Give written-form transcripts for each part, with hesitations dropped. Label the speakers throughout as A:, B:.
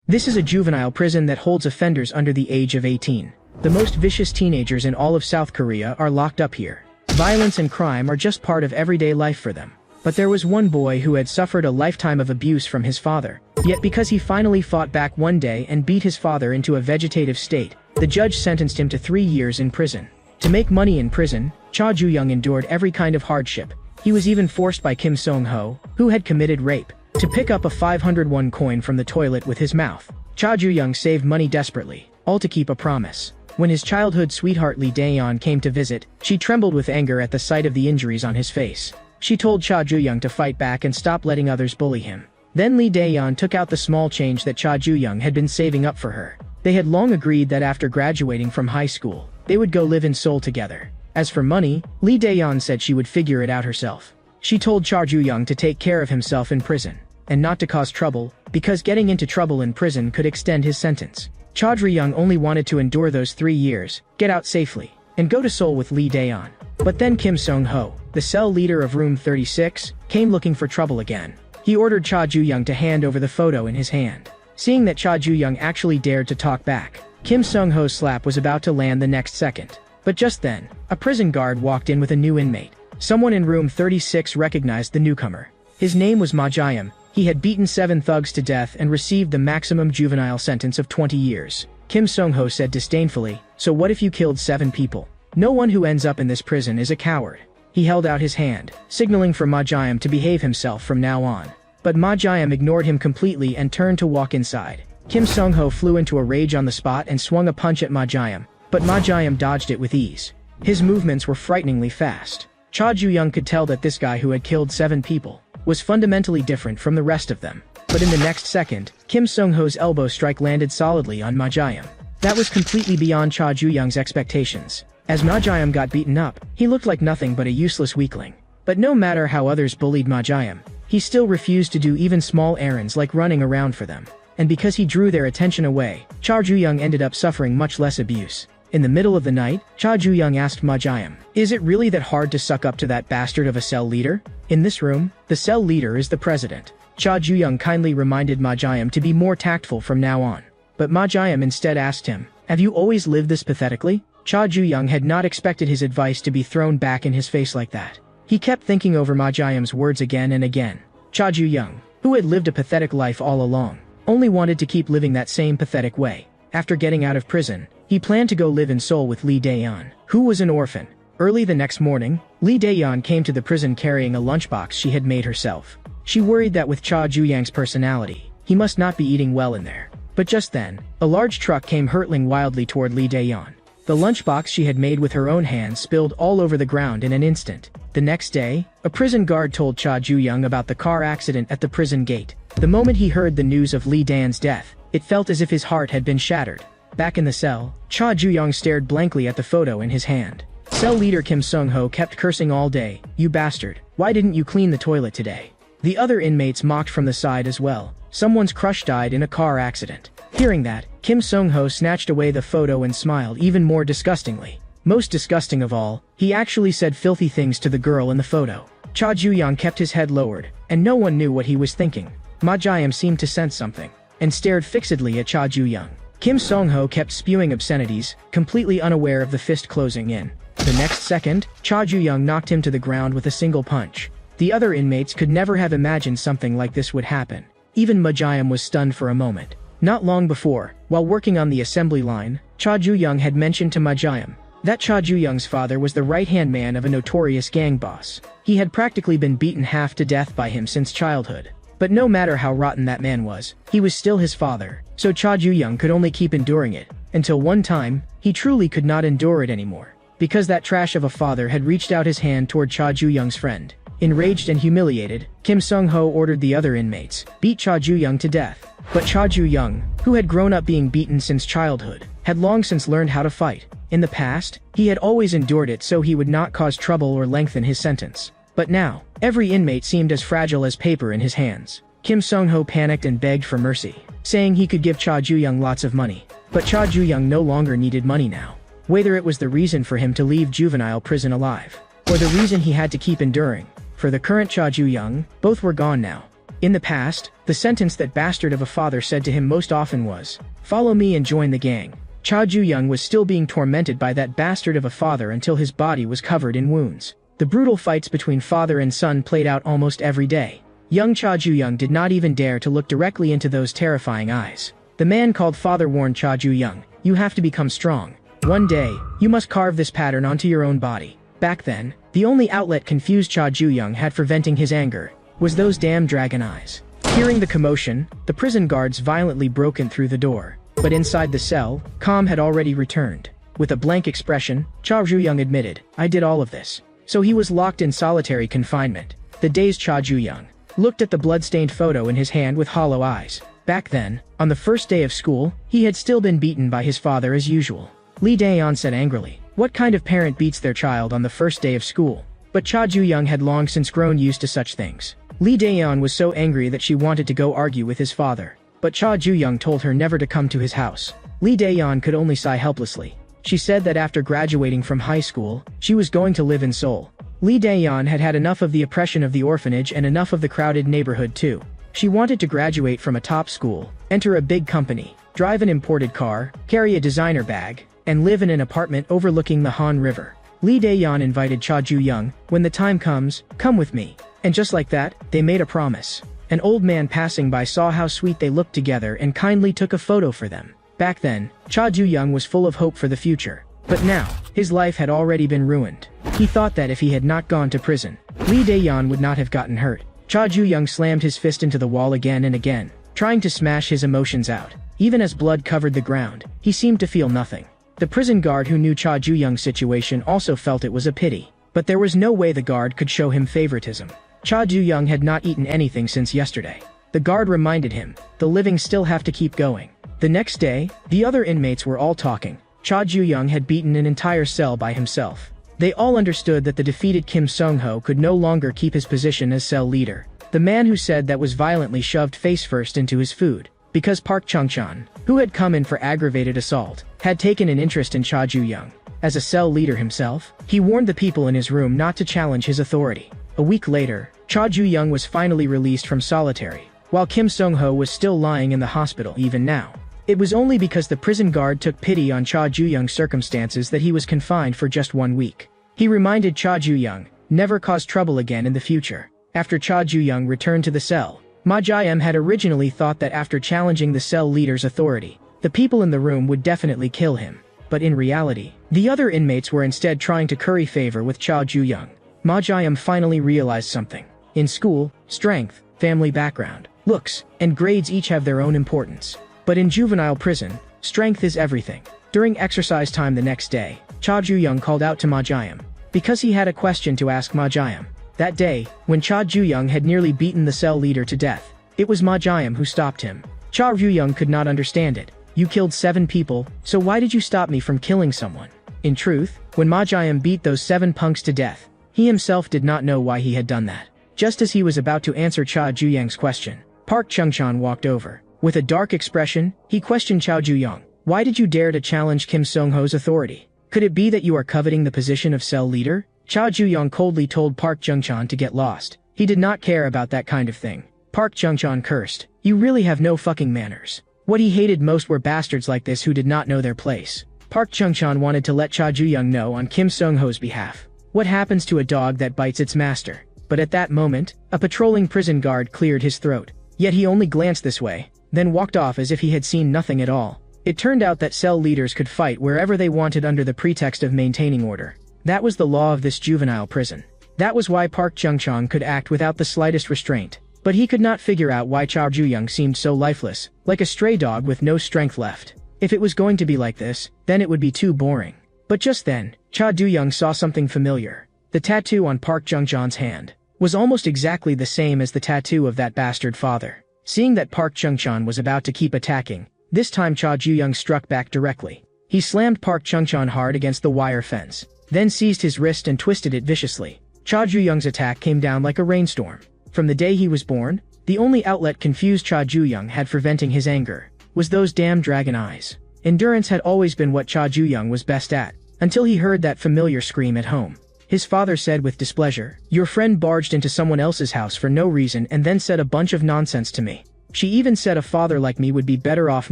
A: This is a juvenile prison that holds offenders under the age of 18. The most vicious teenagers in all of South Korea are locked up here. Violence and crime are just part of everyday life for them. But there was one boy who had suffered a lifetime of abuse from his father. Yet because he finally fought back one day and beat his father into a vegetative state, the judge sentenced him to 3 years in prison. To make money in prison, Cha Ju-young endured every kind of hardship. He was even forced by Kim Song-ho, who had committed rape, to pick up a 501 coin from the toilet with his mouth. Cha Ju-young saved money desperately, all to keep a promise. When his childhood sweetheart Lee Dae-yeon came to visit, she trembled with anger at the sight of the injuries on his face. She told Cha Ju-young to fight back and stop letting others bully him. Then Lee Dae-yeon took out the small change that Cha Ju-young had been saving up for her. They had long agreed that after graduating from high school, they would go live in Seoul together. As for money, Lee Dae-yeon said she would figure it out herself. She told Cha Ju-young to take care of himself in prison, and not to cause trouble, because getting into trouble in prison could extend his sentence. Cha Ju-young only wanted to endure those 3 years, get out safely, and go to Seoul with Lee Dae-yeon. But then Kim Song-ho, the cell leader of room 36, came looking for trouble again. He ordered Cha Ju-young to hand over the photo in his hand. Seeing that Cha Ju-young actually dared to talk back, Kim Song-ho's slap was about to land the next second. But just then, a prison guard walked in with a new inmate. Someone in room 36 recognized the newcomer. His name was Ma Jae-yum. He had beaten 7 thugs to death and received the maximum juvenile sentence of 20 years. Kim Song-ho said disdainfully, "So what if you killed 7 people? No one who ends up in this prison is a coward." He held out his hand, signaling for Ma Jae-yum to behave himself from now on. But Ma Jae-yum ignored him completely and turned to walk inside. Kim Song-ho flew into a rage on the spot and swung a punch at Ma Jae-yum, but Ma Jae-yum dodged it with ease. His movements were frighteningly fast. Cha Ju-young could tell that this guy who had killed 7 people was fundamentally different from the rest of them. But in the next second, Kim Song-ho's elbow strike landed solidly on Ma Jae-yum. That was completely beyond Cha Ju-young's expectations. As Ma Jae-yum got beaten up, he looked like nothing but a useless weakling. But no matter how others bullied Ma Jae-yum, he still refused to do even small errands like running around for them. And because he drew their attention away, Cha Ju-young ended up suffering much less abuse. In the middle of the night, Cha Ju-young asked Ma Jae-yum, "Is it really that hard to suck up to that bastard of a cell leader? In this room, the cell leader is the president." Cha Ju-young kindly reminded Ma Jae-yum to be more tactful from now on. But Ma Jae-yum instead asked him, "Have you always lived this pathetically?" Cha Ju-young had not expected his advice to be thrown back in his face like that. He kept thinking over Ma Jae-yum's words again and again. Cha Ju-young, who had lived a pathetic life all along, only wanted to keep living that same pathetic way. After getting out of prison, he planned to go live in Seoul with Lee Dae-yeon, who was an orphan. Early the next morning, Lee Dae-yeon came to the prison carrying a lunchbox she had made herself. She worried that with Cha Ju-young's personality, he must not be eating well in there. But just then, a large truck came hurtling wildly toward Lee Dae-yeon. The lunchbox she had made with her own hands spilled all over the ground in an instant. The next day, a prison guard told Cha Ju-young about the car accident at the prison gate. The moment he heard the news of Lee Dae-yeon's death, it felt as if his heart had been shattered. Back in the cell, Cha Ju-young stared blankly at the photo in his hand. Cell leader Kim Song-ho kept cursing all day, "You bastard, why didn't you clean the toilet today?" The other inmates mocked from the side as well. Someone's crush died in a car accident. Hearing that, Kim Song-ho snatched away the photo and smiled even more disgustingly. Most disgusting of all, he actually said filthy things to the girl in the photo. Cha Ju-young kept his head lowered, and no one knew what he was thinking. Ma Jae-yum seemed to sense something, and stared fixedly at Cha Ju-young. Kim Song-ho kept spewing obscenities, completely unaware of the fist closing in. The next second, Cha Ju-young knocked him to the ground with a single punch. The other inmates could never have imagined something like this would happen. Even Ma Jae-yum was stunned for a moment. Not long before, while working on the assembly line, Cha Ju-young had mentioned to Ma Jae-yum that Cha Ju-young's father was the right-hand man of a notorious gang boss. He had practically been beaten half to death by him since childhood. But no matter how rotten that man was, he was still his father, so Cha Ju-young could only keep enduring it, until one time, he truly could not endure it anymore. Because that trash of a father had reached out his hand toward Cha Ju-young's friend. Enraged and humiliated, Kim Song-ho ordered the other inmates beat Cha Ju-young to death. But Cha Ju-young, who had grown up being beaten since childhood, had long since learned how to fight. In the past, he had always endured it so he would not cause trouble or lengthen his sentence. But now, every inmate seemed as fragile as paper in his hands. Kim Song-ho panicked and begged for mercy, saying he could give Cha Ju-young lots of money. But Cha Ju-young no longer needed money now. Whether it was the reason for him to leave juvenile prison alive, or the reason he had to keep enduring, for the current Cha Ju-young, both were gone now. In the past, the sentence that bastard of a father said to him most often was, "Follow me and join the gang." Cha Ju-young was still being tormented by that bastard of a father until his body was covered in wounds. The brutal fights between father and son played out almost every day. Young Cha Ju-young did not even dare to look directly into those terrifying eyes. The man called father warned Cha Ju-young, "You have to become strong. One day, you must carve this pattern onto your own body." Back then, the only outlet confused Cha Ju-young had for venting his anger was those damn dragon eyes. Hearing the commotion, the prison guards violently broke in through the door. But inside the cell, calm had already returned. With a blank expression, Cha Ju-young admitted, "I did all of this." So he was locked in solitary confinement. The dazed Cha Ju-young looked at the blood-stained photo in his hand with hollow eyes. Back then, on the first day of school, he had still been beaten by his father as usual. Lee Dae-yeon said angrily, "What kind of parent beats their child on the first day of school?" But Cha Ju-young had long since grown used to such things. Lee Dae-yeon was so angry that she wanted to go argue with his father. But Cha Ju-young told her never to come to his house. Lee Dae-yeon could only sigh helplessly. She said that after graduating from high school, she was going to live in Seoul. Lee Dae-yeon had had enough of the oppression of the orphanage and enough of the crowded neighborhood too. She wanted to graduate from a top school, enter a big company, drive an imported car, carry a designer bag, and live in an apartment overlooking the Han River. Lee Dae-yeon invited Cha Ju-young, "When the time comes, come with me." And just like that, they made a promise. An old man passing by saw how sweet they looked together and kindly took a photo for them. Back then, Cha Ju-young was full of hope for the future. But now, his life had already been ruined. He thought that if he had not gone to prison, Lee Dae-yeon would not have gotten hurt. Cha Ju-young slammed his fist into the wall again and again, trying to smash his emotions out. Even as blood covered the ground, he seemed to feel nothing. The prison guard who knew Cha Ju-young's situation also felt it was a pity. But there was no way the guard could show him favoritism. Cha Ju-young had not eaten anything since yesterday. The guard reminded him, "The living still have to keep going." The next day, the other inmates were all talking. Cha Ju-young had beaten an entire cell by himself. They all understood that the defeated Kim Sung-ho could no longer keep his position as cell leader. The man who said that was violently shoved face first into his food, because Park Chung-chan, who had come in for aggravated assault, had taken an interest in Cha Ju-young. As a cell leader himself, he warned the people in his room not to challenge his authority. A week later, Cha Ju-young was finally released from solitary, while Kim Sung-ho was still lying in the hospital even now. It was only because the prison guard took pity on Cha Ju-young's circumstances that he was confined for just 1 week. He reminded Cha Ju-young, "Never cause trouble again in the future." After Cha Ju-young returned to the cell, Ma Jae-em had originally thought that after challenging the cell leader's authority, the people in the room would definitely kill him. But in reality, the other inmates were instead trying to curry favor with Cha Ju-young. Ma Jae-em finally realized something. In school, strength, family background, looks, and grades each have their own importance. But in juvenile prison, strength is everything. During exercise time the next day, Cha Ju-young called out to Ma Jae-em, because he had a question to ask Ma Jae-em. That day, when Cha Ju-young had nearly beaten the cell leader to death, it was Ma Jae-em who stopped him. Cha Ju-young could not understand it. "You killed 7 people, so why did you stop me from killing someone?" In truth, when Ma Jae-em beat those 7 punks to death, he himself did not know why he had done that. Just as he was about to answer Cha Ju-young's question, Park Chung-chan walked over. With a dark expression, he questioned Cha Ju-young, "Why did you dare to challenge Kim Sung-ho's authority? Could it be that you are coveting the position of cell leader?" Cha Ju-young coldly told Park Chung-chan to get lost. He did not care about that kind of thing. Park Chung-chan cursed, "You really have no fucking manners." What he hated most were bastards like this who did not know their place. Park Chung-chan wanted to let Cha Ju-young know on Kim Sung-ho's behalf. What happens to a dog that bites its master? But at that moment, a patrolling prison guard cleared his throat. Yet he only glanced this way, then walked off as if he had seen nothing at all. It turned out that cell leaders could fight wherever they wanted under the pretext of maintaining order. That was the law of this juvenile prison. That was why Park Chung-chan could act without the slightest restraint. But he could not figure out why Cha Ju-young seemed so lifeless, like a stray dog with no strength left. If it was going to be like this, then it would be too boring. But just then, Cha Ju-young saw something familiar. The tattoo on Park Chung-chan's hand was almost exactly the same as the tattoo of that bastard father. Seeing that Park Chung-chan was about to keep attacking, this time Cha Ju-young struck back directly. He slammed Park Chung-chan hard against the wire fence, then seized his wrist and twisted it viciously. Cha Ju-young's attack came down like a rainstorm. From the day he was born, the only outlet confused Cha Ju-young had for venting his anger was those damn dragon eyes. Endurance had always been what Cha Ju-young was best at, until he heard that familiar scream at home. His father said with displeasure. Your friend barged into someone else's house for no reason and then said a bunch of nonsense to me. She even said a father like me would be better off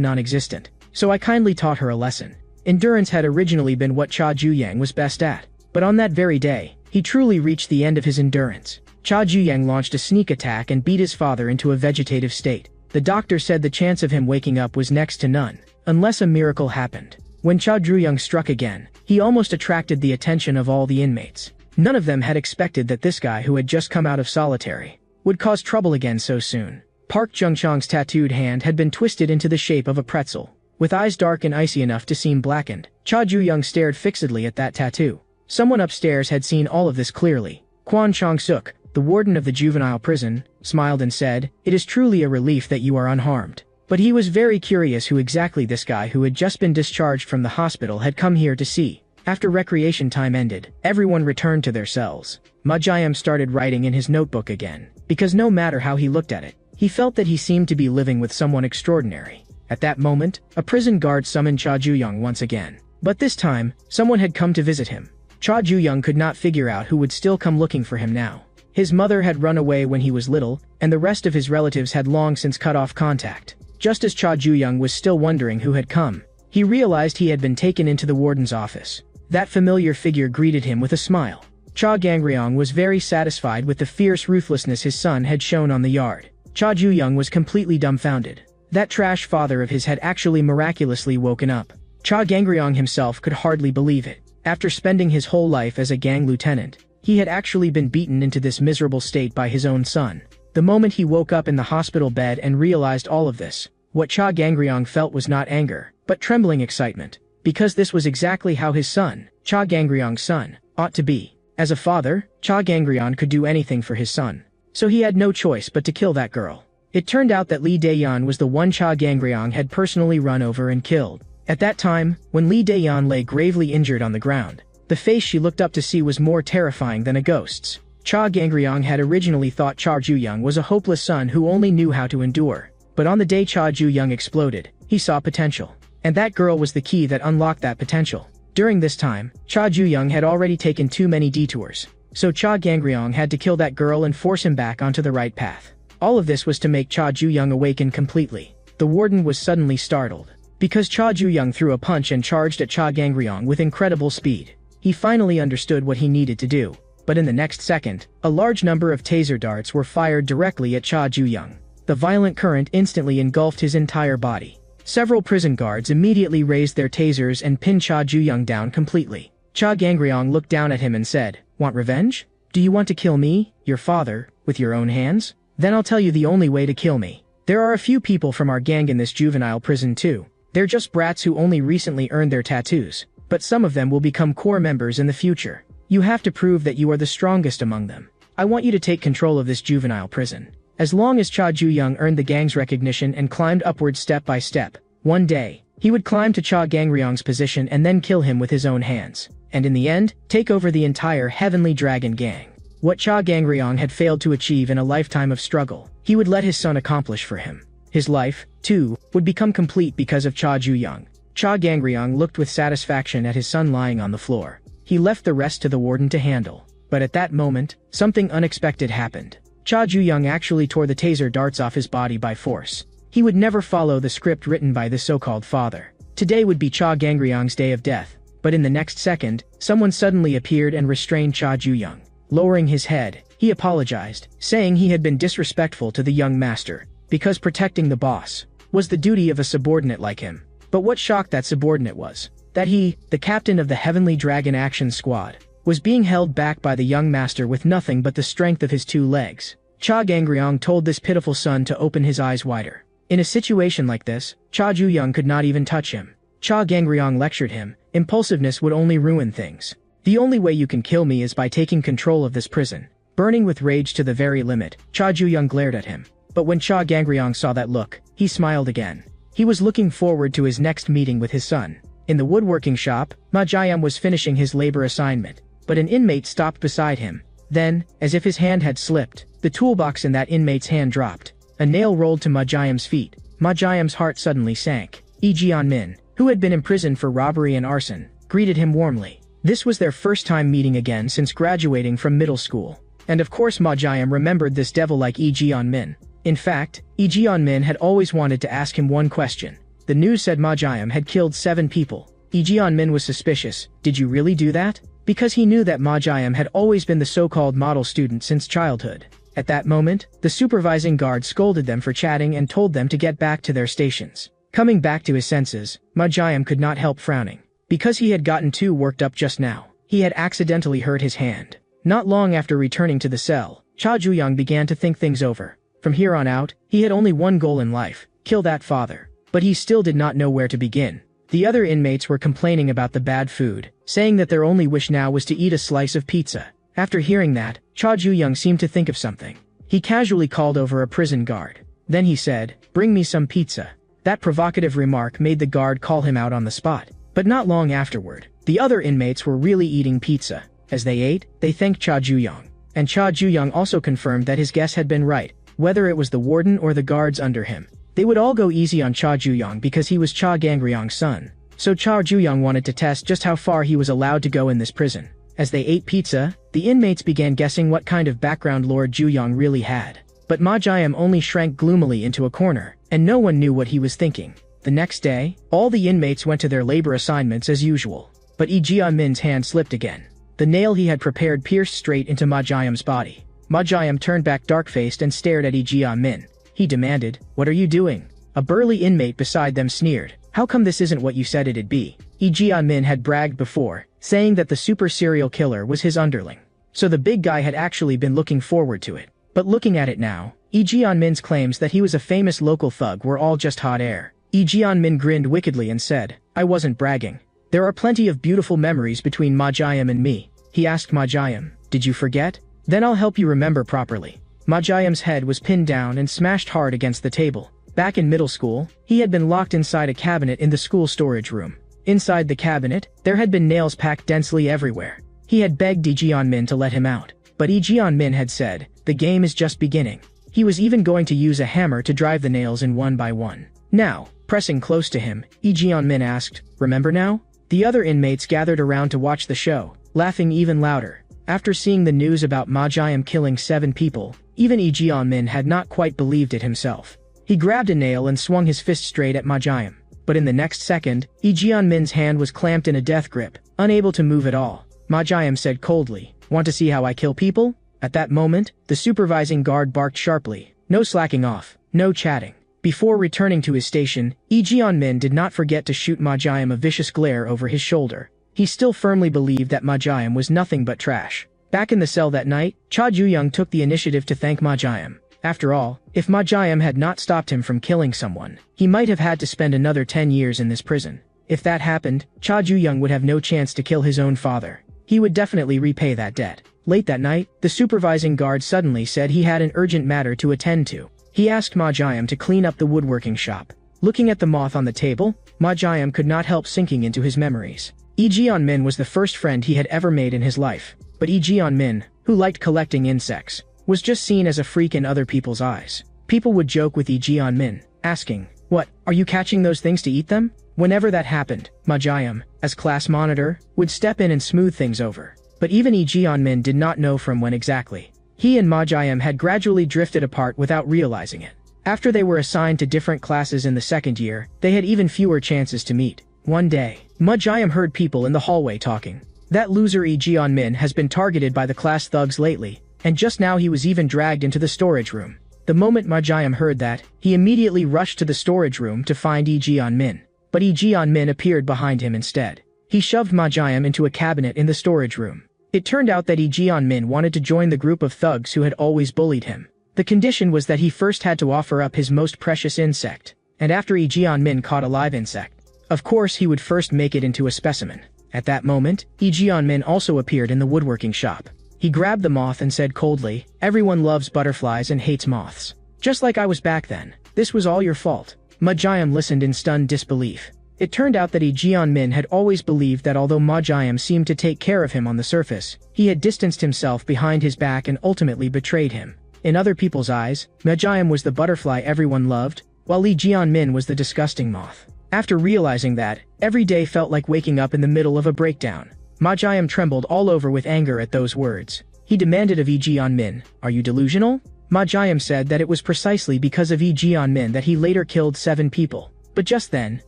A: non-existent. So I kindly taught her a lesson. Endurance had originally been what Cha Juyang was best at. But on that very day, he truly reached the end of his endurance. Cha Juyang launched a sneak attack and beat his father into a vegetative state. The doctor said the chance of him waking up was next to none, unless a miracle happened. When Cha Juyang struck again, he almost attracted the attention of all the inmates. None of them had expected that this guy who had just come out of solitary would cause trouble again so soon. Park Jung-chang's tattooed hand had been twisted into the shape of a pretzel. With eyes dark and icy enough to seem blackened, Cha Juyang stared fixedly at that tattoo. Someone upstairs had seen all of this clearly. Kwon Chong-suk, the warden of the juvenile prison, smiled and said, "It is truly a relief that you are unharmed." But he was very curious who exactly this guy who had just been discharged from the hospital had come here to see. After recreation time ended, everyone returned to their cells. Ma Jiam started writing in his notebook again, because no matter how he looked at it, he felt that he seemed to be living with someone extraordinary. At that moment, a prison guard summoned Cha Juyang once again. But this time, someone had come to visit him. Cha Juyang could not figure out who would still come looking for him now. His mother had run away when he was little, and the rest of his relatives had long since cut off contact. Just as Cha Juyang was still wondering who had come, he realized he had been taken into the warden's office. That familiar figure greeted him with a smile. Cha Gangryong was very satisfied with the fierce ruthlessness his son had shown on the yard. Cha Juyang was completely dumbfounded. That trash father of his had actually miraculously woken up. Cha Gangryong himself could hardly believe it. After spending his whole life as a gang lieutenant, he had actually been beaten into this miserable state by his own son. The moment he woke up in the hospital bed and realized all of this, what Cha Gangryong felt was not anger, but trembling excitement. Because this was exactly how his son, Cha Gangryong's son, ought to be. As a father, Cha Gangryong could do anything for his son. So he had no choice but to kill that girl. It turned out that Lee Daeyeon was the one Cha Gangryong had personally run over and killed. At that time, when Lee Daeyeon lay gravely injured on the ground, the face she looked up to see was more terrifying than a ghost's. Cha Gangryong had originally thought Cha Juyang was a hopeless son who only knew how to endure. But on the day Cha Juyang exploded, he saw potential. And that girl was the key that unlocked that potential. During this time, Cha Juyang had already taken too many detours. So Cha Gangryong had to kill that girl and force him back onto the right path. All of this was to make Cha Juyang awaken completely. The warden was suddenly startled. Because Cha Juyang threw a punch and charged at Cha Gangryong with incredible speed. He finally understood what he needed to do. But in the next second, a large number of taser darts were fired directly at Cha Juyang. The violent current instantly engulfed his entire body. Several prison guards immediately raised their tasers and pinned Cha Juyang down completely. Cha Gangryong looked down at him and said, "Want revenge? Do you want to kill me, your father, with your own hands? Then I'll tell you the only way to kill me. There are a few people from our gang in this juvenile prison too. They're just brats who only recently earned their tattoos, but some of them will become core members in the future. You have to prove that you are the strongest among them. I want you to take control of this juvenile prison." As long as Cha Juyang earned the gang's recognition and climbed upward step by step, one day, he would climb to Cha Gangryong's position and then kill him with his own hands. And in the end, take over the entire Heavenly Dragon gang. What Cha Gangryong had failed to achieve in a lifetime of struggle, he would let his son accomplish for him. His life, too, would become complete because of Cha Juyang. Cha Gangryong looked with satisfaction at his son lying on the floor. He left the rest to the warden to handle. But at that moment, something unexpected happened. Cha Juyang actually tore the taser darts off his body by force. He would never follow the script written by this so-called father. Today would be Cha Gangryong's day of death. But in the next second, someone suddenly appeared and restrained Cha Juyang. Lowering his head, he apologized, saying he had been disrespectful to the young master, because protecting the boss was the duty of a subordinate like him. But what shocked that subordinate was that he, the captain of the Heavenly Dragon Action Squad, was being held back by the young master with nothing but the strength of his 2 legs. Cha Gangryong told this pitiful son to open his eyes wider. In a situation like this, Cha Juyang could not even touch him. Cha Gangryong lectured him, impulsiveness would only ruin things. The only way you can kill me is by taking control of this prison. Burning with rage to the very limit, Cha Juyang glared at him. But when Cha Gangryong saw that look, he smiled again. He was looking forward to his next meeting with his son. In the woodworking shop, Ma Jiam was finishing his labor assignment. But an inmate stopped beside him. Then, as if his hand had slipped, the toolbox in that inmate's hand dropped. A nail rolled to Ma Jiam's feet. Ma Jiam's heart suddenly sank. Lee Jian-min, who had been imprisoned for robbery and arson, greeted him warmly. This was their first time meeting again since graduating from middle school. And of course Ma Jiam remembered this devil like Lee Jeon-min. In fact, Lee Jeon-min had always wanted to ask him one question. The news said Ma Jiam had killed 7 people. Lee Jeon-min was suspicious. Did you really do that? Because he knew that Ma Jiam had always been the so-called model student since childhood. At that moment, the supervising guard scolded them for chatting and told them to get back to their stations. Coming back to his senses, Ma Jiam could not help frowning. Because he had gotten too worked up just now, he had accidentally hurt his hand. Not long after returning to the cell, Cha Ju-young began to think things over. From here on out, he had only one goal in life: kill that father. But he still did not know where to begin. The other inmates were complaining about the bad food, saying that their only wish now was to eat a slice of pizza. After hearing that, Cha Ju-young seemed to think of something. He casually called over a prison guard. Then he said, "Bring me some pizza." That provocative remark made the guard call him out on the spot. But not long afterward, the other inmates were really eating pizza. As they ate, they thanked Cha Ju-young. And Cha Ju-young also confirmed that his guess had been right, whether it was the warden or the guards under him. They would all go easy on Cha Ju-young because he was Cha Gangryong's son. So Cha Ju-young wanted to test just how far he was allowed to go in this prison. As they ate pizza, the inmates began guessing what kind of background Lord Ju-young really had. But Ma Jiam only shrank gloomily into a corner, and no one knew what he was thinking. The next day, all the inmates went to their labor assignments as usual. But Lee Jeon-min's hand slipped again. The nail he had prepared pierced straight into Ma Jiam's body. Ma Jiam turned back dark-faced and stared at Lee Jeon-min. He demanded, "What are you doing?" A burly inmate beside them sneered, "How come this isn't what you said it'd be?" Lee Jeon-min had bragged before, saying that the super serial killer was his underling. So the big guy had actually been looking forward to it. But looking at it now, Lee Jeon-min's claims that he was a famous local thug were all just hot air. Lee Jeon-min grinned wickedly and said, "I wasn't bragging. There are plenty of beautiful memories between Ma Jiam and me." He asked Ma Jiam, "Did you forget? Then I'll help you remember properly." Ma Jiam's head was pinned down and smashed hard against the table. Back in middle school, he had been locked inside a cabinet in the school storage room. Inside the cabinet, there had been nails packed densely everywhere. He had begged Lee Jeon-min to let him out. But Lee Jeon-min had said, "The game is just beginning." He was even going to use a hammer to drive the nails in one by one. Now, pressing close to him, Lee Jeon-min asked, "Remember now?" The other inmates gathered around to watch the show, laughing even louder. After seeing the news about Ma Jiam killing 7 people, even Lee Jeon-min had not quite believed it himself. He grabbed a nail and swung his fist straight at Ma Jiam. But in the next second, Lee Jeon-min's hand was clamped in a death grip, unable to move at all. Ma Jiam said coldly, "Want to see how I kill people?" At that moment, the supervising guard barked sharply, "No slacking off, no chatting." Before returning to his station, Lee Jeon-min did not forget to shoot Ma Jiam a vicious glare over his shoulder. He still firmly believed that Ma Jiam was nothing but trash. Back in the cell that night, Cha Ju-young took the initiative to thank Ma Jiam. After all, if Ma Jiam had not stopped him from killing someone, he might have had to spend another 10 years in this prison. If that happened, Cha Ju-young would have no chance to kill his own father. He would definitely repay that debt. Late that night, the supervising guard suddenly said he had an urgent matter to attend to. He asked Ma Jiam to clean up the woodworking shop. Looking at the moth on the table, Ma Jiam could not help sinking into his memories. Lee Jeon-min was the first friend he had ever made in his life. But Lee Jeon-min, who liked collecting insects, was just seen as a freak in other people's eyes. People would joke with Lee Jeon-min, asking, "What, are you catching those things to eat them?" Whenever that happened, Ma Jiam, as class monitor, would step in and smooth things over. But even Lee Jeon-min did not know from when exactly. He and Ma Jiam had gradually drifted apart without realizing it. After they were assigned to different classes in the second year, they had even fewer chances to meet. One day, Ma Jiam heard people in the hallway talking. "That loser Lee Jeon-min has been targeted by the class thugs lately, and just now he was even dragged into the storage room." The moment Ma Jiam heard that, he immediately rushed to the storage room to find Lee Jeon-min. But Lee Jeon-min appeared behind him instead. He shoved Ma Jiam into a cabinet in the storage room. It turned out that Lee Jeon-min wanted to join the group of thugs who had always bullied him. The condition was that he first had to offer up his most precious insect, and after Lee Jeon-min caught a live insect, of course he would first make it into a specimen. At that moment, Lee Jeon-min also appeared in the woodworking shop. He grabbed the moth and said coldly, "Everyone loves butterflies and hates moths. Just like I was back then. This was all your fault." Ma Jiam listened in stunned disbelief. It turned out that Lee Jeon-min had always believed that although Ma Jiam seemed to take care of him on the surface, he had distanced himself behind his back and ultimately betrayed him. In other people's eyes, Ma Jiam was the butterfly everyone loved, while Lee Jeon-min was the disgusting moth. After realizing that, every day felt like waking up in the middle of a breakdown. Ma Jiam trembled all over with anger at those words. He demanded of Lee Jian-min, "Are you delusional?" Ma Jiam said that it was precisely because of Lee Jian-min that he later killed 7 people. But just then,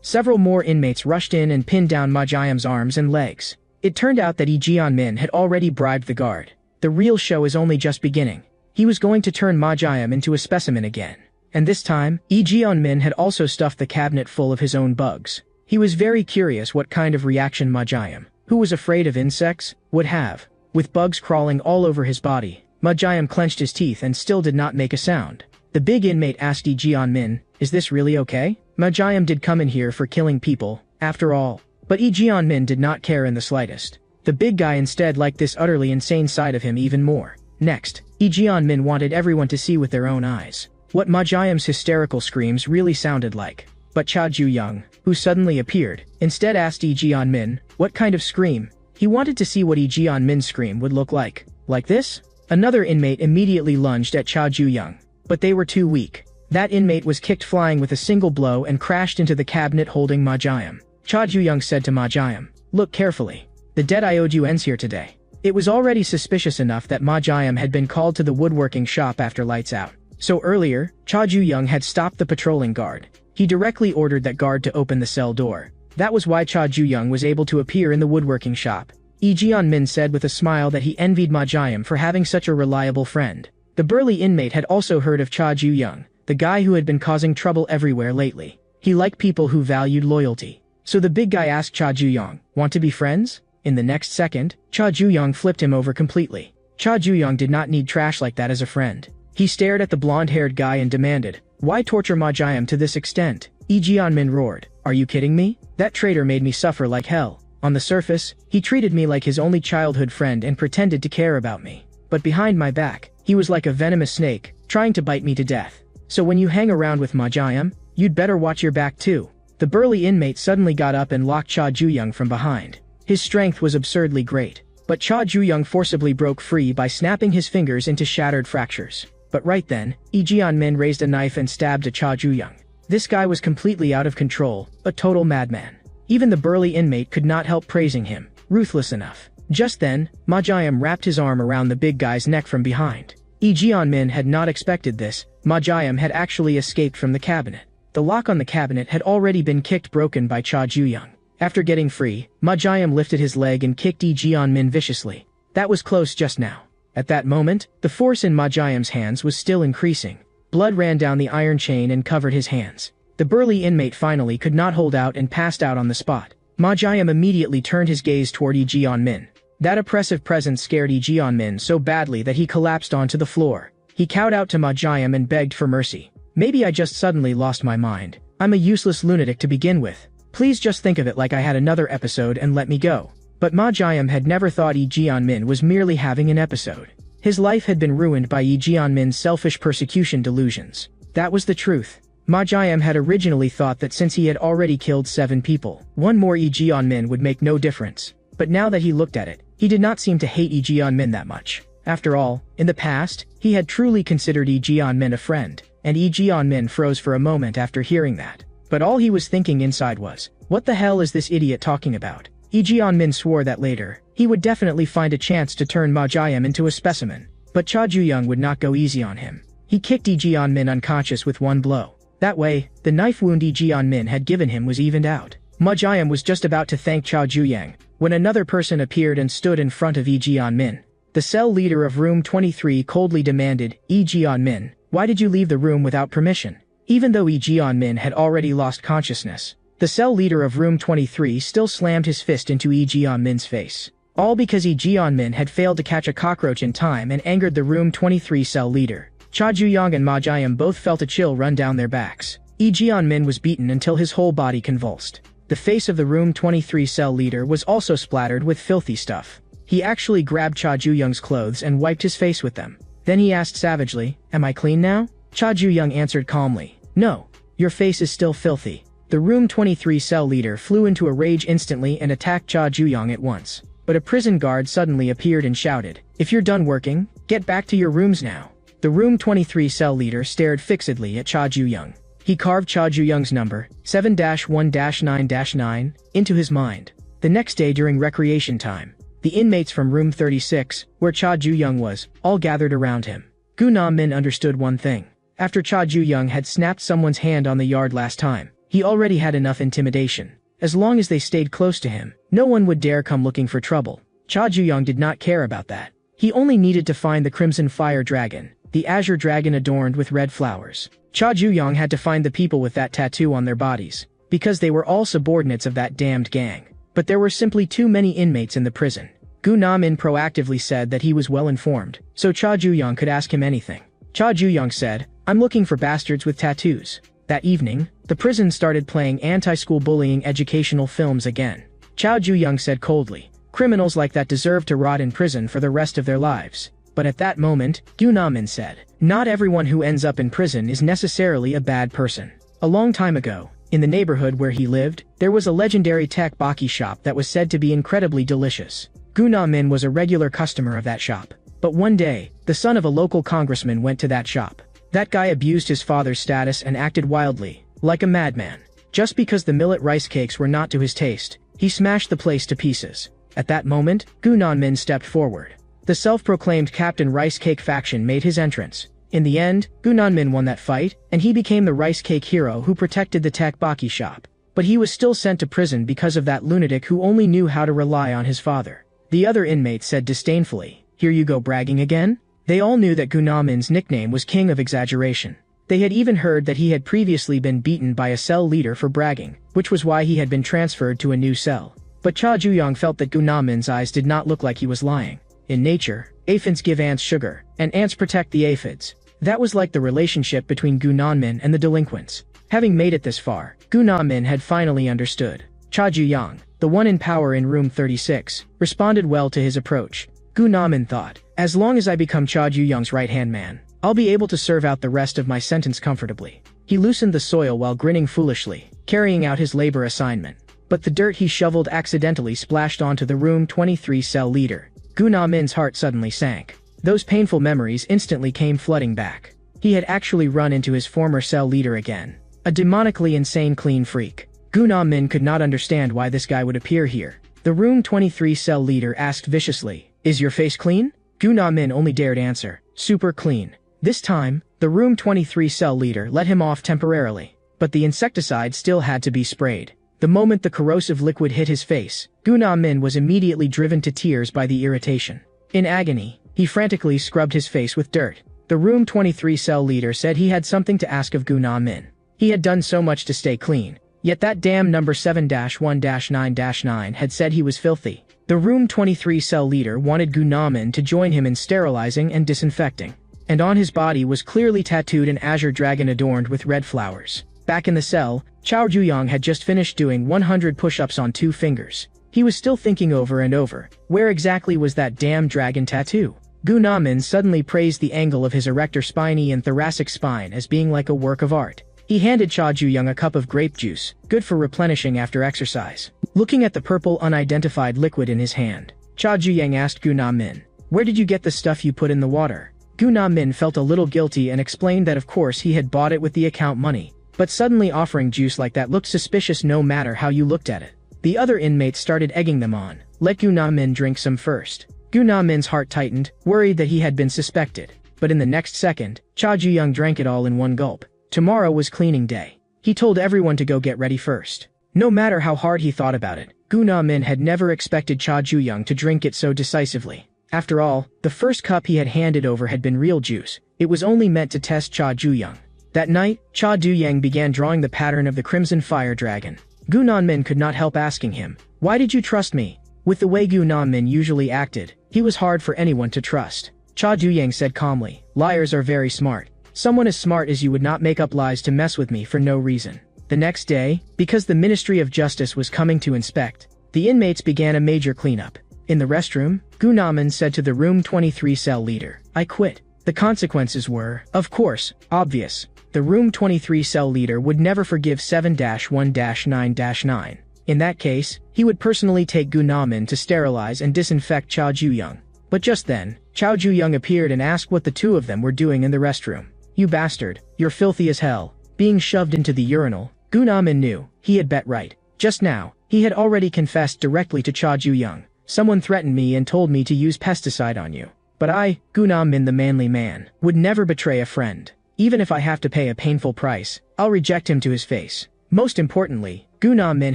A: several more inmates rushed in and pinned down Ma Jiam's arms and legs. It turned out that Lee Jian-min had already bribed the guard. The real show is only just beginning. He was going to turn Ma Jiam into a specimen again. And this time, Lee Jian-min had also stuffed the cabinet full of his own bugs. He was very curious what kind of reaction Ma Jiam, who was afraid of insects, would have. With bugs crawling all over his body, Ma Jiam clenched his teeth and still did not make a sound. The big inmate asked Lee Jian-min, "Is this really okay? Ma Jiam did come in here for killing people, after all." But Lee Jian-min did not care in the slightest. The big guy instead liked this utterly insane side of him even more. Next, Lee Jian-min wanted everyone to see with their own eyes what Ma Jiam's hysterical screams really sounded like. But Cha Ju-young, who suddenly appeared, instead asked Lee Jian-min, "What kind of scream?" He wanted to see what Lee Jian-min's scream would look like. Like this? Another inmate immediately lunged at Cha Ju-young. But they were too weak. That inmate was kicked flying with a single blow and crashed into the cabinet holding Ma Jiam. Cha Ju-young said to Ma Jiam, "Look carefully. The debt I owed you ends here today." It was already suspicious enough that Ma Jiam had been called to the woodworking shop after lights out. So earlier, Cha Ju-young had stopped the patrolling guard. He directly ordered that guard to open the cell door. That was why Cha Ju-young was able to appear in the woodworking shop. Lee Jian-min said with a smile that he envied Ma Jiam for having such a reliable friend. The burly inmate had also heard of Cha Ju-young, the guy who had been causing trouble everywhere lately. He liked people who valued loyalty. So the big guy asked Cha Ju-young, "Want to be friends?" In the next second, Cha Ju-young flipped him over completely. Cha Ju-young did not need trash like that as a friend. He stared at the blonde-haired guy and demanded, "Why torture Ma Jiam to this extent?" Lee Jian-min roared, "Are you kidding me? That traitor made me suffer like hell. On the surface, he treated me like his only childhood friend and pretended to care about me. But behind my back, he was like a venomous snake, trying to bite me to death. So when you hang around with Ma Jiam, you'd better watch your back too." The burly inmate suddenly got up and locked Cha Ju-young from behind. His strength was absurdly great. But Cha Ju-young forcibly broke free by snapping his fingers into shattered fractures. But right then, Lee Jian-min raised a knife and stabbed at Cha Ju-young. This guy was completely out of control, a total madman. Even the burly inmate could not help praising him, ruthless enough. Just then, Ma Jiam wrapped his arm around the big guy's neck from behind. Lee Jian-min had not expected this. Ma Jiam had actually escaped from the cabinet. The lock on the cabinet had already been broken by Cha Ju-young. After getting free, Ma Jiam lifted his leg and kicked Lee Jian-min viciously. That was close just now. At that moment, the force in Ma Jiam's hands was still increasing. Blood ran down the iron chain and covered his hands. The burly inmate finally could not hold out and passed out on the spot. Ma Jiam immediately turned his gaze toward Lee Jian-min. That oppressive presence scared Lee Jian-min so badly that he collapsed onto the floor. He cowed out to Ma Jiam and begged for mercy. "Maybe I just suddenly lost my mind. I'm a useless lunatic to begin with. Please just think of it like I had another episode and let me go." But Ma Jiam had never thought Lee Jian-min was merely having an episode. His life had been ruined by Lee Jian-min's selfish persecution delusions. That was the truth. Ma Jiam had originally thought that since he had already killed 7 people, one more Lee Jian-min would make no difference. But now that he looked at it, he did not seem to hate Lee Jian-min that much. After all, in the past, he had truly considered Lee Jian-min a friend, and Lee Jian-min froze for a moment after hearing that. But all he was thinking inside was, "What the hell is this idiot talking about?" Lee Jian-min swore that later, he would definitely find a chance to turn Ma Jiam into a specimen. But Cha Ju-young would not go easy on him. He kicked Lee Jian-min unconscious with one blow. That way, the knife wound Lee Jian-min had given him was evened out. Ma Jiam was just about to thank Cha Ju-young when another person appeared and stood in front of Lee Jian-min. The cell leader of room 23 coldly demanded, "Lee Jian-min, why did you leave the room without permission?" Even though Lee Jian-min had already lost consciousness, the cell leader of room 23 still slammed his fist into Lee Jian-min's face. All because Lee Jian-min had failed to catch a cockroach in time and angered the room 23 cell leader. Cha Ju-young and Ma Jiam both felt a chill run down their backs. Lee Jian-min was beaten until his whole body convulsed. The face of the room 23 cell leader was also splattered with filthy stuff. He actually grabbed Cha Ju-young's clothes and wiped his face with them. Then he asked savagely, "Am I clean now?" Cha Ju-young answered calmly, "No. Your face is still filthy." The room 23 cell leader flew into a rage instantly and attacked Cha Ju-young at once. But a prison guard suddenly appeared and shouted, "If you're done working, get back to your rooms now." The room 23 cell leader stared fixedly at Cha Ju-young. He carved Cha Ju-young's number, 7-1-9-9, into his mind. The next day during recreation time, the inmates from room 36, where Cha Ju-young was, all gathered around him. Gu Na-min understood one thing. After Cha Ju-young had snapped someone's hand on the yard last time, he already had enough intimidation. As long as they stayed close to him, no one would dare come looking for trouble. Cha Ju-young did not care about that. He only needed to find the Crimson Fire Dragon, the azure dragon adorned with red flowers. Cha Ju-young had to find the people with that tattoo on their bodies, because they were all subordinates of that damned gang. But there were simply too many inmates in the prison. Gu Na-min proactively said that he was well informed, so Cha Ju-young could ask him anything. Cha Ju-young said, "I'm looking for bastards with tattoos." That evening, the prison started playing anti-school bullying educational films again. Cha Ju-young said coldly, "Criminals like that deserve to rot in prison for the rest of their lives." But at that moment, Gu Na-min said, "Not everyone who ends up in prison is necessarily a bad person." A long time ago, in the neighborhood where he lived, there was a legendary takoyaki shop that was said to be incredibly delicious. Gu Na-min was a regular customer of that shop. But one day, the son of a local congressman went to that shop. That guy abused his father's status and acted wildly, like a madman. Just because the millet rice cakes were not to his taste, he smashed the place to pieces. At that moment, Gu Na-min stepped forward. The self-proclaimed Captain Rice Cake faction made his entrance. In the end, Gu Na-min won that fight, and he became the rice cake hero who protected the takoyaki shop. But he was still sent to prison because of that lunatic who only knew how to rely on his father. The other inmates said disdainfully, "Here you go bragging again?" They all knew that Gu Na-min's nickname was King of Exaggeration. They had even heard that he had previously been beaten by a cell leader for bragging, which was why he had been transferred to a new cell. But Cha Ju-young felt that Gu Na-min's eyes did not look like he was lying. In nature, aphids give ants sugar, and ants protect the aphids. That was like the relationship between Gu Na-min and the delinquents. Having made it this far, Gu Na-min had finally understood. Cha Ju-young, the one in power in room 36, responded well to his approach. Gu Na-min thought, "As long as I become Cha Ju-young's right-hand man, I'll be able to serve out the rest of my sentence comfortably." He loosened the soil while grinning foolishly, carrying out his labor assignment. But the dirt he shoveled accidentally splashed onto the room 23 cell leader. Gu Na-min's heart suddenly sank. Those painful memories instantly came flooding back. He had actually run into his former cell leader again. A demonically insane clean freak. Gu Na-min could not understand why this guy would appear here. The room 23 cell leader asked viciously, "Is your face clean?" Gu Na-min only dared answer, "Super clean." This time, the room 23 cell leader let him off temporarily. But the insecticide still had to be sprayed. The moment the corrosive liquid hit his face, Gu Na-min was immediately driven to tears by the irritation. In agony, he frantically scrubbed his face with dirt. The room 23 cell leader said he had something to ask of Gu Na-min. He had done so much to stay clean, yet that damn number 7-1-9-9 had said he was filthy. The room 23 cell leader wanted Gu Na-min to join him in sterilizing and disinfecting. And on his body was clearly tattooed an azure dragon adorned with red flowers. Back in the cell, Cha Ju-young had just finished doing 100 push-ups on 2 fingers. He was still thinking over and over, where exactly was that damn dragon tattoo? Gu Na-min suddenly praised the angle of his erector spiny and thoracic spine as being like a work of art. He handed Cha Ju-young a cup of grape juice, good for replenishing after exercise. Looking at the purple unidentified liquid in his hand, Cha Ju-young asked Gu Na-min, "Where did you get the stuff you put in the water?" Gu Na-min felt a little guilty and explained that of course he had bought it with the account money. But suddenly offering juice like that looked suspicious no matter how you looked at it. The other inmates started egging them on. "Let Gu Na-min drink some first." Gu Na-min's heart tightened, worried that he had been suspected. But in the next second, Cha Ju-young drank it all in one gulp. Tomorrow was cleaning day. He told everyone to go get ready first. No matter how hard he thought about it, Gu Na-min had never expected Cha Ju-young to drink it so decisively. After all, the first cup he had handed over had been real juice. It was only meant to test Cha Ju-young. That night, Cha Ju-young began drawing the pattern of the Crimson Fire Dragon. Gu Na-min could not help asking him, "Why did you trust me?" With the way Gu Na-min usually acted, he was hard for anyone to trust. Cha Ju-young said calmly, "Liars are very smart. Someone as smart as you would not make up lies to mess with me for no reason." The next day, because the Ministry of Justice was coming to inspect, the inmates began a major cleanup. In the restroom, Gu Na-min said to the room 23 cell leader, "I quit." The consequences were, of course, obvious. The room 23 cell leader would never forgive 7-1-9-9. In that case, he would personally take Gu Na-min to sterilize and disinfect Cha Ju-young. But just then, Cha Ju-young appeared and asked what the two of them were doing in the restroom. "You bastard, you're filthy as hell." Being shoved into the urinal, Gu Na-min knew, he had bet right. Just now, he had already confessed directly to Cha Ju-young. Someone threatened me and told me to use pesticide on you. But I, Gu Nam-min the manly man, would never betray a friend. Even if I have to pay a painful price, I'll reject him to his face. Most importantly, Gu Nam-min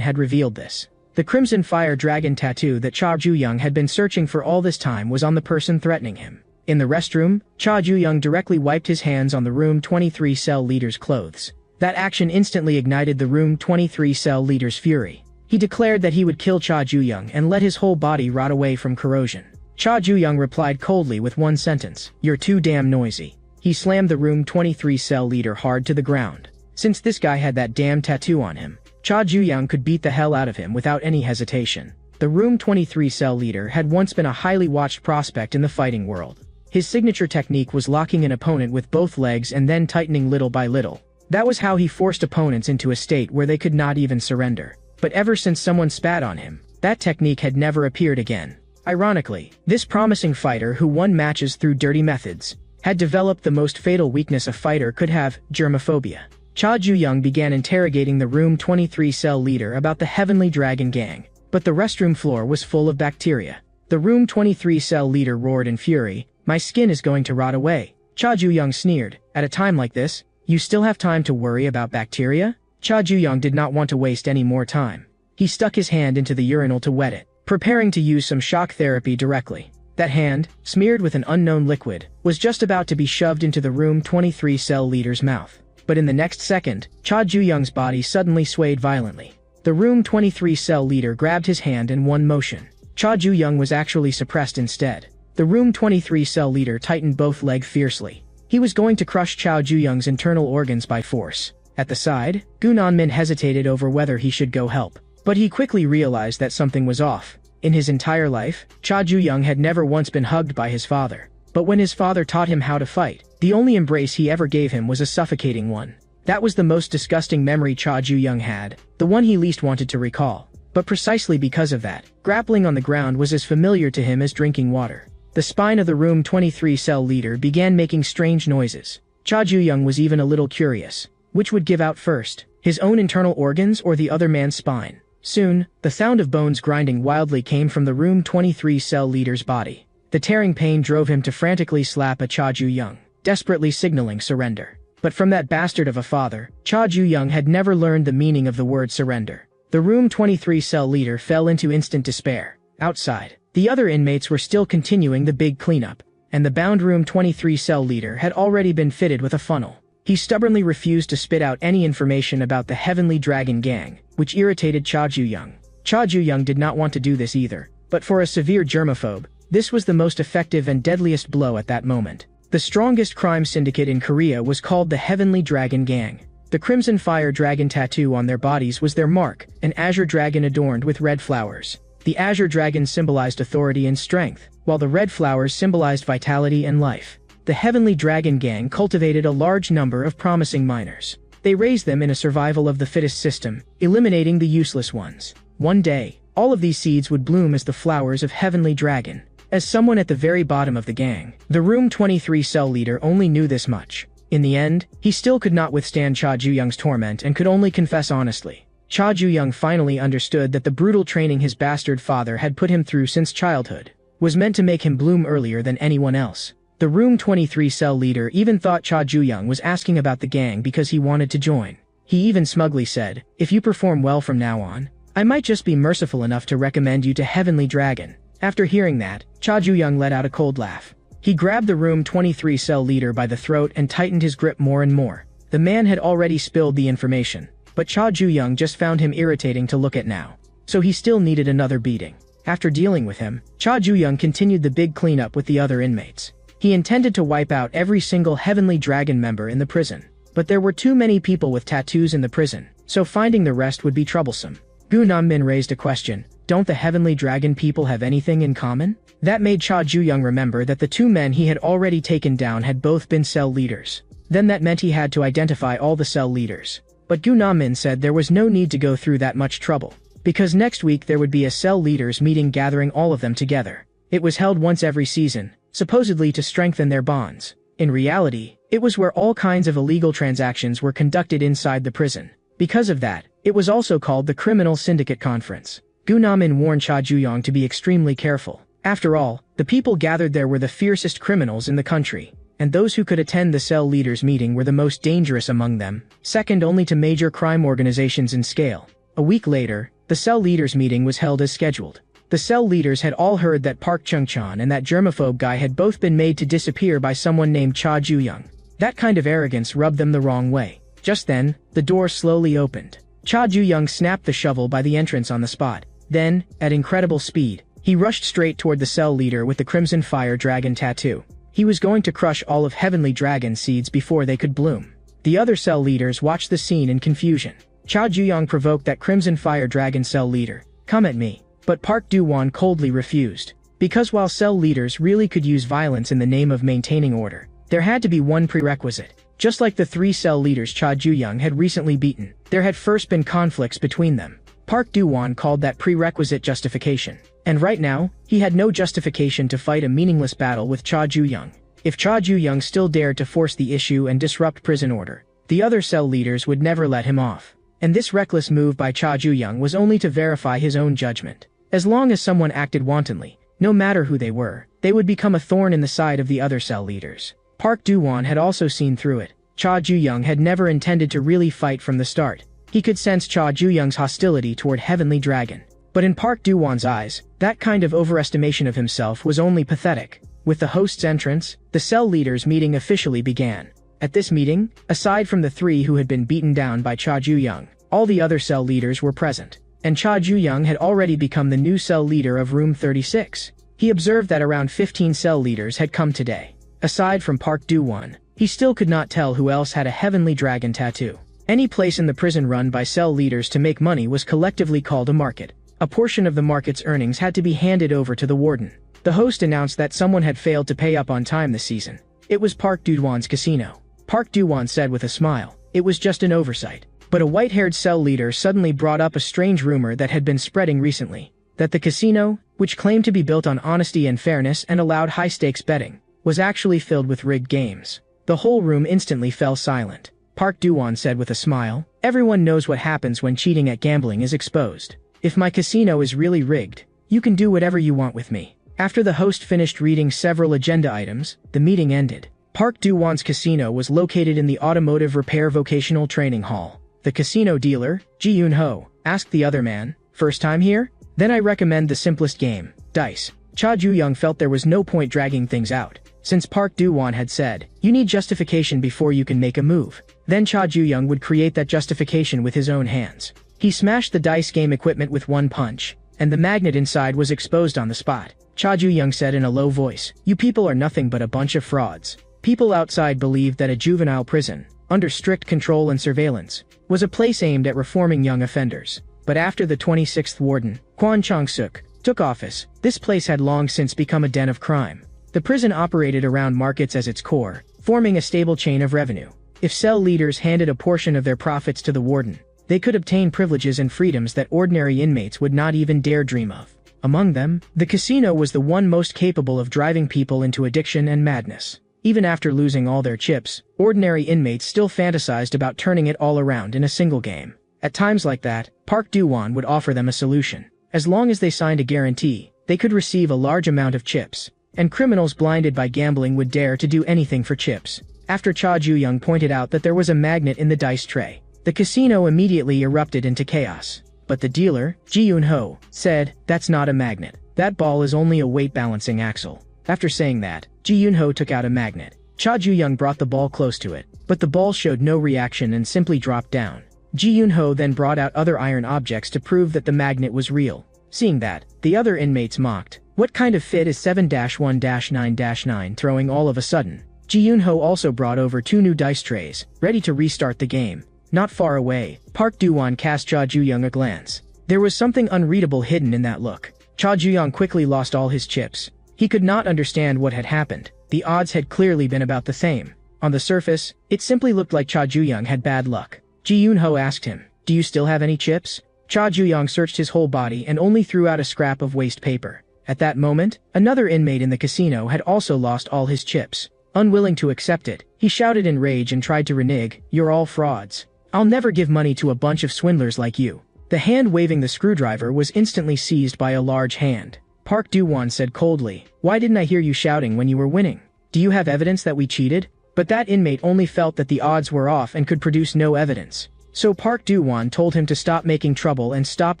A: had revealed this. The Crimson Fire Dragon tattoo that Cha Ju-young had been searching for all this time was on the person threatening him. In the restroom, Cha Ju-young directly wiped his hands on the Room 23 cell leader's clothes. That action instantly ignited the Room 23 cell leader's fury. He declared that he would kill Cha Ju-young and let his whole body rot away from corrosion. Cha Ju-young replied coldly with one sentence, "You're too damn noisy." He slammed the Room 23 cell leader hard to the ground. Since this guy had that damn tattoo on him, Cha Ju-young could beat the hell out of him without any hesitation. The Room 23 cell leader had once been a highly watched prospect in the fighting world. His signature technique was locking an opponent with both legs and then tightening little by little. That was how he forced opponents into a state where they could not even surrender. But ever since someone spat on him, that technique had never appeared again. Ironically, this promising fighter who won matches through dirty methods had developed the most fatal weakness a fighter could have, germophobia. Cha Ju-young began interrogating the Room 23 cell leader about the Heavenly Dragon Gang, but the restroom floor was full of bacteria. The Room 23 cell leader roared in fury, "My skin is going to rot away." Cha Ju-young sneered, "At a time like this, you still have time to worry about bacteria?" Cha Ju-young did not want to waste any more time. He stuck his hand into the urinal to wet it, preparing to use some shock therapy directly. That hand, smeared with an unknown liquid, was just about to be shoved into the Room 23 cell leader's mouth. But in the next second, Cha Ju-young's body suddenly swayed violently. The Room 23 cell leader grabbed his hand in one motion. Cha Ju-young was actually suppressed instead. The Room 23 cell leader tightened both legs fiercely. He was going to crush Cha Ju-young's internal organs by force. At the side, Gu Nan-min hesitated over whether he should go help. But he quickly realized that something was off. In his entire life, Cha Ju-young had never once been hugged by his father. But when his father taught him how to fight, the only embrace he ever gave him was a suffocating one. That was the most disgusting memory Cha Ju-young had, the one he least wanted to recall. But precisely because of that, grappling on the ground was as familiar to him as drinking water. The spine of the Room 23 cell leader began making strange noises. Cha Ju-young was even a little curious. Which would give out first, his own internal organs or the other man's spine? Soon, the sound of bones grinding wildly came from the Room 23 cell leader's body. The tearing pain drove him to frantically slap at Cha Ju-young, desperately signaling surrender. But from that bastard of a father, Cha Ju-young had never learned the meaning of the word surrender. The Room 23 cell leader fell into instant despair. Outside, the other inmates were still continuing the big cleanup, and the bound Room 23 cell leader had already been fitted with a funnel. He stubbornly refused to spit out any information about the Heavenly Dragon Gang, which irritated Cha Ju-young. Cha Ju-young did not want to do this either, but for a severe germaphobe, this was the most effective and deadliest blow at that moment. The strongest crime syndicate in Korea was called the Heavenly Dragon Gang. The Crimson Fire Dragon tattoo on their bodies was their mark, an azure dragon adorned with red flowers. The azure dragon symbolized authority and strength, while the red flowers symbolized vitality and life. The Heavenly Dragon Gang cultivated a large number of promising minors. They raised them in a survival of the fittest system, eliminating the useless ones. One day, all of these seeds would bloom as the flowers of Heavenly Dragon. As someone at the very bottom of the gang, the Room 23 cell leader only knew this much. In the end, he still could not withstand Cha Ju-young's torment and could only confess honestly. Cha Ju-young finally understood that the brutal training his bastard father had put him through since childhood was meant to make him bloom earlier than anyone else. The Room 23 cell leader even thought Cha Ju-young was asking about the gang because he wanted to join. He even smugly said, "If you perform well from now on, I might just be merciful enough to recommend you to Heavenly Dragon." After hearing that, Cha Ju-young let out a cold laugh. He grabbed the Room 23 cell leader by the throat and tightened his grip more and more. The man had already spilled the information, but Cha Ju-young just found him irritating to look at now. So he still needed another beating. After dealing with him, Cha Ju-young continued the big cleanup with the other inmates. He intended to wipe out every single Heavenly Dragon member in the prison. But there were too many people with tattoos in the prison, so finding the rest would be troublesome. Gu Nam-min raised a question. Don't the Heavenly Dragon people have anything in common? That made Cha Ju-young remember that the two men he had already taken down had both been cell leaders. Then that meant he had to identify all the cell leaders. But Gu Nam-min said there was no need to go through that much trouble, because next week there would be a cell leaders meeting gathering all of them together. It was held once every season, supposedly to strengthen their bonds. In reality, it was where all kinds of illegal transactions were conducted inside the prison. Because of that, it was also called the Criminal Syndicate Conference. Gu Namin warned Cha Juyong to be extremely careful. After all, the people gathered there were the fiercest criminals in the country, and those who could attend the cell leaders' meeting were the most dangerous among them, second only to major crime organizations in scale. A week later, the cell leaders' meeting was held as scheduled. The cell leaders had all heard that Park Chung-chan and that germaphobe guy had both been made to disappear by someone named Cha Juyong. That kind of arrogance rubbed them the wrong way. Just then, the door slowly opened. Cha Juyong snapped the shovel by the entrance on the spot. Then, at incredible speed, he rushed straight toward the cell leader with the Crimson Fire Dragon tattoo. He was going to crush all of Heavenly Dragon seeds before they could bloom. The other cell leaders watched the scene in confusion. Cha Juyong provoked that Crimson Fire Dragon cell leader. "Come at me." But Park Do-won coldly refused. Because while cell leaders really could use violence in the name of maintaining order, there had to be one prerequisite. Just like the three cell leaders Cha Juyong had recently beaten, there had first been conflicts between them. Park Do-won called that prerequisite justification. And right now, he had no justification to fight a meaningless battle with Cha Juyong. If Cha Juyong still dared to force the issue and disrupt prison order, the other cell leaders would never let him off. And this reckless move by Cha Juyong was only to verify his own judgment. As long as someone acted wantonly, no matter who they were, they would become a thorn in the side of the other cell leaders. Park Do-won had also seen through it. Cha Juyong had never intended to really fight from the start. He could sense Cha Juyong's hostility toward Heavenly Dragon. But in Park Do-won's eyes, that kind of overestimation of himself was only pathetic. With the host's entrance, the cell leaders' meeting officially began. At this meeting, aside from the three who had been beaten down by Cha Juyong, all the other cell leaders were present. And Cha Juyong had already become the new cell leader of Room 36. He observed that around 15 cell leaders had come today. Aside from Park Do-won, he still could not tell who else had a Heavenly Dragon tattoo. Any place in the prison run by cell leaders to make money was collectively called a market. A portion of the market's earnings had to be handed over to the warden. The host announced that someone had failed to pay up on time this season. It was Park Do-won's casino. Park Do-won said with a smile, "It was just an oversight." But a white-haired cell leader suddenly brought up a strange rumor that had been spreading recently. That the casino, which claimed to be built on honesty and fairness and allowed high-stakes betting, was actually filled with rigged games. The whole room instantly fell silent. Park Do-won said with a smile, "Everyone knows what happens when cheating at gambling is exposed. If my casino is really rigged, you can do whatever you want with me." After the host finished reading several agenda items, the meeting ended. Park Do-won's casino was located in the Automotive Repair Vocational Training Hall. The casino dealer, Ji-Yoon-ho, asked the other man, "First time here? Then I recommend the simplest game, dice." Cha Juyong felt there was no point dragging things out. Since Park Do-won had said, "You need justification before you can make a move," then Cha Juyong would create that justification with his own hands. He smashed the dice game equipment with one punch, and the magnet inside was exposed on the spot. Cha Juyong said in a low voice, "You people are nothing but a bunch of frauds." People outside believed that a juvenile prison, under strict control and surveillance, was a place aimed at reforming young offenders. But after the 26th warden, Kwon Chong-suk, took office, this place had long since become a den of crime. The prison operated around markets as its core, forming a stable chain of revenue. If cell leaders handed a portion of their profits to the warden, they could obtain privileges and freedoms that ordinary inmates would not even dare dream of. Among them, the casino was the one most capable of driving people into addiction and madness. Even after losing all their chips, ordinary inmates still fantasized about turning it all around in a single game. At times like that, Park Do-won would offer them a solution. As long as they signed a guarantee, they could receive a large amount of chips. And criminals blinded by gambling would dare to do anything for chips. After Cha Juyong pointed out that there was a magnet in the dice tray, the casino immediately erupted into chaos. But the dealer, Ji-Yoon-ho, said, "That's not a magnet. That ball is only a weight-balancing axle." After saying that, Ji-Yoon-ho took out a magnet. Cha Juyong brought the ball close to it, but the ball showed no reaction and simply dropped down. Ji-Yoon-ho then brought out other iron objects to prove that the magnet was real. Seeing that, the other inmates mocked. "What kind of fit is 7-1-9-9?" Throwing all of a sudden, Ji-Yoon-ho also brought over 2 new dice trays, ready to restart the game. Not far away, Park Do-won cast Cha Juyong a glance. There was something unreadable hidden in that look. Cha Juyong quickly lost all his chips. He could not understand what had happened. The odds had clearly been about the same. On the surface, it simply looked like Cha Juyong had bad luck. Ji-Yoon-ho asked him, "Do you still have any chips?" Cha Juyong searched his whole body and only threw out a scrap of waste paper. At that moment, another inmate in the casino had also lost all his chips. Unwilling to accept it, he shouted in rage and tried to renege, "You're all frauds. I'll never give money to a bunch of swindlers like you. The hand waving the screwdriver was instantly seized by a large hand. Park Do-won said coldly, "Why didn't I hear you shouting when you were winning? Do you have evidence that we cheated?" But that inmate only felt that the odds were off and could produce no evidence. So Park Do-won told him to stop making trouble and stop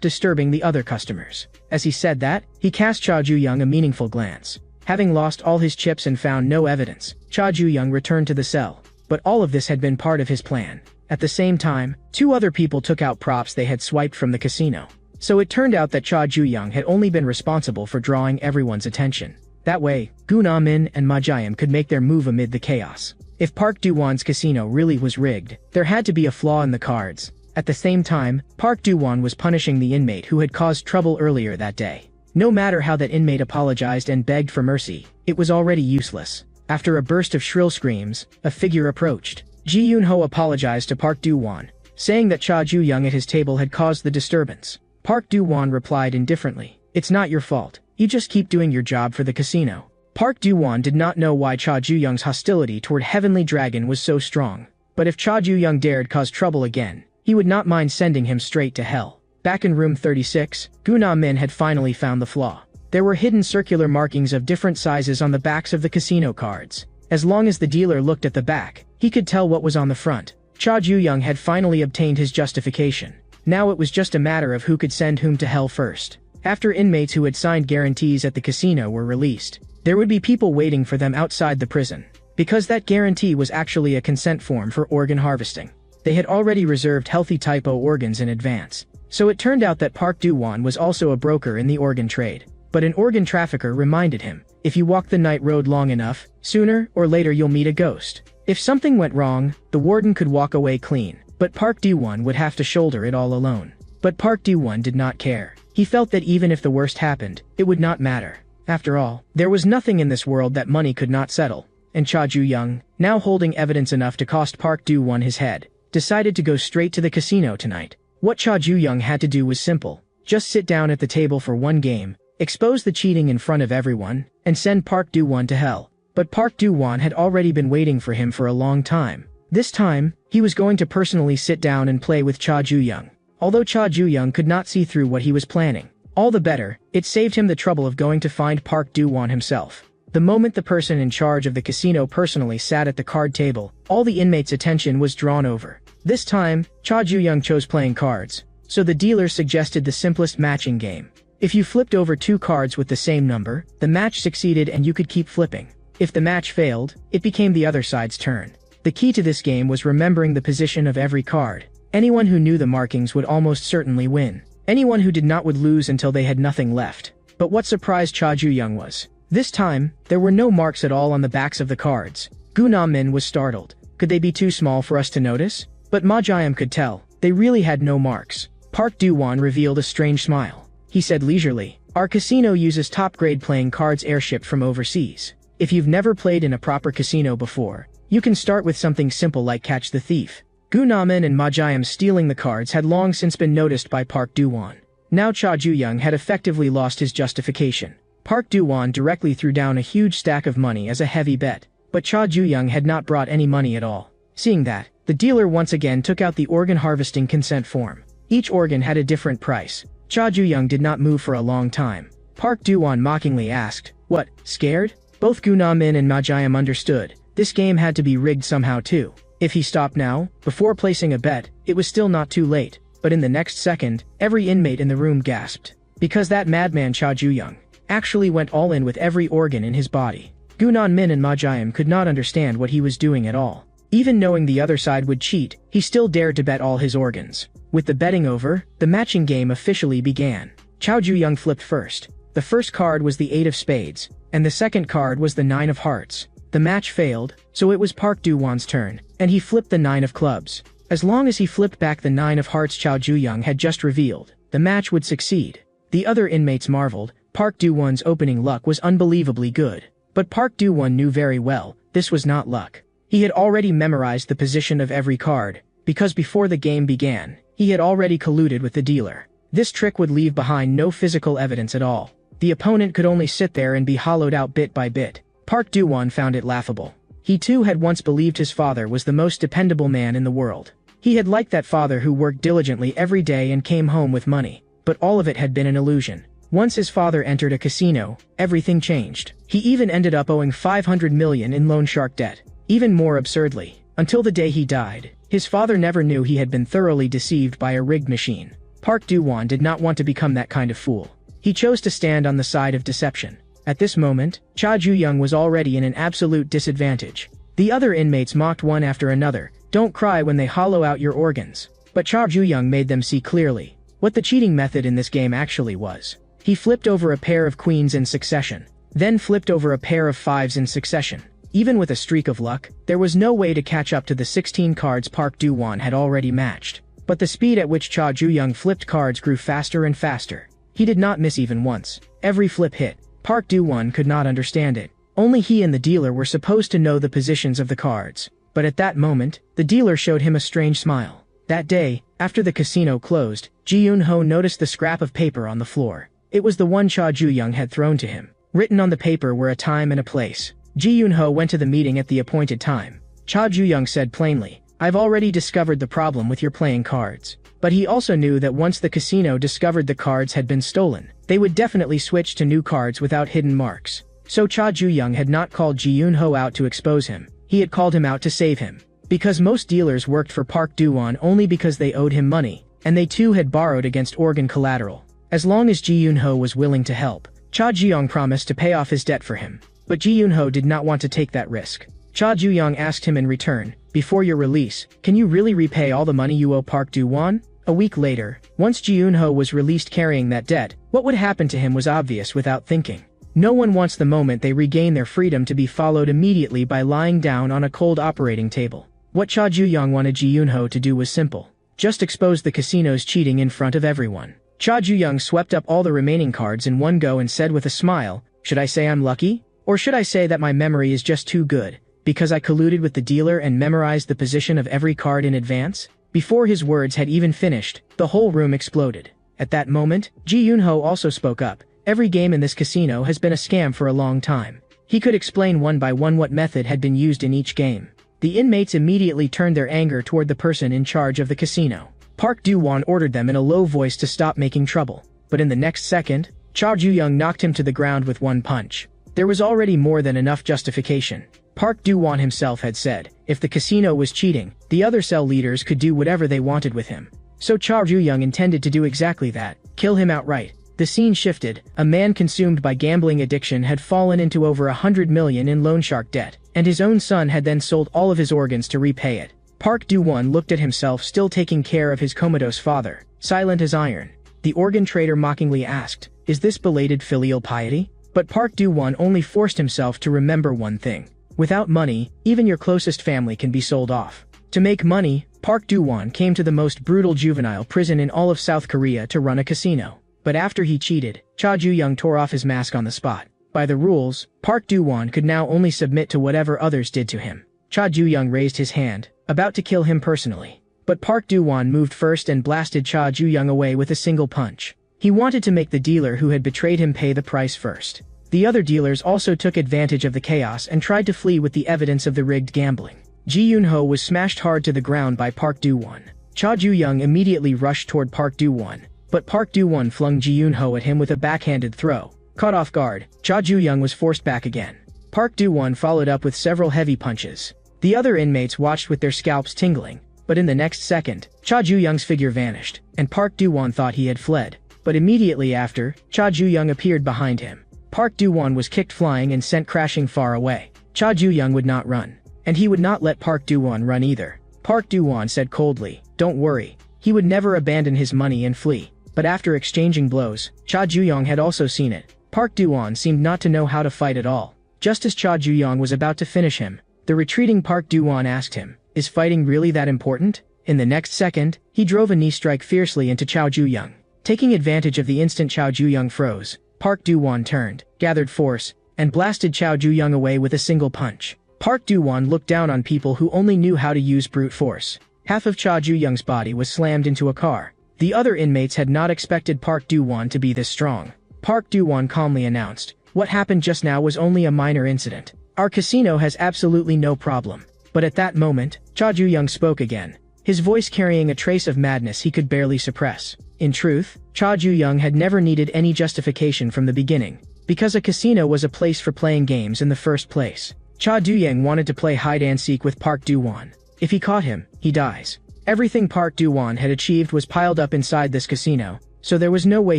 A: disturbing the other customers. As he said that, he cast Cha Ju-young a meaningful glance. Having lost all his chips and found no evidence, Cha Ju-young returned to the cell. But all of this had been part of his plan. At the same time, 2 other people took out props they had swiped from the casino. So it turned out that Cha Ju-young had only been responsible for drawing everyone's attention. That way, Gu Na-min and Ma Jae-im could make their move amid the chaos. If Park Do-won's casino really was rigged, there had to be a flaw in the cards. At the same time, Park Do-won was punishing the inmate who had caused trouble earlier that day. No matter how that inmate apologized and begged for mercy, it was already useless. After a burst of shrill screams, a figure approached. Ji Yun-ho apologized to Park Do-won, saying that Cha Ju-young at his table had caused the disturbance. Park Do-won replied indifferently, "It's not your fault. You just keep doing your job for the casino." Park Do-won did not know why Cha Ju-young's hostility toward Heavenly Dragon was so strong. But if Cha Ju-young dared cause trouble again, he would not mind sending him straight to hell. Back in room 36, Gu Na-min had finally found the flaw. There were hidden circular markings of different sizes on the backs of the casino cards. As long as the dealer looked at the back, he could tell what was on the front. Cha Ju-young had finally obtained his justification. Now it was just a matter of who could send whom to hell first. After inmates who had signed guarantees at the casino were released, there would be people waiting for them outside the prison. Because that guarantee was actually a consent form for organ harvesting. They had already reserved healthy typo organs in advance. So it turned out that Park Do-won was also a broker in the organ trade. But an organ trafficker reminded him, if you walk the night road long enough, sooner or later you'll meet a ghost. If something went wrong, the warden could walk away clean, but Park Do-won would have to shoulder it all alone. But Park Do-won did not care. He felt that even if the worst happened, it would not matter. After all, there was nothing in this world that money could not settle. And Cha Ju-young, now holding evidence enough to cost Park Do-won his head, decided to go straight to the casino tonight. What Cha Ju-young had to do was simple. Just sit down at the table for one game, expose the cheating in front of everyone, and send Park Do-won to hell. But Park Do-won had already been waiting for him for a long time. This time, he was going to personally sit down and play with Cha Ju-young. Although Cha Ju-young could not see through what he was planning. All the better, it saved him the trouble of going to find Park Do-won himself. The moment the person in charge of the casino personally sat at the card table, all the inmates' attention was drawn over. This time, Cha Ju-young chose playing cards, so the dealer suggested the simplest matching game. If you flipped over 2 cards with the same number, the match succeeded and you could keep flipping. If the match failed, it became the other side's turn. The key to this game was remembering the position of every card. Anyone who knew the markings would almost certainly win. Anyone who did not would lose until they had nothing left. But what surprised Cha Ju-young was, this time, there were no marks at all on the backs of the cards. Gu Na-min was startled. Could they be too small for us to notice? But Ma Jae-im could tell. They really had no marks. Park Do-won revealed a strange smile. He said leisurely, "Our casino uses top-grade playing cards airshipped from overseas. If you've never played in a proper casino before, you can start with something simple like Catch the Thief." Gu Na-min and Ma Jae-im stealing the cards had long since been noticed by Park Do-won. Now Cha Ju-young had effectively lost his justification. Park Do-won directly threw down a huge stack of money as a heavy bet, but Cha Ju-young had not brought any money at all. Seeing that, the dealer once again took out the organ harvesting consent form. Each organ had a different price. Cha Ju-young did not move for a long time. Park Do-won mockingly asked, "What, scared?" Both Gu Na-min and Ma Jae-im understood. This game had to be rigged somehow too. If he stopped now, before placing a bet, it was still not too late. But in the next second, every inmate in the room gasped. Because that madman Cha Ju-young actually went all in with every organ in his body. Gu Na-min and Ma Jae-im could not understand what he was doing at all. Even knowing the other side would cheat, he still dared to bet all his organs. With the betting over, the matching game officially began. Cha Ju-young flipped first. The first card was the 8 of spades, and the second card was the 9 of hearts. The match failed, so it was Park Do-won's turn, and he flipped the 9 of clubs. As long as he flipped back the 9 of hearts Cha Ju-young had just revealed, the match would succeed. The other inmates marveled. Park Do-won's opening luck was unbelievably good. But Park Do-won knew very well, this was not luck. He had already memorized the position of every card, because before the game began, he had already colluded with the dealer. This trick would leave behind no physical evidence at all. The opponent could only sit there and be hollowed out bit by bit. Park Do-won found it laughable. He too had once believed his father was the most dependable man in the world. He had liked that father who worked diligently every day and came home with money, but all of it had been an illusion. Once his father entered a casino, everything changed. He even ended up owing 500 million in loan shark debt. Even more absurdly, until the day he died, his father never knew he had been thoroughly deceived by a rigged machine. Park Do-won did not want to become that kind of fool. He chose to stand on the side of deception. At this moment, Cha Ju-young was already in an absolute disadvantage. The other inmates mocked one after another, "Don't cry when they hollow out your organs." But Cha Ju-young made them see clearly what the cheating method in this game actually was. He flipped over a pair of queens in succession, then flipped over a pair of fives in succession. Even with a streak of luck, there was no way to catch up to the 16 cards Park Do-won had already matched. But the speed at which Cha Ju-young flipped cards grew faster and faster. He did not miss even once. Every flip hit. Park Do-won could not understand it. Only he and the dealer were supposed to know the positions of the cards. But at that moment, the dealer showed him a strange smile. That day, after the casino closed, Ji-Yoon-ho noticed the scrap of paper on the floor. It was the one Cha Ju-young had thrown to him. Written on the paper were a time and a place. Ji-Yoon-ho went to the meeting at the appointed time. Cha Ju-young said plainly, "I've already discovered the problem with your playing cards." But he also knew that once the casino discovered the cards had been stolen, they would definitely switch to new cards without hidden marks. So Cha Ju-young had not called Ji-Yoon-ho out to expose him. He had called him out to save him. Because most dealers worked for Park Do-won only because they owed him money, and they too had borrowed against organ collateral. As long as Ji-Yoon-ho was willing to help, Cha Ju-young promised to pay off his debt for him. But Ji-Yoon-ho did not want to take that risk. Cha Ju-young asked him in return, "Before your release, can you really repay all the money you owe Park Do-won?" A week later, once Ji-Yoon-ho was released carrying that debt, what would happen to him was obvious without thinking. No one wants the moment they regain their freedom to be followed immediately by lying down on a cold operating table. What Cha Ju-young wanted Ji-Yoon-ho to do was simple. Just expose the casino's cheating in front of everyone. Cha Ju-young swept up all the remaining cards in one go and said with a smile, "Should I say I'm lucky? Or should I say that my memory is just too good, because I colluded with the dealer and memorized the position of every card in advance?" Before his words had even finished, the whole room exploded. At that moment, Ji-Yoon-ho also spoke up. "Every game in this casino has been a scam for a long time." He could explain one by one what method had been used in each game. The inmates immediately turned their anger toward the person in charge of the casino. Park Do-won ordered them in a low voice to stop making trouble. But in the next second, Cha Ju-young knocked him to the ground with one punch. There was already more than enough justification. Park Do-won himself had said, if the casino was cheating, the other cell leaders could do whatever they wanted with him. So Cha Ju-young intended to do exactly that, kill him outright. The scene shifted. A man consumed by gambling addiction had fallen into over 100 million in loan shark debt, and his own son had then sold all of his organs to repay it. Park Do-won looked at himself still taking care of his comatose father, silent as iron. The organ trader mockingly asked, "Is this belated filial piety?" But Park Do-won only forced himself to remember one thing. Without money, even your closest family can be sold off. To make money, Park Do-won came to the most brutal juvenile prison in all of South Korea to run a casino. But after he cheated, Cha Ju-young tore off his mask on the spot. By the rules, Park Do-won could now only submit to whatever others did to him. Cha Ju-young raised his hand, about to kill him personally. But Park Do-won moved first and blasted Cha Ju-young away with a single punch. He wanted to make the dealer who had betrayed him pay the price first. The other dealers also took advantage of the chaos and tried to flee with the evidence of the rigged gambling. Ji-Yoon-ho was smashed hard to the ground by Park Do-won. Cha Ju-young immediately rushed toward Park Do-won, but Park Do-won flung Ji-Yoon-ho at him with a backhanded throw. Caught off guard, Cha Ju-young was forced back again. Park Do-won followed up with several heavy punches. The other inmates watched with their scalps tingling, but in the next second, Cha Ju-young's figure vanished, and Park Do-won thought he had fled. But immediately after, Cha Ju-young appeared behind him. Park Do-won was kicked flying and sent crashing far away. Cha Ju-young would not run. And he would not let Park Do-won run either. Park Do-won said coldly, "Don't worry." He would never abandon his money and flee. But after exchanging blows, Cha Ju-young had also seen it. Park Do-won seemed not to know how to fight at all. Just as Cha Ju-young was about to finish him, the retreating Park Do-won asked him, "Is fighting really that important?" In the next second, he drove a knee strike fiercely into Cha Ju-young. Taking advantage of the instant Cha Ju-young froze, Park Do-won turned, gathered force, and blasted Cha Ju-young away with a single punch. Park Do-won looked down on people who only knew how to use brute force. Half of Cha Ju-young's body was slammed into a car. The other inmates had not expected Park Do-won to be this strong. Park Do-won calmly announced, "What happened just now was only a minor incident. Our casino has absolutely no problem." But at that moment, Cha Ju-young spoke again. his voice carrying a trace of madness he could barely suppress. In truth, Cha Ju-young had never needed any justification from the beginning, because a casino was a place for playing games in the first place. Cha Du-young wanted to play hide-and-seek with Park Do-won. If he caught him, he dies. Everything Park Do-won had achieved was piled up inside this casino, so there was no way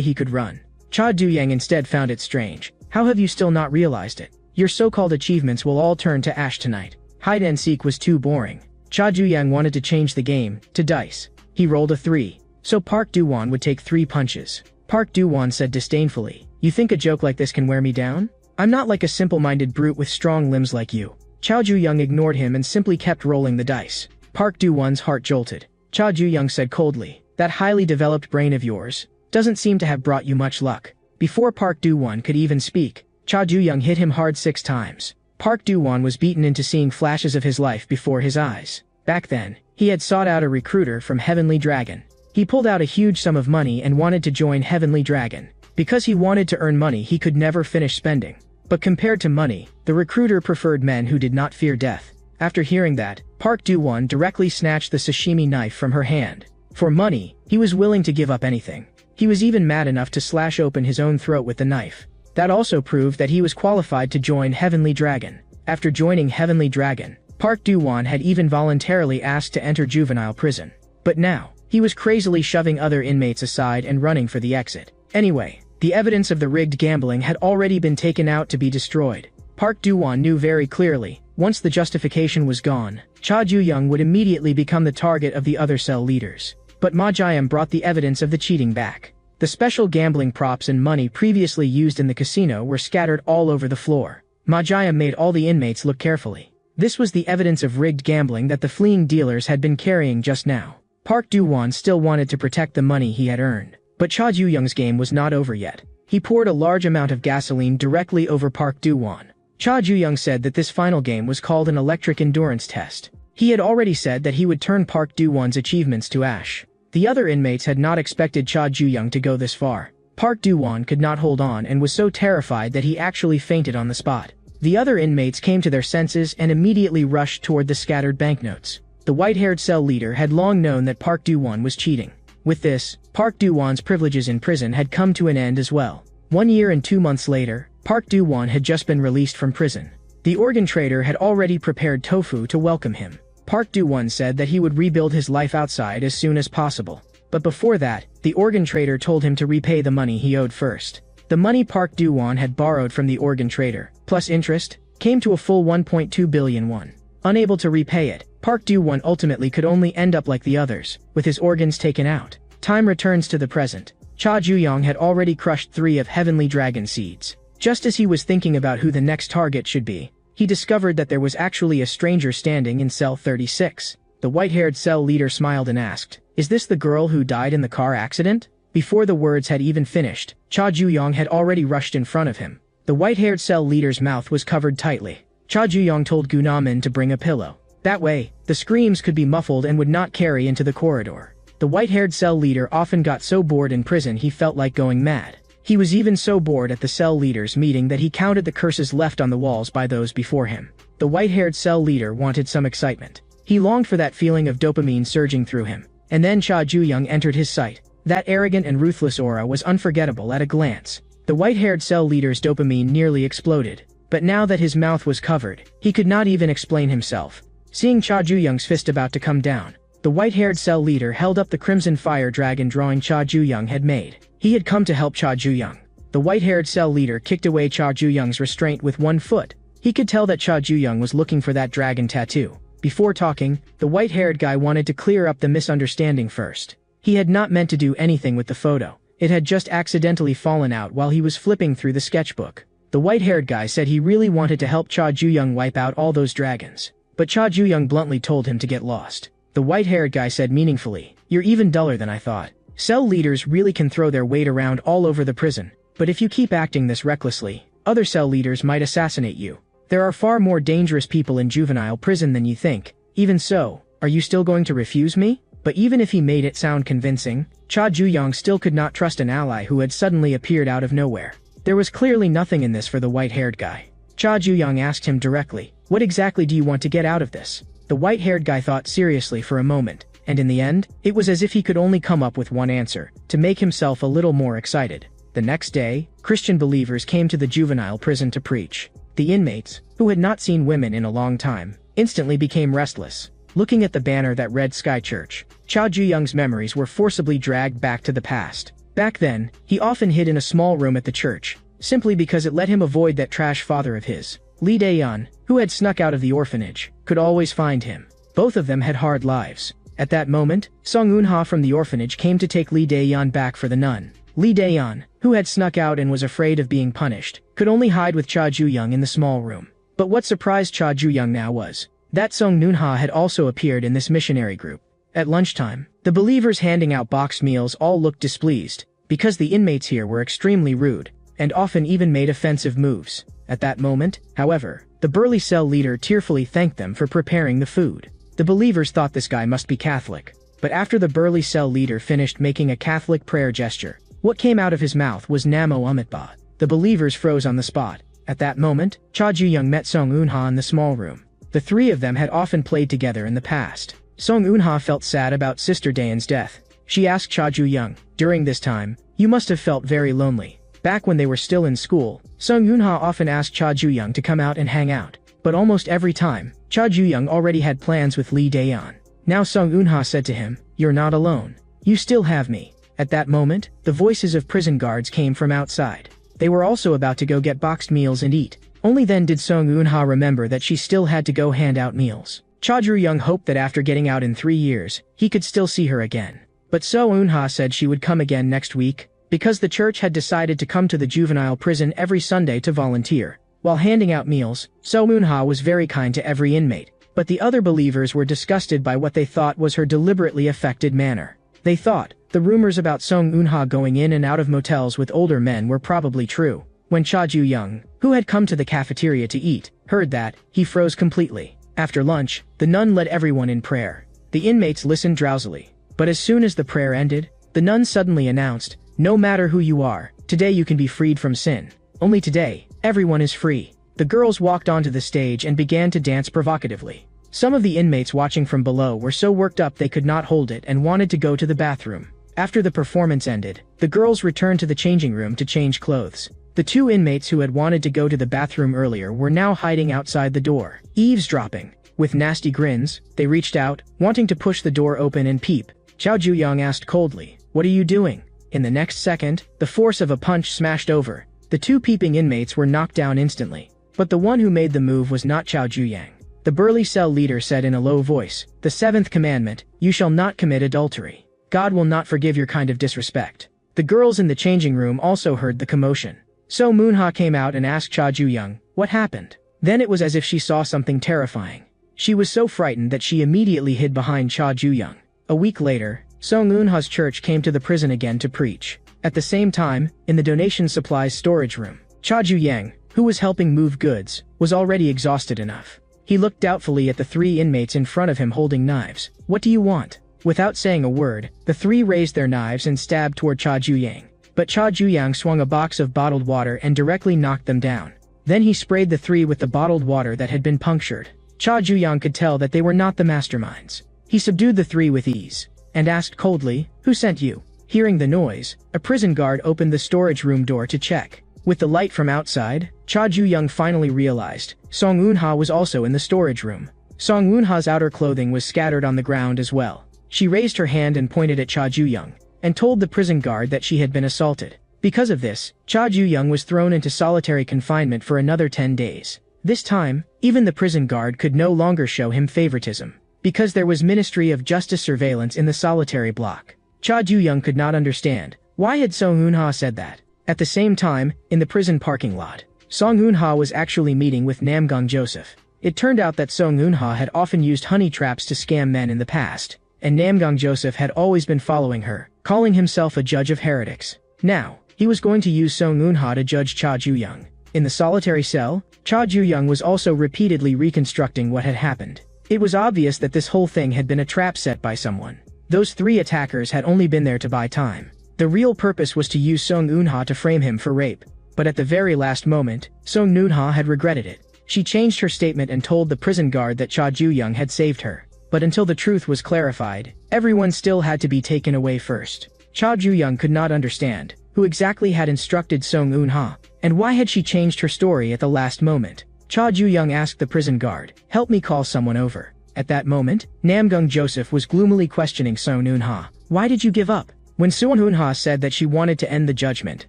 A: he could run. Cha Du-young instead found it strange. How have you still not realized it? Your so-called achievements will all turn to ash tonight. Hide-and-seek was too boring. Cha Du-young wanted to change the game, to dice. He rolled a 3. So Park Do-won would take 3 punches. Park Do-won said disdainfully, "You think a joke like this can wear me down? I'm not like a simple-minded brute with strong limbs like you." Cha Ju-young ignored him and simply kept rolling the dice. Park Do-won's heart jolted. Cha Ju-young said coldly, "That highly developed brain of yours doesn't seem to have brought you much luck." Before Park Do-won could even speak, Cha Ju-young hit him hard 6 times. Park Do-won was beaten into seeing flashes of his life before his eyes. Back then, he had sought out a recruiter from Heavenly Dragon. He pulled out a huge sum of money and wanted to join Heavenly Dragon. Because he wanted to earn money he could never finish spending. But compared to money, the recruiter preferred men who did not fear death. After hearing that, Park Do-won directly snatched the sashimi knife from her hand. For money, he was willing to give up anything. He was even mad enough to slash open his own throat with the knife. That also proved that he was qualified to join Heavenly Dragon. After joining Heavenly Dragon, Park Do-won had even voluntarily asked to enter juvenile prison. But now, he was crazily shoving other inmates aside and running for the exit. Anyway, the evidence of the rigged gambling had already been taken out to be destroyed. Park Do-won knew very clearly, once the justification was gone, Cha Ju-young would immediately become the target of the other cell leaders. But Ma Jiam brought the evidence of the cheating back. The special gambling props and money previously used in the casino were scattered all over the floor. Ma Jiam made all the inmates look carefully. This was the evidence of rigged gambling that the fleeing dealers had been carrying just now. Park Do-won still wanted to protect the money he had earned. But Cha Ju-young's game was not over yet. He poured a large amount of gasoline directly over Park Do-won. Cha Ju-young said that this final game was called an electric endurance test. He had already said that he would turn Park Do-won's achievements to ash. The other inmates had not expected Cha Ju-young to go this far. Park Do-won could not hold on and was so terrified that he actually fainted on the spot. The other inmates came to their senses and immediately rushed toward the scattered banknotes. The white-haired cell leader had long known that Park Do-won was cheating. With this, Park Do-won's privileges in prison had come to an end as well. 1 year and 2 months later, Park Do-won had just been released from prison. The organ trader had already prepared tofu to welcome him. Park Do-won said that he would rebuild his life outside as soon as possible. But before that, the organ trader told him to repay the money he owed first. The money Park Do-won had borrowed from the organ trader, plus interest, came to a full 1.2 billion won. Unable to repay it, Park Do-won ultimately could only end up like the others, with his organs taken out. Time returns to the present. Cha Ju-young had already crushed 3 of Heavenly Dragon seeds. Just as he was thinking about who the next target should be, he discovered that there was actually a stranger standing in cell 36. The white-haired cell leader smiled and asked, "Is this the girl who died in the car accident?" Before the words had even finished, Cha Ju-young had already rushed in front of him. The white-haired cell leader's mouth was covered tightly. Cha Ju-young told Gunamin to bring a pillow. That way, the screams could be muffled and would not carry into the corridor. The white-haired cell leader often got so bored in prison he felt like going mad. He was even so bored at the cell leaders' meeting that he counted the curses left on the walls by those before him. The white-haired cell leader wanted some excitement. He longed for that feeling of dopamine surging through him. And then Cha Ju-young entered his sight. That arrogant and ruthless aura was unforgettable at a glance. The white-haired cell leader's dopamine nearly exploded. But now that his mouth was covered, he could not even explain himself. Seeing Cha Ju-young's fist about to come down, the white-haired cell leader held up the crimson fire dragon drawing Cha Ju-young had made. He had come to help Cha Ju-young. The white-haired cell leader kicked away Cha Ju-young's restraint with one foot. He could tell that Cha Ju-young was looking for that dragon tattoo. Before talking, the white-haired guy wanted to clear up the misunderstanding first. He had not meant to do anything with the photo. It had just accidentally fallen out while he was flipping through the sketchbook. The white-haired guy said he really wanted to help Cha Ju-young wipe out all those dragons. But Cha Ju-young bluntly told him to get lost. The white-haired guy said meaningfully, "You're even duller than I thought." Cell leaders really can throw their weight around all over the prison. But if you keep acting this recklessly, other cell leaders might assassinate you. There are far more dangerous people in juvenile prison than you think. Even so, are you still going to refuse me? But even if he made it sound convincing, Cha Ju-young still could not trust an ally who had suddenly appeared out of nowhere. There was clearly nothing in this for the white-haired guy. Cha Ju-young asked him directly, "What exactly do you want to get out of this?" The white-haired guy thought seriously for a moment, and in the end, it was as if he could only come up with one answer, to make himself a little more excited. The next day, Christian believers came to the juvenile prison to preach. The inmates, who had not seen women in a long time, instantly became restless. Looking at the banner that read Sky Church, Cha Ju-young's memories were forcibly dragged back to the past. Back then, he often hid in a small room at the church, simply because it let him avoid that trash father of his. Lee Dae-yeon, who had snuck out of the orphanage, could always find him. Both of them had hard lives. At that moment, Song Eun-ha from the orphanage came to take Lee Dae-yeon back for the nun. Lee Dae-yeon, who had snuck out and was afraid of being punished, could only hide with Cha Ju-young in the small room. But what surprised Cha Ju-young now was that Song Eun-ha had also appeared in this missionary group. At lunchtime, the believers handing out boxed meals all looked displeased, because the inmates here were extremely rude, and often even made offensive moves. At that moment, however, the burly cell leader tearfully thanked them for preparing the food. The believers thought this guy must be Catholic, but after the burly cell leader finished making a Catholic prayer gesture, what came out of his mouth was Namo Umitba. The believers froze on the spot. At that moment, Cha Ju-young met Song Eun-ha in the small room. The three of them had often played together in the past. Song Eun-ha felt sad about Sister Daeun's death. She asked Cha Ju-young, "During this time, you must have felt very lonely." Back when they were still in school, Song Eun-ha often asked Cha Ju-young to come out and hang out. But almost every time, Cha Ju-young already had plans with Lee Dae-yeon. Now Song Eun-ha said to him, "You're not alone. You still have me." At that moment, the voices of prison guards came from outside. They were also about to go get boxed meals and eat. Only then did Song Eun-ha remember that she still had to go hand out meals. Cha Ju-young hoped that after getting out in 3 years, he could still see her again. But So Eun-ha said she would come again next week, because the church had decided to come to the juvenile prison every Sunday to volunteer. While handing out meals, So Eun-ha was very kind to every inmate, but the other believers were disgusted by what they thought was her deliberately affected manner. They thought the rumors about Song Eun-ha going in and out of motels with older men were probably true. When Cha Ju-young, who had come to the cafeteria to eat, heard that, he froze completely. After lunch, the nun led everyone in prayer. The inmates listened drowsily. But as soon as the prayer ended, the nun suddenly announced, "No matter who you are, today you can be freed from sin. Only today, everyone is free." The girls walked onto the stage and began to dance provocatively. Some of the inmates watching from below were so worked up they could not hold it and wanted to go to the bathroom. After the performance ended, the girls returned to the changing room to change clothes. The 2 inmates who had wanted to go to the bathroom earlier were now hiding outside the door, eavesdropping. With nasty grins, they reached out, wanting to push the door open and peep. Cha Ju-young asked coldly, "What are you doing?" In the next second, the force of a punch smashed over. The 2 peeping inmates were knocked down instantly. But the one who made the move was not Cha Ju-young. The burly cell leader said in a low voice, "The 7th commandment, you shall not commit adultery. God will not forgive your kind of disrespect." The girls in the changing room also heard the commotion. So Eun-ha came out and asked Cha Ju-young, "What happened?" Then it was as if she saw something terrifying. She was so frightened that she immediately hid behind Cha Ju-young. A week later, Song Eun-ha's church came to the prison again to preach. At the same time, in the donation supplies storage room, Cha Ju-young, who was helping move goods, was already exhausted enough. He looked doubtfully at the 3 inmates in front of him holding knives. "What do you want?" Without saying a word, the 3 raised their knives and stabbed toward Cha Ju-young. But Cha Ju-young swung a box of bottled water and directly knocked them down. Then he sprayed the 3 with the bottled water that had been punctured. Cha Ju-young could tell that they were not the masterminds. He subdued the 3 with ease, and asked coldly, "Who sent you?" Hearing the noise, a prison guard opened the storage room door to check. With the light from outside, Cha Ju-young finally realized Song Eun-ha was also in the storage room. Song Eun-ha's outer clothing was scattered on the ground as well. She raised her hand and pointed at Cha Ju-young, and told the prison guard that she had been assaulted. Because of this, Cha Ju-young was thrown into solitary confinement for another 10 days. This time, even the prison guard could no longer show him favoritism, because there was Ministry of Justice surveillance in the solitary block. Cha Ju-young could not understand why had Song Eun-ha said that. At the same time, in the prison parking lot, Song Eun-ha was actually meeting with Namgung Joseph. It turned out that Song Eun-ha had often used honey traps to scam men in the past, and Namgung Joseph had always been following her, calling himself a judge of heretics. Now, he was going to use Song Eun-ha to judge Cha Ju-young. In the solitary cell, Cha Ju-young was also repeatedly reconstructing what had happened. It was obvious that this whole thing had been a trap set by someone. Those 3 attackers had only been there to buy time. The real purpose was to use Song Eun-ha to frame him for rape. But at the very last moment, Song Eun-ha had regretted it. She changed her statement and told the prison guard that Cha Ju-young had saved her. But until the truth was clarified, everyone still had to be taken away first. Cha Ju-young could not understand who exactly had instructed Song Eun-ha, and why had she changed her story at the last moment. Cha Ju-young asked the prison guard, "Help me call someone over." At that moment, Namgung Joseph was gloomily questioning Song Eun-ha. "Why did you give up?" When Song Eun-ha said that she wanted to end the judgment,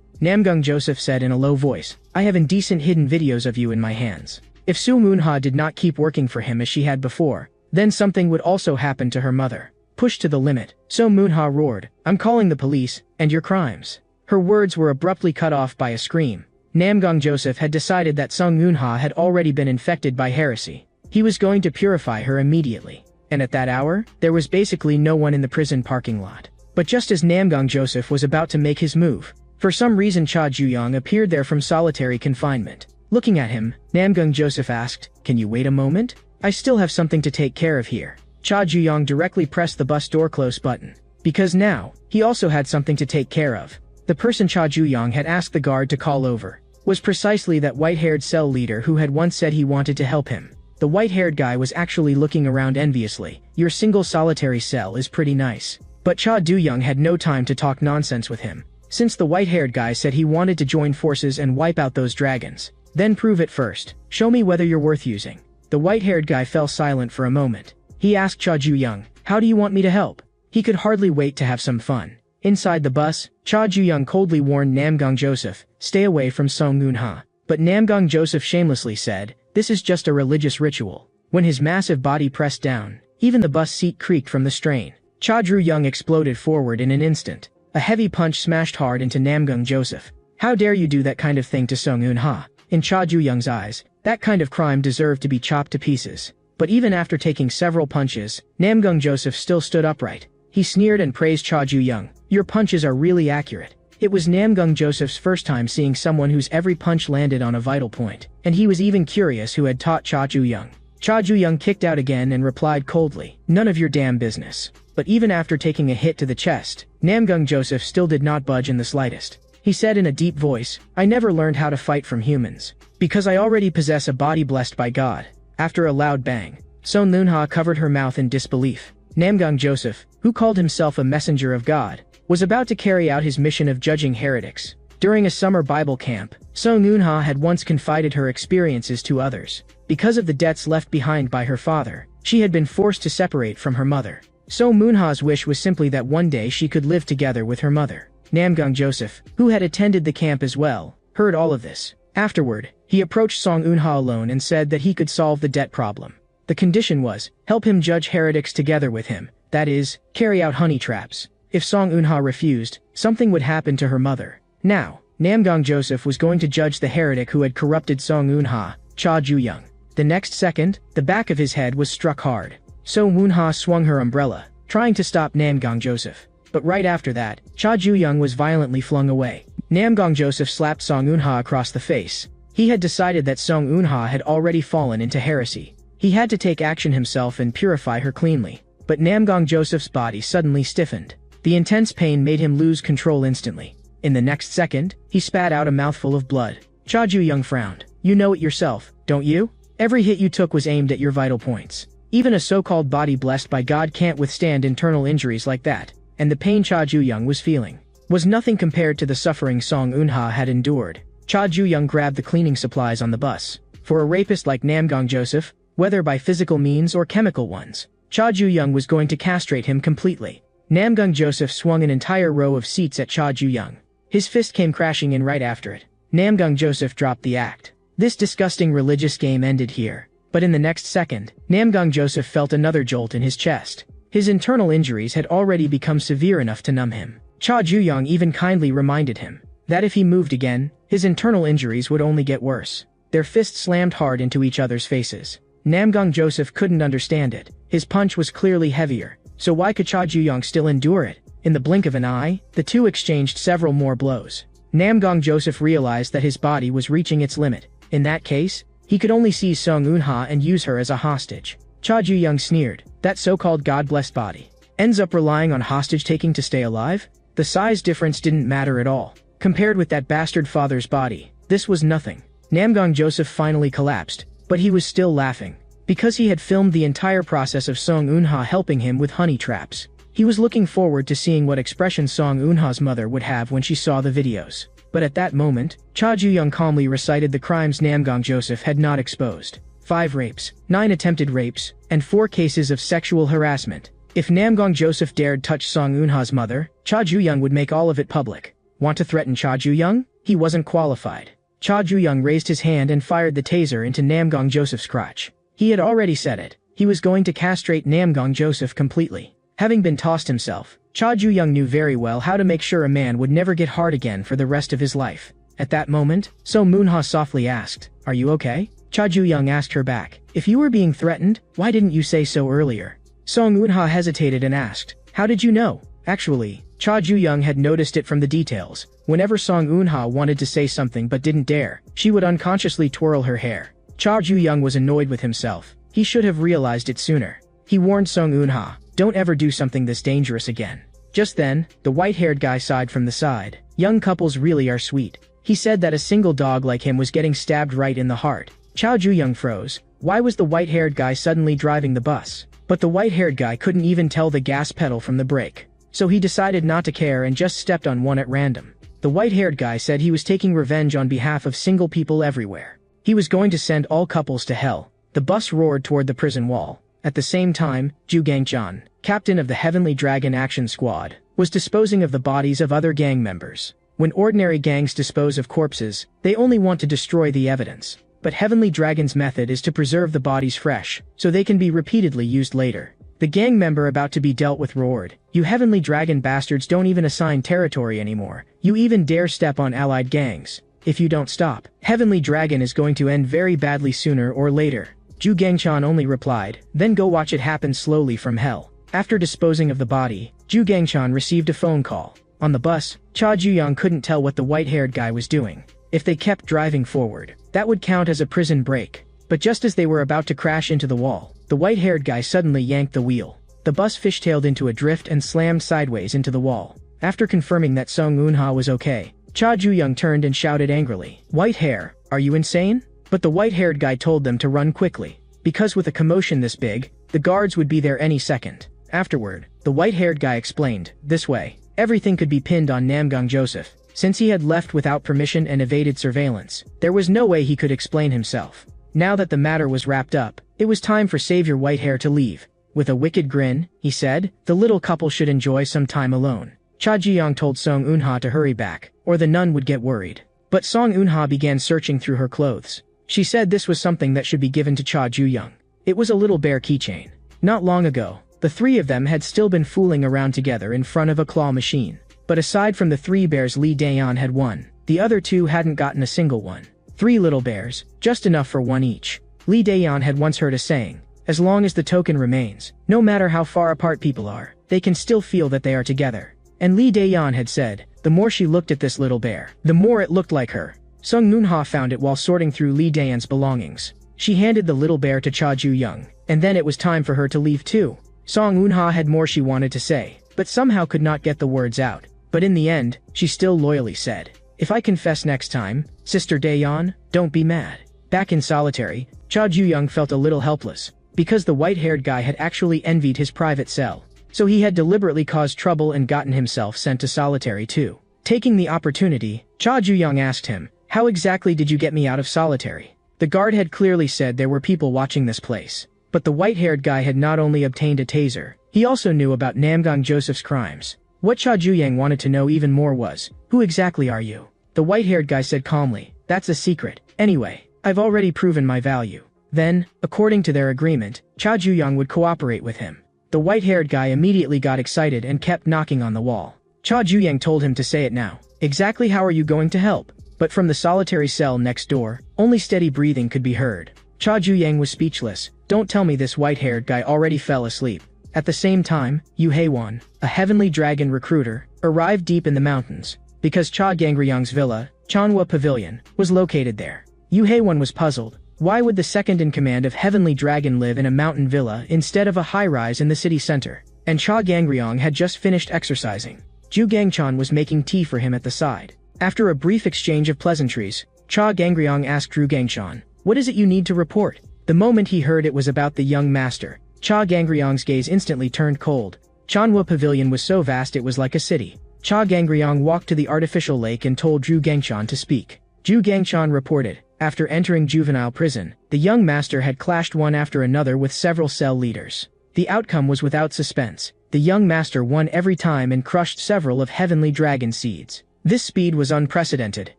A: Namgung Joseph said in a low voice, "I have indecent hidden videos of you in my hands." If Song Eun-ha did not keep working for him as she had before, then something would also happen to her mother. Pushed to the limit, Song Eun-ha roared, "I'm calling the police, and your crimes." Her words were abruptly cut off by a scream. Namgung Joseph had decided that Song Eun-ha had already been infected by heresy. He was going to purify her immediately. And at that hour, there was basically no one in the prison parking lot. But just as Namgung Joseph was about to make his move, for some reason Cha Ju-young appeared there from solitary confinement. Looking at him, Namgung Joseph asked, "Can you wait a moment? I still have something to take care of here." Cha Ju-young directly pressed the bus door close button. Because now, he also had something to take care of. The person Cha Ju-young had asked the guard to call over was precisely that white-haired cell leader who had once said he wanted to help him. The white-haired guy was actually looking around enviously. "Your single solitary cell is pretty nice." But Cha Du-young had no time to talk nonsense with him. Since the white-haired guy said he wanted to join forces and wipe out those dragons, then prove it first. Show me whether you're worth using. The white-haired guy fell silent for a moment. He asked Cha Ju-young, "How do you want me to help?" He could hardly wait to have some fun. Inside the bus, Cha Ju-young coldly warned Namgung Joseph, "Stay away from Song Eun-ha." But Namgung Joseph shamelessly said, "This is just a religious ritual." When his massive body pressed down, even the bus seat creaked from the strain. Cha Ju-young exploded forward in an instant. A heavy punch smashed hard into Namgung Joseph. "How dare you do that kind of thing to Song Eun-ha?" In Cha Ju-young's eyes, that kind of crime deserved to be chopped to pieces. But even after taking several punches, Namgung Joseph still stood upright. He sneered and praised Cha Ju-young. "Your punches are really accurate." It was Namgung Joseph's first time seeing someone whose every punch landed on a vital point, and he was even curious who had taught Cha Ju-young. Cha Ju-young kicked out again and replied coldly, "None of your damn business." But even after taking a hit to the chest, Namgung Joseph still did not budge in the slightest. He said in a deep voice, "I never learned how to fight from humans, because I already possess a body blessed by God." After a loud bang, Song Eun-ha covered her mouth in disbelief. Namgung Joseph, who called himself a messenger of God, was about to carry out his mission of judging heretics. During a summer Bible camp, Song Eun-ha had once confided her experiences to others. Because of the debts left behind by her father, she had been forced to separate from her mother. Song Eun-ha's wish was simply that one day she could live together with her mother. Namgung Joseph, who had attended the camp as well, heard all of this. Afterward, he approached Song Eun-ha alone and said that he could solve the debt problem. The condition was, help him judge heretics together with him, that is, carry out honey traps. If Song Eun-ha refused, something would happen to her mother. Now, Namgung Joseph was going to judge the heretic who had corrupted Song Eun-ha, Cha Ju-young. The next second, the back of his head was struck hard. Song Eun-ha swung her umbrella, trying to stop Namgung Joseph. But right after that, Cha Ju-young was violently flung away. Namgung Joseph slapped Song Eun-ha across the face. He had decided that Song Eun-ha had already fallen into heresy. He had to take action himself and purify her cleanly. But Namgung Joseph's body suddenly stiffened. The intense pain made him lose control instantly. In the next second, he spat out a mouthful of blood. Cha Ju-young frowned. "You know it yourself, don't you? Every hit you took was aimed at your vital points. Even a so-called body blessed by God can't withstand internal injuries like that." And the pain Cha Ju-young was feeling was nothing compared to the suffering Song Eun-ha had endured. Cha Ju-young grabbed the cleaning supplies on the bus. For a rapist like Namgung Joseph, whether by physical means or chemical ones, Cha Ju-young was going to castrate him completely. Namgung Joseph swung an entire row of seats at Cha Ju-young. His fist came crashing in right after it. Namgung Joseph dropped the act. This disgusting religious game ended here. But in the next second, Namgung Joseph felt another jolt in his chest. His internal injuries had already become severe enough to numb him. Cha Ju-young even kindly reminded him that if he moved again, his internal injuries would only get worse. Their fists slammed hard into each other's faces. Namgung Joseph couldn't understand it. His punch was clearly heavier, so why could Cha Ju-young still endure it? In the blink of an eye, the two exchanged several more blows. Namgung Joseph realized that his body was reaching its limit. In that case, he could only seize Song Eun-ha and use her as a hostage. Cha Ju-young sneered. That so-called God-blessed body ends up relying on hostage-taking to stay alive? The size difference didn't matter at all. Compared with that bastard father's body, this was nothing. Namgung Joseph finally collapsed, but he was still laughing. because he had filmed the entire process of Song Eun-ha helping him with honey traps. He was looking forward to seeing what expression Song Eun-ha's mother would have when she saw the videos. But at that moment, Cha Ju-young calmly recited the crimes Namgang Joseph had not exposed. 5 rapes, 9 attempted rapes, and 4 cases of sexual harassment. If Namgang Joseph dared touch Song Eun-ha's mother, Cha Ju-young would make all of it public. Want to threaten Cha Ju-young? He wasn't qualified. Cha Ju-young raised his hand and fired the taser into Namgang Joseph's crotch. He had already said it. He was going to castrate Namgang Joseph completely. Having been tossed himself, Cha Ju-young knew very well how to make sure a man would never get hard again for the rest of his life. At that moment, Song Eun-ha softly asked, "Are you okay?" Cha Ju-young asked her back, "If you were being threatened, why didn't you say so earlier?" Song Eun-ha hesitated and asked, "How did you know?" Actually, Cha Ju-young had noticed it from the details. Whenever Song Eun-ha wanted to say something but didn't dare, she would unconsciously twirl her hair. Cha Ju-young was annoyed with himself. He should have realized it sooner. He warned Song Eun-ha, "Don't ever do something this dangerous again." Just then, the white-haired guy sighed from the side. "Young couples really are sweet." He said that a single dog like him was getting stabbed right in the heart. Cha Ju-young froze. Why was the white-haired guy suddenly driving the bus? But the white-haired guy couldn't even tell the gas pedal from the brake. So he decided not to care and just stepped on one at random. The white-haired guy said he was taking revenge on behalf of single people everywhere. He was going to send all couples to hell. The bus roared toward the prison wall. At the same time, Ju Gang-chan, captain of the Heavenly Dragon Action Squad, was disposing of the bodies of other gang members. When ordinary gangs dispose of corpses, they only want to destroy the evidence. But Heavenly Dragon's method is to preserve the bodies fresh, so they can be repeatedly used later. The gang member about to be dealt with roared, "You Heavenly Dragon bastards don't even assign territory anymore. You even dare step on allied gangs. If you don't stop, Heavenly Dragon is going to end very badly sooner or later." Ju Gang-chan only replied, "Then go watch it happen slowly from hell." After disposing of the body, Ju Gang-chan received a phone call. On the bus, Cha Ju-young couldn't tell what the white-haired guy was doing. If they kept driving forward, that would count as a prison break. But just as they were about to crash into the wall, the white-haired guy suddenly yanked the wheel. The bus fishtailed into a drift and slammed sideways into the wall. After confirming that Song Eun-ha was okay, Cha Ju-young turned and shouted angrily, "White hair, are you insane?" But the white-haired guy told them to run quickly, because with a commotion this big, the guards would be there any second. Afterward, the white-haired guy explained, "This way, everything could be pinned on Namgang Joseph. Since he had left without permission and evaded surveillance, there was no way he could explain himself." Now that the matter was wrapped up, it was time for Savior Whitehair to leave. With a wicked grin, he said, "The little couple should enjoy some time alone." Cha Ji-young told Song Eun-ha to hurry back, or the nun would get worried. But Song Eun-ha began searching through her clothes. She said this was something that should be given to Cha Ju-young. It was a little bear keychain. Not long ago, the three of them had still been fooling around together in front of a claw machine. But aside from the 3 bears Lee Daeon had won, the other 2 hadn't gotten a single one. 3 little bears, just enough for 1 each. Lee Daeon had once heard a saying, "As long as the token remains, no matter how far apart people are, they can still feel that they are together." And Lee Daeon had said, the more she looked at this little bear, the more it looked like her. Sung Eun-ha found it while sorting through Lee Daeon's belongings. She handed the little bear to Cha Ju-young, and then it was time for her to leave too. Song Eun-ha had more she wanted to say, but somehow could not get the words out. But in the end, she still loyally said, "If I confess next time, Sister Daeon, don't be mad." Back in solitary, Cha Ju-young felt a little helpless, because the white-haired guy had actually envied his private cell. So he had deliberately caused trouble and gotten himself sent to solitary too. Taking the opportunity, Cha Ju-young asked him, "How exactly did you get me out of solitary?" The guard had clearly said there were people watching this place. But the white-haired guy had not only obtained a taser, he also knew about Namgang Joseph's crimes. What Cha Ju-young wanted to know even more was, "Who exactly are you?" The white-haired guy said calmly, "That's a secret. Anyway, I've already proven my value." Then, according to their agreement, Cha Ju-young would cooperate with him. The white-haired guy immediately got excited and kept knocking on the wall. Cha Ju-young told him to say it now. "Exactly how are you going to help?" But from the solitary cell next door, only steady breathing could be heard. Cha Ju-young was speechless. Don't tell me this white-haired guy already fell asleep. At the same time, Yu Hae-won, a heavenly dragon recruiter, arrived deep in the mountains, because Cha Gangryong's villa, Chanhwa Pavilion, was located there. Yu Hae-won was puzzled. Why would the second-in-command of Heavenly Dragon live in a mountain villa instead of a high-rise in the city center? And Cha Gangryong had just finished exercising. Ju Gang-chan was making tea for him at the side. After a brief exchange of pleasantries, Cha Gangryong asked Ru Gang-chan, "What is it you need to report?" The moment he heard it was about the young master, Cha Gangryong's gaze instantly turned cold. Manhwa Pavilion was so vast it was like a city. Cha Gangryong walked to the artificial lake and told Zhu Gangchan to speak. Zhu Gangchan reported, after entering juvenile prison, the young master had clashed one after another with several cell leaders. The outcome was without suspense. The young master won every time and crushed several of heavenly dragon seeds. This speed was unprecedented,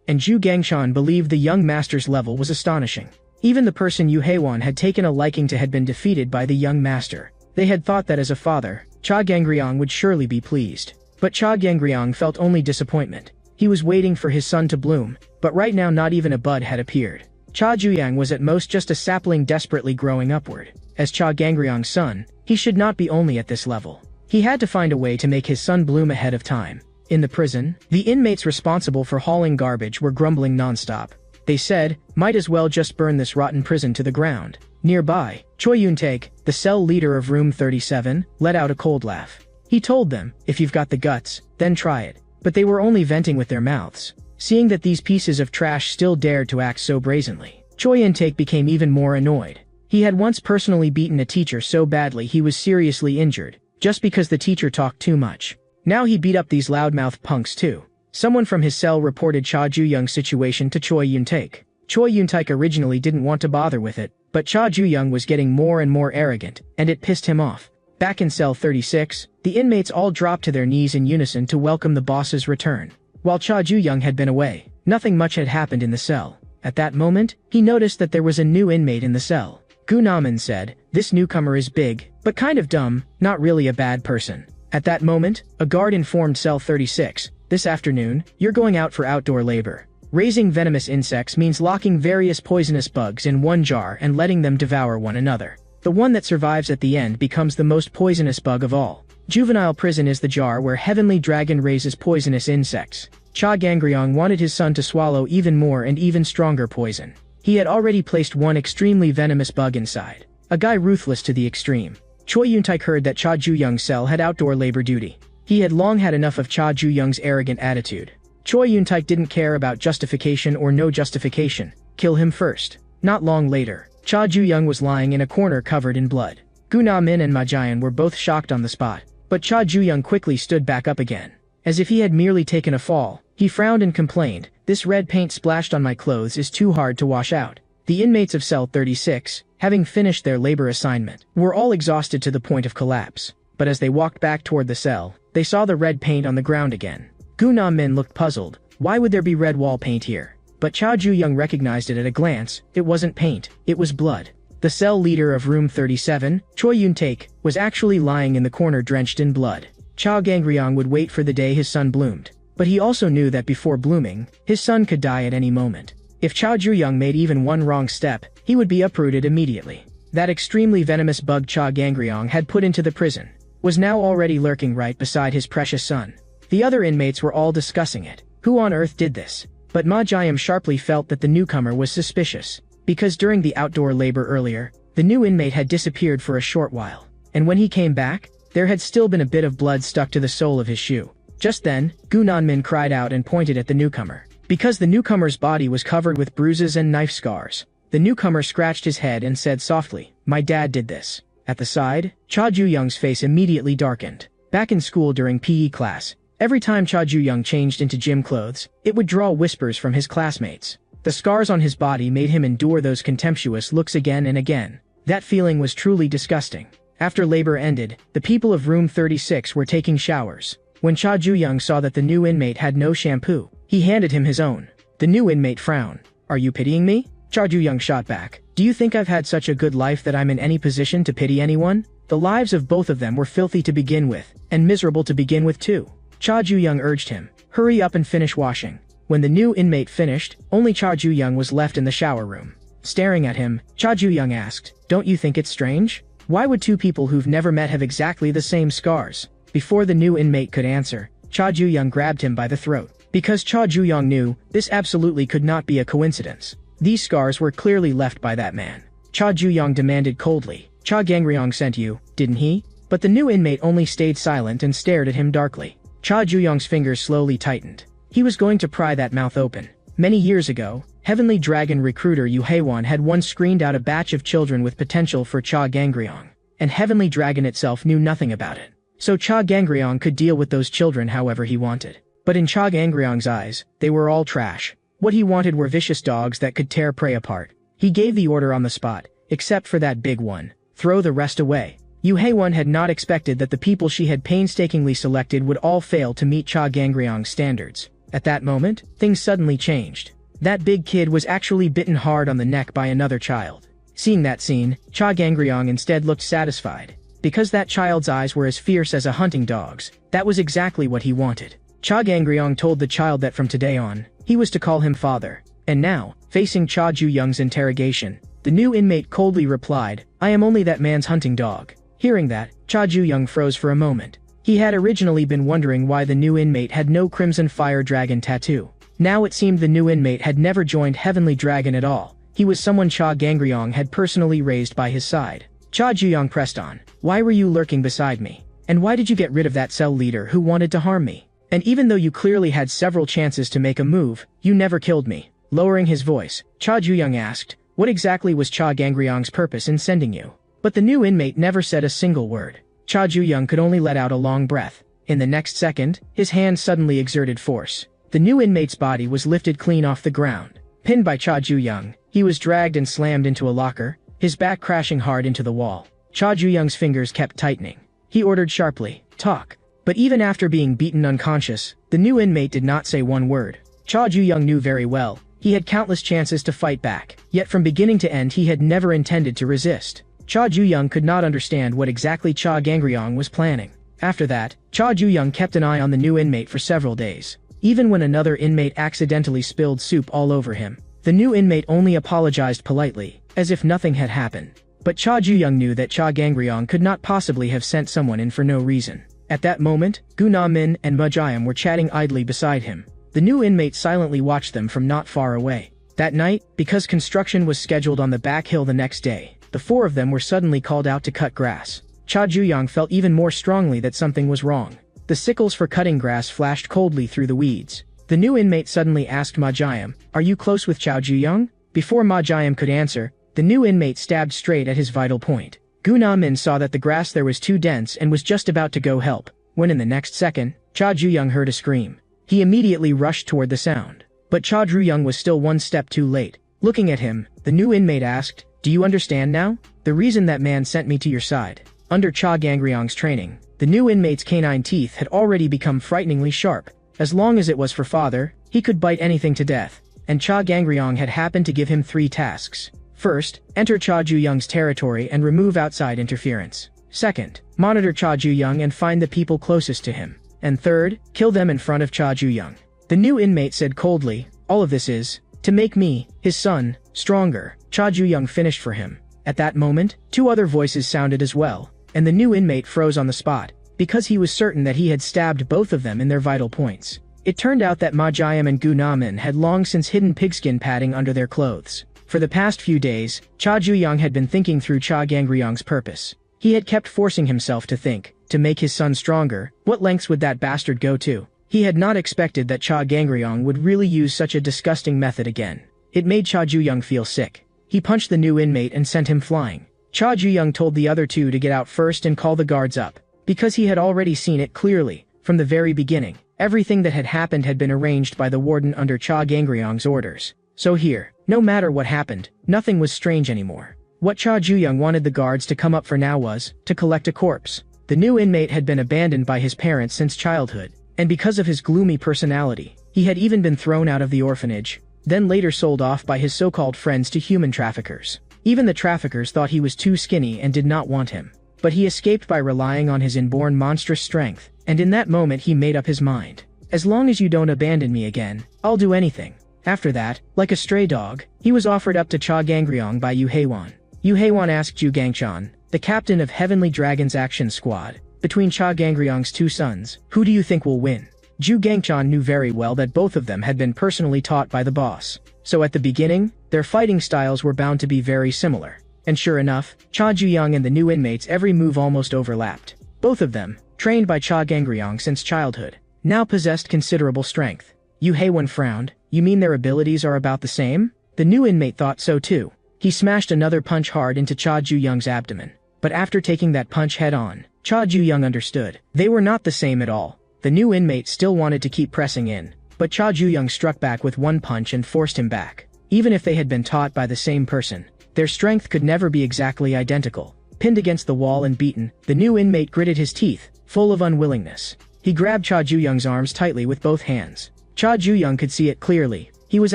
A: and Zhu Gangchan believed the young master's level was astonishing. Even the person Yu Heiwan had taken a liking to had been defeated by the young master. They had thought that as a father, Cha Gangryong would surely be pleased. But Cha Gangryong felt only disappointment. He was waiting for his son to bloom, but right now not even a bud had appeared. Cha Juyang was at most just a sapling desperately growing upward. As Cha Gangryong's son, he should not be only at this level. He had to find a way to make his son bloom ahead of time. In the prison, the inmates responsible for hauling garbage were grumbling nonstop. They said, might as well just burn this rotten prison to the ground. Nearby, Choi Yun-taek, the cell leader of room 37, let out a cold laugh. He told them, if you've got the guts, then try it. But they were only venting with their mouths. Seeing that these pieces of trash still dared to act so brazenly, Choi Yun-taek became even more annoyed. He had once personally beaten a teacher so badly he was seriously injured, just because the teacher talked too much. Now he beat up these loudmouth punks too. Someone from his cell reported Cha Ju-young's situation to Choi Yun-taek. Choi Yun-taek originally didn't want to bother with it, but Cha Ju-young was getting more and more arrogant, and it pissed him off. Back in cell 36, the inmates all dropped to their knees in unison to welcome the boss's return. While Cha Ju-young had been away, nothing much had happened in the cell. At that moment, he noticed that there was a new inmate in the cell. Gu Namin said, this newcomer is big, but kind of dumb, not really a bad person. At that moment, a guard informed cell 36, this afternoon, you're going out for outdoor labor. Raising venomous insects means locking various poisonous bugs in one jar and letting them devour one another. The one that survives at the end becomes the most poisonous bug of all. Juvenile prison is the jar where Heavenly Dragon raises poisonous insects. Cha Gangryong wanted his son to swallow even more and even stronger poison. He had already placed one extremely venomous bug inside. A guy ruthless to the extreme. Choi Yun-taek heard that Cha Ju-young's cell had outdoor labor duty. He had long had enough of Cha Ju-young's arrogant attitude. Choi Yun-taek didn't care about justification or no justification. Kill him first. Not long later, Cha Ju-young was lying in a corner covered in blood. Gu Na-min and Ma Jian were both shocked on the spot, but Cha Ju-young quickly stood back up again. As if he had merely taken a fall, he frowned and complained, this red paint splashed on my clothes is too hard to wash out. The inmates of cell 36, having finished their labor assignment, were all exhausted to the point of collapse. But as they walked back toward the cell, they saw the red paint on the ground again. Gu Na-min looked puzzled. Why would there be red wall paint here? But Cha Ju-young recognized it at a glance. It wasn't paint, it was blood. The cell leader of room 37, Choi Yun-taek, was actually lying in the corner drenched in blood. Cha Gangryong would wait for the day his son bloomed. But he also knew that before blooming, his son could die at any moment. If Cha Ju-young made even one wrong step, he would be uprooted immediately. That extremely venomous bug Cha Gangryong had put into the prison was now already lurking right beside his precious son. The other inmates were all discussing it. Who on earth did this? But Ma Jiam sharply felt that the newcomer was suspicious. Because during the outdoor labor earlier, the new inmate had disappeared for a short while. And when he came back, there had still been a bit of blood stuck to the sole of his shoe. Just then, Gu Nanmin cried out and pointed at the newcomer. Because the newcomer's body was covered with bruises and knife scars, the newcomer scratched his head and said softly, my dad did this. At the side, Cha Ju-young's face immediately darkened. Back in school during PE class, every time Cha Ju-young changed into gym clothes, it would draw whispers from his classmates. The scars on his body made him endure those contemptuous looks again and again. That feeling was truly disgusting. After labor ended, the people of room 36 were taking showers. When Cha Ju-young saw that the new inmate had no shampoo, he handed him his own. The new inmate frowned. Are you pitying me? Cha Ju-young shot back. Do you think I've had such a good life that I'm in any position to pity anyone? The lives of both of them were filthy to begin with, and miserable to begin with too. Cha Ju-young urged him, hurry up and finish washing. When the new inmate finished, only Cha Ju-young was left in the shower room. Staring at him, Cha Ju-young asked, don't you think it's strange? Why would two people who've never met have exactly the same scars? Before the new inmate could answer, Cha Ju-young grabbed him by the throat. Because Cha Ju-young knew, this absolutely could not be a coincidence. These scars were clearly left by that man. Cha Ju-young demanded coldly, Cha Gangryong sent you, didn't he? But the new inmate only stayed silent and stared at him darkly. Cha Ju-young's fingers slowly tightened. He was going to pry that mouth open. Many years ago, Heavenly Dragon recruiter Yu Haewon had once screened out a batch of children with potential for Cha Gangryong, and Heavenly Dragon itself knew nothing about it. So Cha Gangryong could deal with those children however he wanted. But in Cha Gangryong's eyes, they were all trash. What he wanted were vicious dogs that could tear prey apart. He gave the order on the spot, except for that big one. Throw the rest away. Yu Haewon had not expected that the people she had painstakingly selected would all fail to meet Cha Gangryong's standards. At that moment, things suddenly changed. That big kid was actually bitten hard on the neck by another child. Seeing that scene, Cha Gangryong instead looked satisfied. Because that child's eyes were as fierce as a hunting dog's, that was exactly what he wanted. Cha Gangryong told the child that from today on, he was to call him father. And now, facing Cha Ju-young's interrogation, the new inmate coldly replied, "I am only that man's hunting dog." Hearing that, Cha Ju-young froze for a moment. He had originally been wondering why the new inmate had no Crimson Fire Dragon tattoo. Now it seemed the new inmate had never joined Heavenly Dragon at all. He was someone Cha Gangryong had personally raised by his side. Cha Ju-young pressed on. "Why were you lurking beside me? And why did you get rid of that cell leader who wanted to harm me? And even though you clearly had several chances to make a move, you never killed me." Lowering his voice, Cha Ju-young asked, "What exactly was Cha Gangryong's purpose in sending you?" But the new inmate never said a single word. Cha Ju-young could only let out a long breath. In the next second, his hand suddenly exerted force. The new inmate's body was lifted clean off the ground. Pinned by Cha Ju-young, he was dragged and slammed into a locker, his back crashing hard into the wall. Cha Ju-young's fingers kept tightening. He ordered sharply, "Talk." But even after being beaten unconscious, the new inmate did not say one word. Cha Ju-young knew very well, he had countless chances to fight back, yet from beginning to end he had never intended to resist. Cha Ju-young could not understand what exactly Cha Gangryong was planning. After that, Cha Ju-young kept an eye on the new inmate for several days. Even when another inmate accidentally spilled soup all over him, the new inmate only apologized politely, as if nothing had happened. But Cha Ju-young knew that Cha Gangryong could not possibly have sent someone in for no reason. At that moment, Gu Na-min and Ma-jayam were chatting idly beside him. The new inmate silently watched them from not far away. That night, because construction was scheduled on the back hill the next day, the four of them were suddenly called out to cut grass. Cha Ju-young felt even more strongly that something was wrong. The sickles for cutting grass flashed coldly through the weeds. The new inmate suddenly asked Ma-jayam, "Are you close with Cha Ju-young?" Before Ma-jayam could answer, the new inmate stabbed straight at his vital point. Gu Na-min saw that the grass there was too dense and was just about to go help, when in the next second, Cha Ju-young heard a scream. He immediately rushed toward the sound. But Cha Ju-young was still one step too late. Looking at him, the new inmate asked, "Do you understand now? The reason that man sent me to your side." Under Cha Gangryong's training, the new inmate's canine teeth had already become frighteningly sharp. As long as it was for father, he could bite anything to death. And Cha Gangryong had happened to give him 3 tasks. First, enter Cha Ju-young's territory and remove outside interference. Second, monitor Cha Ju-young and find the people closest to him. And third, kill them in front of Cha Ju-young. The new inmate said coldly, "All of this is to make me, his son, stronger." Cha Ju-young finished for him. At that moment, 2 other voices sounded as well, and the new inmate froze on the spot, because he was certain that he had stabbed both of them in their vital points. It turned out that Ma-jayam and Gu Na-min had long since hidden pigskin padding under their clothes. For the past few days, Cha Ju-young had been thinking through Cha Gangryong's purpose. He had kept forcing himself to think, to make his son stronger, what lengths would that bastard go to? He had not expected that Cha Gangryong would really use such a disgusting method again. It made Cha Ju-young feel sick. He punched the new inmate and sent him flying. Cha Ju-young told the other 2 to get out first and call the guards up. Because he had already seen it clearly, from the very beginning, everything that had happened had been arranged by the warden under Cha Gangryong's orders. So here, no matter what happened, nothing was strange anymore. What Cha Ju-young wanted the guards to come up for now was to collect a corpse. The new inmate had been abandoned by his parents since childhood, and because of his gloomy personality, he had even been thrown out of the orphanage, then later sold off by his so-called friends to human traffickers. Even the traffickers thought he was too skinny and did not want him. But he escaped by relying on his inborn monstrous strength, and in that moment he made up his mind. "As long as you don't abandon me again, I'll do anything." After that, like a stray dog, he was offered up to Cha Gangryong by Yu Haewon. Yu Haewon asked Ju Gangchan, the captain of Heavenly Dragon's action squad, between Cha Gangryong's 2 sons, "Who do you think will win?" Ju Gangchan knew very well that both of them had been personally taught by the boss. So at the beginning, their fighting styles were bound to be very similar. And sure enough, Cha Ju-young and the new inmates' every move almost overlapped. Both of them, trained by Cha Gangryong since childhood, now possessed considerable strength. Yu Haewon frowned. "You mean their abilities are about the same?" The new inmate thought so too. He smashed another punch hard into Cha Ju-young's abdomen. But after taking that punch head-on, Cha Ju-young understood. They were not the same at all. The new inmate still wanted to keep pressing in, but Cha Ju-young struck back with one punch and forced him back. Even if they had been taught by the same person, their strength could never be exactly identical. Pinned against the wall and beaten, the new inmate gritted his teeth, full of unwillingness. He grabbed Cha Ju-young's arms tightly with both hands. Cha Ju-young could see it clearly. He was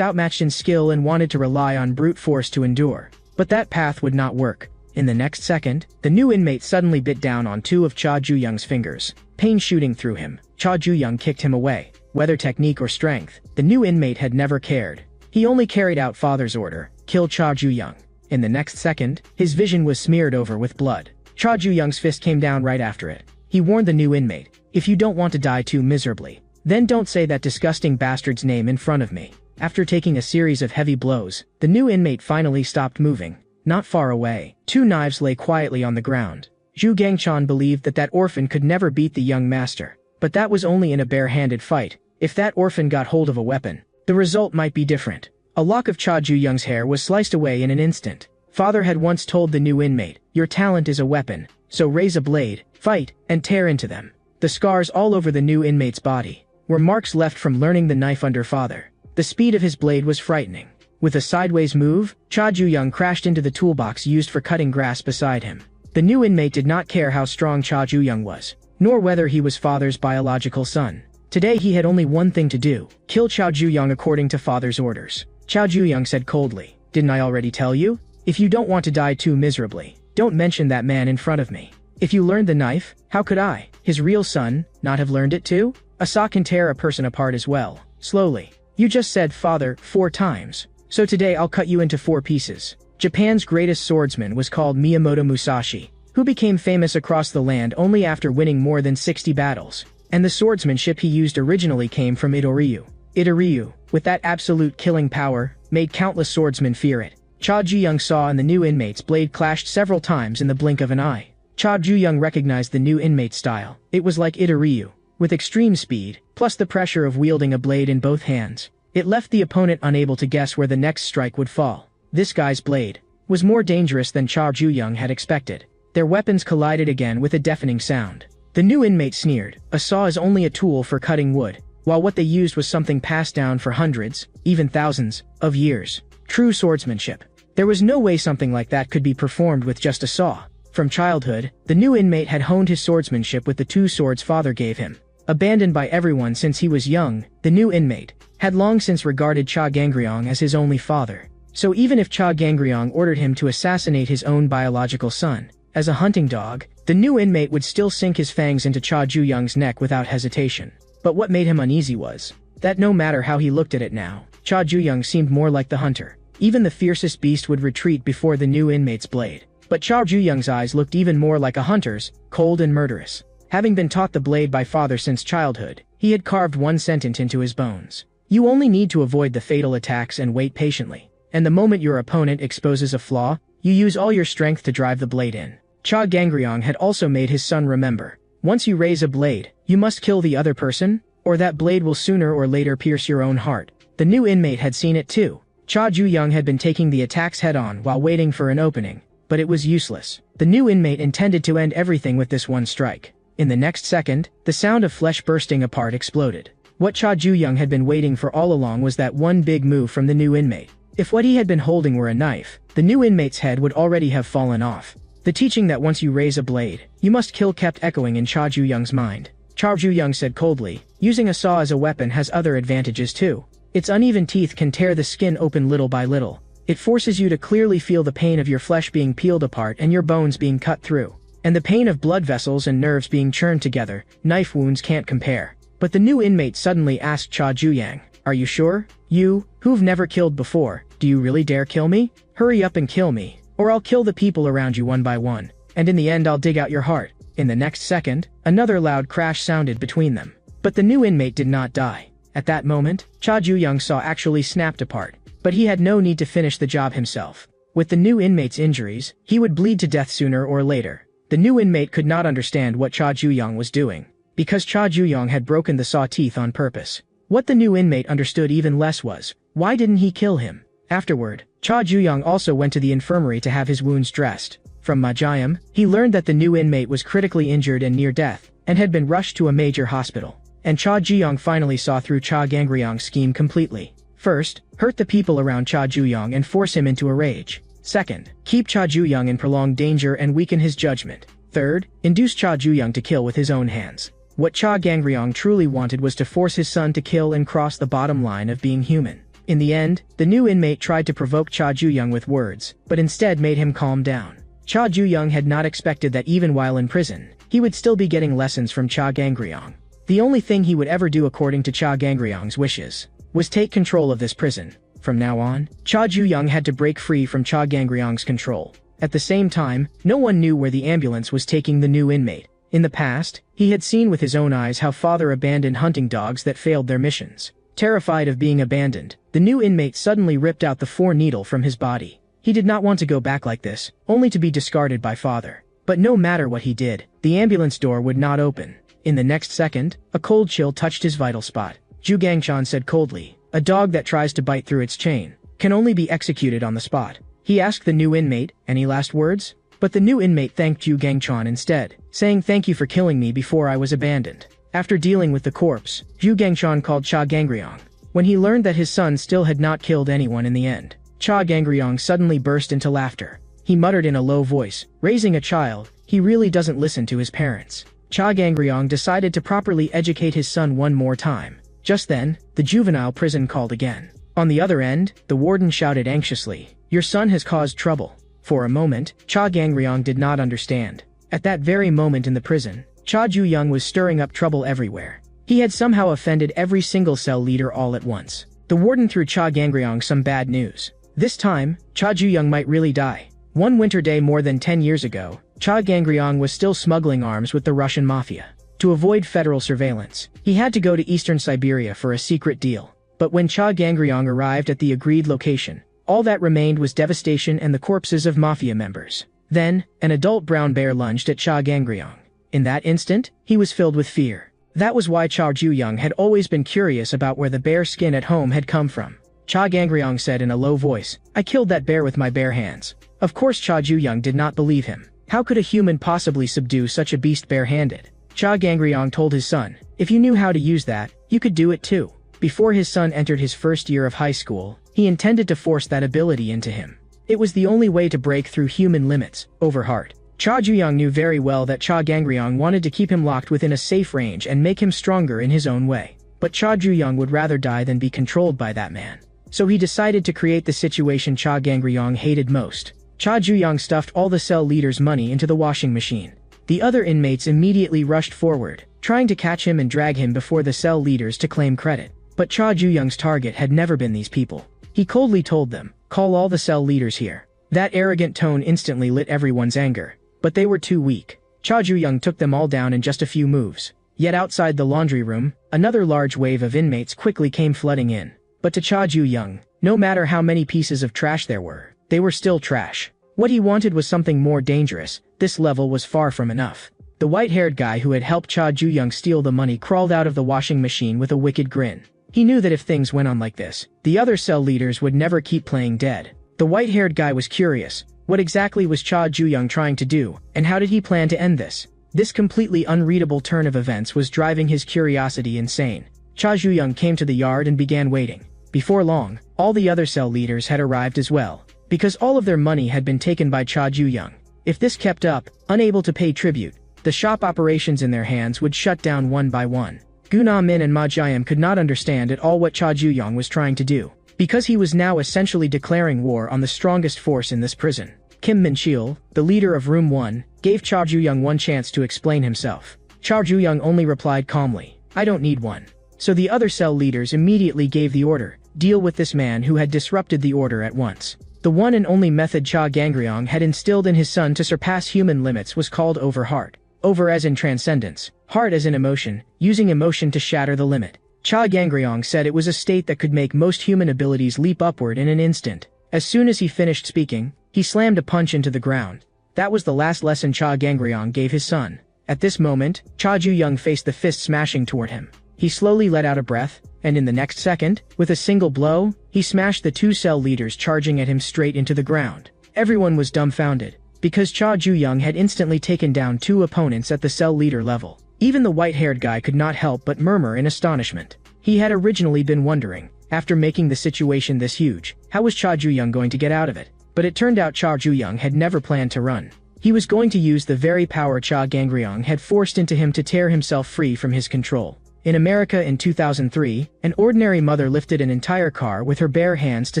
A: outmatched in skill and wanted to rely on brute force to endure. But that path would not work. In the next second, the new inmate suddenly bit down on two of Cha Ju-young's fingers. Pain shooting through him, Cha Ju-young kicked him away. Whether technique or strength, the new inmate had never cared. He only carried out father's order, kill Cha Ju-young. In the next second, his vision was smeared over with blood. Cha Ju-young's fist came down right after it. He warned the new inmate, "If you don't want to die too miserably, then don't say that disgusting bastard's name in front of me." After taking a series of heavy blows, the new inmate finally stopped moving. Not far away, two knives lay quietly on the ground. Zhu Gangchan believed that orphan could never beat the young master. But that was only in a bare-handed fight. If that orphan got hold of a weapon, the result might be different. A lock of Cha Ju-young's hair was sliced away in an instant. Father had once told the new inmate, "Your talent is a weapon, so raise a blade, fight, and tear into them." The scars all over the new inmate's body were marks left from learning the knife under father. The speed of his blade was frightening. With a sideways move, Cha Ju-young crashed into the toolbox used for cutting grass beside him. The new inmate did not care how strong Cha Ju-young was, nor whether he was father's biological son. Today he had only one thing to do, kill Cha Ju-young according to father's orders. Cha Ju-young said coldly, "Didn't I already tell you? If you don't want to die too miserably, don't mention that man in front of me. If you learned the knife, how could I, his real son, not have learned it too? A saw can tear a person apart as well." Slowly. "You just said father 4 times. So today I'll cut you into 4 pieces." Japan's greatest swordsman was called Miyamoto Musashi, who became famous across the land only after winning more than 60 battles. And the swordsmanship he used originally came from Itoryu. Itoryu, with that absolute killing power, made countless swordsmen fear it. Cha Ju-young saw and the new inmate's blade clashed several times in the blink of an eye. Cha Ju-young recognized the new inmate's style. It was like Itoryu, with extreme speed, plus the pressure of wielding a blade in both hands. It left the opponent unable to guess where the next strike would fall. This guy's blade was more dangerous than Cha Ju-young had expected. Their weapons collided again with a deafening sound. The new inmate sneered, "A saw is only a tool for cutting wood," while what they used was something passed down for hundreds, even thousands, of years. True swordsmanship. There was no way something like that could be performed with just a saw. From childhood, the new inmate had honed his swordsmanship with the 2 swords father gave him. Abandoned by everyone since he was young, the new inmate had long since regarded Cha Gangryong as his only father. So even if Cha Gangryong ordered him to assassinate his own biological son, as a hunting dog, the new inmate would still sink his fangs into Cha Ju-young's neck without hesitation. But what made him uneasy was that no matter how he looked at it now, Cha Ju-young seemed more like the hunter. Even the fiercest beast would retreat before the new inmate's blade. But Cha Ju-young's eyes looked even more like a hunter's, cold and murderous. Having been taught the blade by father since childhood, he had carved one sentence into his bones. You only need to avoid the fatal attacks and wait patiently. And the moment your opponent exposes a flaw, you use all your strength to drive the blade in. Cha Gangryong had also made his son remember. Once you raise a blade, you must kill the other person, or that blade will sooner or later pierce your own heart. The new inmate had seen it too. Cha Ju-young had been taking the attacks head-on while waiting for an opening, but it was useless. The new inmate intended to end everything with this one strike. In the next second, the sound of flesh bursting apart exploded. What Cha Ju-young had been waiting for all along was that one big move from the new inmate. If what he had been holding were a knife, the new inmate's head would already have fallen off. The teaching that once you raise a blade, you must kill kept echoing in Cha Ju-young's mind. Cha Ju-young said coldly, "Using a saw as a weapon has other advantages too. Its uneven teeth can tear the skin open little by little. It forces you to clearly feel the pain of your flesh being peeled apart and your bones being cut through. And the pain of blood vessels and nerves being churned together, knife wounds can't compare." But the new inmate suddenly asked Cha Ju-young, "Are you sure? You, who've never killed before, do you really dare kill me? Hurry up and kill me, or I'll kill the people around you one by one, and in the end I'll dig out your heart." In the next second, another loud crash sounded between them. But the new inmate did not die. At that moment, Cha Ju-young's saw actually snapped apart, but he had no need to finish the job himself. With the new inmate's injuries, he would bleed to death sooner or later. The new inmate could not understand what Cha Ju-young was doing, because Cha Ju-young had broken the saw teeth on purpose. What the new inmate understood even less was, why didn't he kill him? Afterward, Cha Ju-young also went to the infirmary to have his wounds dressed. From Ma Jiam, he learned that the new inmate was critically injured and near death, and had been rushed to a major hospital. And Cha Ju-young finally saw through Cha Gangryong's scheme completely. First, hurt the people around Cha Ju-young and force him into a rage. Second, keep Cha Ju-young in prolonged danger and weaken his judgment. Third, induce Cha Ju-young to kill with his own hands. What Cha Gangryong truly wanted was to force his son to kill and cross the bottom line of being human. In the end, the new inmate tried to provoke Cha Ju-young with words, but instead made him calm down. Cha Ju-young had not expected that even while in prison, he would still be getting lessons from Cha Gangryong. The only thing he would ever do according to Cha Gangryong's wishes was take control of this prison. From now on, Cha Ju-young had to break free from Cha Gangryong's control. At the same time, no one knew where the ambulance was taking the new inmate. In the past, he had seen with his own eyes how father abandoned hunting dogs that failed their missions. Terrified of being abandoned, the new inmate suddenly ripped out the 4-needle from his body. He did not want to go back like this, only to be discarded by father. But no matter what he did, the ambulance door would not open. In the next second, a cold chill touched his vital spot. Zhu Gangchan said coldly, "A dog that tries to bite through its chain can only be executed on the spot." He asked the new inmate, "Any last words?" But the new inmate thanked Zhu Gangchan instead, saying, "Thank you for killing me before I was abandoned." After dealing with the corpse, Zhu Gangchan called Cha Gangryong. When he learned that his son still had not killed anyone in the end, Cha Gangryong suddenly burst into laughter. He muttered in a low voice, "Raising a child, he really doesn't listen to his parents." Cha Gangryong decided to properly educate his son one more time. Just then, the juvenile prison called again. On the other end, the warden shouted anxiously, "Your son has caused trouble." For a moment, Cha Gangryong did not understand. At that very moment in the prison, Cha Ju-young was stirring up trouble everywhere. He had somehow offended every single cell leader all at once. The warden threw Cha Gangryong some bad news. This time, Cha Ju-young might really die. One winter day more than 10 years ago, Cha Gangryong was still smuggling arms with the Russian mafia. To avoid federal surveillance, he had to go to eastern Siberia for a secret deal. But when Cha Gangryong arrived at the agreed location, all that remained was devastation and the corpses of mafia members. Then, an adult brown bear lunged at Cha Gangryong. In that instant, he was filled with fear. That was why Cha Ju-young had always been curious about where the bear skin at home had come from. Cha Gangryong said in a low voice, "I killed that bear with my bare hands." Of course Cha Ju-young did not believe him. How could a human possibly subdue such a beast barehanded? Cha Gangryong told his son, "If you knew how to use that, you could do it too." Before his son entered his first year of high school, he intended to force that ability into him. It was the only way to break through human limits, over heart. Cha Ju-young knew very well that Cha Gangryong wanted to keep him locked within a safe range and make him stronger in his own way. But Cha Ju-young would rather die than be controlled by that man. So he decided to create the situation Cha Gangryong hated most. Cha Ju-young stuffed all the cell leaders' money into the washing machine. The other inmates immediately rushed forward, trying to catch him and drag him before the cell leaders to claim credit. But Cha Ju-young's target had never been these people. He coldly told them, "Call all the cell leaders here." That arrogant tone instantly lit everyone's anger. But they were too weak. Cha Ju-young took them all down in just a few moves. Yet outside the laundry room, another large wave of inmates quickly came flooding in. But to Cha Ju-young, no matter how many pieces of trash there were, they were still trash. What he wanted was something more dangerous. This level was far from enough. The white-haired guy who had helped Cha Ju-young steal the money crawled out of the washing machine with a wicked grin. He knew that if things went on like this, the other cell leaders would never keep playing dead. The white-haired guy was curious. What exactly was Cha Ju-young trying to do, and how did he plan to end this? This completely unreadable turn of events was driving his curiosity insane. Cha Ju-young came to the yard and began waiting. Before long, all the other cell leaders had arrived as well, because all of their money had been taken by Cha Ju-young. If this kept up, unable to pay tribute, the shop operations in their hands would shut down one by one. Gu Na-min and Ma Jiam could not understand at all what Cha Ju-young was trying to do, because he was now essentially declaring war on the strongest force in this prison. Kim Min-cheol, the leader of Room 1, gave Cha Ju-young one chance to explain himself. Cha Ju-young only replied calmly, "I don't need one." So the other cell leaders immediately gave the order, "Deal with this man who had disrupted the order at once." The one and only method Cha Gangryong had instilled in his son to surpass human limits was called over heart. Over as in transcendence, heart as in emotion, using emotion to shatter the limit. Cha Gangryong said it was a state that could make most human abilities leap upward in an instant. As soon as he finished speaking, he slammed a punch into the ground. That was the last lesson Cha Gangryong gave his son. At this moment, Cha Ju-young faced the fist smashing toward him. He slowly let out a breath, and in the next second, with a single blow, he smashed the two cell leaders charging at him straight into the ground. Everyone was dumbfounded, because Cha Ju-young had instantly taken down two opponents at the cell leader level. Even the white-haired guy could not help but murmur in astonishment. He had originally been wondering, after making the situation this huge, how was Cha Ju-young going to get out of it? But it turned out Cha Ju-young had never planned to run. He was going to use the very power Cha Gang-ryong had forced into him to tear himself free from his control. In America in 2003, an ordinary mother lifted an entire car with her bare hands to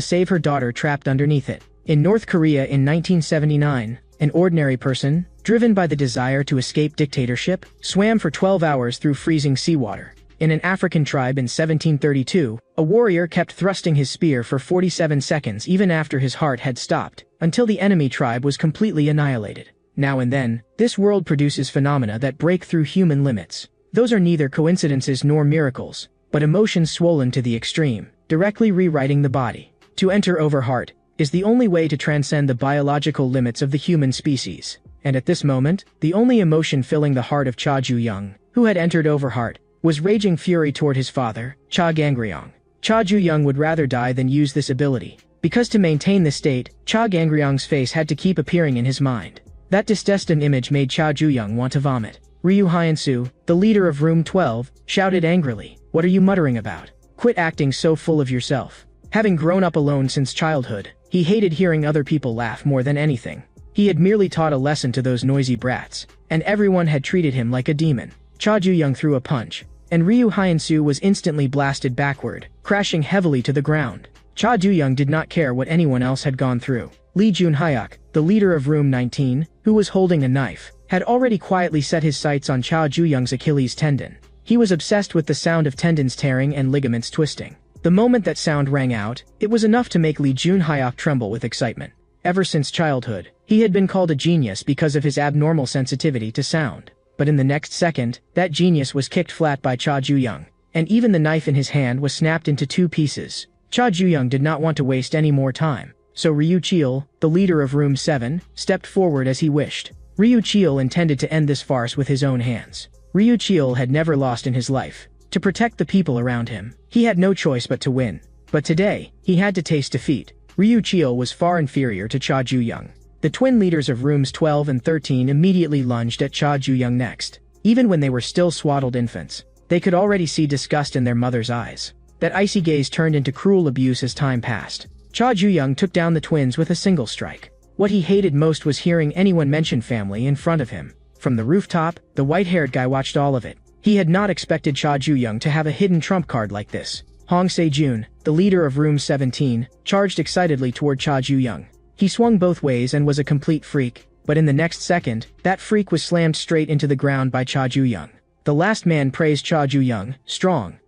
A: save her daughter trapped underneath it. In North Korea in 1979, an ordinary person, driven by the desire to escape dictatorship, swam for 12 hours through freezing seawater. In an African tribe in 1732, a warrior kept thrusting his spear for 47 seconds even after his heart had stopped, until the enemy tribe was completely annihilated. Now and then, this world produces phenomena that break through human limits. Those are neither coincidences nor miracles, but emotions swollen to the extreme, directly rewriting the body. To enter over heart is the only way to transcend the biological limits of the human species. And at this moment, the only emotion filling the heart of Cha Ju-young, who had entered over heart, was raging fury toward his father, Cha Gang-ryong. Cha Ju-young would rather die than use this ability, because to maintain this state, Cha Gang-ryong's face had to keep appearing in his mind. That disgusting image made Cha Ju-young want to vomit. Ryu Hyun-soo, the leader of Room 12, shouted angrily, "What are you muttering about? Quit acting so full of yourself." Having grown up alone since childhood, he hated hearing other people laugh more than anything. He had merely taught a lesson to those noisy brats, and everyone had treated him like a demon. Cha Ju-young threw a punch, and Ryu Hyun-soo was instantly blasted backward, crashing heavily to the ground. Cha Ju-young did not care what anyone else had gone through. Lee Jun-hyuk, the leader of Room 19, who was holding a knife, had already quietly set his sights on Cha Ju-young's Achilles tendon. He was obsessed with the sound of tendons tearing and ligaments twisting. The moment that sound rang out, it was enough to make Lee Jun-hyuk tremble with excitement. Ever since childhood, he had been called a genius because of his abnormal sensitivity to sound. But in the next second, that genius was kicked flat by Cha Ju-young, and even the knife in his hand was snapped into two pieces. Cha Ju-young did not want to waste any more time, so Ryu Cheol, the leader of Room 7, stepped forward as he wished. Ryu Cheol intended to end this farce with his own hands. Ryu Cheol had never lost in his life. To protect the people around him, he had no choice but to win. But today, he had to taste defeat. Ryu Cheol was far inferior to Cha Ju-young. The twin leaders of Rooms 12 and 13 immediately lunged at Cha Ju-young next. Even when they were still swaddled infants, they could already see disgust in their mother's eyes. That icy gaze turned into cruel abuse as time passed. Cha Ju-young took down the twins with a single strike. What he hated most was hearing anyone mention family in front of him. From the rooftop, the white-haired guy watched all of it. He had not expected Cha Ju-young to have a hidden trump card like this. Hong Se-jun, the leader of Room 17, charged excitedly toward Cha Ju-young. He swung both ways and was a complete freak, but in the next second, that freak was slammed straight into the ground by Cha Ju-young. The last man praised Cha Ju-young, strong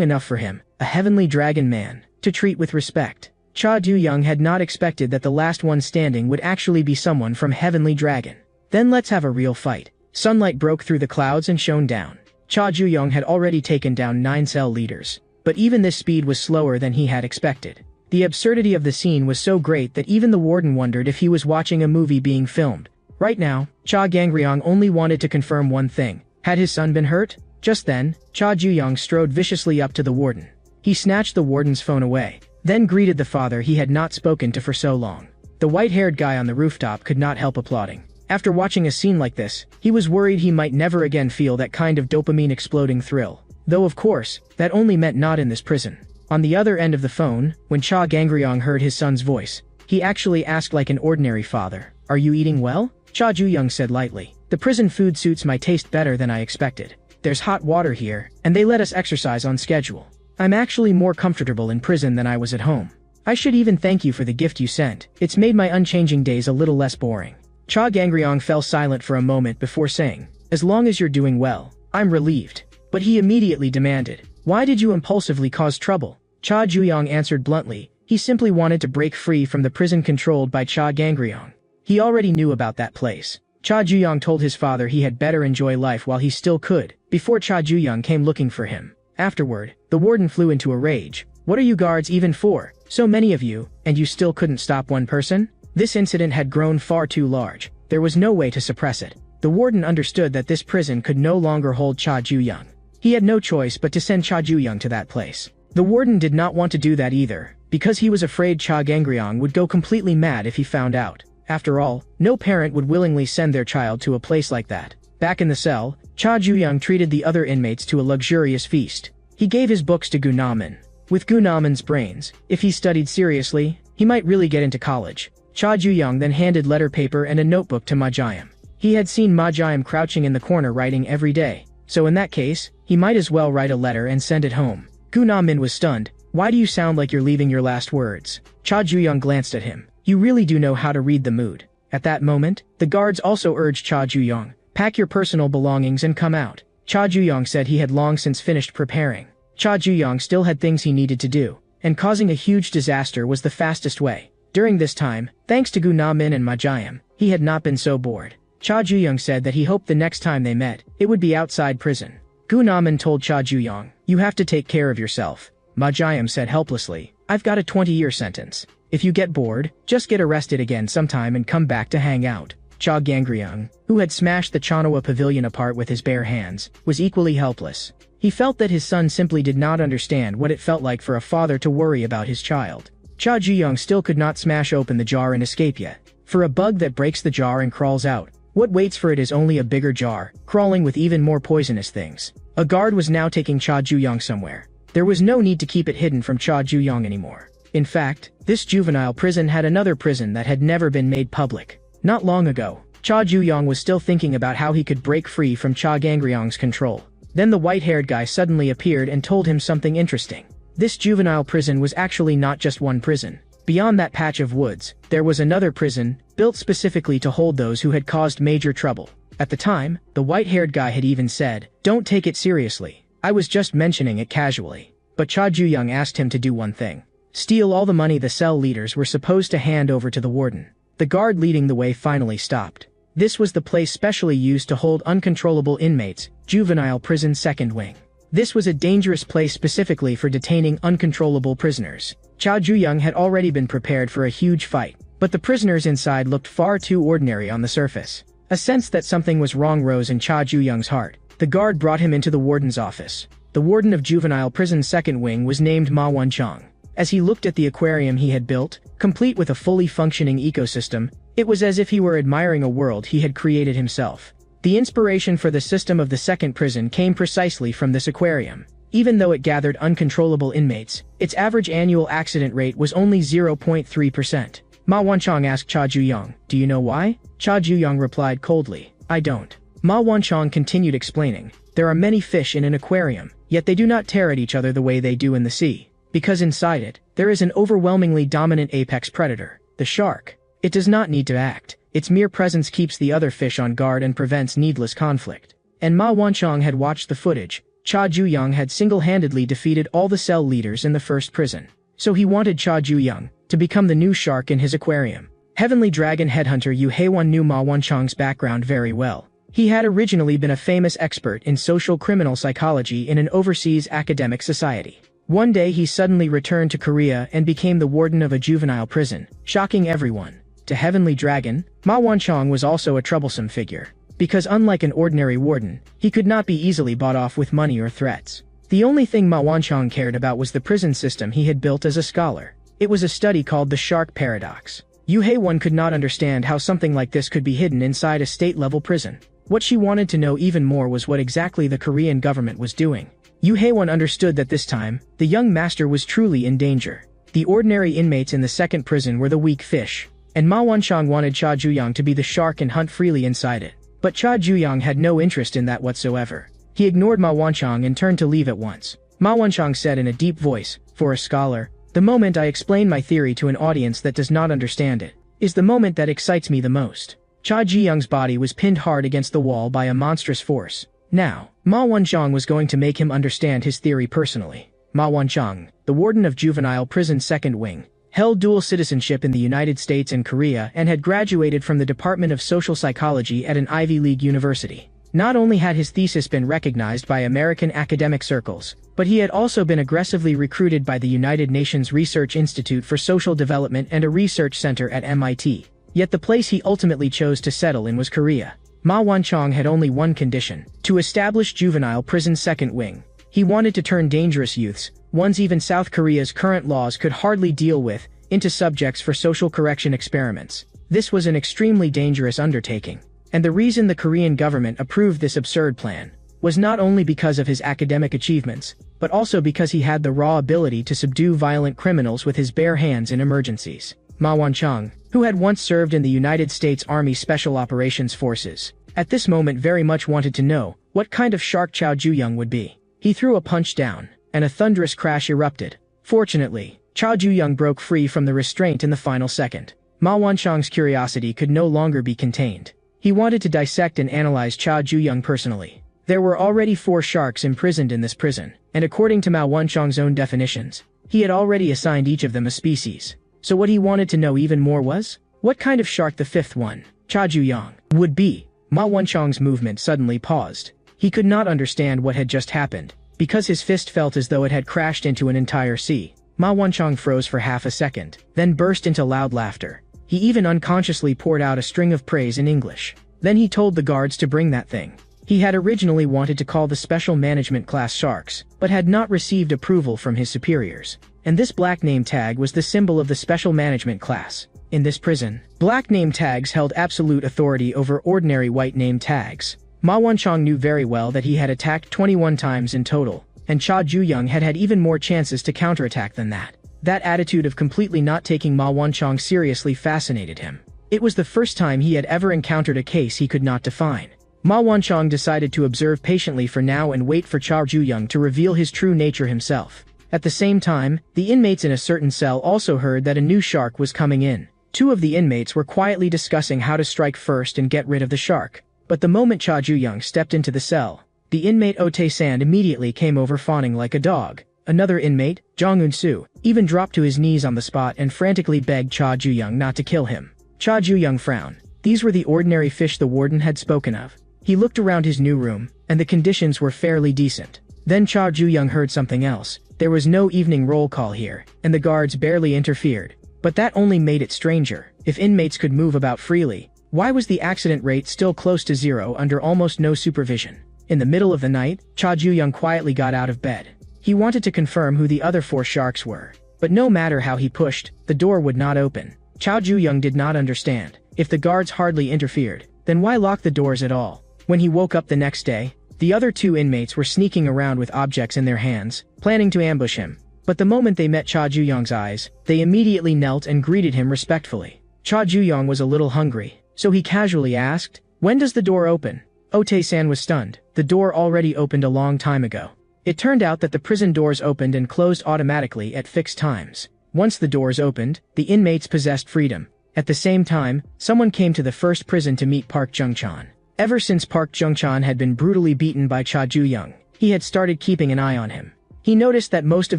A: enough for him, a heavenly dragon man, to treat with respect. Cha Ju-young had not expected that the last one standing would actually be someone from Heavenly Dragon. Then let's have a real fight. Sunlight broke through the clouds and shone down. Cha Ju-young had already taken down 9 cell leaders, but even this speed was slower than he had expected. The absurdity of the scene was so great that even the warden wondered if he was watching a movie being filmed. Right now, Cha Gang-ryong only wanted to confirm one thing. Had his son been hurt? Just then, Cha Ju-young strode viciously up to the warden. He snatched the warden's phone away, then greeted the father he had not spoken to for so long. The white-haired guy on the rooftop could not help applauding. After watching a scene like this, he was worried he might never again feel that kind of dopamine-exploding thrill. Though of course, that only meant not in this prison. On the other end of the phone, when Cha Gang-ryong heard his son's voice, he actually asked like an ordinary father, "Are you eating well?" Cha Ju-young said lightly, "The prison food suits my taste better than I expected. There's hot water here, and they let us exercise on schedule. I'm actually more comfortable in prison than I was at home. I should even thank you for the gift you sent. It's made my unchanging days a little less boring." Cha Gang-ryong fell silent for a moment before saying, "As long as you're doing well, I'm relieved." But he immediately demanded, "Why did you impulsively cause trouble?" Cha Ju-young answered bluntly, he simply wanted to break free from the prison controlled by Cha Gang-ryong. He already knew about that place. Cha Ju-young told his father he had better enjoy life while he still could, before Cha Ju-young came looking for him. Afterward, the warden flew into a rage. "What are you guards even for? So many of you, and you still couldn't stop one person?" This incident had grown far too large. There was no way to suppress it. The warden understood that this prison could no longer hold Cha Ju-young. He had no choice but to send Cha Ju-young to that place. The warden did not want to do that either, because he was afraid Cha Gangryong would go completely mad if he found out. After all, no parent would willingly send their child to a place like that. Back in the cell, Cha Ju-young treated the other inmates to a luxurious feast. He gave his books to Gu Na-min. With Gu Na-min's brains, if he studied seriously, he might really get into college. Cha Ju-young then handed letter paper and a notebook to Ma Ji-am. He had seen Ma Ji-am crouching in the corner writing every day, so in that case, he might as well write a letter and send it home. Gu Na-min was stunned. "Why do you sound like you're leaving your last words?" Cha Ju-young glanced at him. "You really do know how to read the mood." At that moment, the guards also urged Cha Ju-young, "Pack your personal belongings and come out." Cha Ju-young said he had long since finished preparing. Cha Ju-young still had things he needed to do, and causing a huge disaster was the fastest way. During this time, thanks to Gu Na-min and Ma Ji-am, he had not been so bored. Cha Ju-young said that he hoped the next time they met, it would be outside prison. Gu Na-min told Cha Ju-young, "You have to take care of yourself." Ma Ji-am said helplessly, "I've got a 20-year sentence. If you get bored, just get arrested again sometime and come back to hang out." Cha Gangryong, who had smashed the Chanhwa pavilion apart with his bare hands, was equally helpless. He felt that his son simply did not understand what it felt like for a father to worry about his child. Cha Ju-young still could not smash open the jar and escape yet. For a bug that breaks the jar and crawls out, what waits for it is only a bigger jar, crawling with even more poisonous things. A guard was now taking Cha Ju-young somewhere. There was no need to keep it hidden from Cha Ju-young anymore. In fact, this juvenile prison had another prison that had never been made public. Not long ago, Cha Ju-young was still thinking about how he could break free from Cha Gangryong's control. Then the white-haired guy suddenly appeared and told him something interesting. This juvenile prison was actually not just one prison. Beyond that patch of woods, there was another prison, built specifically to hold those who had caused major trouble. At the time, the white-haired guy had even said, "Don't take it seriously. I was just mentioning it casually." But Cha Ju-young asked him to do one thing. Steal all the money the cell leaders were supposed to hand over to the warden. The guard leading the way finally stopped. This was the place specially used to hold uncontrollable inmates, Juvenile Prison Second Wing. This was a dangerous place specifically for detaining uncontrollable prisoners. Cha Ju-young had already been prepared for a huge fight, but the prisoners inside looked far too ordinary on the surface. A sense that something was wrong rose in Cha Ju-young's heart. The guard brought him into the warden's office. The warden of Juvenile Prison Second Wing was named Ma Won-chong. As he looked at the aquarium he had built, complete with a fully functioning ecosystem, it was as if he were admiring a world he had created himself. The inspiration for the system of the second prison came precisely from this aquarium. Even though it gathered uncontrollable inmates, its average annual accident rate was only 0.3%. Ma Won-chong asked Cha Ju-young, "Do you know why?" Cha Ju-young replied coldly, "I don't." Ma Won-chong continued explaining, "There are many fish in an aquarium, yet they do not tear at each other the way they do in the sea. Because inside it, there is an overwhelmingly dominant apex predator, the shark. It does not need to act. Its mere presence keeps the other fish on guard and prevents needless conflict." And Ma Won-chong had watched the footage. Cha Ju-young had single-handedly defeated all the cell leaders in the first prison. So he wanted Cha Ju-young to become the new shark in his aquarium. Heavenly Dragon headhunter Yu Hae-won knew Ma Won-chong's background very well. He had originally been a famous expert in social criminal psychology in an overseas academic society. One day he suddenly returned to Korea and became the warden of a juvenile prison, shocking everyone. To Heavenly Dragon, Ma Won-chong was also a troublesome figure. Because unlike an ordinary warden, he could not be easily bought off with money or threats. The only thing Ma Won-chong cared about was the prison system he had built as a scholar. It was a study called the Shark Paradox. Yu Hae-won could not understand how something like this could be hidden inside a state-level prison. What she wanted to know even more was what exactly the Korean government was doing. Yu Hae-won understood that this time, the young master was truly in danger. The ordinary inmates in the second prison were the weak fish, and Ma Won-chong wanted Cha Ju-young to be the shark and hunt freely inside it. But Cha Ju-young had no interest in that whatsoever. He ignored Ma Won-chong and turned to leave at once. Ma Won-chong said in a deep voice, "For a scholar, the moment I explain my theory to an audience that does not understand it, is the moment that excites me the most." Cha Ju-young's body was pinned hard against the wall by a monstrous force. Now, Ma Won-chong was going to make him understand his theory personally. Ma Won-chong, the warden of Juvenile Prison Second Wing, held dual citizenship in the United States and Korea and had graduated from the Department of Social Psychology at an Ivy League university. Not only had his thesis been recognized by American academic circles, but he had also been aggressively recruited by the United Nations Research Institute for Social Development and a research center at MIT. Yet the place he ultimately chose to settle in was Korea. Ma Wanchong had only one condition: to establish Juvenile Prison's second wing. He wanted to turn dangerous youths, ones even South Korea's current laws could hardly deal with, into subjects for social correction experiments. This was an extremely dangerous undertaking. And the reason the Korean government approved this absurd plan was not only because of his academic achievements, but also because he had the raw ability to subdue violent criminals with his bare hands in emergencies. Ma Wanchong, who had once served in the United States Army Special Operations Forces, at this moment very much wanted to know what kind of shark Chow Ju-young would be. He threw a punch down, and a thunderous crash erupted. Fortunately, Chow Ju-young broke free from the restraint in the final second. Ma Wanchong's curiosity could no longer be contained. He wanted to dissect and analyze Chow Ju-young personally. There were already 4 sharks imprisoned in this prison, and according to Ma Wanchong's own definitions, he had already assigned each of them a species. So what he wanted to know even more was, what kind of shark the 5th one, Chow Ju-young, would be. Ma Wanchong's movement suddenly paused. He could not understand what had just happened, because his fist felt as though it had crashed into an entire sea. Ma Wanchong froze for half a second, then burst into loud laughter. He even unconsciously poured out a string of praise in English. Then he told the guards to bring that thing. He had originally wanted to call the Special Management Class Sharks, but had not received approval from his superiors. And this black name tag was the symbol of the Special Management Class. In this prison, black name tags held absolute authority over ordinary white name tags. Ma Wanchong knew very well that he had attacked 21 times in total, and Chow Ju-young had had even more chances to counterattack than that. That attitude of completely not taking Ma Wanchong seriously fascinated him. It was the first time he had ever encountered a case he could not define. Ma Wanchong decided to observe patiently for now and wait for Chow Ju-young to reveal his true nature himself. At the same time, the inmates in a certain cell also heard that a new shark was coming in. 2 of the inmates were quietly discussing how to strike first and get rid of the shark. But the moment Chow Ju-young stepped into the cell, the inmate Oh Tae-san immediately came over fawning like a dog. Another inmate, Jong Eun-soo, even dropped to his knees on the spot and frantically begged Chow Ju-young not to kill him. Chow Ju-young frowned. These were the ordinary fish the warden had spoken of. He looked around his new room, and the conditions were fairly decent. Then Chow Ju-young heard something else. There was no evening roll call here, and the guards barely interfered. But that only made it stranger. If inmates could move about freely, why was the accident rate still close to 0 under almost no supervision? In the middle of the night, Chow Ju-young quietly got out of bed. He wanted to confirm who the other 4 sharks were. But no matter how he pushed, the door would not open. Chow Ju-young did not understand. If the guards hardly interfered, then why lock the doors at all? When he woke up the next day, the other 2 inmates were sneaking around with objects in their hands, planning to ambush him. But the moment they met Chow Ju-young's eyes, they immediately knelt and greeted him respectfully. Chow Ju-young was a little hungry, so he casually asked, "When does the door open?" Oh Tae-san was stunned. The door already opened a long time ago. It turned out that the prison doors opened and closed automatically at fixed times. Once the doors opened, the inmates possessed freedom. At the same time, someone came to the first prison to meet Park Jung-chan. Ever since Park Jung-chan had been brutally beaten by Chow Ju-young, he had started keeping an eye on him. He noticed that most of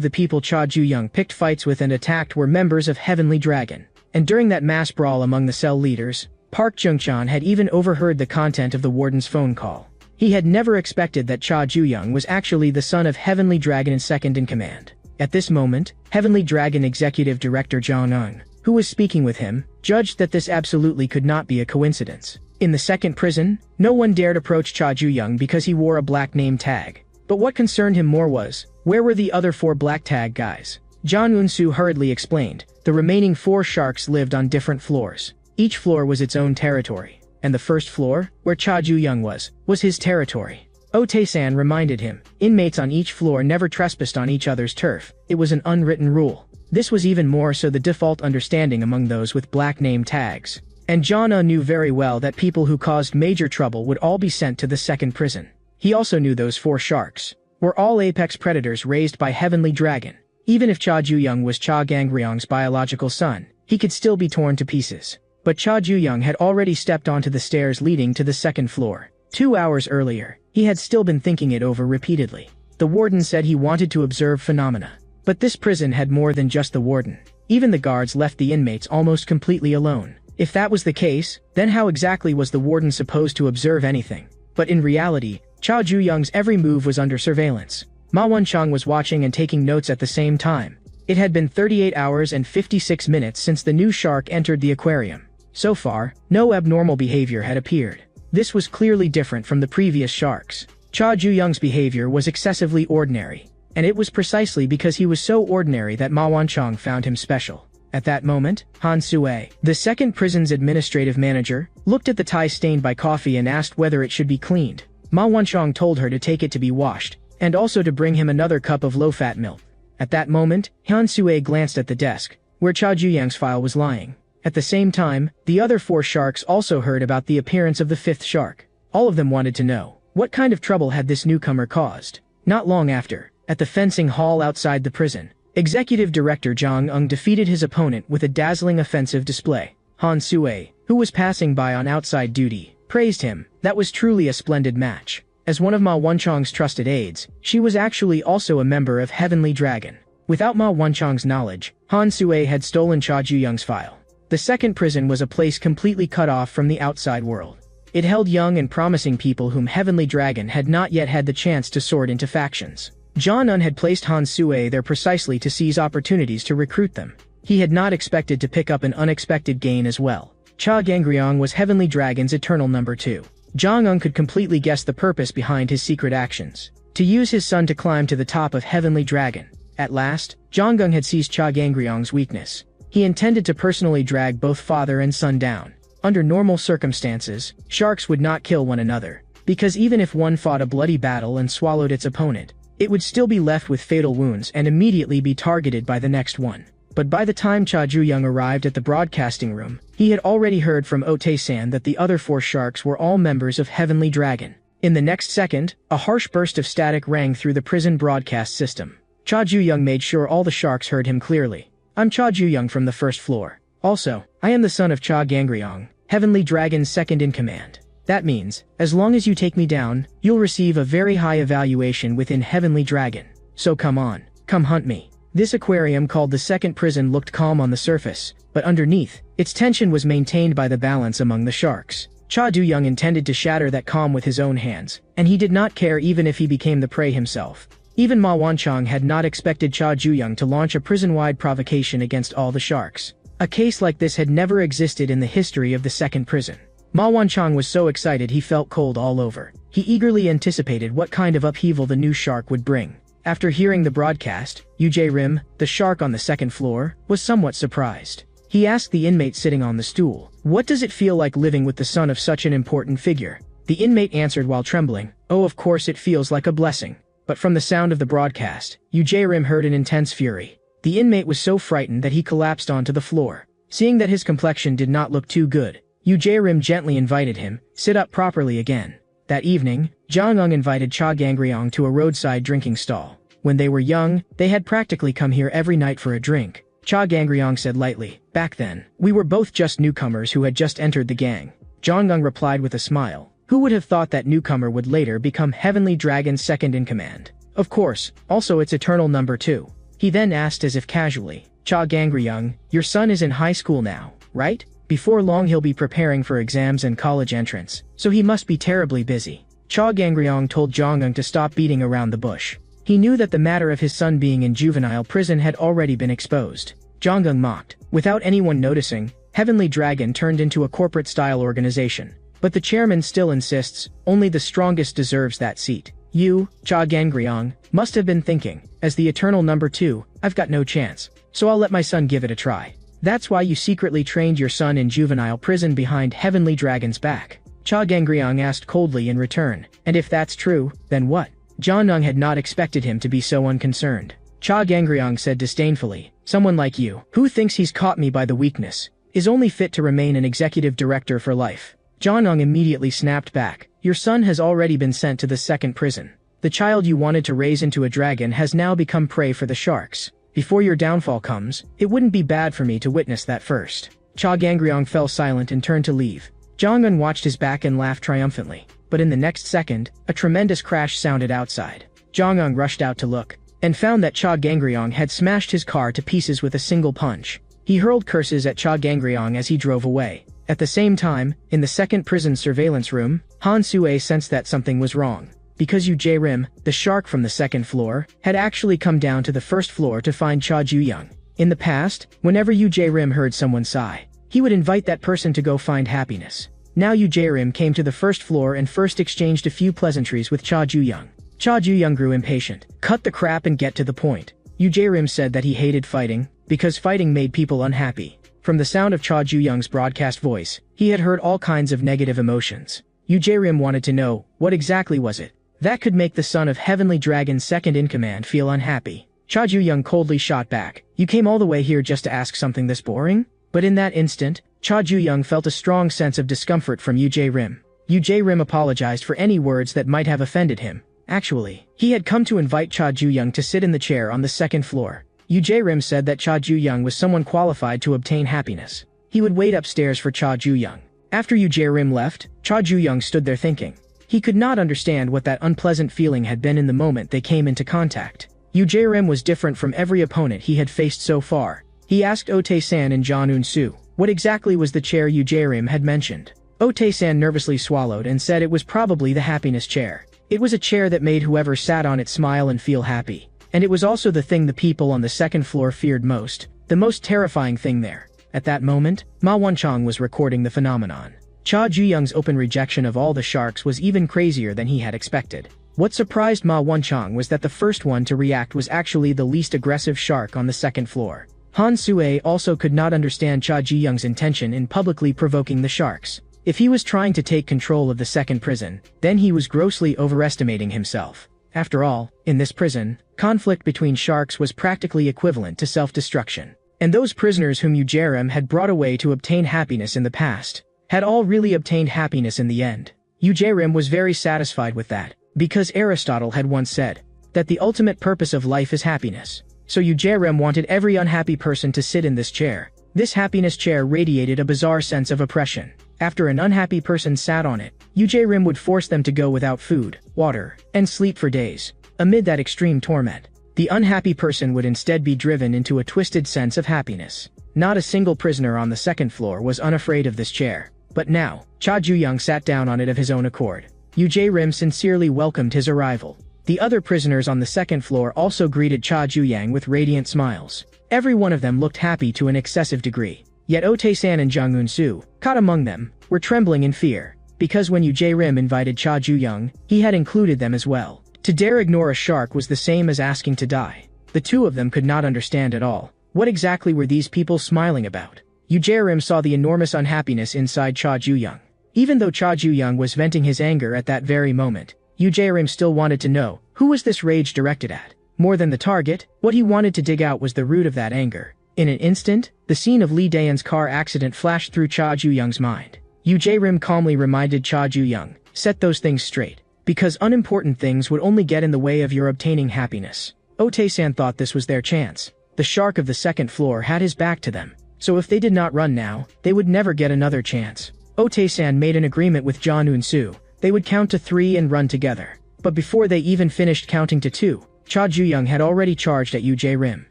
A: the people Chow Ju-young picked fights with and attacked were members of Heavenly Dragon. And during that mass brawl among the cell leaders, Park Jung-chan had even overheard the content of the warden's phone call. He had never expected that Chow Ju-young was actually the son of Heavenly Dragon and second in command. At this moment, Heavenly Dragon Executive Director Jong Eun, who was speaking with him, judged that this absolutely could not be a coincidence. In the second prison, no one dared approach Chow Ju-young because he wore a black name tag. But what concerned him more was, where were the other 4 black tag guys? Jong Eun-soo hurriedly explained. The remaining 4 sharks lived on different floors. Each floor was its own territory. And the first floor, where Chow Ju-young was his territory. Oh Tae-san reminded him, inmates on each floor never trespassed on each other's turf. It was an unwritten rule. This was even more so the default understanding among those with black name tags. And Jonna knew very well that people who caused major trouble would all be sent to the second prison. He also knew those 4 sharks were all apex predators raised by Heavenly Dragon. Even if Chow Ju-young was Cha Gang-ryong's biological son, he could still be torn to pieces. But Chow Ju-young had already stepped onto the stairs leading to the second floor. 2 hours earlier, he had still been thinking it over repeatedly. The warden said he wanted to observe phenomena. But this prison had more than just the warden. Even the guards left the inmates almost completely alone. If that was the case, then how exactly was the warden supposed to observe anything? But in reality, Chow Ju-young's every move was under surveillance. Ma Wanchong was watching and taking notes at the same time. It had been 38 hours and 56 minutes since the new shark entered the aquarium. So far, no abnormal behavior had appeared. This was clearly different from the previous sharks. Cha Ju-young's behavior was excessively ordinary, and it was precisely because he was so ordinary that Ma Wanchong found him special. At that moment, Han Sue, the second prison's administrative manager, looked at the tie stained by coffee and asked whether it should be cleaned. Ma Wanchong told her to take it to be washed, and also to bring him another cup of low-fat milk. At that moment, Han Sue glanced at the desk, where Cha Ju-young's file was lying. At the same time, the other 4 sharks also heard about the appearance of the 5th shark. All of them wanted to know, what kind of trouble had this newcomer caused? Not long after, at the fencing hall outside the prison, Executive Director Jang Eung defeated his opponent with a dazzling offensive display. Han Sue, who was passing by on outside duty, praised him. That was truly a splendid match. As one of Ma Wanchong's trusted aides, she was actually also a member of Heavenly Dragon. Without Ma Wanchong's knowledge, Han Sue had stolen Cha Ju-young's file. The second prison was a place completely cut off from the outside world. It held young and promising people whom Heavenly Dragon had not yet had the chance to sort into factions. Jang Eung had placed Han Sue there precisely to seize opportunities to recruit them. He had not expected to pick up an unexpected gain as well. Cha Gangryong was Heavenly Dragon's eternal number 2. Jang Eung could completely guess the purpose behind his secret actions. To use his son to climb to the top of Heavenly Dragon. At last, Jang Eung had seized Cha Gangryong's weakness. He intended to personally drag both father and son down. Under normal circumstances, sharks would not kill one another, because even if one fought a bloody battle and swallowed its opponent, it would still be left with fatal wounds and immediately be targeted by the next one. But by the time Cha Ju-young arrived at the broadcasting room, he had already heard from Ote-san that the other 4 sharks were all members of Heavenly Dragon. In the next second, a harsh burst of static rang through the prison broadcast system. Cha Ju-young made sure all the sharks heard him clearly. "I'm Cha Ju-young from the 1st floor. Also, I am the son of Cha Gangryong, Heavenly Dragon's second-in-command. That means, as long as you take me down, you'll receive a very high evaluation within Heavenly Dragon. So come on, come hunt me." This aquarium called the second prison looked calm on the surface, but underneath, its tension was maintained by the balance among the sharks. Cha Du-young intended to shatter that calm with his own hands, and he did not care even if he became the prey himself. Even Ma Wanchong had not expected Cha Ju-young to launch a prison-wide provocation against all the sharks. A case like this had never existed in the history of the second prison. Ma Wanchong was so excited he felt cold all over. He eagerly anticipated what kind of upheaval the new shark would bring. After hearing the broadcast, Yu Rim, the shark on the 2nd floor, was somewhat surprised. He asked the inmate sitting on the stool, "What does it feel like living with the son of such an important figure?" The inmate answered while trembling, "Oh, of course it feels like a blessing." But from the sound of the broadcast, Yu Rim heard an intense fury. The inmate was so frightened that he collapsed onto the floor. Seeing that his complexion did not look too good, Yu Rim gently invited him, "Sit up properly again." That evening, Jang Eung invited Cha Gangryong to a roadside drinking stall. When they were young, they had practically come here every night for a drink. Cha Gangryong said lightly, "Back then, we were both just newcomers who had just entered the gang." Jang Eung replied with a smile. Who would have thought that newcomer would later become Heavenly Dragon's second-in-command? Of course, also its eternal number 2. He then asked as if casually, "Cha Gangryong, your son is in high school now, right? Before long he'll be preparing for exams and college entrance, so he must be terribly busy." Cha Gangryong told Jang Eung to stop beating around the bush. He knew that the matter of his son being in juvenile prison had already been exposed. Jang Eung mocked. Without anyone noticing, Heavenly Dragon turned into a corporate-style organization. But the chairman still insists, only the strongest deserves that seat. You, Cha Gangryong, must have been thinking, as the eternal number 2, I've got no chance, so I'll let my son give it a try. That's why you secretly trained your son in juvenile prison behind Heavenly Dragon's back. Cha Gangryong asked coldly in return, and if that's true, then what? Jang Eung had not expected him to be so unconcerned. Cha Gangryong said disdainfully, "Someone like you, who thinks he's caught me by the weakness, is only fit to remain an executive director for life." Jang Eung immediately snapped back, "Your son has already been sent to the second prison. The child you wanted to raise into a dragon has now become prey for the sharks. Before your downfall comes, it wouldn't be bad for me to witness that first." Cha Gangryong fell silent and turned to leave. Jang Eung watched his back and laughed triumphantly. But in the next second, a tremendous crash sounded outside. Jang Eung rushed out to look, and found that Cha Gangryong had smashed his car to pieces with a single punch. He hurled curses at Cha Gangryong as he drove away. At the same time, in the second prison surveillance room, Han Sue sensed that something was wrong. Because Yu Rim, the shark from the 2nd floor, had actually come down to the 1st floor to find Cha Ju-young. In the past, whenever Yu Rim heard someone sigh, he would invite that person to go find happiness. Now Yu Jae-rim came to the first floor and first exchanged a few pleasantries with Cha Ju-young. Cha Ju-young grew impatient. "Cut the crap and get to the point." Yu Jae-rim said that he hated fighting, because fighting made people unhappy. From the sound of Cha Ju-young's broadcast voice, he had heard all kinds of negative emotions. Yu Jae-rim wanted to know, what exactly was it that could make the son of Heavenly Dragon's second-in-command feel unhappy? Cha Ju-young coldly shot back, "You came all the way here just to ask something this boring?" But in that instant, Cha Ju-young felt a strong sense of discomfort from Yu Jae-rim. Yu Jae-rim apologized for any words that might have offended him. Actually, he had come to invite Cha Ju-young to sit in the chair on the second floor. Yu Jae-rim said that Cha Ju-young was someone qualified to obtain happiness. He would wait upstairs for Cha Ju-young. After Yu Jae-rim left, Cha Ju-young stood there thinking. He could not understand what that unpleasant feeling had been in the moment they came into contact. Yu Jae-rim was different from every opponent he had faced so far. He asked Otae-san and Jang Eun-soo, what exactly was the chair Yu Jae-rim had mentioned. Otae-san nervously swallowed and said it was probably the happiness chair. It was a chair that made whoever sat on it smile and feel happy. And it was also the thing the people on the second floor feared most, the most terrifying thing there. At that moment, Ma Won-chang was recording the phenomenon. Cha Ju-young's open rejection of all the sharks was even crazier than he had expected. What surprised Ma Won-chang was that the first one to react was actually the least aggressive shark on the second floor. Han Sue also could not understand Cha Ju-young's intention in publicly provoking the sharks. If he was trying to take control of the second prison, then he was grossly overestimating himself. After all, in this prison, conflict between sharks was practically equivalent to self-destruction. And those prisoners whom Yu Jae-rim had brought away to obtain happiness in the past, had all really obtained happiness in the end. Yu Jae-rim was very satisfied with that, because Aristotle had once said that the ultimate purpose of life is happiness. So Yu Jae-rim wanted every unhappy person to sit in this chair. This happiness chair radiated a bizarre sense of oppression. After an unhappy person sat on it, Yu Jae-rim would force them to go without food, water, and sleep for days. Amid that extreme torment, the unhappy person would instead be driven into a twisted sense of happiness. Not a single prisoner on the second floor was unafraid of this chair. But now, Cha Ju-young sat down on it of his own accord. Yu Jae-rim sincerely welcomed his arrival. The other prisoners on the second floor also greeted Cha Ju-young with radiant smiles. Every one of them looked happy to an excessive degree. Yet Otae-san and Jang Eun-soo, caught among them, were trembling in fear, because when Yu Jae-rim invited Cha Ju-young, he had included them as well. To dare ignore a shark was the same as asking to die. The two of them could not understand at all. What exactly were these people smiling about? Yu Jae-rim saw the enormous unhappiness inside Cha Ju-young. Even though Cha Ju-young was venting his anger at that very moment, Yu Jae-rim still wanted to know, who was this rage directed at? More than the target, what he wanted to dig out was the root of that anger. In an instant, the scene of Lee Daeun's car accident flashed through Cha Ju-young's mind. Yu Jae-rim calmly reminded Cha Ju-young, set those things straight. Because unimportant things would only get in the way of your obtaining happiness. Otae-san thought this was their chance. The shark of the second floor had his back to them. So if they did not run now, they would never get another chance. Otae-san made an agreement with Jang Eun-soo. They would count to 3 and run together. But before they even finished counting to 2, Cha Ju-young had already charged at Yu Jae-rim.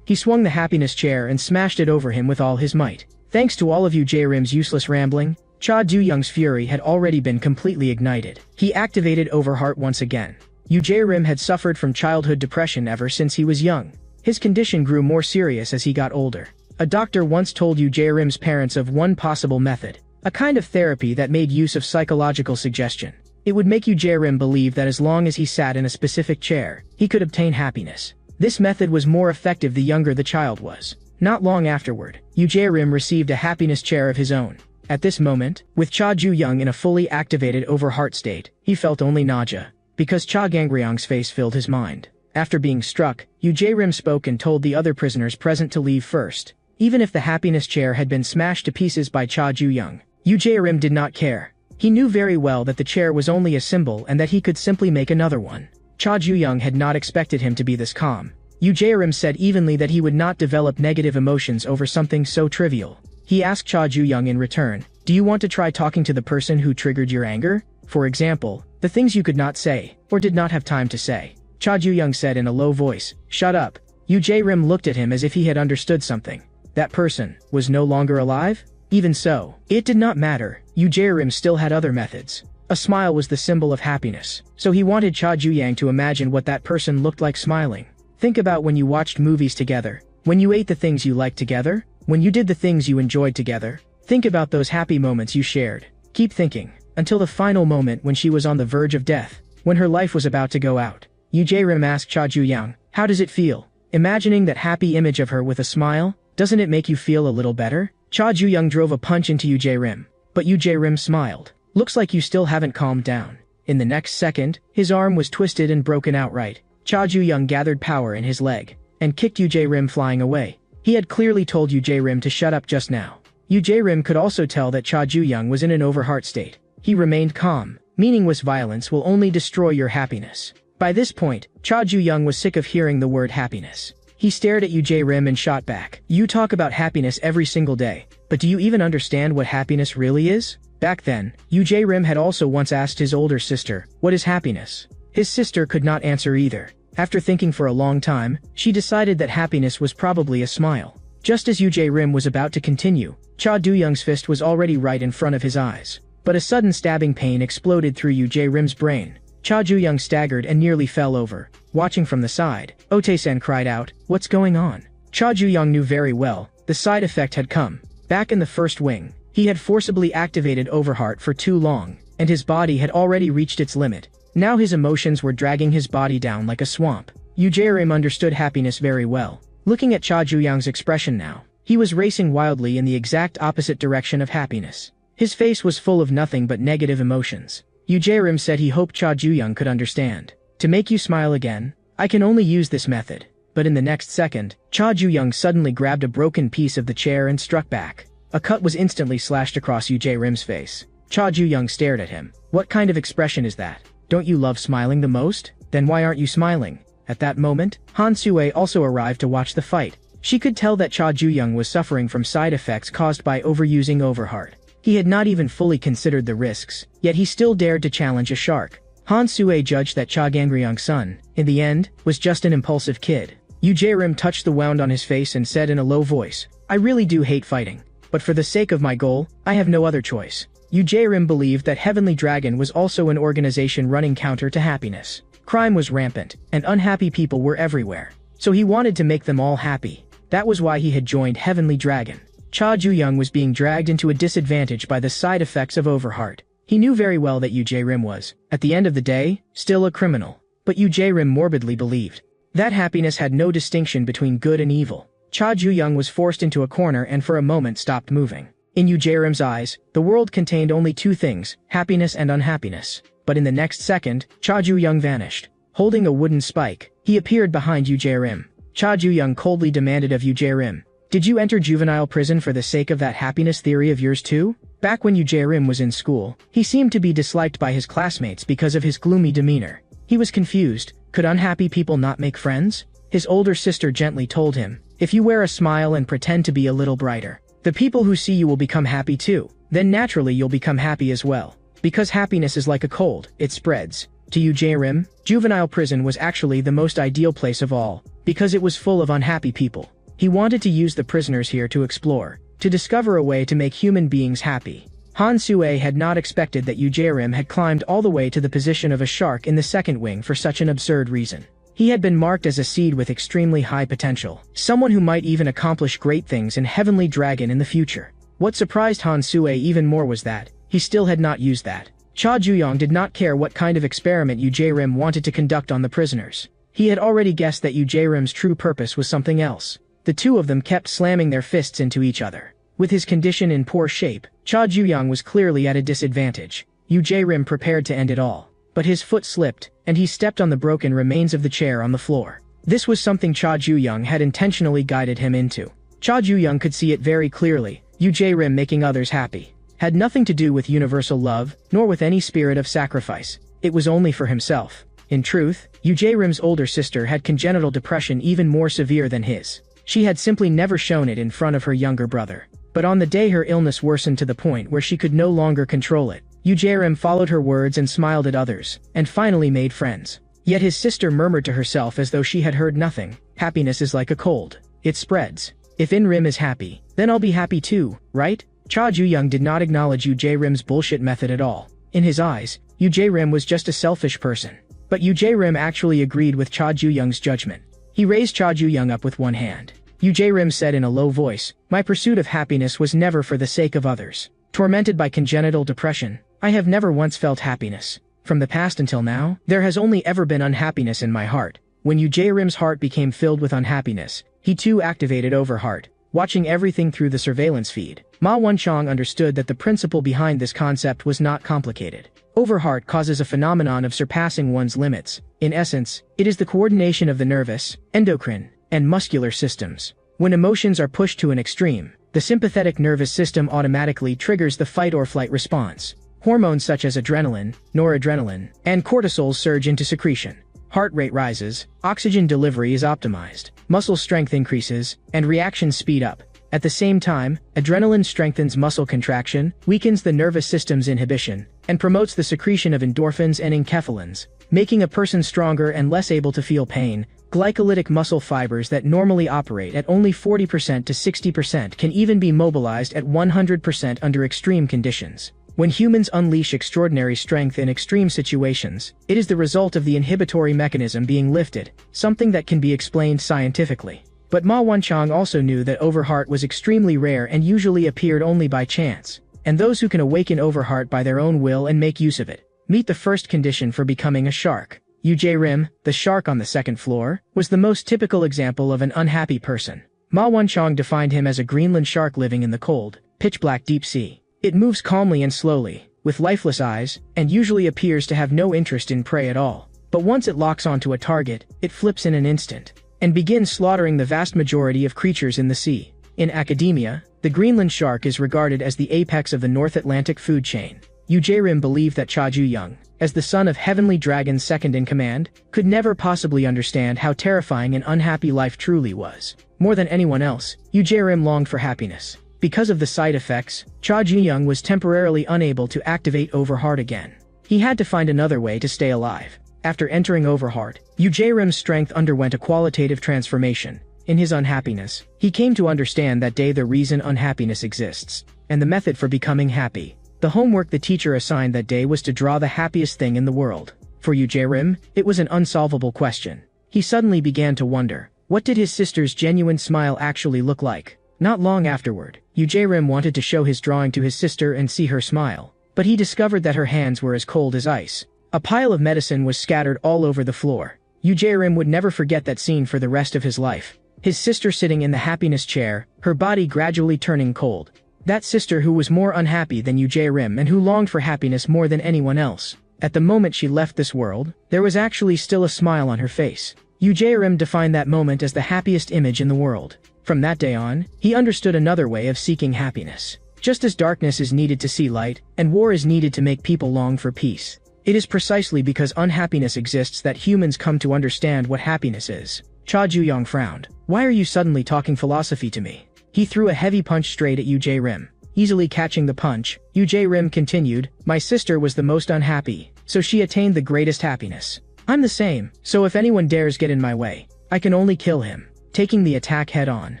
A: He swung the happiness chair and smashed it over him with all his might. Thanks to all of Yu Jae-rim's useless rambling, Cha Ju-young's fury had already been completely ignited. He activated Overheart once again. Yu Jae-rim had suffered from childhood depression ever since he was young. His condition grew more serious as he got older. A doctor once told Yu Jae-rim's parents of one possible method, a kind of therapy that made use of psychological suggestion. It would make Yu Jae-rim believe that as long as he sat in a specific chair, he could obtain happiness. This method was more effective the younger the child was. Not long afterward, Yu Jae-rim received a happiness chair of his own. At this moment, with Cha Ju-young in a fully activated Overheart state, he felt only nausea, because Cha Gangryong's face filled his mind. After being struck, Yu Jae-rim spoke and told the other prisoners present to leave first. Even if the happiness chair had been smashed to pieces by Cha Ju-young, Yu Jae-rim did not care. He knew very well that the chair was only a symbol and that he could simply make another one. Cha Ju-young had not expected him to be this calm. Yu Jae-rim said evenly that he would not develop negative emotions over something so trivial. He asked Cha Ju-young in return, do you want to try talking to the person who triggered your anger? For example, the things you could not say, or did not have time to say. Cha Ju-young said in a low voice, shut up. Yu Jae-rim looked at him as if he had understood something. That person was no longer alive? Even so, it did not matter. Yu Jae-rim still had other methods. A smile was the symbol of happiness, so he wanted Cha Ju-young to imagine what that person looked like smiling. Think about when you watched movies together, when you ate the things you liked together, when you did the things you enjoyed together. Think about those happy moments you shared. Keep thinking, until the final moment when she was on the verge of death, when her life was about to go out. Rim asked Cha Ju-young, how does it feel? Imagining that happy image of her with a smile, doesn't it make you feel a little better? Cha Ju-young drove a punch into Rim. But Rim smiled. Looks like you still haven't calmed down. In the next second, his arm was twisted and broken outright. Cha Ju-young gathered power in his leg, and kicked Rim flying away. He had clearly told Rim to shut up just now. Rim could also tell that Cha Ju-young was in an overheart state. He remained calm. Meaningless violence will only destroy your happiness. By this point, Cha Ju-young was sick of hearing the word happiness. He stared at Rim and shot back. You talk about happiness every single day, but do you even understand what happiness really is? Back then, Rim had also once asked his older sister, what is happiness? His sister could not answer either. After thinking for a long time, she decided that happiness was probably a smile. Just as Rim was about to continue, Cha Du-young's fist was already right in front of his eyes. But a sudden stabbing pain exploded through Rim's brain. Cha Ju-young staggered and nearly fell over. Watching from the side, Ote-sen cried out, what's going on? Cha Ju-young knew very well, the side effect had come. Back in the first wing, he had forcibly activated Overheart for too long, and his body had already reached its limit. Now his emotions were dragging his body down like a swamp. Rim understood happiness very well. Looking at Cha Ju-young's expression now, he was racing wildly in the exact opposite direction of happiness. His face was full of nothing but negative emotions. Rim said he hoped Cha Ju-young could understand. To make you smile again, I can only use this method. But in the next second, Cha Ju-young suddenly grabbed a broken piece of the chair and struck back. A cut was instantly slashed across Rim's face. Cha Ju-young stared at him. What kind of expression is that? Don't you love smiling the most? Then why aren't you smiling? At that moment, Han Sue also arrived to watch the fight. She could tell that Cha Ju-young was suffering from side effects caused by overusing Overheart. He had not even fully considered the risks, yet he still dared to challenge a shark. Han Sue judged that Cha Gangryong's son, in the end, was just an impulsive kid. Rim touched the wound on his face and said in a low voice, I really do hate fighting. But for the sake of my goal, I have no other choice. Rim believed that Heavenly Dragon was also an organization running counter to happiness. Crime was rampant, and unhappy people were everywhere. So he wanted to make them all happy. That was why he had joined Heavenly Dragon. Cha Ju-young was being dragged into a disadvantage by the side effects of Overheart. He knew very well that Rim was, at the end of the day, still a criminal. But Rim morbidly believed that happiness had no distinction between good and evil. Cha Ju-young was forced into a corner and for a moment stopped moving. In Rim's eyes, the world contained only two things, happiness and unhappiness. But in the next second, Cha Ju-young vanished. Holding a wooden spike, he appeared behind Rim. Cha Ju-young coldly demanded of Rim, did you enter juvenile prison for the sake of that happiness theory of yours too? Back when Rim was in school, he seemed to be disliked by his classmates because of his gloomy demeanor. He was confused. Could unhappy people not make friends? His older sister gently told him, if you wear a smile and pretend to be a little brighter, the people who see you will become happy too. Then naturally you'll become happy as well. Because happiness is like a cold, it spreads. To Rim, juvenile prison was actually the most ideal place of all, because it was full of unhappy people. He wanted to use the prisoners here to explore, to discover a way to make human beings happy. Han Sue had not expected that Rim had climbed all the way to the position of a shark in the second wing for such an absurd reason. He had been marked as a seed with extremely high potential, someone who might even accomplish great things in Heavenly Dragon in the future. What surprised Han Sue even more was that he still had not used that. Cha Ju-young did not care what kind of experiment Rim wanted to conduct on the prisoners. He had already guessed that Rim's true purpose was something else. The two of them kept slamming their fists into each other. With his condition in poor shape, Cha Ju-young was clearly at a disadvantage. Rim prepared to end it all. But his foot slipped, and he stepped on the broken remains of the chair on the floor. This was something Cha Ju-young had intentionally guided him into. Cha Ju-young could see it very clearly. Rim making others happy had nothing to do with universal love, nor with any spirit of sacrifice. It was only for himself. In truth, Rim's older sister had congenital depression even more severe than his. She had simply never shown it in front of her younger brother. But on the day her illness worsened to the point where she could no longer control it, Rim followed her words and smiled at others, and finally made friends. Yet his sister murmured to herself as though she had heard nothing, happiness is like a cold. It spreads. If Rim is happy, then I'll be happy too, right? Cha Ju-young did not acknowledge Rim's bullshit method at all. In his eyes, Rim was just a selfish person. But Rim actually agreed with Cha Ju-young's judgment. He raised Cha Ju-young up with one hand. Rim said in a low voice, my pursuit of happiness was never for the sake of others. Tormented by congenital depression, I have never once felt happiness. From the past until now, there has only ever been unhappiness in my heart. When Rim's heart became filled with unhappiness, he too activated Overheart. Watching everything through the surveillance feed, Ma Wunchang understood that the principle behind this concept was not complicated. Overheart causes a phenomenon of surpassing one's limits. In essence, it is the coordination of the nervous, endocrine, and muscular systems. When emotions are pushed to an extreme, the sympathetic nervous system automatically triggers the fight-or-flight response. Hormones such as adrenaline, noradrenaline, and cortisol surge into secretion. Heart rate rises, oxygen delivery is optimized, muscle strength increases, and reactions speed up. At the same time, adrenaline strengthens muscle contraction, weakens the nervous system's inhibition, and promotes the secretion of endorphins and enkephalins, making a person stronger and less able to feel pain. Glycolytic muscle fibers that normally operate at only 40% to 60% can even be mobilized at 100% under extreme conditions. When humans unleash extraordinary strength in extreme situations, it is the result of the inhibitory mechanism being lifted, something that can be explained scientifically. But Ma Wunchang also knew that Overheart was extremely rare and usually appeared only by chance, and those who can awaken Overheart by their own will and make use of it, meet the first condition for becoming a shark. Rim, the shark on the second floor, was the most typical example of an unhappy person. Ma Wunchang defined him as a Greenland shark living in the cold, pitch-black deep sea. It moves calmly and slowly, with lifeless eyes, and usually appears to have no interest in prey at all. But once it locks onto a target, it flips in an instant, and begins slaughtering the vast majority of creatures in the sea. In academia, the Greenland shark is regarded as the apex of the North Atlantic food chain. Rim believed that Cha Ju-young, as the son of Heavenly Dragon's second-in-command, could never possibly understand how terrifying and unhappy life truly was. More than anyone else, Rim longed for happiness. Because of the side effects, Cha Ju-young was temporarily unable to activate Overheart again. He had to find another way to stay alive. After entering Overheart, Rim's strength underwent a qualitative transformation. In his unhappiness, he came to understand that the reason unhappiness exists, and the method for becoming happy. The homework the teacher assigned that day was to draw the happiest thing in the world. For Rim, it was an unsolvable question. He suddenly began to wonder, what did his sister's genuine smile actually look like? Not long afterward, Rim wanted to show his drawing to his sister and see her smile, but he discovered that her hands were as cold as ice. A pile of medicine was scattered all over the floor. Rim would never forget that scene for the rest of his life. His sister sitting in the happiness chair, her body gradually turning cold. That sister who was more unhappy than Rim and who longed for happiness more than anyone else. At the moment she left this world, there was actually still a smile on her face. Rim defined that moment as the happiest image in the world. From that day on, he understood another way of seeking happiness. Just as darkness is needed to see light, and war is needed to make people long for peace, it is precisely because unhappiness exists that humans come to understand what happiness is. Cha Ju-young frowned. Why are you suddenly talking philosophy to me? He threw a heavy punch straight at Rim. Easily catching the punch, Rim continued, my sister was the most unhappy, so she attained the greatest happiness. I'm the same, so if anyone dares get in my way, I can only kill him. Taking the attack head-on,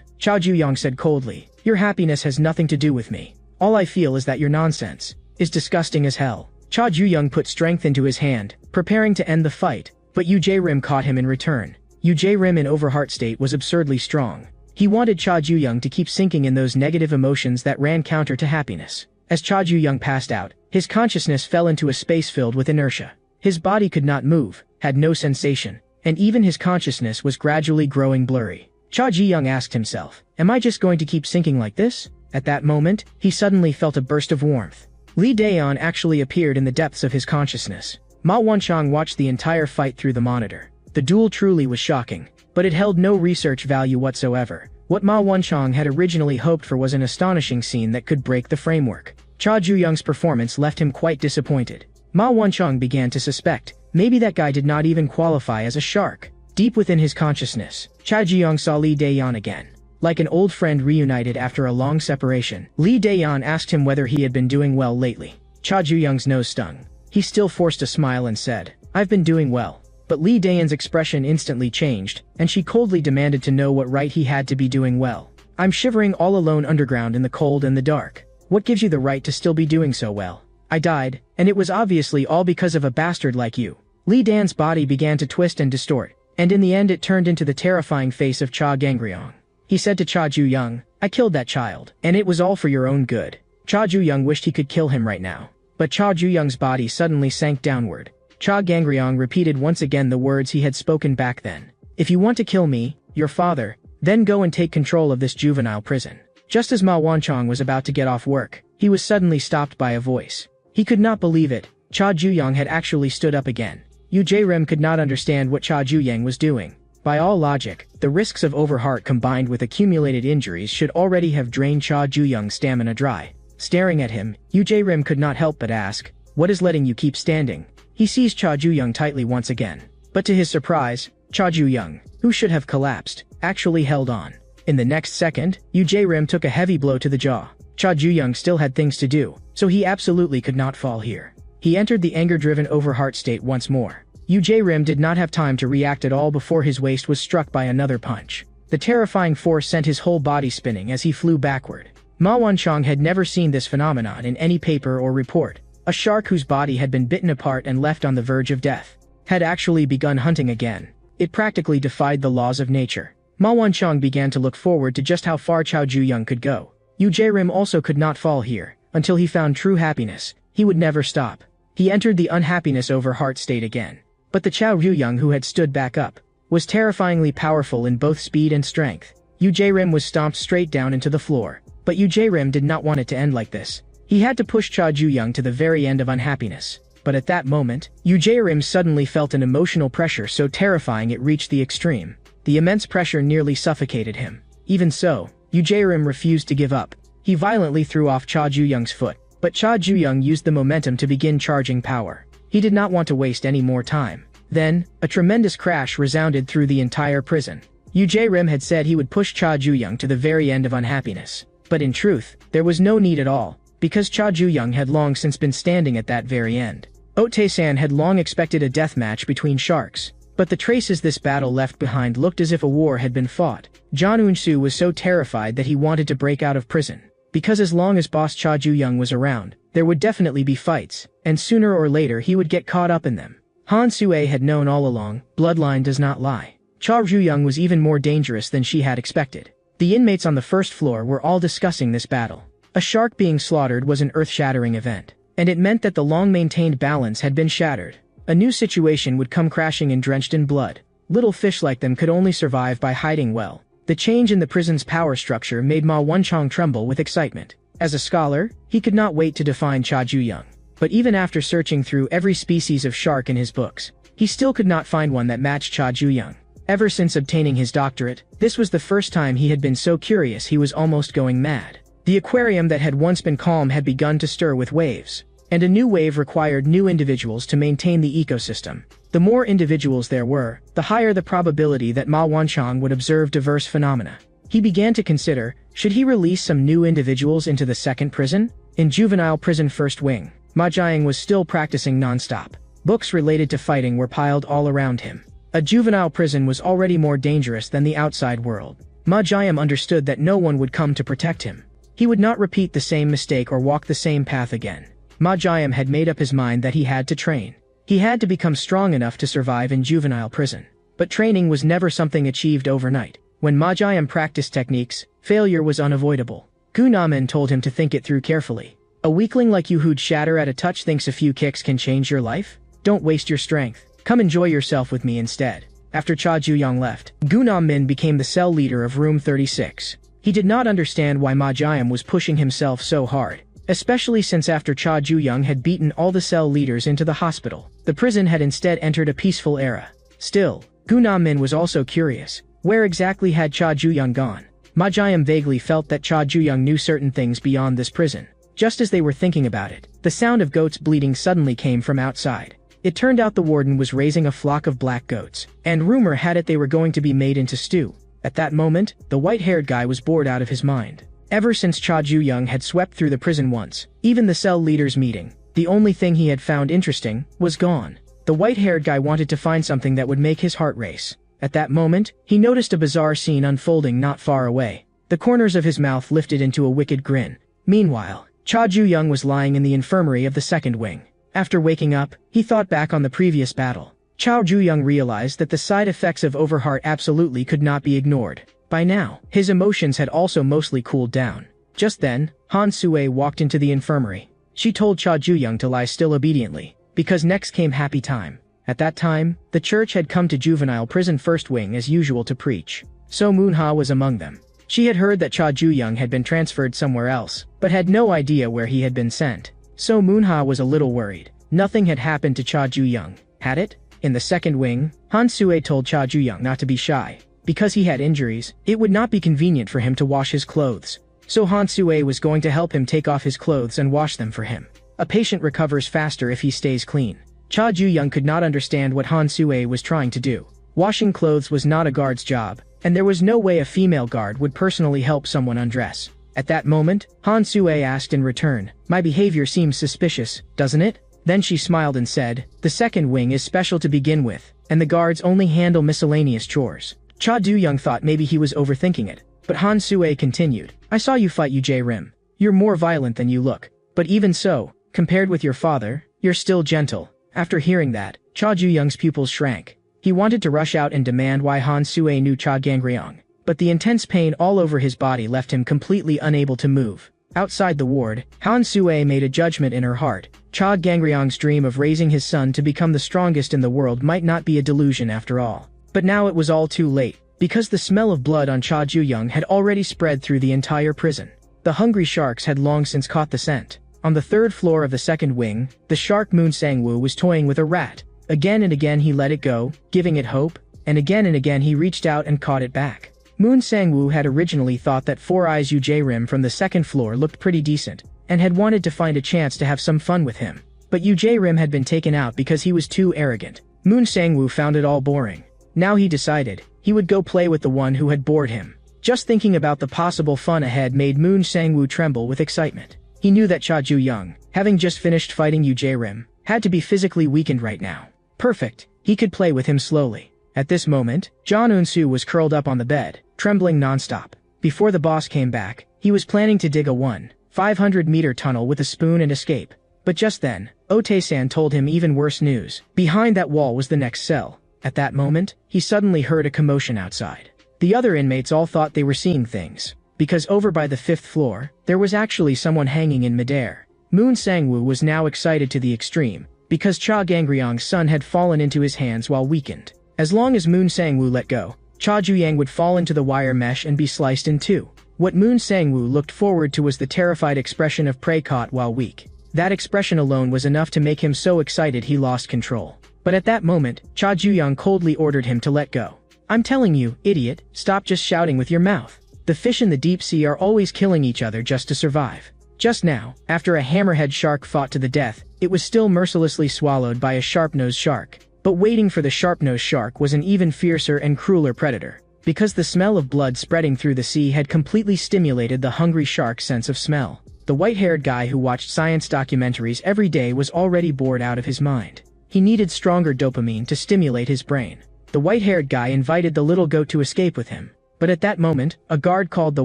A: Cha Ju-young said coldly, your happiness has nothing to do with me. All I feel is that your nonsense is disgusting as hell. Cha Ju-young put strength into his hand, preparing to end the fight, but Rim caught him in return. Rim in Overheart state was absurdly strong. He wanted Cha Ju-young to keep sinking in those negative emotions that ran counter to happiness. As Cha Ju-young passed out, his consciousness fell into a space filled with inertia. His body could not move, had no sensation, and even his consciousness was gradually growing blurry. Cha Ji-young asked himself, am I just going to keep sinking like this? At that moment, he suddenly felt a burst of warmth. Li Daeon actually appeared in the depths of his consciousness. Ma Wunchang watched the entire fight through the monitor. The duel truly was shocking, but it held no research value whatsoever. What Ma Wunchang had originally hoped for was an astonishing scene that could break the framework. Cha Ju-young's performance left him quite disappointed. Ma Wunchang began to suspect, maybe that guy did not even qualify as a shark. Deep within his consciousness, Cha Ji-young saw Li Daeon again. Like an old friend reunited after a long separation, Li Daeon asked him whether he had been doing well lately. Cha Ju-young's nose stung. He still forced a smile and said, I've been doing well. But Li Daeon's expression instantly changed, and she coldly demanded to know what right he had to be doing well. I'm shivering all alone underground in the cold and the dark. What gives you the right to still be doing so well? I died, and it was obviously all because of a bastard like you. Li Dan's body began to twist and distort, and in the end it turned into the terrifying face of Cha Gangryong. He said to Cha Ju-young, I killed that child, and it was all for your own good. Cha Ju-young wished he could kill him right now. But Cha Ju-young's body suddenly sank downward. Cha Gangryong repeated once again the words he had spoken back then. If you want to kill me, your father, then go and take control of this juvenile prison. Just as Ma Wanchong was about to get off work, he was suddenly stopped by a voice. He could not believe it. Cha Ju-young had actually stood up again. Yu Jae-rim could not understand what Cha Ju-young was doing. By all logic, the risks of overheart combined with accumulated injuries should already have drained Cha Ju-young's stamina dry. Staring at him, Yu Jae-rim could not help but ask, "What is letting you keep standing?" He seized Cha Ju-young tightly once again. But to his surprise, Cha Ju-young, who should have collapsed, actually held on. In the next second, Yu Jae-rim took a heavy blow to the jaw. Cha Ju-young still had things to do, so he absolutely could not fall here. He entered the anger-driven overheart state once more. Yu Jae-rim did not have time to react at all before his waist was struck by another punch. The terrifying force sent his whole body spinning as he flew backward. Ma Wanchong had never seen this phenomenon in any paper or report. A shark whose body had been bitten apart and left on the verge of death had actually begun hunting again. It practically defied the laws of nature. Ma Wanchong began to look forward to just how far Cha Ju-young could go. Yu Jae-rim also could not fall here. Until he found true happiness, he would never stop. He entered the unhappiness over heart state again. But the Cha Ju-young who had stood back up was terrifyingly powerful in both speed and strength. Yu Jae-rim was stomped straight down into the floor. But Yu Jae-rim did not want it to end like this. He had to push Cha Ju-young to the very end of unhappiness. But at that moment, Yu Jae-rim suddenly felt an emotional pressure so terrifying it reached the extreme. The immense pressure nearly suffocated him. Even so, Yu Jae-rim refused to give up. He violently threw off Cha Ju-young's foot. But Cha Ju-young used the momentum to begin charging power. He did not want to waste any more time. Then, a tremendous crash resounded through the entire prison. Yu Jae-rim had said he would push Cha Ju-young to the very end of unhappiness. But in truth, there was no need at all, because Cha Ju-young had long since been standing at that very end. Ote-san had long expected a death match between sharks, but the traces this battle left behind looked as if a war had been fought. John Eun-soo was so terrified that he wanted to break out of prison, because as long as boss Cha Ju-young was around, there would definitely be fights, and sooner or later he would get caught up in them. Han Sue had known all along, bloodline does not lie. Cha Ju-young was even more dangerous than she had expected. The inmates on the first floor were all discussing this battle. A shark being slaughtered was an earth-shattering event, and it meant that the long-maintained balance had been shattered. A new situation would come crashing and drenched in blood. Little fish like them could only survive by hiding well. The change in the prison's power structure made Ma Wanchong tremble with excitement. As a scholar, he could not wait to define Cha Ju-young. But even after searching through every species of shark in his books, he still could not find one that matched Cha Ju-young. Ever since obtaining his doctorate, this was the first time he had been so curious he was almost going mad. The aquarium that had once been calm had begun to stir with waves, and a new wave required new individuals to maintain the ecosystem. The more individuals there were, the higher the probability that Ma Wanchong would observe diverse phenomena. He began to consider, should he release some new individuals into the second prison? In Juvenile Prison First Wing, Ma Jiang was still practicing non-stop. Books related to fighting were piled all around him. A juvenile prison was already more dangerous than the outside world. Ma Jiang understood that no one would come to protect him. He would not repeat the same mistake or walk the same path again. Ma Jiang had made up his mind that he had to train. He had to become strong enough to survive in juvenile prison. But training was never something achieved overnight. When Ma Jiang practiced techniques, failure was unavoidable. Gu Namin told him to think it through carefully. A weakling like you who'd shatter at a touch thinks a few kicks can change your life? Don't waste your strength. Come enjoy yourself with me instead. After Cha Ju-young left, Gu Namin became the cell leader of room 36. He did not understand why Ma Jiang was pushing himself so hard, especially since after Cha Ju-young had beaten all the cell leaders into the hospital, the prison had instead entered a peaceful era. Still, Gu Namin was also curious. Where exactly had Cha Ju-young gone? Ma Jiang vaguely felt that Cha Ju-young knew certain things beyond this prison. Just as they were thinking about it, the sound of goats bleating suddenly came from outside. It turned out the warden was raising a flock of black goats, and rumor had it they were going to be made into stew. At that moment, the white-haired guy was bored out of his mind. Ever since Cha Ju-young had swept through the prison once, even the cell leaders' meeting, the only thing he had found interesting was gone. The white-haired guy wanted to find something that would make his heart race. At that moment, he noticed a bizarre scene unfolding not far away. The corners of his mouth lifted into a wicked grin. Meanwhile, Cha Ju-young was lying in the infirmary of the second wing. After waking up, he thought back on the previous battle. Cha Ju-young realized that the side effects of overheart absolutely could not be ignored. By now, his emotions had also mostly cooled down. Just then, Han Sui walked into the infirmary. She told Cha Ju-young to lie still obediently, because next came happy time. At that time, the church had come to Juvenile prison first wing as usual to preach. So Manhwa was among them. She had heard that Cha Ju-young had been transferred somewhere else, but had no idea where he had been sent. So Manhwa was a little worried. Nothing had happened to Cha Ju-young, had it? In the second wing, Han Sui told Cha Ju-young not to be shy. Because he had injuries, it would not be convenient for him to wash his clothes. So Han Sui was going to help him take off his clothes and wash them for him. A patient recovers faster if he stays clean. Cha Ju-young could not understand what Han Sui was trying to do. Washing clothes was not a guard's job, and there was no way a female guard would personally help someone undress. At that moment, Han Sui asked in return, "My behavior seems suspicious, doesn't it?" Then she smiled and said, "The second wing is special to begin with, and the guards only handle miscellaneous chores." Cha Ju-young thought maybe he was overthinking it, but Han Sui continued, "I saw you fight Rim. You're more violent than you look. But even so, compared with your father, you're still gentle." After hearing that, Cha Ju-young's pupils shrank. He wanted to rush out and demand why Han Sui knew Cha Gangryong, but the intense pain all over his body left him completely unable to move. Outside the ward, Han Sui made a judgment in her heart. Cha Gangryong's dream of raising his son to become the strongest in the world might not be a delusion after all. But now it was all too late, because the smell of blood on Cha Ju-young had already spread through the entire prison. The hungry sharks had long since caught the scent. On the third floor of the second wing, the shark Moon Sang-woo was toying with a rat. Again and again he let it go, giving it hope, and again he reached out and caught it back. Moon Sang-woo had originally thought that Four Eyes Rim from the second floor looked pretty decent, and had wanted to find a chance to have some fun with him. But Rim had been taken out because he was too arrogant. Moon Sang-woo found it all boring. Now he decided, he would go play with the one who had bored him. Just thinking about the possible fun ahead made Moon Sang-woo tremble with excitement. He knew that Cha Ju-young, having just finished fighting Rim, had to be physically weakened right now. Perfect, he could play with him slowly. At this moment, John Eun-soo was curled up on the bed, trembling non-stop. Before the boss came back, he was planning to dig a 500-meter tunnel with a spoon and escape. But just then, Oh-tae-san told him even worse news. Behind that wall was the next cell. At that moment, he suddenly heard a commotion outside. The other inmates all thought they were seeing things, because over by the 5th floor, there was actually someone hanging in midair. Moon Sang-woo was now excited to the extreme, because Cha Gangryong's son had fallen into his hands while weakened. As long as Moon Sang-woo let go, Cha Ju-young would fall into the wire mesh and be sliced in two. What Moon Sang-woo looked forward to was the terrified expression of prey caught while weak. That expression alone was enough to make him so excited he lost control. But at that moment, Cha Ju-young coldly ordered him to let go. "I'm telling you, idiot, stop just shouting with your mouth. The fish in the deep sea are always killing each other just to survive." Just now, after a hammerhead shark fought to the death, it was still mercilessly swallowed by a sharp-nosed shark. But waiting for the sharp-nosed shark was an even fiercer and crueler predator. Because the smell of blood spreading through the sea had completely stimulated the hungry shark's sense of smell. The white-haired guy who watched science documentaries every day was already bored out of his mind. He needed stronger dopamine to stimulate his brain. The white-haired guy invited the little goat to escape with him. But at that moment, a guard called the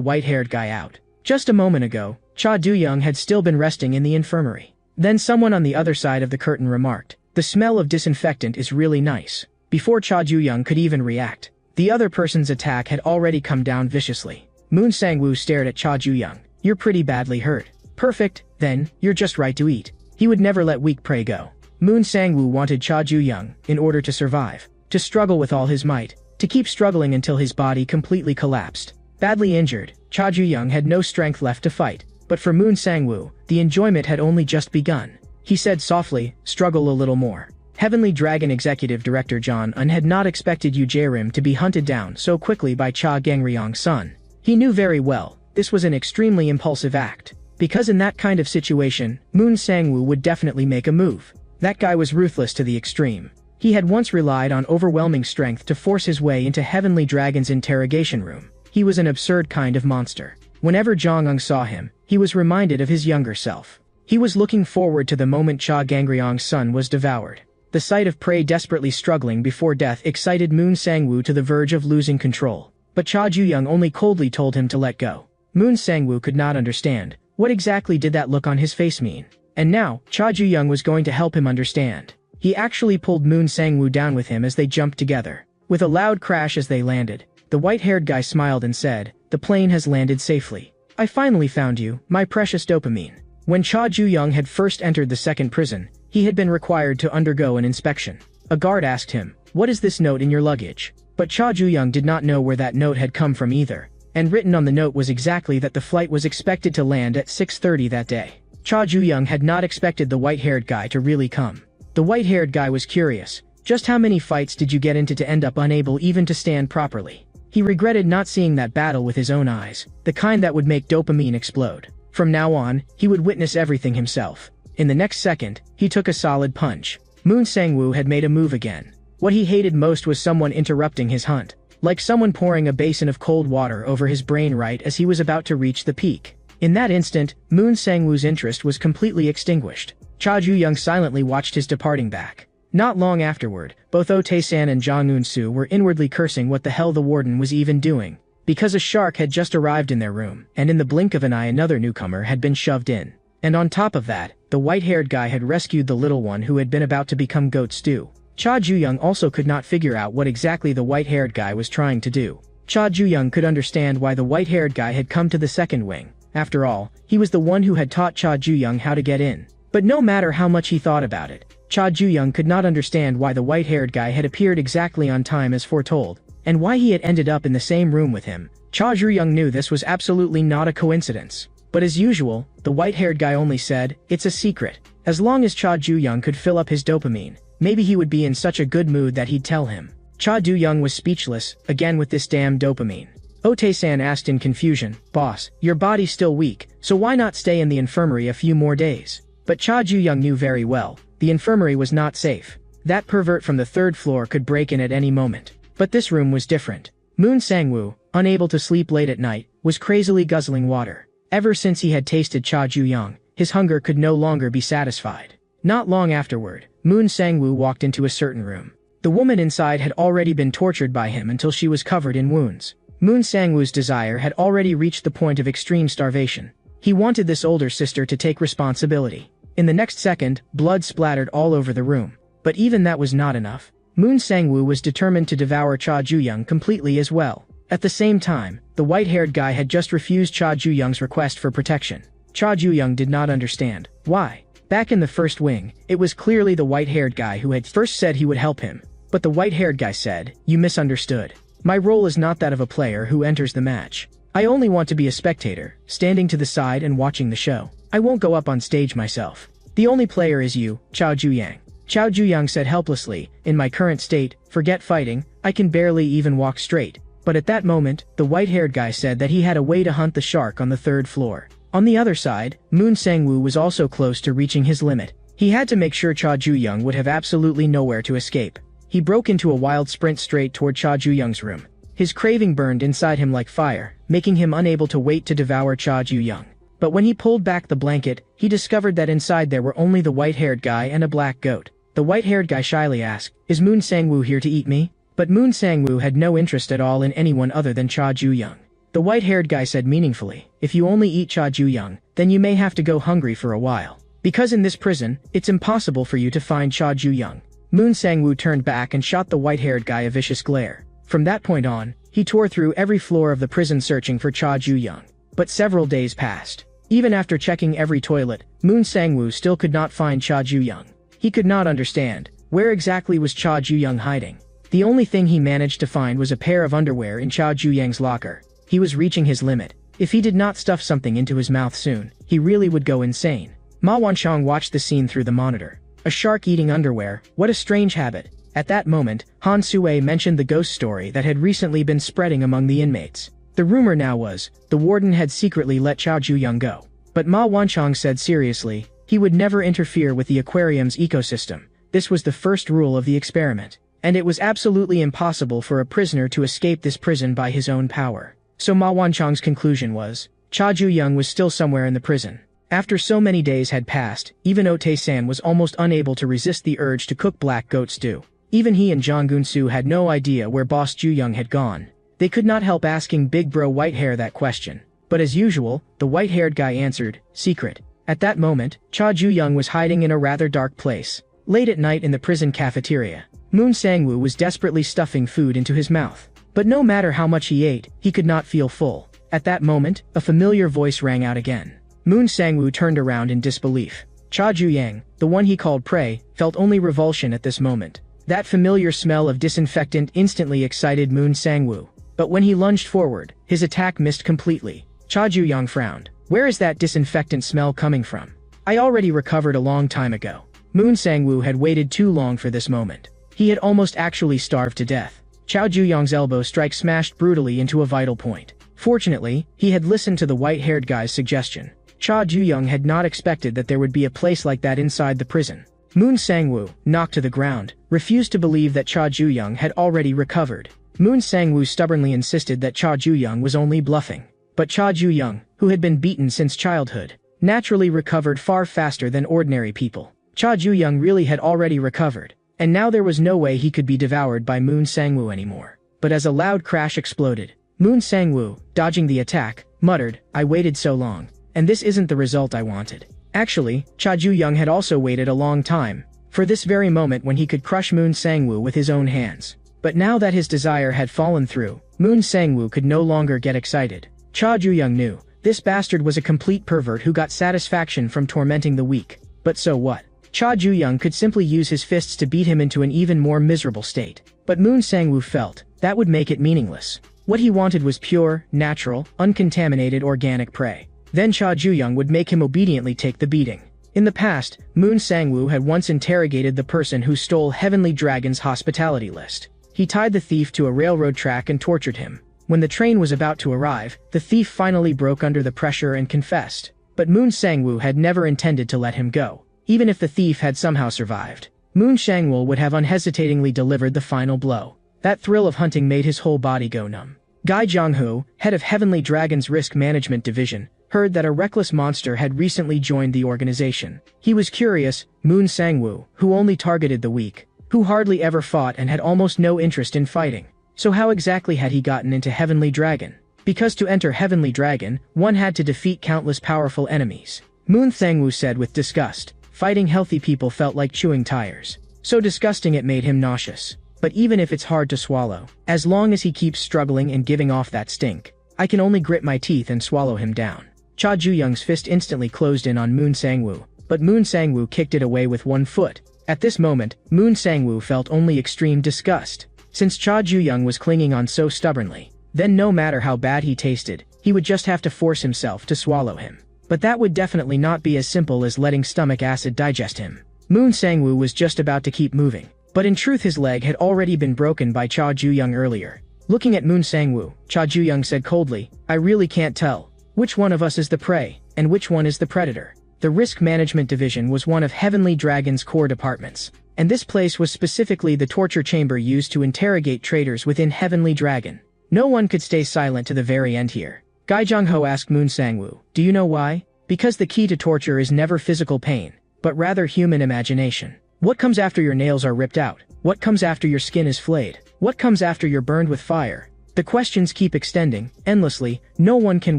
A: white-haired guy out. Just a moment ago, Cha Du-young had still been resting in the infirmary. Then someone on the other side of the curtain remarked, "The smell of disinfectant is really nice." Before Cha Du-young could even react, the other person's attack had already come down viciously. Moon Sang-woo stared at Cha Du-young. "You're pretty badly hurt." "Perfect, then, you're just right to eat." He would never let weak prey go. Moon Sang-woo wanted Cha Du-young, in order to survive, to struggle with all his might, to keep struggling until his body completely collapsed. Badly injured, Cha Du-young had no strength left to fight, but for Moon Sang-woo, the enjoyment had only just begun. He said softly, "Struggle a little more." Heavenly Dragon Executive Director John Un had not expected Yu Jae-rim to be hunted down so quickly by Cha Gangryong's son. He knew very well, this was an extremely impulsive act. Because in that kind of situation, Moon Sang-woo would definitely make a move. That guy was ruthless to the extreme. He had once relied on overwhelming strength to force his way into Heavenly Dragon's interrogation room. He was an absurd kind of monster. Whenever Jong-un saw him, he was reminded of his younger self. He was looking forward to the moment Cha Gangryong's son was devoured. The sight of prey desperately struggling before death excited Moon Sang-woo to the verge of losing control. But Cha Ju-young only coldly told him to let go. Moon Sang-woo could not understand. What exactly did that look on his face mean? And now, Cha Ju-young was going to help him understand. He actually pulled Moon Sang-woo down with him as they jumped together. With a loud crash as they landed, the white-haired guy smiled and said, "The plane has landed safely." I finally found you, my precious dopamine. When Cha Ju-young had first entered the second prison, he had been required to undergo an inspection. A guard asked him, "What is this note in your luggage?" But Cha Ju-young did not know where that note had come from either. And written on the note was exactly that the flight was expected to land at 6:30 that day. Cha Ju-young had not expected the white-haired guy to really come. The white-haired guy was curious. Just how many fights did you get into to end up unable even to stand properly? He regretted not seeing that battle with his own eyes, the kind that would make dopamine explode. From now on, he would witness everything himself. In the next second, he took a solid punch. Moon Sang-woo had made a move again. What he hated most was someone interrupting his hunt. Like someone pouring a basin of cold water over his brain right as he was about to reach the peak. In that instant, Moon Sang-woo's interest was completely extinguished. Cha Ju-young silently watched his departing back. Not long afterward, both Oh Tae-san and Jang Eun-soo were inwardly cursing what the hell the warden was even doing. Because a shark had just arrived in their room, and in the blink of an eye another newcomer had been shoved in. And on top of that, the white-haired guy had rescued the little one who had been about to become goat stew. Cha Ju-young also could not figure out what exactly the white-haired guy was trying to do. Cha Ju-young could understand why the white-haired guy had come to the second wing. After all, he was the one who had taught Cha Ju-young how to get in. But no matter how much he thought about it, Cha Ju-young could not understand why the white-haired guy had appeared exactly on time as foretold, and why he had ended up in the same room with him. Cha Ju-young knew this was absolutely not a coincidence. But as usual, the white-haired guy only said, "It's a secret." As long as Cha Ju-young could fill up his dopamine, maybe he would be in such a good mood that he'd tell him. Cha Du-young was speechless, again with this damn dopamine. Oh Tae-san asked in confusion, "Boss, your body's still weak, so why not stay in the infirmary a few more days?" But Cha Ju-young knew very well, the infirmary was not safe. That pervert from the third floor could break in at any moment. But this room was different. Moon Sang-woo, unable to sleep late at night, was crazily guzzling water. Ever since he had tasted Cha Ju-young, his hunger could no longer be satisfied. Not long afterward, Moon Sang-woo walked into a certain room. The woman inside had already been tortured by him until she was covered in wounds. Moon Sang-woo's desire had already reached the point of extreme starvation. He wanted this older sister to take responsibility. In the next second, blood splattered all over the room. But even that was not enough. Moon Sang-woo was determined to devour Cha Ju-young completely as well. At the same time, the white-haired guy had just refused Cha Ju-young's request for protection. Cha Ju-young did not understand. Why? Back in the first wing, it was clearly the white-haired guy who had first said he would help him. But the white-haired guy said, "You misunderstood. My role is not that of a player who enters the match. I only want to be a spectator, standing to the side and watching the show. I won't go up on stage myself. The only player is you, Cha Ju-young." Cha Ju-young said helplessly, "In my current state, forget fighting, I can barely even walk straight." But at that moment, the white-haired guy said that he had a way to hunt the shark on the third floor. On the other side, Moon Sang-woo was also close to reaching his limit. He had to make sure Cha Ju-young would have absolutely nowhere to escape. He broke into a wild sprint straight toward Cha Ju-young's room. His craving burned inside him like fire, making him unable to wait to devour Cha Ju-young. But when he pulled back the blanket, he discovered that inside there were only the white-haired guy and a black goat. The white-haired guy shyly asked, "Is Moon Sang-woo here to eat me?" But Moon Sang-woo had no interest at all in anyone other than Cha Ju-young. The white-haired guy said meaningfully, "If you only eat Cha Ju-young, then you may have to go hungry for a while. Because in this prison, it's impossible for you to find Cha Ju-young." Moon Sang-woo turned back and shot the white-haired guy a vicious glare. From that point on, he tore through every floor of the prison searching for Cha Ju-young. But several days passed. Even after checking every toilet, Moon Sang-woo still could not find Cha Ju-young. He could not understand, where exactly was Cha Ju-young hiding? The only thing he managed to find was a pair of underwear in Cha Ju-young's locker. He was reaching his limit. If he did not stuff something into his mouth soon, he really would go insane. Ma Wanchong watched the scene through the monitor. A shark eating underwear, what a strange habit. At that moment, Han Sue mentioned the ghost story that had recently been spreading among the inmates. The rumor now was, the warden had secretly let Cha Ju-young go. But Ma Wanchong said seriously, he would never interfere with the aquarium's ecosystem. This was the first rule of the experiment. And it was absolutely impossible for a prisoner to escape this prison by his own power. So Ma Wanchong's conclusion was, Cha Ju-young was still somewhere in the prison. After so many days had passed, even Oh Tae-san was almost unable to resist the urge to cook black goat stew. Even he and Jang Eun-soo had no idea where Boss Ju-young had gone. They could not help asking Big Bro Whitehair that question. But as usual, the white-haired guy answered, "Secret." At that moment, Cha Ju-young was hiding in a rather dark place. Late at night in the prison cafeteria, Moon Sang-woo was desperately stuffing food into his mouth. But no matter how much he ate, he could not feel full. At that moment, a familiar voice rang out again. Moon Sangwoo turned around in disbelief. Cha Ju-yang, the one he called prey, felt only revulsion at this moment. That familiar smell of disinfectant instantly excited Moon Sangwoo. But when he lunged forward, his attack missed completely. Cha Ju-yang frowned. Where is that disinfectant smell coming from? I already recovered a long time ago. Moon Sangwoo had waited too long for this moment. He had almost actually starved to death. Cha Ju-yang's elbow strike smashed brutally into a vital point. Fortunately, he had listened to the white-haired guy's suggestion. Cha Ju-yang had not expected that there would be a place like that inside the prison. Moon Sangwoo, knocked to the ground, refused to believe that Cha Ju-yang had already recovered. Moon Sangwoo stubbornly insisted that Cha Ju-yang was only bluffing. But Cha Ju-yang, who had been beaten since childhood, naturally recovered far faster than ordinary people. Cha Ju-yang really had already recovered, and now there was no way he could be devoured by Moon Sangwoo anymore. But as a loud crash exploded, Moon Sangwoo, dodging the attack, muttered, "I waited so long, and this isn't the result I wanted." Actually, Cha Ju-yang had also waited a long time, for this very moment when he could crush Moon Sangwoo with his own hands. But now that his desire had fallen through, Moon Sangwoo could no longer get excited. Cha Ju-yang knew, this bastard was a complete pervert who got satisfaction from tormenting the weak. But so what? Cha Ju-yang could simply use his fists to beat him into an even more miserable state. But Moon Sangwoo felt, that would make it meaningless. What he wanted was pure, natural, uncontaminated organic prey. Then Cha Ju-yang would make him obediently take the beating. In the past, Moon Sangwoo had once interrogated the person who stole Heavenly Dragon's hospitality list. He tied the thief to a railroad track and tortured him. When the train was about to arrive, the thief finally broke under the pressure and confessed. But Moon Sangwoo had never intended to let him go. Even if the thief had somehow survived, Moon Sangwoo would have unhesitatingly delivered the final blow. That thrill of hunting made his whole body go numb. Guy Jong-ho, head of Heavenly Dragon's Risk Management Division, heard that a reckless monster had recently joined the organization. He was curious. Moon Sangwoo, who only targeted the weak, who hardly ever fought and had almost no interest in fighting. So how exactly had he gotten into Heavenly Dragon? Because to enter Heavenly Dragon, one had to defeat countless powerful enemies. Moon Sangwoo said with disgust, fighting healthy people felt like chewing tires. So disgusting it made him nauseous. But even if it's hard to swallow, as long as he keeps struggling and giving off that stink, I can only grit my teeth and swallow him down. Cha Ju-yang's fist instantly closed in on Moon Sangwoo, but Moon Sangwoo kicked it away with one foot. At this moment, Moon Sangwoo felt only extreme disgust. Since Cha Ju-yang was clinging on so stubbornly, then no matter how bad he tasted, he would just have to force himself to swallow him. But that would definitely not be as simple as letting stomach acid digest him. Moon Sangwoo was just about to keep moving, but in truth his leg had already been broken by Cha Ju-yang earlier. Looking at Moon Sangwoo, Cha Ju-yang said coldly, "I really can't tell. Which one of us is the prey, and which one is the predator?" The Risk Management Division was one of Heavenly Dragon's core departments, and this place was specifically the torture chamber used to interrogate traitors within Heavenly Dragon. No one could stay silent to the very end here. Guy Jong-ho asked Moon Sangwoo, "Do you know why?" Because the key to torture is never physical pain, but rather human imagination. What comes after your nails are ripped out? What comes after your skin is flayed? What comes after you're burned with fire? The questions keep extending, endlessly. No one can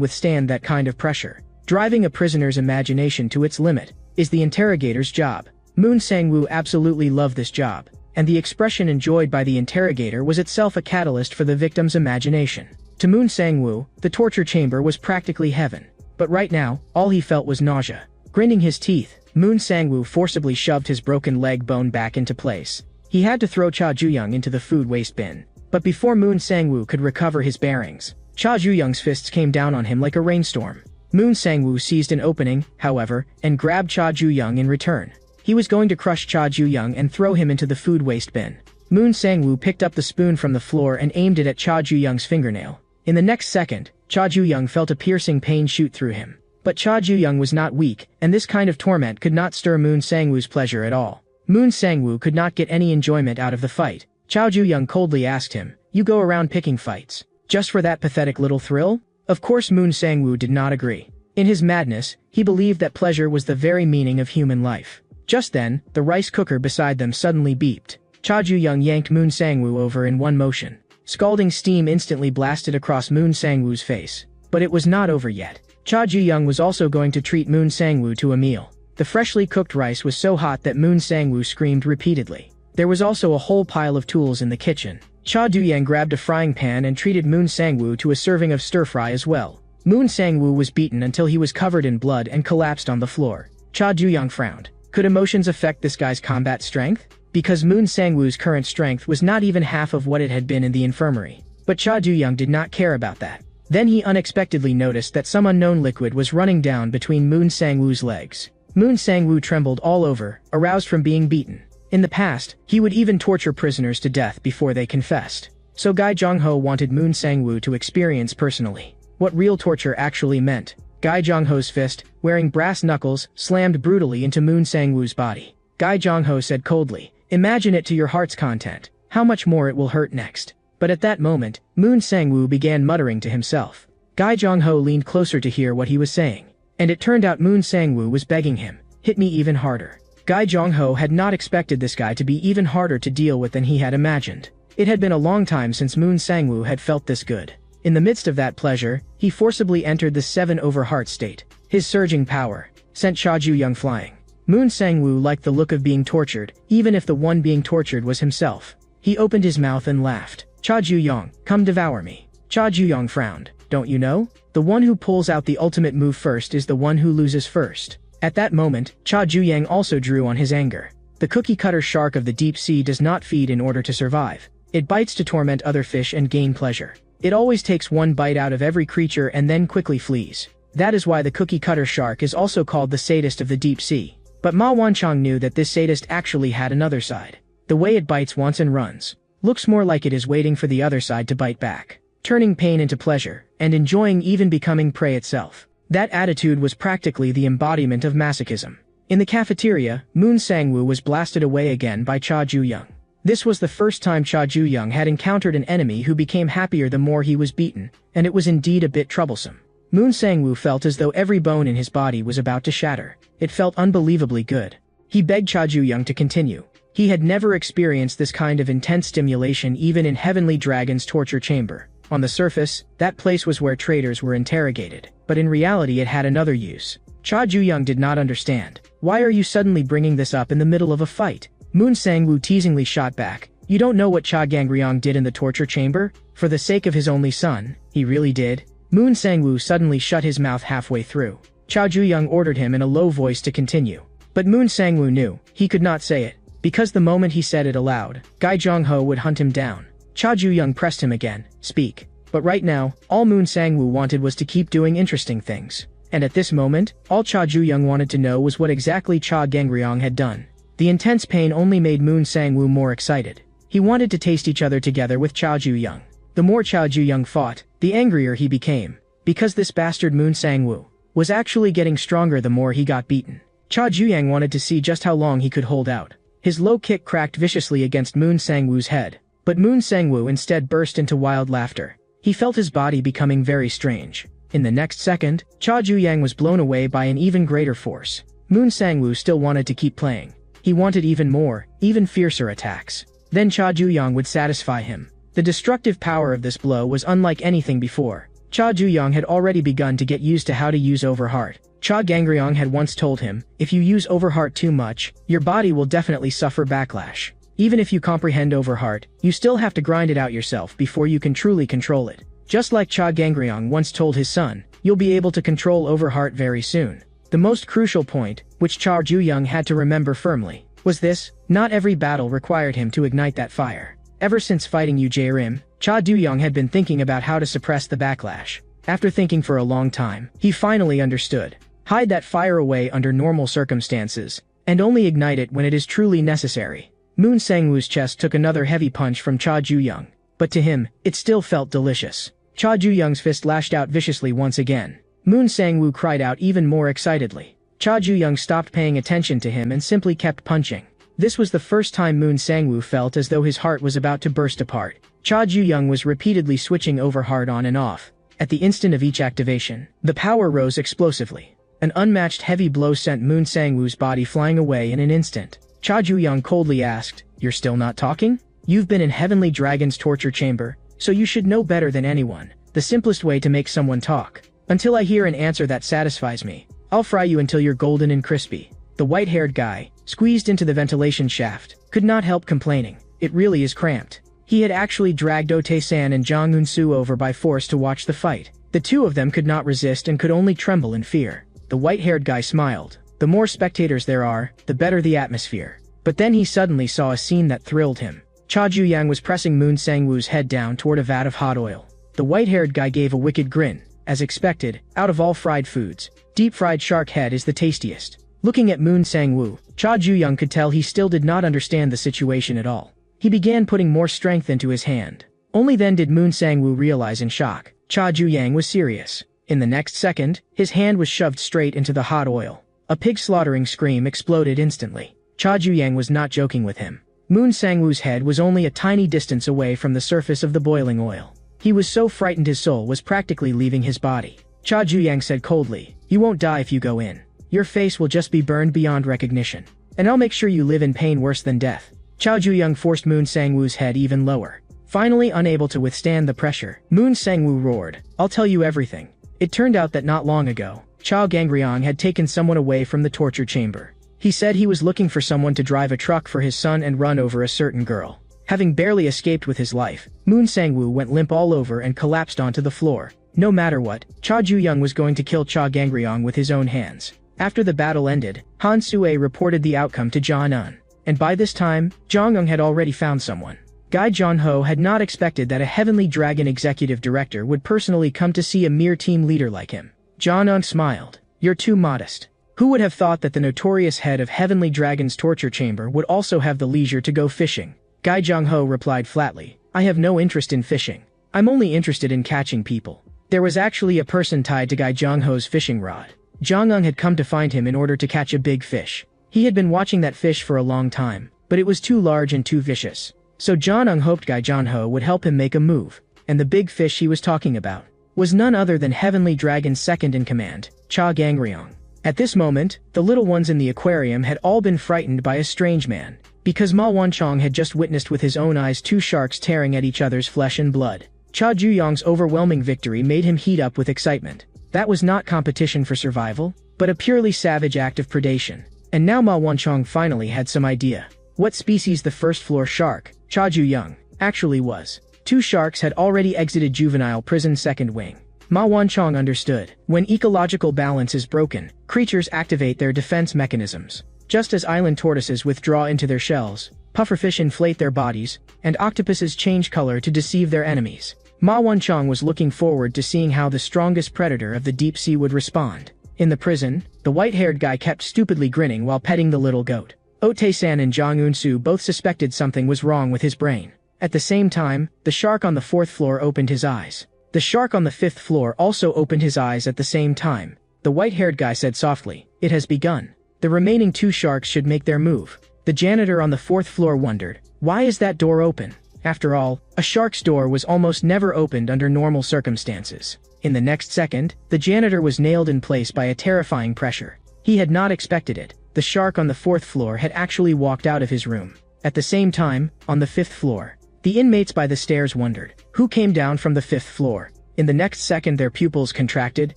A: withstand that kind of pressure. Driving a prisoner's imagination to its limit is the interrogator's job. Moon Sangwoo absolutely loved this job, and the expression enjoyed by the interrogator was itself a catalyst for the victim's imagination. To Moon Sangwoo, the torture chamber was practically heaven. But right now, all he felt was nausea. Grinding his teeth, Moon Sangwoo forcibly shoved his broken leg bone back into place. He had to throw Cha Ju-yang into the food waste bin. But before Moon Sangwoo could recover his bearings, Cha Ju-yang's fists came down on him like a rainstorm. Moon Sangwoo seized an opening, however, and grabbed Cha Ju-yang in return. He was going to crush Cha Ju-yang and throw him into the food waste bin. Moon Sangwoo picked up the spoon from the floor and aimed it at Cha Ju-yang's fingernail. In the next second, Cha Ju-yang felt a piercing pain shoot through him. But Cha Ju-yang was not weak, and this kind of torment could not stir Moon Sangwoo's pleasure at all. Moon Sangwoo could not get any enjoyment out of the fight. Cha Ju-yang coldly asked him, "You go around picking fights, just for that pathetic little thrill?" Of course Moon Sangwoo did not agree. In his madness, he believed that pleasure was the very meaning of human life. Just then, the rice cooker beside them suddenly beeped. Cha Ju-yang yanked Moon Sangwoo over in one motion. Scalding steam instantly blasted across Moon Sangwoo's face. But it was not over yet. Cha Ju-yang was also going to treat Moon Sangwoo to a meal. The freshly cooked rice was so hot that Moon Sangwoo screamed repeatedly. There was also a whole pile of tools in the kitchen. Cha Ju-yang grabbed a frying pan and treated Moon Sangwoo to a serving of stir-fry as well. Moon Sang-woo was beaten until he was covered in blood and collapsed on the floor. Cha Ju-young frowned. Could emotions affect this guy's combat strength? Because Moon Sang-woo's current strength was not even half of what it had been in the infirmary. But Cha Ju-young did not care about that. Then he unexpectedly noticed that some unknown liquid was running down between Moon Sang-woo's legs. Moon Sang-woo trembled all over, aroused from being beaten. In the past, he would even torture prisoners to death before they confessed. So Gai Jong-ho wanted Moon Sang-woo to experience personally what real torture actually meant. Gai Jong-ho's fist, wearing brass knuckles, slammed brutally into Moon Sang-woo's body. Gai Jong-ho said coldly, "Imagine it to your heart's content, how much more it will hurt next." But at that moment, Moon Sang-woo began muttering to himself. Gai Jong-ho leaned closer to hear what he was saying. And it turned out Moon Sang-woo was begging him, "Hit me even harder." Gai Jong-ho had not expected this guy to be even harder to deal with than he had imagined. It had been a long time since Moon Sang-woo had felt this good. In the midst of that pleasure, he forcibly entered the 7 over heart state. His surging power sent Cha Ju-young flying. Moon Sang-woo liked the look of being tortured, even if the one being tortured was himself. He opened his mouth and laughed. "Cha Ju-young, come devour me." Cha Ju-young frowned. "Don't you know? The one who pulls out the ultimate move first is the one who loses first." At that moment, Cha Ju-young also drew on his anger. The cookie-cutter shark of the deep sea does not feed in order to survive. It bites to torment other fish and gain pleasure. It always takes one bite out of every creature and then quickly flees. That is why the cookie-cutter shark is also called the sadist of the deep sea. But Ma Wanchong knew that this sadist actually had another side. The way it bites once and runs looks more like it is waiting for the other side to bite back, turning pain into pleasure, and enjoying even becoming prey itself. That attitude was practically the embodiment of masochism. In the cafeteria, Moon Sang-woo was blasted away again by Cha Ju-young. This was the first time Cha Ju-young had encountered an enemy who became happier the more he was beaten, and it was indeed a bit troublesome. Moon Sang-woo felt as though every bone in his body was about to shatter. It felt unbelievably good. He begged Cha Ju-young to continue. He had never experienced this kind of intense stimulation even in Heavenly Dragon's torture chamber. On the surface, that place was where traitors were interrogated, but in reality it had another use. Cha Ju-young did not understand. "Why are you suddenly bringing this up in the middle of a fight?" Moon Sang-woo teasingly shot back. "You don't know what Cha Gangryong did in the torture chamber? For the sake of his only son, he really did?" Moon Sang-woo suddenly shut his mouth halfway through. Cha Ju-young ordered him in a low voice to continue. But Moon Sang-woo knew he could not say it, because the moment he said it aloud, Gai Jong-ho would hunt him down. Cha Ju-young pressed him again. "Speak." But right now, all Moon Sang-woo wanted was to keep doing interesting things. And at this moment, all Cha Ju-young wanted to know was what exactly Cha Gangryong had done. The intense pain only made Moon Sang-woo more excited. He wanted to taste each other together with Cha Ju-young. The more Cha Ju-young fought, the angrier he became. Because this bastard Moon Sang-woo was actually getting stronger the more he got beaten. Cha Ju-young wanted to see just how long he could hold out. His low kick cracked viciously against Moon Sang-woo's head. But Moon Sang-woo instead burst into wild laughter. He felt his body becoming very strange. In the next second, Cha Ju-young was blown away by an even greater force. Moon Sang-woo still wanted to keep playing. He wanted even more, even fiercer attacks. Then Cha Ju-young would satisfy him. The destructive power of this blow was unlike anything before. Cha Ju-young had already begun to get used to how to use Overheart. Cha Gangryong had once told him, "If you use Overheart too much, your body will definitely suffer backlash. Even if you comprehend Overheart, you still have to grind it out yourself before you can truly control it." Just like Cha Gangryong once told his son, "You'll be able to control Overheart very soon." The most crucial point, which Cha Ju-young had to remember firmly, was this: not every battle required him to ignite that fire. Ever since fighting Yu Jae-rim, Cha Ju-young had been thinking about how to suppress the backlash. After thinking for a long time, he finally understood. Hide that fire away under normal circumstances, and only ignite it when it is truly necessary. Moon Sang-woo's chest took another heavy punch from Cha Ju-young, but to him, it still felt delicious. Cha Ju-young's fist lashed out viciously once again. Moon Sang-woo cried out even more excitedly. Cha Ju-young stopped paying attention to him and simply kept punching. This was the first time Moon Sang-woo felt as though his heart was about to burst apart. Cha Ju-young was repeatedly switching Overheart on and off. At the instant of each activation, the power rose explosively. An unmatched heavy blow sent Moon Sang-woo's body flying away in an instant. Cha Ju-young coldly asked, "You're still not talking? You've been in Heavenly Dragon's torture chamber, so you should know better than anyone the simplest way to make someone talk. Until I hear an answer that satisfies me, I'll fry you until you're golden and crispy." The white-haired guy, squeezed into the ventilation shaft, could not help complaining. "It really is cramped." He had actually dragged Oh Tae-san and Jang Eun-soo over by force to watch the fight. The two of them could not resist and could only tremble in fear. The white-haired guy smiled. The more spectators there are, the better the atmosphere. But then he suddenly saw a scene that thrilled him. Cha Juyang was pressing Moon Sang-woo's head down toward a vat of hot oil. The white-haired guy gave a wicked grin. As expected, out of all fried foods, deep-fried shark head is the tastiest. Looking at Moon Sang-woo, Cha Juyang could tell he still did not understand the situation at all. He began putting more strength into his hand. Only then did Moon Sang-woo realize in shock. Cha Juyang was serious. In the next second, his hand was shoved straight into the hot oil. A pig-slaughtering scream exploded instantly. Cha Juyang was not joking with him. Moon Sang-woo's head was only a tiny distance away from the surface of the boiling oil. He was so frightened his soul was practically leaving his body. Cha Juyang said coldly, "You won't die if you go in. Your face will just be burned beyond recognition. And I'll make sure you live in pain worse than death." Cha Juyang forced Moon Sang-woo's head even lower. Finally unable to withstand the pressure, Moon Sang-woo roared, "I'll tell you everything." It turned out that not long ago, Cha Gangryong had taken someone away from the torture chamber. He said he was looking for someone to drive a truck for his son and run over a certain girl. Having barely escaped with his life, Moon Sang-woo went limp all over and collapsed onto the floor. No matter what, Cha Juyang was going to kill Cha Gangryong with his own hands. After the battle ended, Han Sue reported the outcome to Jong-un. And by this time, Jong-un had already found someone. Guy Jong-ho had not expected that a Heavenly Dragon executive director would personally come to see a mere team leader like him. Jong-un smiled. "You're too modest. Who would have thought that the notorious head of Heavenly Dragon's torture chamber would also have the leisure to go fishing?" Guy Jong-ho replied flatly, "I have no interest in fishing. I'm only interested in catching people." There was actually a person tied to Guy Jong-ho's fishing rod. Jong-un had come to find him in order to catch a big fish. He had been watching that fish for a long time, but it was too large and too vicious. So Jong-un hoped Guy Jong-ho would help him make a move, and the big fish he was talking about was none other than Heavenly Dragon's second-in-command, Cha Gangryong. At this moment, the little ones in the aquarium had all been frightened by a strange man, because Ma Wanchong had just witnessed with his own eyes two sharks tearing at each other's flesh and blood. Cha Juyang's overwhelming victory made him heat up with excitement. That was not competition for survival, but a purely savage act of predation. And now Ma Wanchong finally had some idea. What species the first-floor shark, Cha Juyang, actually was. Two sharks had already exited Juvenile prison's second wing. Ma Wanchong understood. When ecological balance is broken, creatures activate their defense mechanisms. Just as island tortoises withdraw into their shells, pufferfish inflate their bodies, and octopuses change color to deceive their enemies. Ma Wanchong was looking forward to seeing how the strongest predator of the deep sea would respond. In the prison, the white-haired guy kept stupidly grinning while petting the little goat. Otae-san and Jong Eun-soo both suspected something was wrong with his brain. At the same time, the shark on the fourth floor opened his eyes. The shark on the fifth floor also opened his eyes at the same time. The white-haired guy said softly, "It has begun." The remaining two sharks should make their move. The janitor on the fourth floor wondered, "Why is that door open?" After all, a shark's door was almost never opened under normal circumstances. In the next second, the janitor was nailed in place by a terrifying pressure. He had not expected it. The shark on the fourth floor had actually walked out of his room. At the same time, on the fifth floor, the inmates by the stairs wondered, who came down from the fifth floor? In the next second their pupils contracted,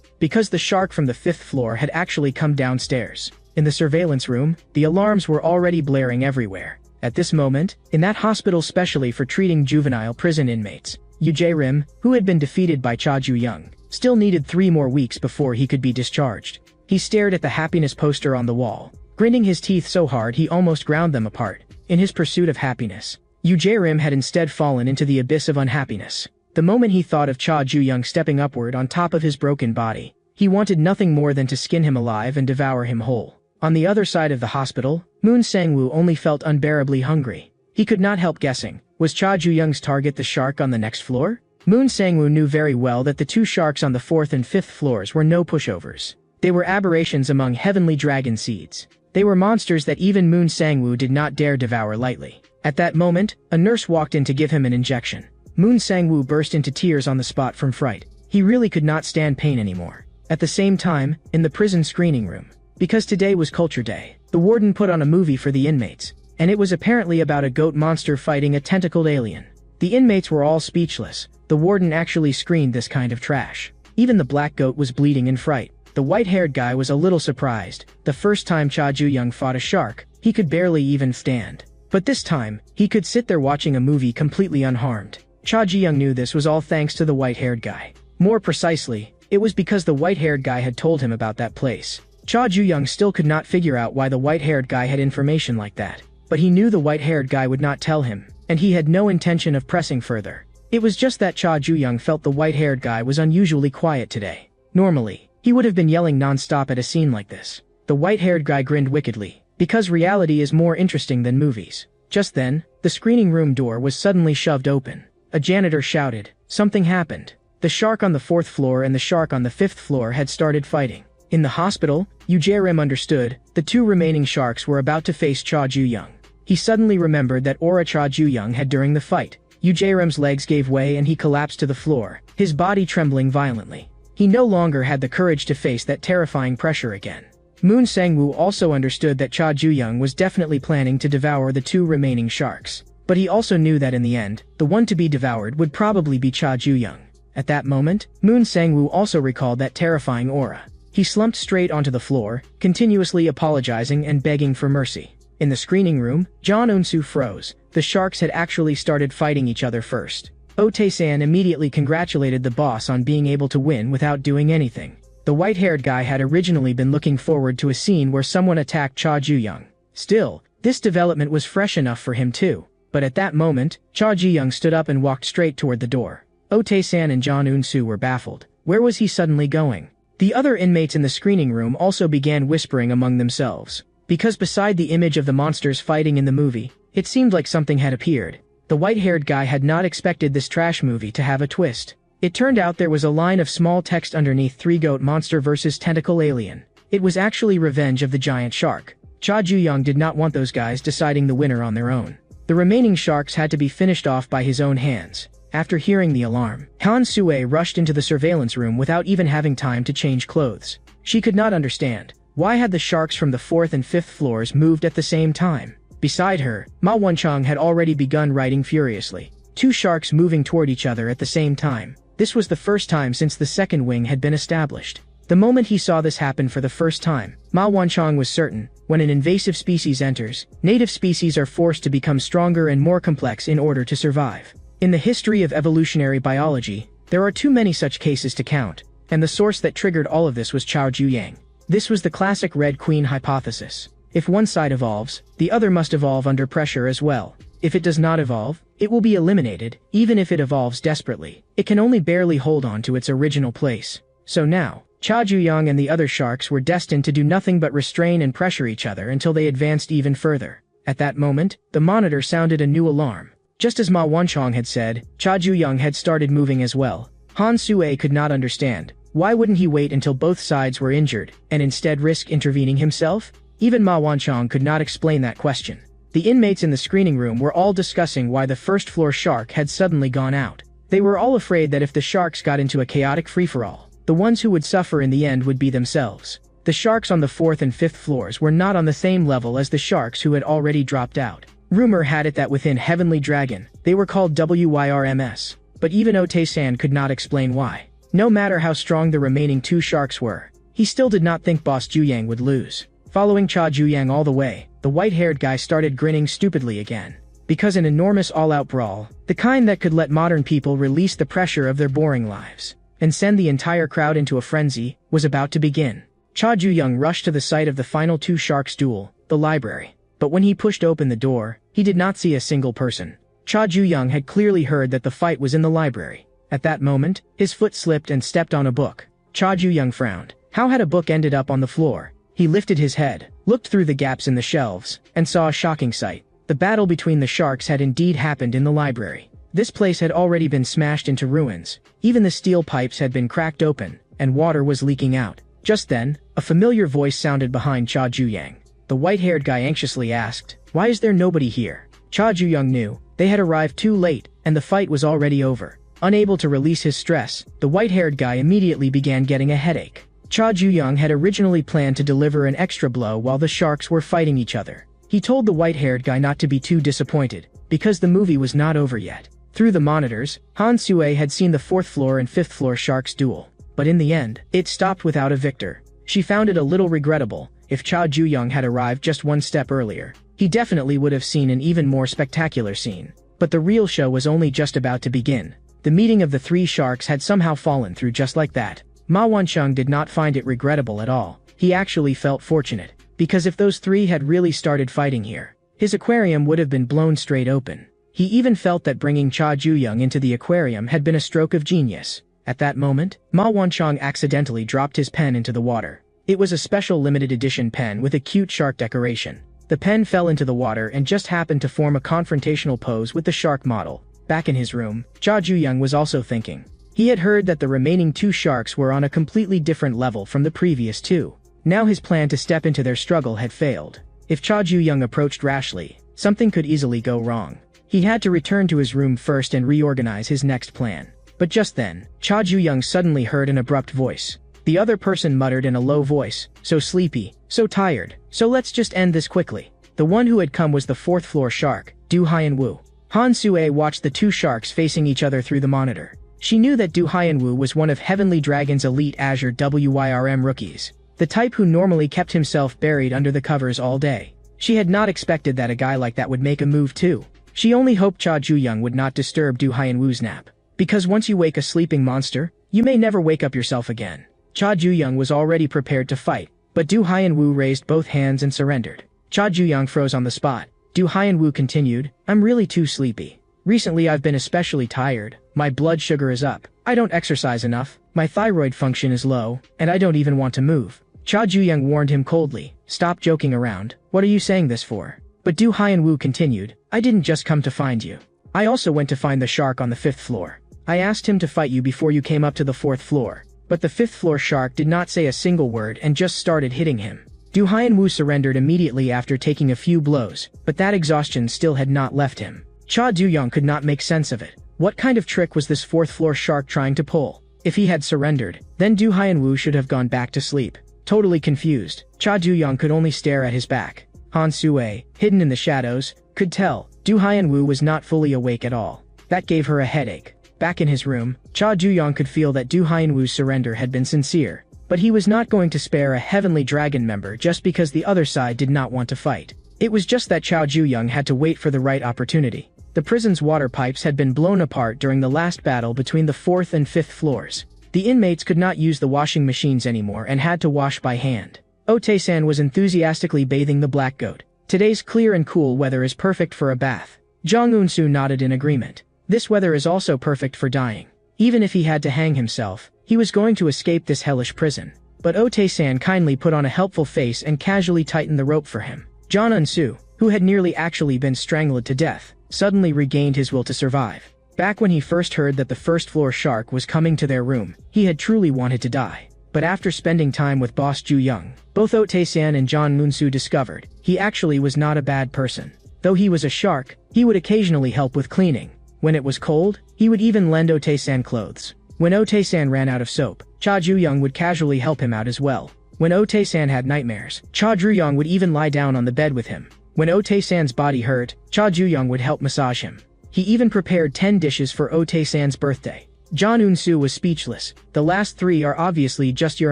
A: because the shark from the fifth floor had actually come downstairs. In the surveillance room, the alarms were already blaring everywhere. At this moment, in that hospital specially for treating juvenile prison inmates, Yu Jae-rim, who had been defeated by Cha Ju-young, still needed 3 more weeks before he could be discharged. He stared at the happiness poster on the wall, grinding his teeth so hard he almost ground them apart. In his pursuit of happiness, Yu Jae-rim had instead fallen into the abyss of unhappiness. The moment he thought of Cha Ju-young stepping upward on top of his broken body, he wanted nothing more than to skin him alive and devour him whole. On the other side of the hospital, Moon Sang-woo only felt unbearably hungry. He could not help guessing, was Cha Ju-young's target the shark on the next floor? Moon Sang-woo knew very well that the 2 sharks on the 4th and 5th floors were no pushovers. They were aberrations among heavenly dragon seeds. They were monsters that even Moon Sang-woo did not dare devour lightly. At that moment, a nurse walked in to give him an injection. Moon Sang-woo burst into tears on the spot from fright. He really could not stand pain anymore. At the same time, in the prison screening room, because today was Culture Day, the warden put on a movie for the inmates, and it was apparently about a goat monster fighting a tentacled alien. The inmates were all speechless. The warden actually screened this kind of trash. Even the black goat was bleeding in fright. The white-haired guy was a little surprised. The first time Cha Ju-young fought a shark, he could barely even stand. But this time, he could sit there watching a movie completely unharmed. Cha Ji-young knew this was all thanks to the white-haired guy. More precisely, it was because the white-haired guy had told him about that place. Cha Ju-young still could not figure out why the white-haired guy had information like that. But he knew the white-haired guy would not tell him, and he had no intention of pressing further. It was just that Cha Ju-young felt the white-haired guy was unusually quiet today. Normally, he would have been yelling non-stop at a scene like this. The white-haired guy grinned wickedly, because reality is more interesting than movies. Just then, the screening room door was suddenly shoved open. A janitor shouted, "Something happened." The shark on the 4th floor and the shark on the 5th floor had started fighting. In the hospital, Yoo Jae-rim understood, the 2 remaining sharks were about to face Cha Ju-young. He suddenly remembered that aura Cha Ju-young had during the fight. Yoo Jae-rim's legs gave way and he collapsed to the floor, his body trembling violently. He no longer had the courage to face that terrifying pressure again. Moon Sang-woo also understood that Cha Ju-young was definitely planning to devour the 2 remaining sharks. But he also knew that in the end, the one to be devoured would probably be Cha Ju-young. At that moment, Moon Sang-woo also recalled that terrifying aura. He slumped straight onto the floor, continuously apologizing and begging for mercy. In the screening room, John Eun-soo froze. The sharks had actually started fighting each other first. Oh Tae-san immediately congratulated the boss on being able to win without doing anything. The white-haired guy had originally been looking forward to a scene where someone attacked Cha Ju-young. Still, this development was fresh enough for him too. But at that moment, Cha Ji-young stood up and walked straight toward the door. Oh Tae-san and John Eun-soo were baffled. Where was he suddenly going? The other inmates in the screening room also began whispering among themselves. Because beside the image of the monsters fighting in the movie, it seemed like something had appeared. The white-haired guy had not expected this trash movie to have a twist. It turned out there was a line of small text underneath 3-Goat Monster vs. Tentacle Alien. It was actually Revenge of the Giant Shark. Cha Ju-young did not want those guys deciding the winner on their own. The remaining sharks had to be finished off by his own hands. After hearing the alarm, Han Sue rushed into the surveillance room without even having time to change clothes. She could not understand. Why had the sharks from the 4th and 5th floors moved at the same time? Beside her, Ma Won-chang had already begun writing furiously. 2 sharks moving toward each other at the same time. This was the first time since the second wing had been established. The moment he saw this happen for the first time, Ma Won-chang was certain, when an invasive species enters, native species are forced to become stronger and more complex in order to survive. In the history of evolutionary biology, there are too many such cases to count, and the source that triggered all of this was Chao Ju-yang. This was the classic Red Queen hypothesis. If one side evolves, the other must evolve under pressure as well. If it does not evolve, it will be eliminated. Even if it evolves desperately, it can only barely hold on to its original place. So now, Cha Ju-young and the other sharks were destined to do nothing but restrain and pressure each other until they advanced even further. At that moment, the monitor sounded a new alarm. Just as Ma Won-chang had said, Cha Ju-young had started moving as well. Han Sue could not understand. Why wouldn't he wait until both sides were injured, and instead risk intervening himself? Even Ma Won-chang could not explain that question. The inmates in the screening room were all discussing why the first-floor shark had suddenly gone out. They were all afraid that if the sharks got into a chaotic free-for-all, the ones who would suffer in the end would be themselves. The sharks on the 4th and 5th floors were not on the same level as the sharks who had already dropped out. Rumor had it that within Heavenly Dragon, they were called WYRMS. But even Oh Tae-san could not explain why. No matter how strong the remaining 2 sharks were, he still did not think Boss Ju-yang would lose. Following Cha Ju-yang all the way, the white-haired guy started grinning stupidly again. Because an enormous all-out brawl, the kind that could let modern people release the pressure of their boring lives, and send the entire crowd into a frenzy, was about to begin. Cha Ju-young rushed to the site of the final 2 sharks' duel, the library. But when he pushed open the door, he did not see a single person. Cha Ju-young had clearly heard that the fight was in the library. At that moment, his foot slipped and stepped on a book. Cha Ju-young frowned. How had a book ended up on the floor? He lifted his head, looked through the gaps in the shelves, and saw a shocking sight. The battle between the sharks had indeed happened in the library. This place had already been smashed into ruins. Even the steel pipes had been cracked open, and water was leaking out. Just then, a familiar voice sounded behind Cha Ju-yang. The white-haired guy anxiously asked, "Why is there nobody here?" Cha Ju-young knew. They had arrived too late, and the fight was already over. Unable to release his stress, the white-haired guy immediately began getting a headache. Cha Ju-young had originally planned to deliver an extra blow while the sharks were fighting each other. He told the white-haired guy not to be too disappointed, because the movie was not over yet. Through the monitors, Han Sue had seen the 4th floor and 5th floor sharks duel. But in the end, it stopped without a victor. She found it a little regrettable. If Cha Ju-young had arrived just one step earlier, he definitely would have seen an even more spectacular scene. But the real show was only just about to begin. The meeting of the three sharks had somehow fallen through just like that. Ma Wancheng did not find it regrettable at all. He actually felt fortunate, because if those three had really started fighting here, his aquarium would have been blown straight open. He even felt that bringing Cha Juyong into the aquarium had been a stroke of genius. At that moment, Ma Wancheng accidentally dropped his pen into the water. It was a special limited edition pen with a cute shark decoration. The pen fell into the water and just happened to form a confrontational pose with the shark model. Back in his room, Cha Juyong was also thinking. He had heard that the remaining two sharks were on a completely different level from the previous two. Now his plan to step into their struggle had failed. If Cha Juyong approached rashly, something could easily go wrong. He had to return to his room first and reorganize his next plan. But just then, Cha Juyong suddenly heard an abrupt voice. The other person muttered in a low voice, "So sleepy, so tired, so let's just end this quickly." The one who had come was the fourth floor shark, Du Haiyan-Wu. Han Sue watched the two sharks facing each other through the monitor. She knew that Du Haiyan-Wu was one of Heavenly Dragon's elite Azure WYRM rookies, the type who normally kept himself buried under the covers all day. She had not expected that a guy like that would make a move too. She only hoped Cha Juyong would not disturb Du Haiyan-Wu's nap. Because once you wake a sleeping monster, you may never wake up yourself again. Cha Juyong was already prepared to fight, but Du Haiyan-Wu raised both hands and surrendered. Cha Juyong froze on the spot. Du Haiyan-Wu continued, "I'm really too sleepy. Recently I've been especially tired, my blood sugar is up, I don't exercise enough, my thyroid function is low, and I don't even want to move." Cha Juyong warned him coldly, "Stop joking around, what are you saying this for?" But Du Haiyan-Wu continued, "I didn't just come to find you. I also went to find the shark on the 5th floor. I asked him to fight you before you came up to the 4th floor. But the 5th floor shark did not say a single word and just started hitting him." Du Haiyan-Wu surrendered immediately after taking a few blows, but that exhaustion still had not left him. Cha Juyong could not make sense of it. What kind of trick was this 4th floor shark trying to pull? If he had surrendered, then Du Haiyan-Wu should have gone back to sleep. Totally confused, Cha Juyong could only stare at his back. Han Sue, hidden in the shadows, could tell Du Haiyan-Wu was not fully awake at all. That gave her a headache. Back in his room, Cha Juyong could feel that Du Haiyan-Wu's surrender had been sincere, but he was not going to spare a Heavenly Dragon member just because the other side did not want to fight. It was just that Cha Juyong had to wait for the right opportunity. The prison's water pipes had been blown apart during the last battle between the 4th and 5th floors. The inmates could not use the washing machines anymore and had to wash by hand. Ote-san was enthusiastically bathing the black goat. Today's clear and cool weather is perfect for a bath. Jong Eun-soo nodded in agreement. This weather is also perfect for dying. Even if he had to hang himself, he was going to escape this hellish prison. But Ote-san kindly put on a helpful face and casually tightened the rope for him. Jong Eun-soo, who had nearly actually been strangled to death, suddenly regained his will to survive. Back when he first heard that the 1st floor shark was coming to their room, he had truly wanted to die. But after spending time with Boss Ju-young, both Ote-san and Jong Eun-soo discovered he actually was not a bad person. Though he was a shark, he would occasionally help with cleaning. When it was cold, he would even lend Ote-san clothes. When Ote-san ran out of soap, Cha Ju-young would casually help him out as well. When Ote-san had nightmares, Cha Ju-young would even lie down on the bed with him. When Ote-san's body hurt, Cha Ju-young would help massage him. He even prepared 10 dishes for Ote-san's birthday. Jong Eun-soo was speechless. The last 3 are obviously just your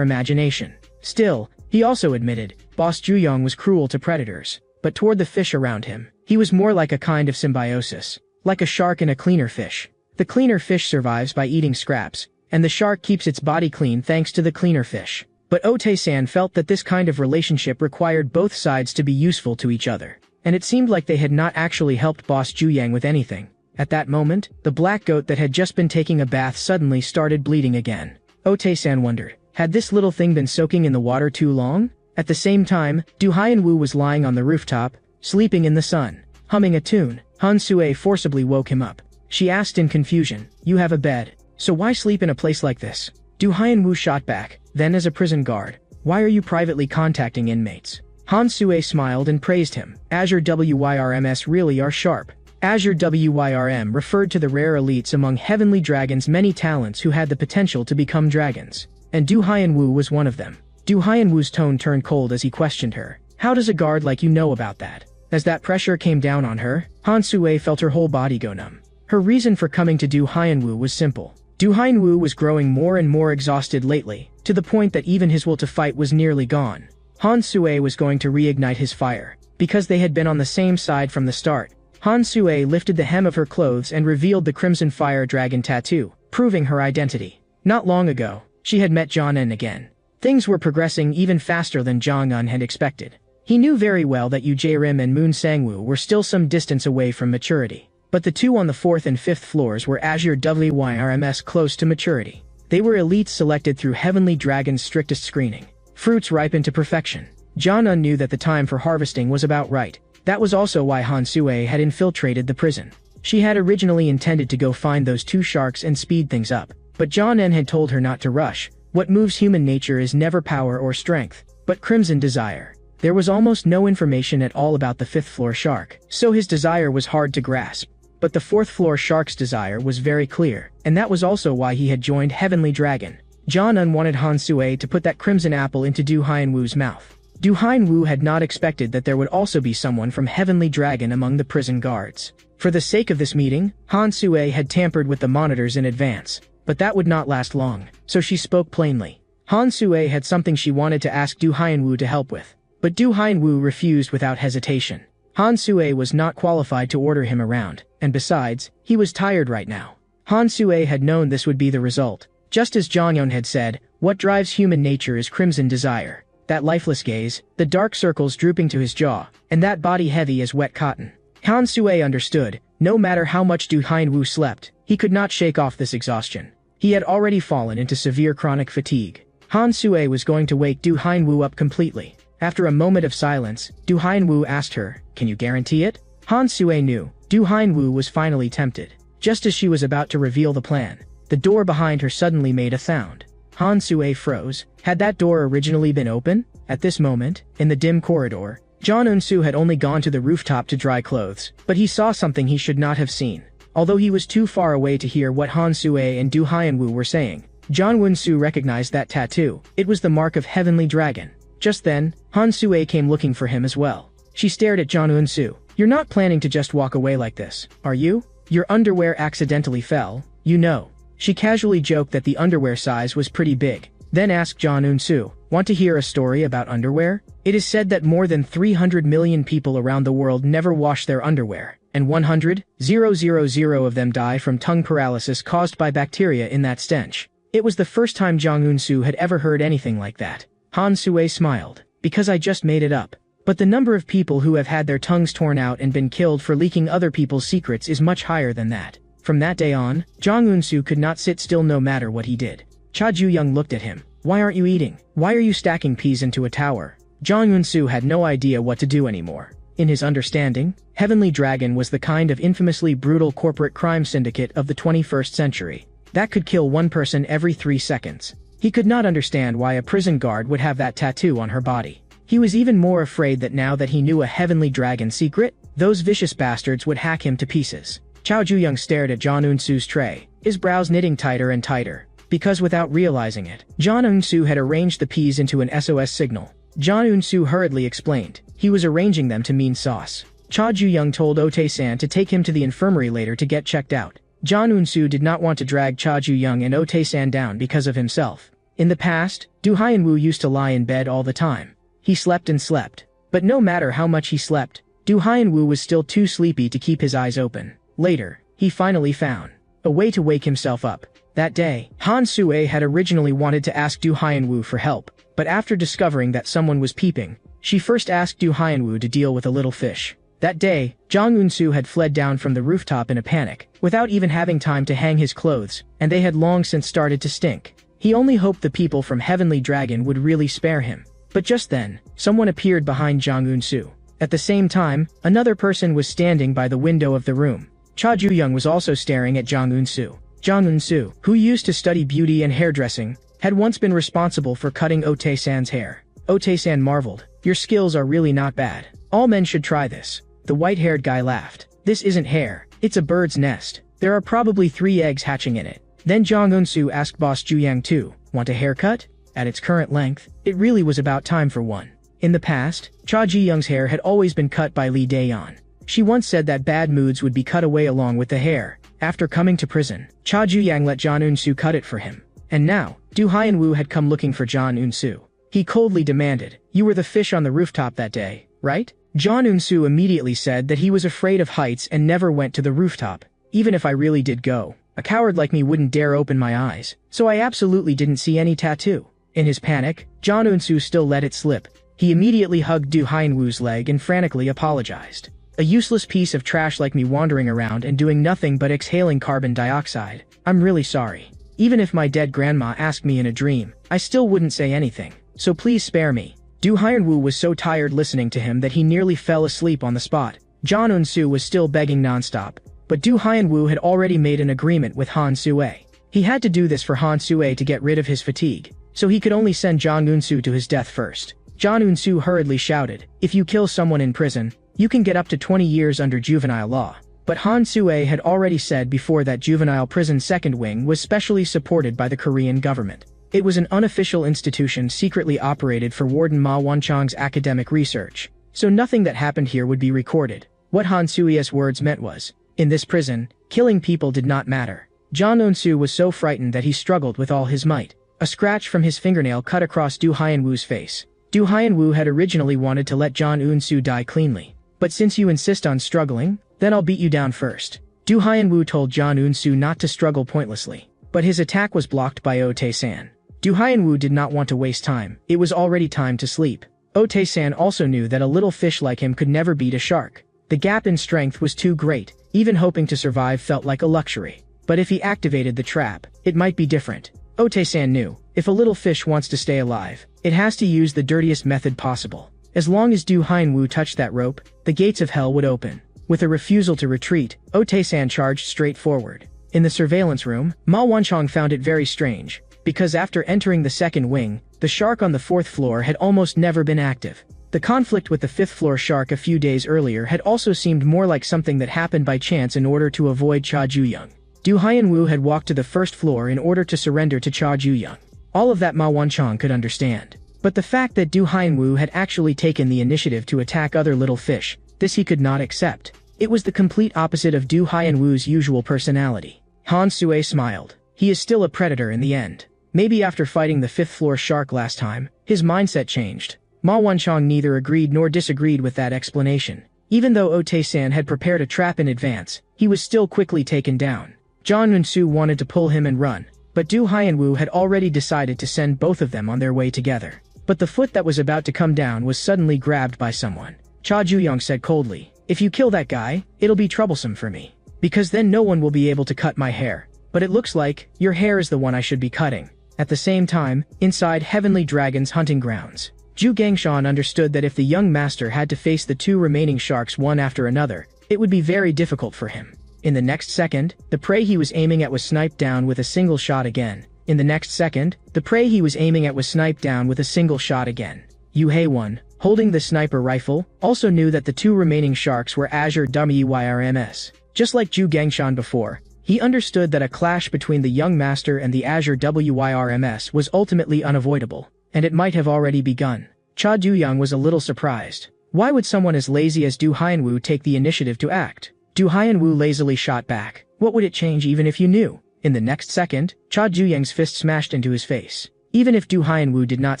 A: imagination. Still, he also admitted, Boss Ju-young was cruel to predators. But toward the fish around him, he was more like a kind of symbiosis. Like a shark and a cleaner fish. The cleaner fish survives by eating scraps, and the shark keeps its body clean thanks to the cleaner fish. But Ote-san felt that this kind of relationship required both sides to be useful to each other. And it seemed like they had not actually helped Boss Ju-yang with anything. At that moment, the black goat that had just been taking a bath suddenly started bleeding again. Ote-san wondered, had this little thing been soaking in the water too long? At the same time, Du Haiyan-Wu was lying on the rooftop, sleeping in the sun, humming a tune. Han Sue forcibly woke him up. She asked in confusion, "You have a bed, so why sleep in a place like this?" Du Haiyan-Wu shot back, then as a prison guard, "Why are you privately contacting inmates?" Han Sue smiled and praised him. Azure WYRMs really are sharp. Azure WYRM referred to the rare elites among Heavenly Dragon's many talents who had the potential to become dragons. And Du Haiyan-Wu was one of them. Du Haiyan-Wu's tone turned cold as he questioned her. "How does a guard like you know about that?" As that pressure came down on her, Han Sue felt her whole body go numb. Her reason for coming to Du Haiyan-Wu was simple. Du Haiyan-Wu was growing more and more exhausted lately, to the point that even his will to fight was nearly gone. Han Sue was going to reignite his fire. Because they had been on the same side from the start, Han Sue lifted the hem of her clothes and revealed the Crimson Fire Dragon tattoo, proving her identity. Not long ago, she had met Jong Un again. Things were progressing even faster than Jong Un had expected. He knew very well that Yu Jae-rim and Moon Sang-woo were still some distance away from maturity. But the two on the 4th and 5th floors were Azure WYRMS close to maturity. They were elites selected through Heavenly Dragon's strictest screening. Fruits ripened to perfection. Jong Un knew that the time for harvesting was about right. That was also why Han Sue had infiltrated the prison. She had originally intended to go find those two sharks and speed things up. But Jong Un had told her not to rush. What moves human nature is never power or strength, but crimson desire. There was almost no information at all about the 5th floor shark, so his desire was hard to grasp. But the 4th floor shark's desire was very clear, and that was also why he had joined Heavenly Dragon. Jong Un wanted Han Sue to put that crimson apple into Du Hyun-woo's mouth. Du Hyun-woo had not expected that there would also be someone from Heavenly Dragon among the prison guards. For the sake of this meeting, Han Sue had tampered with the monitors in advance. But that would not last long, so she spoke plainly. Han Sue had something she wanted to ask Du Hyun-woo to help with. But Du Hyun-woo refused without hesitation. Han Sue was not qualified to order him around, and besides, he was tired right now. Han Sue had known this would be the result. Just as Jong Un had said, what drives human nature is crimson desire. That lifeless gaze, the dark circles drooping to his jaw, and that body heavy as wet cotton. Han Sue understood, no matter how much Du Hyun-woo slept, he could not shake off this exhaustion. He had already fallen into severe chronic fatigue. Han Sue was going to wake Du Hyun-woo up completely. After a moment of silence, Du Hyun-woo asked her, "Can you guarantee it?" Han Sue knew. Du Hyun-woo was finally tempted. Just as she was about to reveal the plan, the door behind her suddenly made a sound. Han Sue froze. Had that door originally been open? At this moment, in the dim corridor, Jong Un-soo had only gone to the rooftop to dry clothes, but he saw something he should not have seen. Although he was too far away to hear what Han Sue and Du Hyun-woo were saying, Jong Un-soo recognized that tattoo. It was the mark of Heavenly Dragon. Just then, Han Sue came looking for him as well. She stared at Jong Un-soo. "You're not planning to just walk away like this, are you? Your underwear accidentally fell, you know." She casually joked that the underwear size was pretty big, then asked Jong Un-soo, "Want to hear a story about underwear? It is said that more than 300 million people around the world never wash their underwear, and 100,000 of them die from tongue paralysis caused by bacteria in that stench." It was the first time Jong Un-soo had ever heard anything like that. Han Sue smiled. "Because I just made it up. But the number of people who have had their tongues torn out and been killed for leaking other people's secrets is much higher than that." From that day on, Jong Un-soo could not sit still no matter what he did. Cha Ju-young looked at him. "Why aren't you eating? Why are you stacking peas into a tower?" Jong Un-soo had no idea what to do anymore. In his understanding, Heavenly Dragon was the kind of infamously brutal corporate crime syndicate of the 21st century that could kill one person every 3 seconds. He could not understand why a prison guard would have that tattoo on her body. He was even more afraid that now that he knew a Heavenly Dragon secret, those vicious bastards would hack him to pieces. Cha Ju-young stared at Jong Un-soo's tray, his brows knitting tighter and tighter. Because without realizing it, Jong Un-soo had arranged the peas into an SOS signal. Jong Un-soo hurriedly explained. He was arranging them to mean sauce. Cha Ju-young told Otae-san to take him to the infirmary later to get checked out. Jong Un-soo did not want to drag Cha Ju-young and Otae-san down because of himself. In the past, Du Hyun-woo used to lie in bed all the time. He slept and slept. But no matter how much he slept, Du Hyun-woo was still too sleepy to keep his eyes open. Later, he finally found a way to wake himself up. That day, Han Sue had originally wanted to ask Du Hyun-woo for help, but after discovering that someone was peeping, she first asked Du Hyun-woo to deal with a little fish. That day, Jong Un-soo had fled down from the rooftop in a panic, without even having time to hang his clothes, and they had long since started to stink. He only hoped the people from Heavenly Dragon would really spare him. But just then, someone appeared behind Jong Un-soo. At the same time, another person was standing by the window of the room. Cha Ju-young was also staring at Jong Un-soo. Jong Un-soo, who used to study beauty and hairdressing, had once been responsible for cutting Otae-san's hair. Otae-san marveled. "Your skills are really not bad. All men should try this." The white-haired guy laughed. "This isn't hair. It's a bird's nest. There are probably 3 eggs hatching in it." Then Jong Un-soo asked Boss Ju-yang too, "Want a haircut?" At its current length, it really was about time for one. In the past, Cha Ji-young's hair had always been cut by Lee Dae-yeon. She once said that bad moods would be cut away along with the hair. After coming to prison, Cha Ju-yang let Jong Un-soo cut it for him. And now, Du Hyun-woo had come looking for Jong Un-soo. He coldly demanded, "You were the fish on the rooftop that day, right?" John Eun-soo immediately said that he was afraid of heights and never went to the rooftop. Even if I really did go, a coward like me wouldn't dare open my eyes, so I absolutely didn't see any tattoo. In his panic, John Eun-soo still let it slip. He immediately hugged Do Hyun-woo's leg and frantically apologized. A useless piece of trash like me wandering around and doing nothing but exhaling carbon dioxide. I'm really sorry. Even if my dead grandma asked me in a dream, I still wouldn't say anything, so please spare me. Do Hyun-woo was so tired listening to him that he nearly fell asleep on the spot. John Eun-soo was still begging nonstop, but Do Hyun-woo had already made an agreement with Han Soo-ae. He had to do this for Han Soo-ae to get rid of his fatigue, so he could only send John Eun-soo to his death first. John Eun-soo hurriedly shouted, "If you kill someone in prison, you can get up to 20 years under juvenile law." But Han Soo-ae had already said before that juvenile prison second wing was specially supported by the Korean government. It was an unofficial institution secretly operated for Warden Ma Won-chang's academic research, so nothing that happened here would be recorded. What Han Soo-ae's words meant was, in this prison, killing people did not matter. John Eun-soo was so frightened that he struggled with all his might. A scratch from his fingernail cut across Do Hyun-woo's face. Do Hyun-woo had originally wanted to let John Eun-soo die cleanly. But since you insist on struggling, then I'll beat you down first. Do Hyun-woo told John Eun-soo not to struggle pointlessly. But his attack was blocked by Oh Tae-san. Do Hyun-woo did not want to waste time. It was already time to sleep. Oh Tae-san also knew that a little fish like him could never beat a shark. The gap in strength was too great. Even hoping to survive felt like a luxury. But if he activated the trap, it might be different. Oh Tae-san knew, if a little fish wants to stay alive, it has to use the dirtiest method possible. As long as Do Hyun-woo touched that rope, the gates of hell would open. With a refusal to retreat, Oh Tae-san charged straight forward. In the surveillance room, Ma Won-chang found it very strange, because after entering the second wing, the shark on the fourth floor had almost never been active. The conflict with the fifth floor shark a few days earlier had also seemed more like something that happened by chance in order to avoid Cha Ju-young. Do Hyun-woo had walked to the first floor in order to surrender to Cha Ju-young. All of that Ma Won-chang could understand. But the fact that Do Hyun-woo had actually taken the initiative to attack other little fish, this he could not accept. It was the complete opposite of Do Hyun-woo's usual personality. Han Soo-ae smiled. He is still a predator in the end. Maybe after fighting the fifth floor shark last time, his mindset changed. Ma Won-chang neither agreed nor disagreed with that explanation. Even though Oh Tae-san had prepared a trap in advance, he was still quickly taken down. John Eun-soo wanted to pull him and run, but Do Hyun-woo had already decided to send both of them on their way together. But the foot that was about to come down was suddenly grabbed by someone. Cha Ju-young said coldly, "If you kill that guy, it'll be troublesome for me. Because then no one will be able to cut my hair. But it looks like, your hair is the one I should be cutting." At the same time, inside Heavenly Dragon's hunting grounds, Ju Gangshan understood that if the young master had to face the two remaining sharks one after another, it would be very difficult for him. In the next second, the prey he was aiming at was sniped down with a single shot again. In the next second, the prey he was aiming at was sniped down with a single shot again. Yu Hae-won, holding the sniper rifle, also knew that the two remaining sharks were Azure WYRMS. Just like Ju Gangshan before, he understood that a clash between the young master and the Azure WYRMS was ultimately unavoidable, and it might have already begun. Cha Du-young was a little surprised. Why would someone as lazy as Do Hyun-woo take the initiative to act? Do Hyun-woo lazily shot back. What would it change even if you knew? In the next second, Cha Ju-young's fist smashed into his face. Even if Do Hyun-woo did not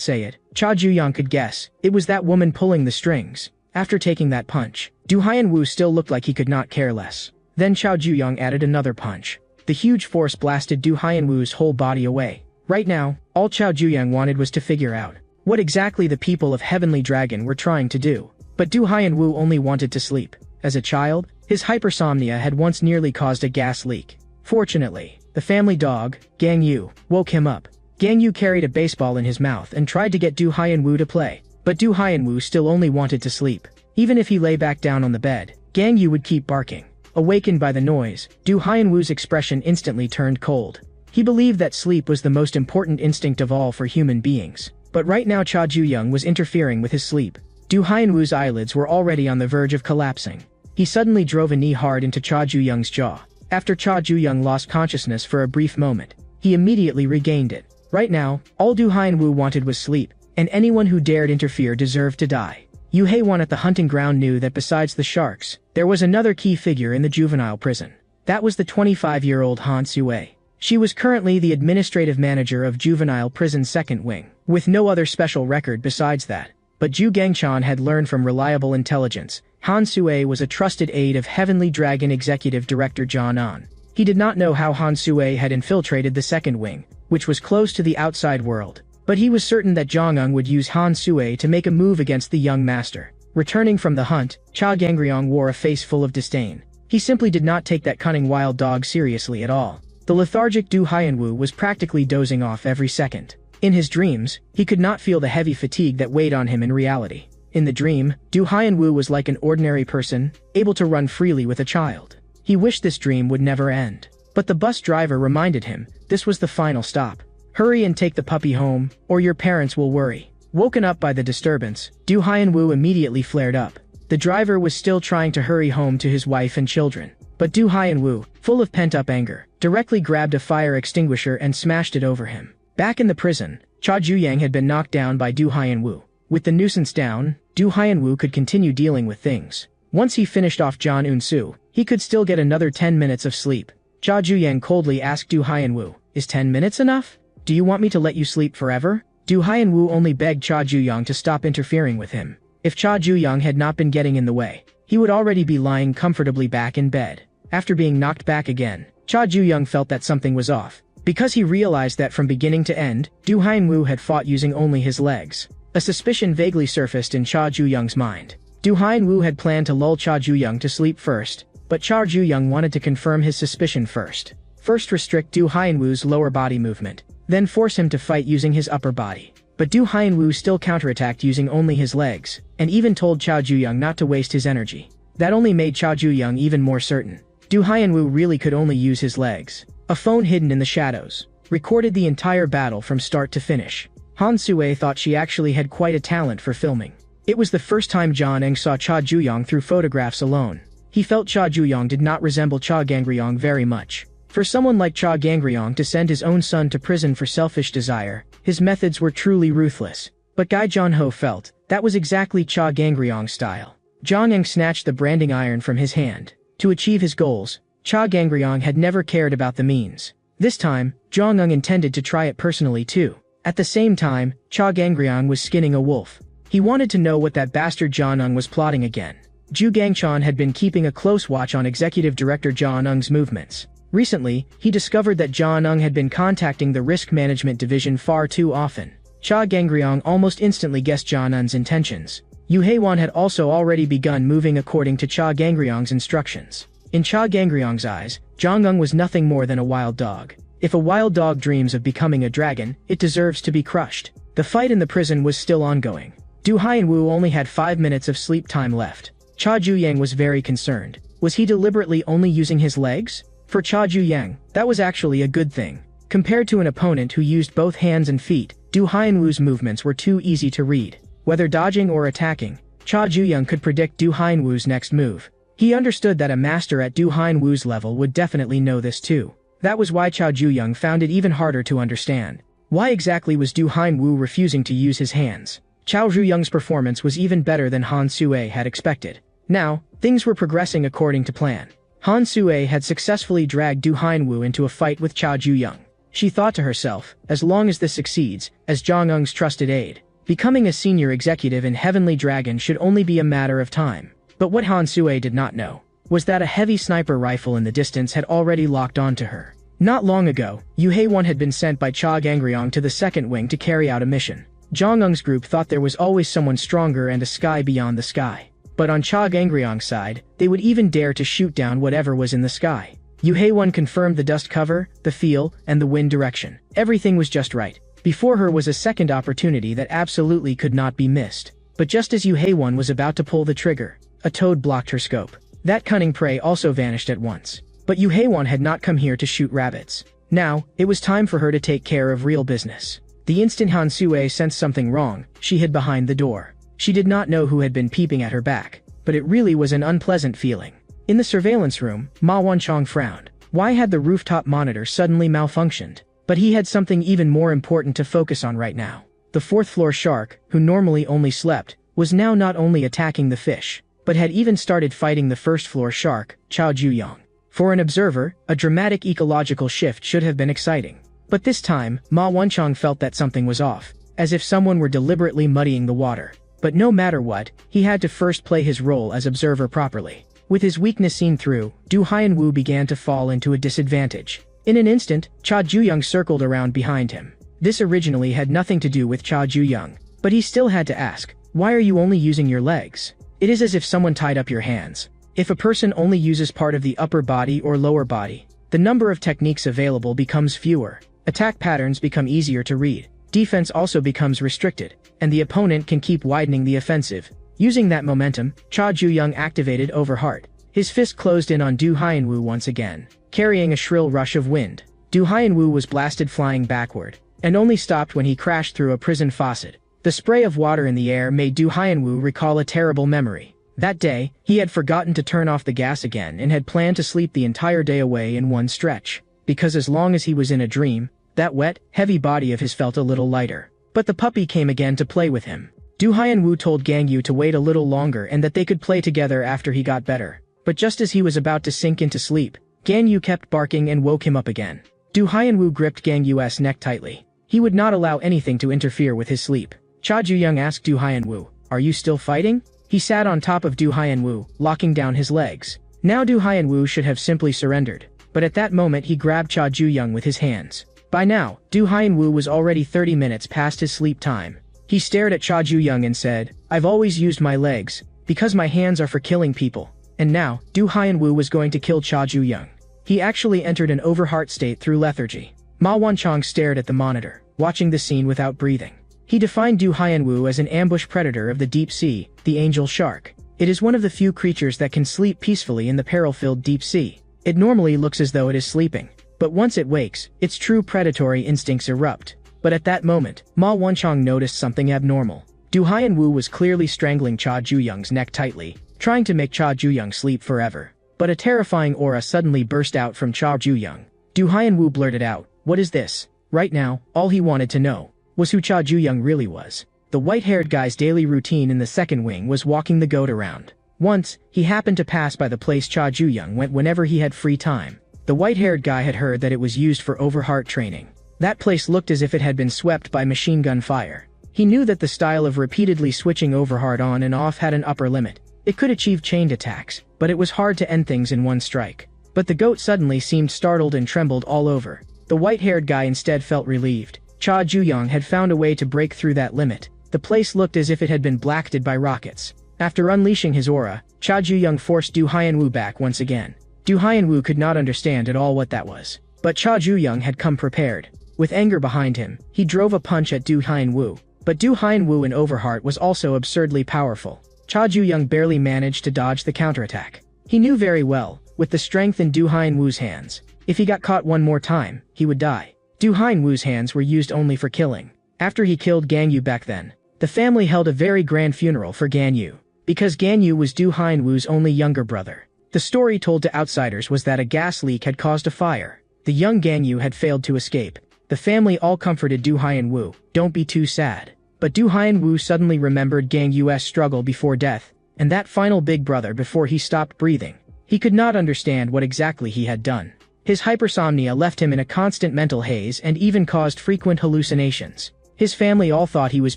A: say it, Cha Ju-young could guess, it was that woman pulling the strings. After taking that punch, Do Hyun-woo still looked like he could not care less. Then Cha Ju-young added another punch. The huge force blasted Do Hyun-woo's whole body away. Right now, all Cha Ju-young wanted was to figure out what exactly the people of Heavenly Dragon were trying to do. But Do Hyun-woo only wanted to sleep. As a child, his hypersomnia had once nearly caused a gas leak. Fortunately, the family dog, Gang Yu, woke him up. Gang Yu carried a baseball in his mouth and tried to get Do Hyun-woo to play. But Do Hyun-woo still only wanted to sleep. Even if he lay back down on the bed, Gang Yu would keep barking. Awakened by the noise, Do Hyun-woo's expression instantly turned cold. He believed that sleep was the most important instinct of all for human beings. But right now Cha Ju-young was interfering with his sleep. Do Hyun-woo's eyelids were already on the verge of collapsing. He suddenly drove a knee hard into Cha Ju-young's jaw. After Cha Ju-young lost consciousness for a brief moment, he immediately regained it. Right now, all Do Hyun-woo wanted was sleep, and anyone who dared interfere deserved to die. Yu Hae-won at the hunting ground knew that besides the sharks, there was another key figure in the juvenile prison. That was the 25-year-old Han Soo-ae. She was currently the administrative manager of Juvenile Prison's second wing, with no other special record besides that. But Zhu Gangchan had learned from reliable intelligence. Han Sui was a trusted aide of Heavenly Dragon Executive Director Zhang An. He did not know how Han Sui had infiltrated the second wing, which was close to the outside world. But he was certain that Zhang An would use Han Sui to make a move against the young master. Returning from the hunt, Cha Gangryong wore a face full of disdain. He simply did not take that cunning wild dog seriously at all. The lethargic Du Haiyanwu was practically dozing off every second. In his dreams, he could not feel the heavy fatigue that weighed on him in reality. In the dream, Du Haiyanwu was like an ordinary person, able to run freely with a child. He wished this dream would never end. But the bus driver reminded him, this was the final stop. Hurry and take the puppy home, or your parents will worry. Woken up by the disturbance, Du Haiyanwu immediately flared up. The driver was still trying to hurry home to his wife and children. But Du Haiyanwu, full of pent-up anger, directly grabbed a fire extinguisher and smashed it over him. Back in the prison, Cha Juyang had been knocked down by Du Haiyanwu. With the nuisance down, Du Haiyanwu could continue dealing with things. Once he finished off Zhan Unsu, he could still get another 10 minutes of sleep. Cha Juyang coldly asked Du Haiyanwu, "Is 10 minutes enough? Do you want me to let you sleep forever?" Du Haiyanwu only begged Cha Juyang to stop interfering with him. If Cha Juyang had not been getting in the way, he would already be lying comfortably back in bed. After being knocked back again, Cha Juyang felt that something was off, because he realized that from beginning to end, Du Haiyanwu had fought using only his legs. A suspicion vaguely surfaced in Cha Juyang's mind. Du Haiyanwu had planned to lull Cha Juyang to sleep first, but Cha Juyang wanted to confirm his suspicion first. First restrict Du Haiyanwu's lower body movement, then force him to fight using his upper body. But Du Haiyanwu still counterattacked using only his legs, and even told Cha Juyang not to waste his energy. That only made Cha Juyang even more certain. Du Haiyanwu really could only use his legs. A phone hidden in the shadows recorded the entire battle from start to finish. Han Sui thought she actually had quite a talent for filming. It was the first time Zhan Eng saw Cha Juyang through photographs alone. He felt Cha Juyang did not resemble Cha Gangryong very much. For someone like Cha Gangryong to send his own son to prison for selfish desire, his methods were truly ruthless. But Gai Jianho felt that was exactly Cha Gangryong's style. Zhang Eng snatched the branding iron from his hand. To achieve his goals, Cha Gangryong had never cared about the means. This time, Zhang Eng intended to try it personally too. At the same time, Cha Gangryong was skinning a wolf. He wanted to know what that bastard Zhang Eng was plotting again. Zhu Gangchan had been keeping a close watch on Executive Director Zhang Eng's movements. Recently, he discovered that Zhang Eng had been contacting the Risk Management Division far too often. Cha Gangryong almost instantly guessed Zhang Eng's intentions. Yu Heiwan had also already begun moving according to Cha Gangryong's instructions. In Cha Gangryong's eyes, Zhang Eng was nothing more than a wild dog. If a wild dog dreams of becoming a dragon, it deserves to be crushed. The fight in the prison was still ongoing. Du Haiyanwu only had 5 minutes of sleep time left. Cha Juyang was very concerned. Was he deliberately only using his legs? For Cha Juyang, that was actually a good thing. Compared to an opponent who used both hands and feet, Du Haiyanwu's movements were too easy to read. Whether dodging or attacking, Cha Juyang could predict Du Haiyanwu's next move. He understood that a master at Du Haiyanwu's level would definitely know this too. That was why Cha Juyang found it even harder to understand. Why exactly was Du Haiyanwu refusing to use his hands? Chao Zhuyang's performance was even better than Han Sui had expected. Now, things were progressing according to plan. Han Sui had successfully dragged Du Haiyanwu into a fight with Cha Juyang. She thought to herself, as long as this succeeds, as Zhang Eng's trusted aide, becoming a senior executive in Heavenly Dragon should only be a matter of time. But what Han Sui did not know was that a heavy sniper rifle in the distance had already locked onto her. Not long ago, Yu Heiwan had been sent by Cha Gangryong to the second wing to carry out a mission. Zhang Eng's group thought there was always someone stronger and a sky beyond the sky. But on Cha Gangryong's side, they would even dare to shoot down whatever was in the sky. Yu Heiwan confirmed the dust cover, the feel, and the wind direction. Everything was just right. Before her was a second opportunity that absolutely could not be missed. But just as Yu Heiwan was about to pull the trigger, a toad blocked her scope. That cunning prey also vanished at once. But Yu Heiwan had not come here to shoot rabbits. Now, it was time for her to take care of real business. The instant Han Sui sensed something wrong, she hid behind the door. She did not know who had been peeping at her back, but it really was an unpleasant feeling. In the surveillance room, Ma Wanchong frowned. Why had the rooftop monitor suddenly malfunctioned? But he had something even more important to focus on right now. The fourth-floor shark, who normally only slept, was now not only attacking the fish, but had even started fighting the first-floor shark, Chao Juyang. For an observer, a dramatic ecological shift should have been exciting. But this time, Ma Wanchong felt that something was off, as if someone were deliberately muddying the water. But no matter what, he had to first play his role as observer properly. With his weakness seen through, Du Haiyan-woo began to fall into a disadvantage. In an instant, Cha Ju-young circled around behind him. This originally had nothing to do with Cha Ju-young, but he still had to ask, "Why are you only using your legs? It is as if someone tied up your hands." If a person only uses part of the upper body or lower body, the number of techniques available becomes fewer. Attack patterns become easier to read. Defense also becomes restricted, and the opponent can keep widening the offensive. Using that momentum, Cha Ju-young activated Overheart. His fist closed in on Du Haiyan-woo once again, carrying a shrill rush of wind. Du Haiyan-woo was blasted flying backward, and only stopped when he crashed through a prison faucet. The spray of water in the air made Du Haiyan-woo recall a terrible memory. That day, he had forgotten to turn off the gas again and had planned to sleep the entire day away in one stretch. Because as long as he was in a dream, that wet, heavy body of his felt a little lighter. But the puppy came again to play with him. Du Haiyan-woo told Gang Yu to wait a little longer and that they could play together after he got better. But just as he was about to sink into sleep, Gang Yu kept barking and woke him up again. Du Haiyan-woo gripped Gang Yu's neck tightly. He would not allow anything to interfere with his sleep. Cha Ju-young asked Du Haiyan-woo, "Are you still fighting?" He sat on top of Du Haiyan-woo, locking down his legs. Now Du Haiyan-woo should have simply surrendered, but at that moment he grabbed Cha Ju-young with his hands. By now, Du Haiyan-woo was already 30 minutes past his sleep time. He stared at Cha Ju-young and said, "I've always used my legs, because my hands are for killing people." And now, Du Haiyan-woo was going to kill Cha Ju-young. He actually entered an overheart state through lethargy. Ma Wanchong stared at the monitor, watching the scene without breathing. He defined Du Haiyan-woo as an ambush predator of the deep sea, the angel shark. It is one of the few creatures that can sleep peacefully in the peril-filled deep sea. It normally looks as though it is sleeping, but once it wakes, its true predatory instincts erupt. But at that moment, Ma Wanchong noticed something abnormal. Du Haiyan-woo was clearly strangling Cha Ju-young's neck tightly, trying to make Cha Ju-young sleep forever. But a terrifying aura suddenly burst out from Cha Ju-young. Du Haiyan-woo blurted out, "What is this?" Right now, all he wanted to know was who Cha Ju-young really was. The white-haired guy's daily routine in the second wing was walking the goat around. Once, he happened to pass by the place Cha Ju-young went whenever he had free time. The white-haired guy had heard that it was used for overheart training. That place looked as if it had been swept by machine gun fire. He knew that the style of repeatedly switching overheart on and off had an upper limit. It could achieve chained attacks, but it was hard to end things in one strike. But the goat suddenly seemed startled and trembled all over. The white-haired guy instead felt relieved. Cha Ju-young had found a way to break through that limit. The place looked as if it had been blasted by rockets. After unleashing his aura, Cha Ju-young forced Du Haiyan-woo back once again. Du Haiyan-woo could not understand at all what that was. But Cha Ju-young had come prepared. With anger behind him, he drove a punch at Du Haiyan-woo. But Du Haiyan-woo in Overheart was also absurdly powerful. Cha Ju-young barely managed to dodge the counterattack. He knew very well, with the strength in Du Haiyan-woo's hands, if he got caught one more time, he would die. Du Haiyan-woo's hands were used only for killing. After he killed Gang Yu back then, the family held a very grand funeral for Gang Yu, because Gang Yu was Du Haiyan-woo's only younger brother. The story told to outsiders was that a gas leak had caused a fire. The young Gang Yu had failed to escape. The family all comforted Du Haiyan-woo, "Don't be too sad." But Du Haiyan-woo suddenly remembered Gang Yu's struggle before death, and that final big brother before he stopped breathing. He could not understand what exactly he had done. His hypersomnia left him in a constant mental haze and even caused frequent hallucinations. His family all thought he was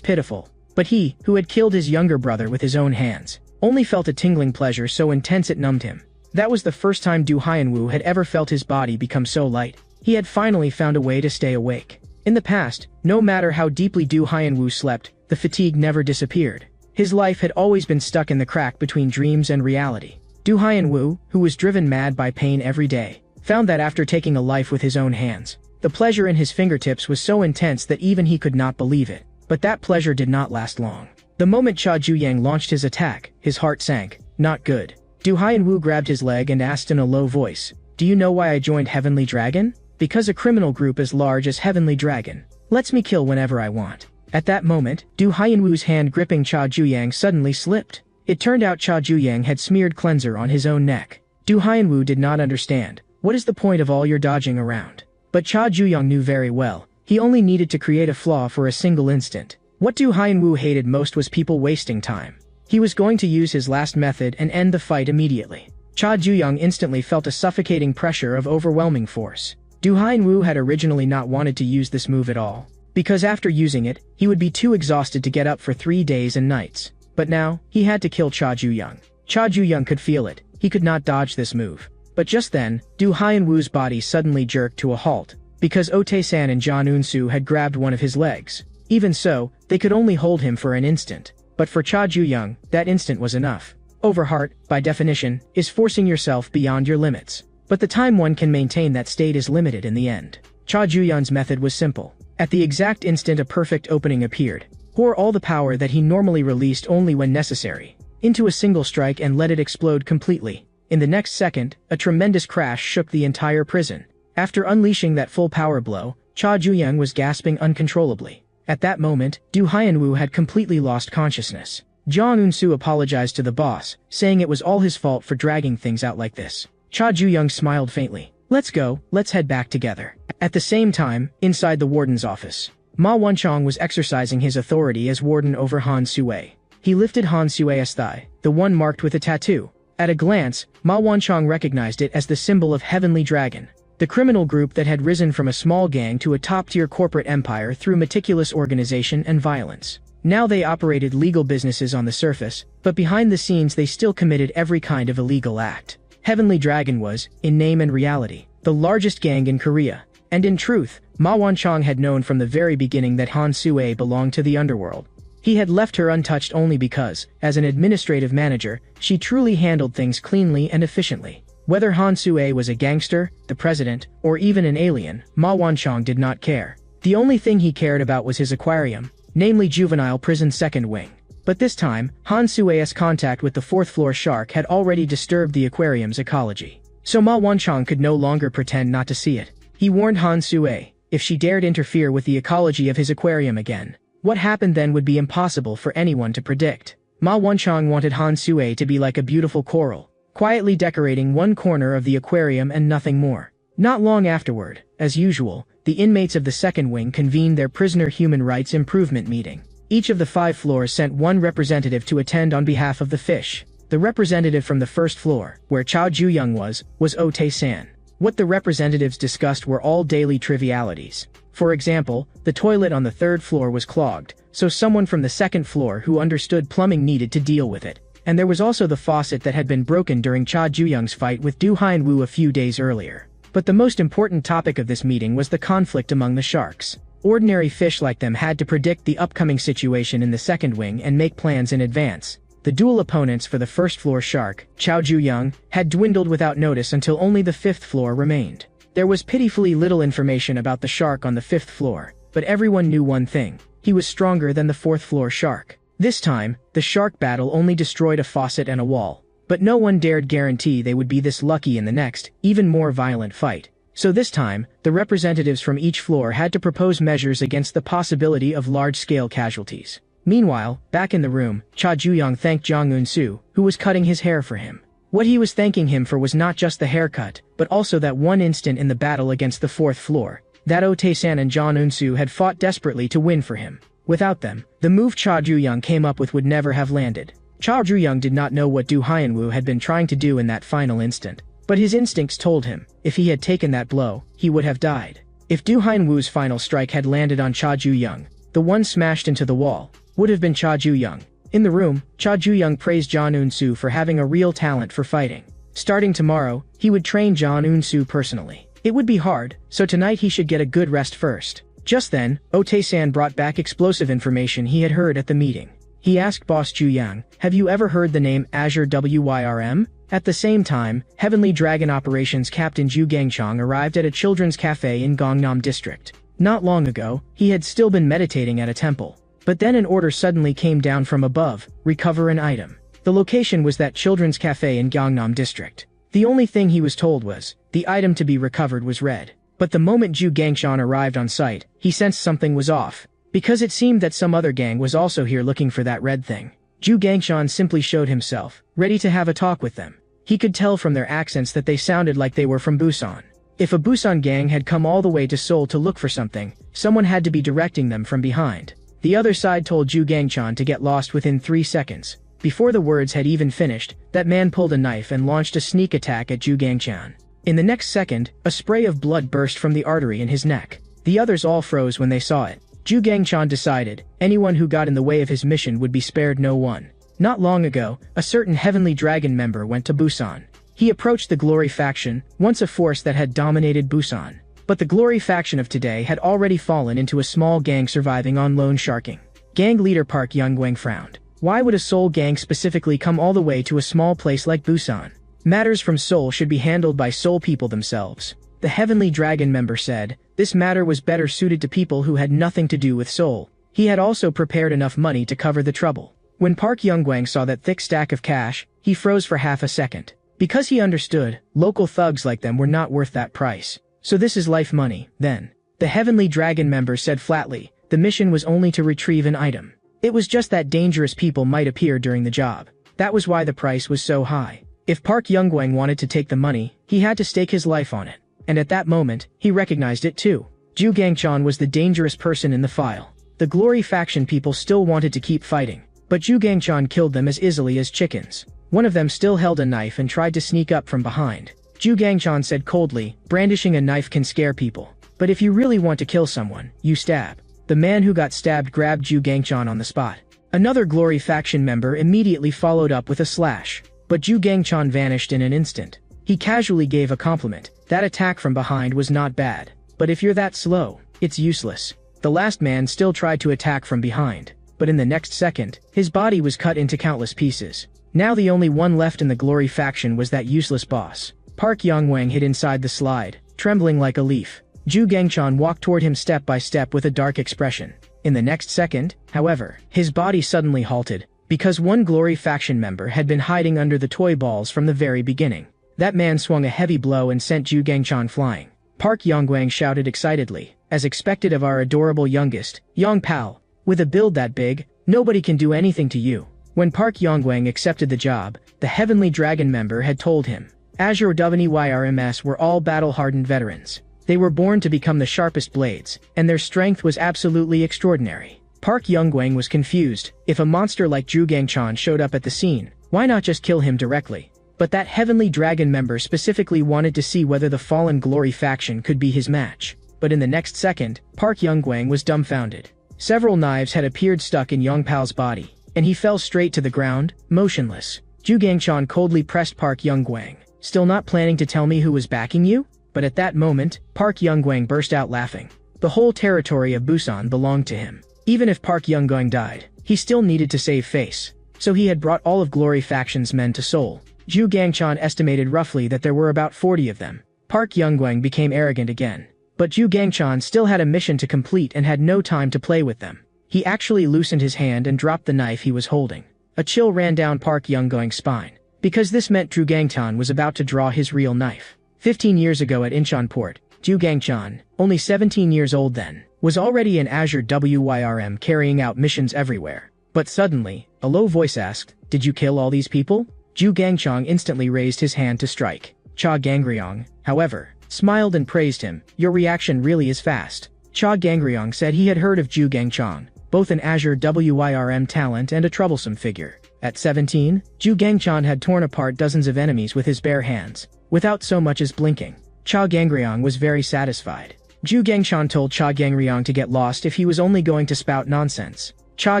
A: pitiful, but he, who had killed his younger brother with his own hands, only felt a tingling pleasure so intense it numbed him. That was the first time Du Haiyan-woo had ever felt his body become so light. He had finally found a way to stay awake. In the past, no matter how deeply Du Haiyan-woo slept, the fatigue never disappeared. His life had always been stuck in the crack between dreams and reality. Du Haiyan-woo, who was driven mad by pain every day, found that after taking a life with his own hands, the pleasure in his fingertips was so intense that even he could not believe it. But that pleasure did not last long. The moment Cha Ju-young launched his attack, his heart sank. Not good. Du Haiyan-woo grabbed his leg and asked in a low voice, "Do you know why I joined Heavenly Dragon? Because a criminal group as large as Heavenly Dragon lets me kill whenever I want." At that moment, Du Haiyan-woo's hand gripping Cha Ju-young suddenly slipped. It turned out Cha Ju-young had smeared cleanser on his own neck. Du Haiyan-woo did not understand. What is the point of all your dodging around? But Cha Ju-young knew very well. He only needed to create a flaw for a single instant. What Du Haiyan-woo hated most was people wasting time. He was going to use his last method and end the fight immediately. Cha Ju-young instantly felt a suffocating pressure of overwhelming force. Du Haiyan-woo had originally not wanted to use this move at all, because after using it, he would be too exhausted to get up for 3 days and nights. But now, he had to kill Cha Ju-young. Cha Ju-young could feel it. He could not dodge this move. But just then, Du Hyun-woo's body suddenly jerked to a halt, because Oh Tae-san and John Eun-soo had grabbed one of his legs. Even so, they could only hold him for an instant. But for Cha Ju-young, that instant was enough. Overheart, by definition, is forcing yourself beyond your limits. But the time one can maintain that state is limited in the end. Cha Ju-young's method was simple. At the exact instant a perfect opening appeared, pour all the power that he normally released only when necessary into a single strike and let it explode completely. In the next second, a tremendous crash shook the entire prison. After unleashing that full power blow, Cha Ju-young was gasping uncontrollably. At that moment, Du Hyun-woo had completely lost consciousness. Jang Eun-soo apologized to the boss, saying it was all his fault for dragging things out like this. Cha Ju-young smiled faintly. Let's go, let's head back together. At the same time, inside the warden's office, Ma Won-chong was exercising his authority as warden over Han Sue. He lifted Han Sue's thigh, the one marked with a tattoo. At a glance, Ma Won-chong recognized it as the symbol of Heavenly Dragon, the criminal group that had risen from a small gang to a top-tier corporate empire through meticulous organization and violence. Now they operated legal businesses on the surface, but behind the scenes they still committed every kind of illegal act. Heavenly Dragon was, in name and reality, the largest gang in Korea. And in truth, Ma Won-chong had known from the very beginning that Han Sue belonged to the underworld. He had left her untouched only because, as an administrative manager, she truly handled things cleanly and efficiently. Whether Han Sue was a gangster, the president, or even an alien, Ma Won-chong did not care. The only thing he cared about was his aquarium, namely Juvenile Prison's second wing. But this time, Han Sue's contact with the fourth-floor shark had already disturbed the aquarium's ecology. So Ma Won-chong could no longer pretend not to see it. He warned Han Sue, if she dared interfere with the ecology of his aquarium again, what happened then would be impossible for anyone to predict. Ma Won-chong wanted Han Sue to be like a beautiful coral, quietly decorating one corner of the aquarium and nothing more. Not long afterward, as usual, the inmates of the second wing convened their prisoner human rights improvement meeting. Each of the 5 floors sent one representative to attend on behalf of the fish. The representative from the first floor, where Cha Ju-young was Oh Tae-san. What the representatives discussed were all daily trivialities. For example, the toilet on the 3rd floor was clogged, so someone from the 2nd floor who understood plumbing needed to deal with it. And there was also the faucet that had been broken during Cha Ju-young's fight with Du Hyun-woo a few days earlier. But the most important topic of this meeting was the conflict among the sharks. Ordinary fish like them had to predict the upcoming situation in the second wing and make plans in advance. The dual opponents for the first-floor shark, Cha Ju-young, had dwindled without notice until only the 5th floor remained. There was pitifully little information about the shark on the 5th floor, but everyone knew one thing. He was stronger than the 4th-floor shark. This time, the shark battle only destroyed a faucet and a wall. But no one dared guarantee they would be this lucky in the next, even more violent fight. So this time, the representatives from each floor had to propose measures against the possibility of large-scale casualties. Meanwhile, back in the room, Cha Ju-young thanked Jang Eun-soo, who was cutting his hair for him. What he was thanking him for was not just the haircut, but also that one instant in the battle against the 4th floor, that Oh Tae-san and Jang Eun-soo had fought desperately to win for him. Without them, the move Cha Ju-young came up with would never have landed. Cha Ju-young did not know what Du Hyun-woo had been trying to do in that final instant. But his instincts told him, if he had taken that blow, he would have died. If Du Hyun-woo's final strike had landed on Cha Ju-young, the one smashed into the wall would have been Cha Ju-young. In the room, Cha Ju-young praised Jang Eun-soo for having a real talent for fighting. Starting tomorrow, he would train Jang Eun-soo personally. It would be hard, so tonight he should get a good rest first. Just then, Oh Tae-san brought back explosive information he had heard at the meeting. He asked Boss Ju-yang, have you ever heard the name Azure Wyrm? At the same time, Heavenly Dragon Operations Captain Ju Gangchong arrived at a children's cafe in Gangnam District. Not long ago, he had still been meditating at a temple. But then an order suddenly came down from above, recover an item. The location was that children's cafe in Gangnam District. The only thing he was told was, the item to be recovered was red. But the moment Ju Gangchong arrived on site, he sensed something was off. Because it seemed that some other gang was also here looking for that red thing. Ju Gangchong simply showed himself, ready to have a talk with them. He could tell from their accents that they sounded like they were from Busan. If a Busan gang had come all the way to Seoul to look for something, someone had to be directing them from behind. The other side told Ju Gangchong to get lost within 3 seconds. Before the words had even finished, that man pulled a knife and launched a sneak attack at Ju Gangchong. In the next second, a spray of blood burst from the artery in his neck. The others all froze when they saw it. Ju Gangchong decided, anyone who got in the way of his mission would be spared no one. Not long ago, a certain Heavenly Dragon member went to Busan. He approached the Glory faction, once a force that had dominated Busan. But the Glory faction of today had already fallen into a small gang surviving on loan sharking. Gang leader Park Young-gwang frowned. Why would a Seoul gang specifically come all the way to a small place like Busan? Matters from Seoul should be handled by Seoul people themselves. The Heavenly Dragon member said, this matter was better suited to people who had nothing to do with Seoul. He had also prepared enough money to cover the trouble. When Park Young-gwang saw that thick stack of cash, he froze for half a second. Because he understood, local thugs like them were not worth that price. So this is life money, then. The Heavenly Dragon member said flatly, the mission was only to retrieve an item. It was just that dangerous people might appear during the job. That was why the price was so high. If Park Young-gwang wanted to take the money, he had to stake his life on it. And at that moment, he recognized it too. Ju Gangchan was the dangerous person in the file. The Glory faction people still wanted to keep fighting, but Ju Gangchan killed them as easily as chickens. One of them still held a knife and tried to sneak up from behind. Ju Gangchan said coldly, brandishing a knife can scare people. But if you really want to kill someone, you stab. The man who got stabbed grabbed Ju Gangchan on the spot. Another Glory faction member immediately followed up with a slash. But Ju Gangchan vanished in an instant. He casually gave a compliment. That attack from behind was not bad. But if you're that slow, it's useless. The last man still tried to attack from behind. But in the next second, his body was cut into countless pieces. Now the only one left in the Glory faction was that useless boss. Park Young-gwang hid inside the slide, trembling like a leaf. Ju Gangchan walked toward him step by step with a dark expression. In the next second, however, his body suddenly halted, because one Glory faction member had been hiding under the toy balls from the very beginning. That man swung a heavy blow and sent Ju Gangchan flying. Park Young-gwang shouted excitedly, as expected of our adorable youngest, Young Pal. With a build that big, nobody can do anything to you. When Park Young-gwang accepted the job, the Heavenly Dragon member had told him, Azure WYRMS were all battle-hardened veterans. They were born to become the sharpest blades, and their strength was absolutely extraordinary. Park Young-gwang was confused. If a monster like Ju Gangchan showed up at the scene, why not just kill him directly? But that Heavenly Dragon member specifically wanted to see whether the fallen Glory faction could be his match. But in the next second, Park Young-gwang was dumbfounded. Several knives had appeared stuck in Young Pal's body, and he fell straight to the ground, motionless. Ju Gangchan coldly pressed Park Young-gwang. Still not planning to tell me who was backing you? But at that moment, Park Young-gwang burst out laughing. The whole territory of Busan belonged to him. Even if Park Young-gwang died, he still needed to save face. So he had brought all of Glory faction's men to Seoul. Ju Gangchan estimated roughly that there were about 40 of them. Park Young-gwang became arrogant again. But Ju Gangchan still had a mission to complete and had no time to play with them. He actually loosened his hand and dropped the knife he was holding. A chill ran down Park Young-gwang's spine. Because this meant Ju Gangchan was about to draw his real knife. 15 years ago at Incheon Port, Ju Gangchan, only 17 years old then, was already in Azure WYRM carrying out missions everywhere. But suddenly, a low voice asked, did you kill all these people? Ju Gangchan instantly raised his hand to strike. Cha Gangryong, however, smiled and praised him. Your reaction really is fast. Cha Gangryong said he had heard of Ju Gangchan, both an Azure WYRM talent and a troublesome figure. At 17, Ju Gangchan had torn apart dozens of enemies with his bare hands, without so much as blinking. Cha Gangryong was very satisfied. Ju Gangchan told Cha Gangryong to get lost if he was only going to spout nonsense. Cha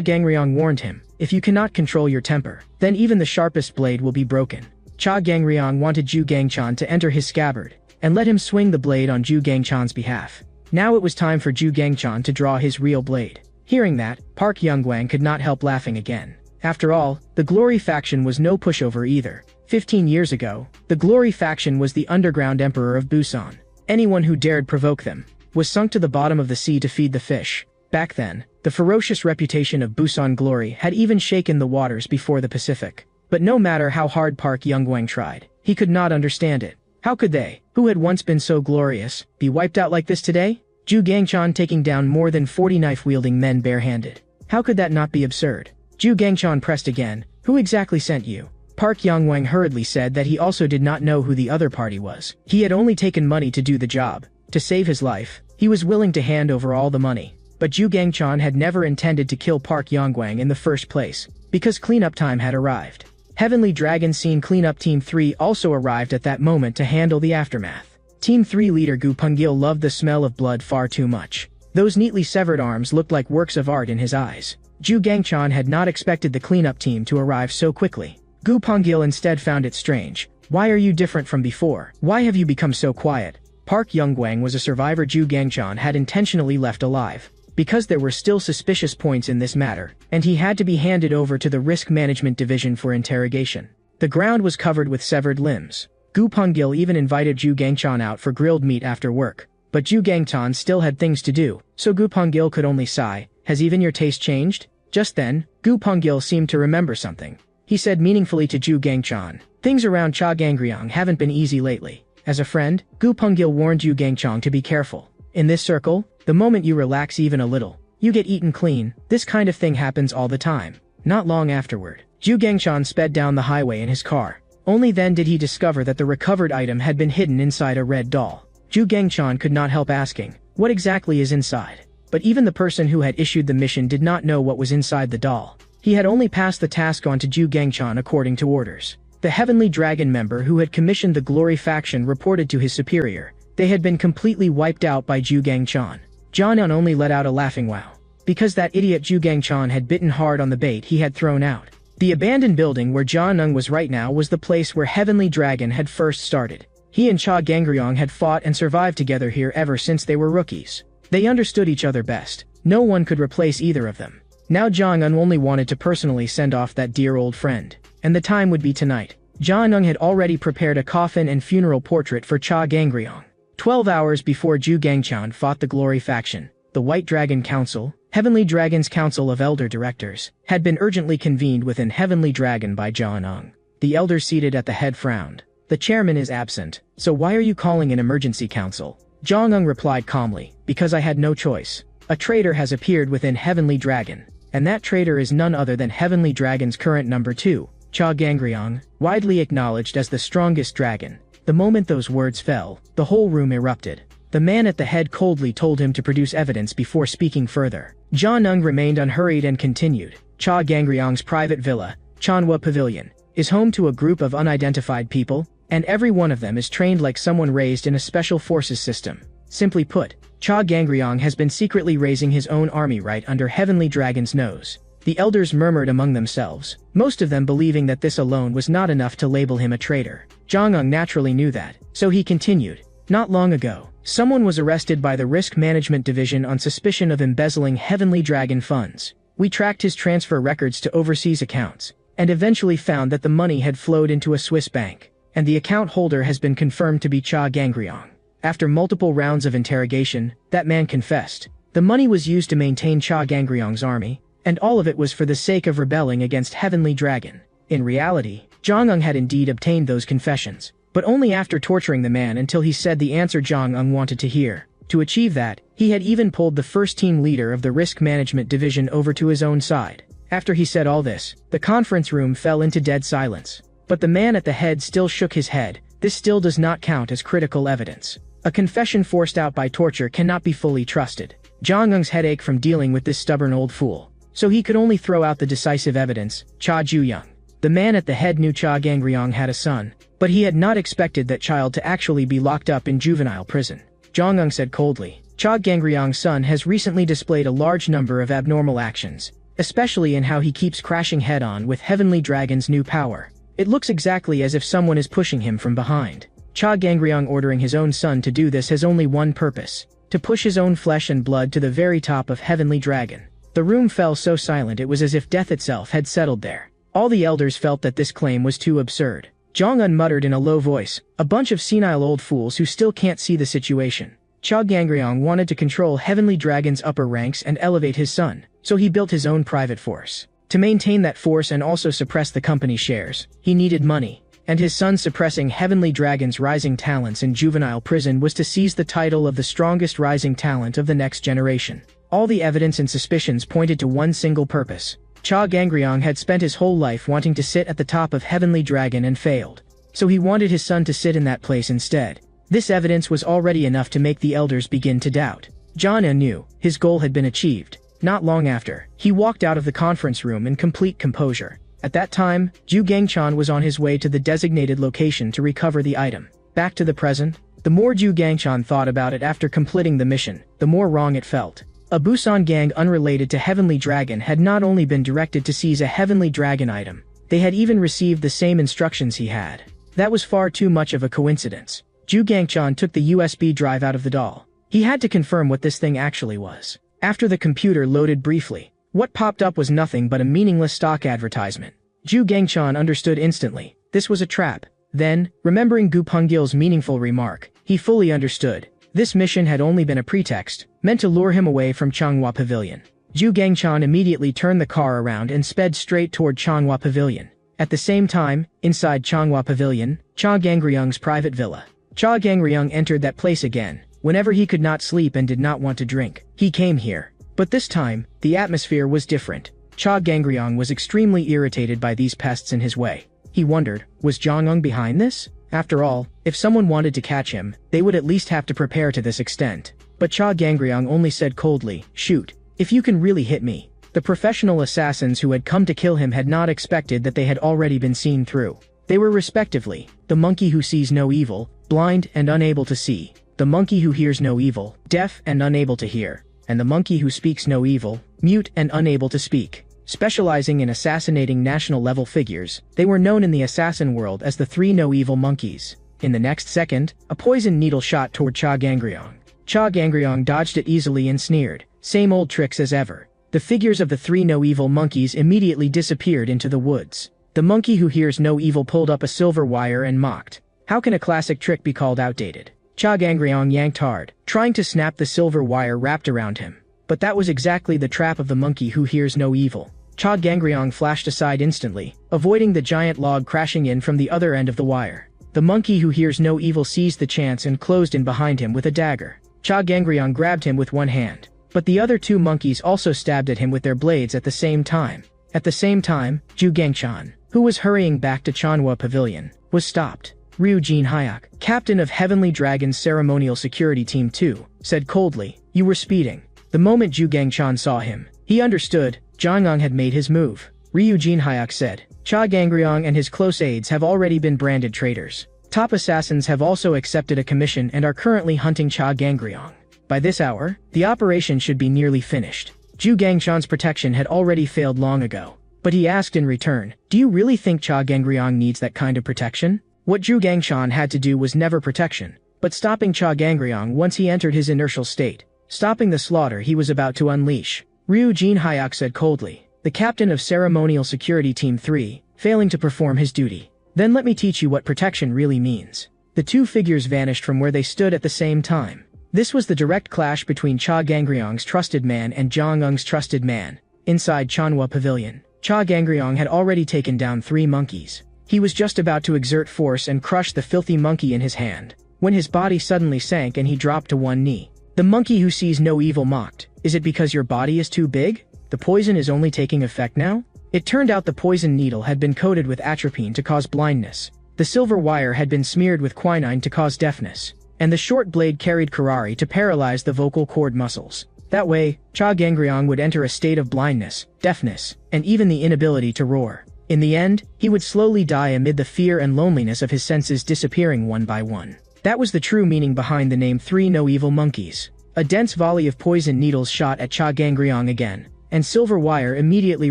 A: Gangryong warned him, if you cannot control your temper, then even the sharpest blade will be broken. Cha Gangryong wanted Ju Gangchan to enter his scabbard, and let him swing the blade on Ju Gangchan's behalf. Now it was time for Ju Gangchan to draw his real blade. Hearing that, Park Young-gwang could not help laughing again. After all, the Glory faction was no pushover either. 15 years ago, the Glory faction was the underground emperor of Busan. Anyone who dared provoke them was sunk to the bottom of the sea to feed the fish. Back then, the ferocious reputation of Busan Glory had even shaken the waters before the Pacific. But no matter how hard Park Young-gwang tried, he could not understand it. How could they, who had once been so glorious, be wiped out like this today? Ju Gangchan taking down more than 40 knife-wielding men barehanded. How could that not be absurd? Ju Gangchan pressed again. Who exactly sent you? Park Young-gwang hurriedly said that he also did not know who the other party was. He had only taken money to do the job. To save his life, he was willing to hand over all the money. But Ju Gangchan had never intended to kill Park Young-gwang in the first place, because cleanup time had arrived. Heavenly Dragon Scene Cleanup Team 3 also arrived at that moment to handle the aftermath. Team 3 leader Gu Pungil loved the smell of blood far too much. Those neatly severed arms looked like works of art in his eyes. Ju Gangchan had not expected the cleanup team to arrive so quickly. Gu Ponggil instead found it strange. Why are you different from before? Why have you become so quiet? Park Youngguang was a survivor Ju Gangchan had intentionally left alive, because there were still suspicious points in this matter, and he had to be handed over to the Risk Management Division for interrogation. The ground was covered with severed limbs. Gu Ponggil even invited Ju Gangchan out for grilled meat after work, but Ju Gangchan still had things to do, so Gu Ponggil could only sigh. Has even your taste changed? Just then, Gu Ponggil seemed to remember something. He said meaningfully to Ju Gangchan, things around Cha Gangryong haven't been easy lately. As a friend, Gu Ponggil warned Ju Gangchan to be careful. In this circle, the moment you relax even a little, you get eaten clean. This kind of thing happens all the time. Not long afterward, Ju Gangchan sped down the highway in his car. Only then did he discover that the recovered item had been hidden inside a red doll. Ju Gangchan could not help asking, what exactly is inside? But even the person who had issued the mission did not know what was inside the doll. He had only passed the task on to Ju Gangchan according to orders. The Heavenly Dragon member who had commissioned the Glory faction reported to his superior. They had been completely wiped out by Ju Gangchan. Jian'an only let out a laughing wow. Because that idiot Ju Gangchan had bitten hard on the bait he had thrown out. The abandoned building where Jian'an was right now was the place where Heavenly Dragon had first started. He and Cha Gangryong had fought and survived together here ever since they were rookies. They understood each other best. No one could replace either of them. Now Jian'an only wanted to personally send off that dear old friend. And the time would be tonight. Jian'an had already prepared a coffin and funeral portrait for Cha Gangryong. 12 hours before Ju Gangchan fought the Glory faction, the White Dragon Council, Heavenly Dragon's Council of Elder Directors, had been urgently convened within Heavenly Dragon by Jian'an. The elders seated at the head frowned. The chairman is absent, so why are you calling an emergency council? Jian'an replied calmly, because I had no choice. A traitor has appeared within Heavenly Dragon, and that traitor is none other than Heavenly Dragon's current number 2, Cha Gangryong, widely acknowledged as the strongest dragon. The moment those words fell, the whole room erupted. The man at the head coldly told him to produce evidence before speaking further. Jian'an remained unhurried and continued. Cha Gangryong's private villa, Chanhua Pavilion, is home to a group of unidentified people, and every one of them is trained like someone raised in a special forces system. Simply put, Cha Gangryong has been secretly raising his own army right under Heavenly Dragon's nose. The elders murmured among themselves, most of them believing that this alone was not enough to label him a traitor. Jian'an naturally knew that, so he continued. Not long ago, someone was arrested by the Risk Management Division on suspicion of embezzling Heavenly Dragon funds. We tracked his transfer records to overseas accounts, and eventually found that the money had flowed into a Swiss bank, and the account holder has been confirmed to be Cha Gangryong. After multiple rounds of interrogation, that man confessed. The money was used to maintain Cha Gangryong's army, and all of it was for the sake of rebelling against Heavenly Dragon. In reality, Jian'an had indeed obtained those confessions, but only after torturing the man until he said the answer Jian'an wanted to hear. To achieve that, he had even pulled the first team leader of the Risk Management Division over to his own side. After he said all this, the conference room fell into dead silence. But the man at the head still shook his head. This still does not count as critical evidence. A confession forced out by torture cannot be fully trusted. Jian'an's headache from dealing with this stubborn old fool. So he could only throw out the decisive evidence, Cha Juyang. The man at the head knew Cha Gangryong had a son, but he had not expected that child to actually be locked up in juvenile prison. Jian'an said coldly, Cha Gangryong's son has recently displayed a large number of abnormal actions, especially in how he keeps crashing head-on with Heavenly Dragon's new power. It looks exactly as if someone is pushing him from behind. Cha Gangryong ordering his own son to do this has only one purpose, to push his own flesh and blood to the very top of Heavenly Dragon. The room fell so silent it was as if death itself had settled there. All the elders felt that this claim was too absurd. Jian'an muttered in a low voice, a bunch of senile old fools who still can't see the situation. Cha Gangryong wanted to control Heavenly Dragon's upper ranks and elevate his son, so he built his own private force. To maintain that force and also suppress the company's shares, he needed money, and his son suppressing Heavenly Dragon's rising talents in juvenile prison was to seize the title of the strongest rising talent of the next generation. All the evidence and suspicions pointed to one single purpose. Cha Gangryong had spent his whole life wanting to sit at the top of Heavenly Dragon and failed, so he wanted his son to sit in that place instead. This evidence was already enough to make the elders begin to doubt. Jian'an knew his goal had been achieved. Not long after, he walked out of the conference room in complete composure. At that time, Ju Gangchan was on his way to the designated location to recover the item. Back to the present, the more Ju Gangchan thought about it after completing the mission, the more wrong it felt. A Busan gang unrelated to Heavenly Dragon had not only been directed to seize a Heavenly Dragon item, they had even received the same instructions he had. That was far too much of a coincidence. Zhu Gangchan took the USB drive out of the doll. He had to confirm what this thing actually was. After the computer loaded briefly, what popped up was nothing but a meaningless stock advertisement. Zhu Gangchan understood instantly. This was a trap. Then, remembering Gu Pengil's meaningful remark, he fully understood. This mission had only been a pretext, meant to lure him away from Changhua Pavilion. Zhu Gangchan immediately turned the car around and sped straight toward Changhua Pavilion. At the same time, inside Changhua Pavilion, Cha Gangryung's private villa. Cha Gangryung entered that place again. Whenever he could not sleep and did not want to drink, he came here. But this time, the atmosphere was different. Cha Gangryung was extremely irritated by these pests in his way. He wondered, was Zhang behind this? After all, if someone wanted to catch him, they would at least have to prepare to this extent. But Cha Gangryung only said coldly, "Shoot. If you can really hit me." The professional assassins who had come to kill him had not expected that they had already been seen through. They were respectively, the monkey who sees no evil, blind and unable to see, the monkey who hears no evil, deaf and unable to hear, and the monkey who speaks no evil, mute and unable to speak. Specializing in assassinating national-level figures, they were known in the assassin world as the three no-evil monkeys. In the next second, a poison needle shot toward Cha Gangryung. Cha Gangryung dodged it easily and sneered, "Same old tricks as ever." The figures of the three no-evil monkeys immediately disappeared into the woods. The monkey who hears no evil pulled up a silver wire and mocked. How can a classic trick be called outdated? Cha Gangryung yanked hard, trying to snap the silver wire wrapped around him. But that was exactly the trap of the monkey who hears no evil. Cha Gangryung flashed aside instantly, avoiding the giant log crashing in from the other end of the wire. The monkey who hears no evil seized the chance and closed in behind him with a dagger. Cha Gangryung grabbed him with one hand. But the other two monkeys also stabbed at him with their blades at the same time. At the same time, Zhu Gangchan, who was hurrying back to Changhua Pavilion, was stopped. Ryu Jinhyuk, captain of Heavenly Dragon's Ceremonial Security Team 2, said coldly, "You were speeding." The moment Zhu Gangchan saw him, he understood. Zhang had made his move. Ryu Jinhyuk said, "Cha Gangryung and his close aides have already been branded traitors. Top assassins have also accepted a commission and are currently hunting Cha Gangryung. By this hour, the operation should be nearly finished." Zhu Gangchan's protection had already failed long ago. But he asked in return, "Do you really think Cha Gangryung needs that kind of protection?" What Zhu Gangchan had to do was never protection, but stopping Cha Gangryung once he entered his inertial state, stopping the slaughter he was about to unleash. Ryu Jinhyuk said coldly, the captain of Ceremonial Security Team 3, failing to perform his duty. "Then let me teach you what protection really means." The two figures vanished from where they stood at the same time. This was the direct clash between Cha Gangryung's trusted man and Zhang trusted man. Inside Changhua Pavilion, Cha Gangryung had already taken down three monkeys. He was just about to exert force and crush the filthy monkey in his hand, when his body suddenly sank and he dropped to one knee. The monkey who sees no evil mocked, "Is it because your body is too big? The poison is only taking effect now?" It turned out the poison needle had been coated with atropine to cause blindness. The silver wire had been smeared with quinine to cause deafness. And the short blade carried curare to paralyze the vocal cord muscles. That way, Cha Gangryung would enter a state of blindness, deafness, and even the inability to roar. In the end, he would slowly die amid the fear and loneliness of his senses disappearing one by one. That was the true meaning behind the name Three No Evil Monkeys. A dense volley of poison needles shot at Cha Gangryung again, and silver wire immediately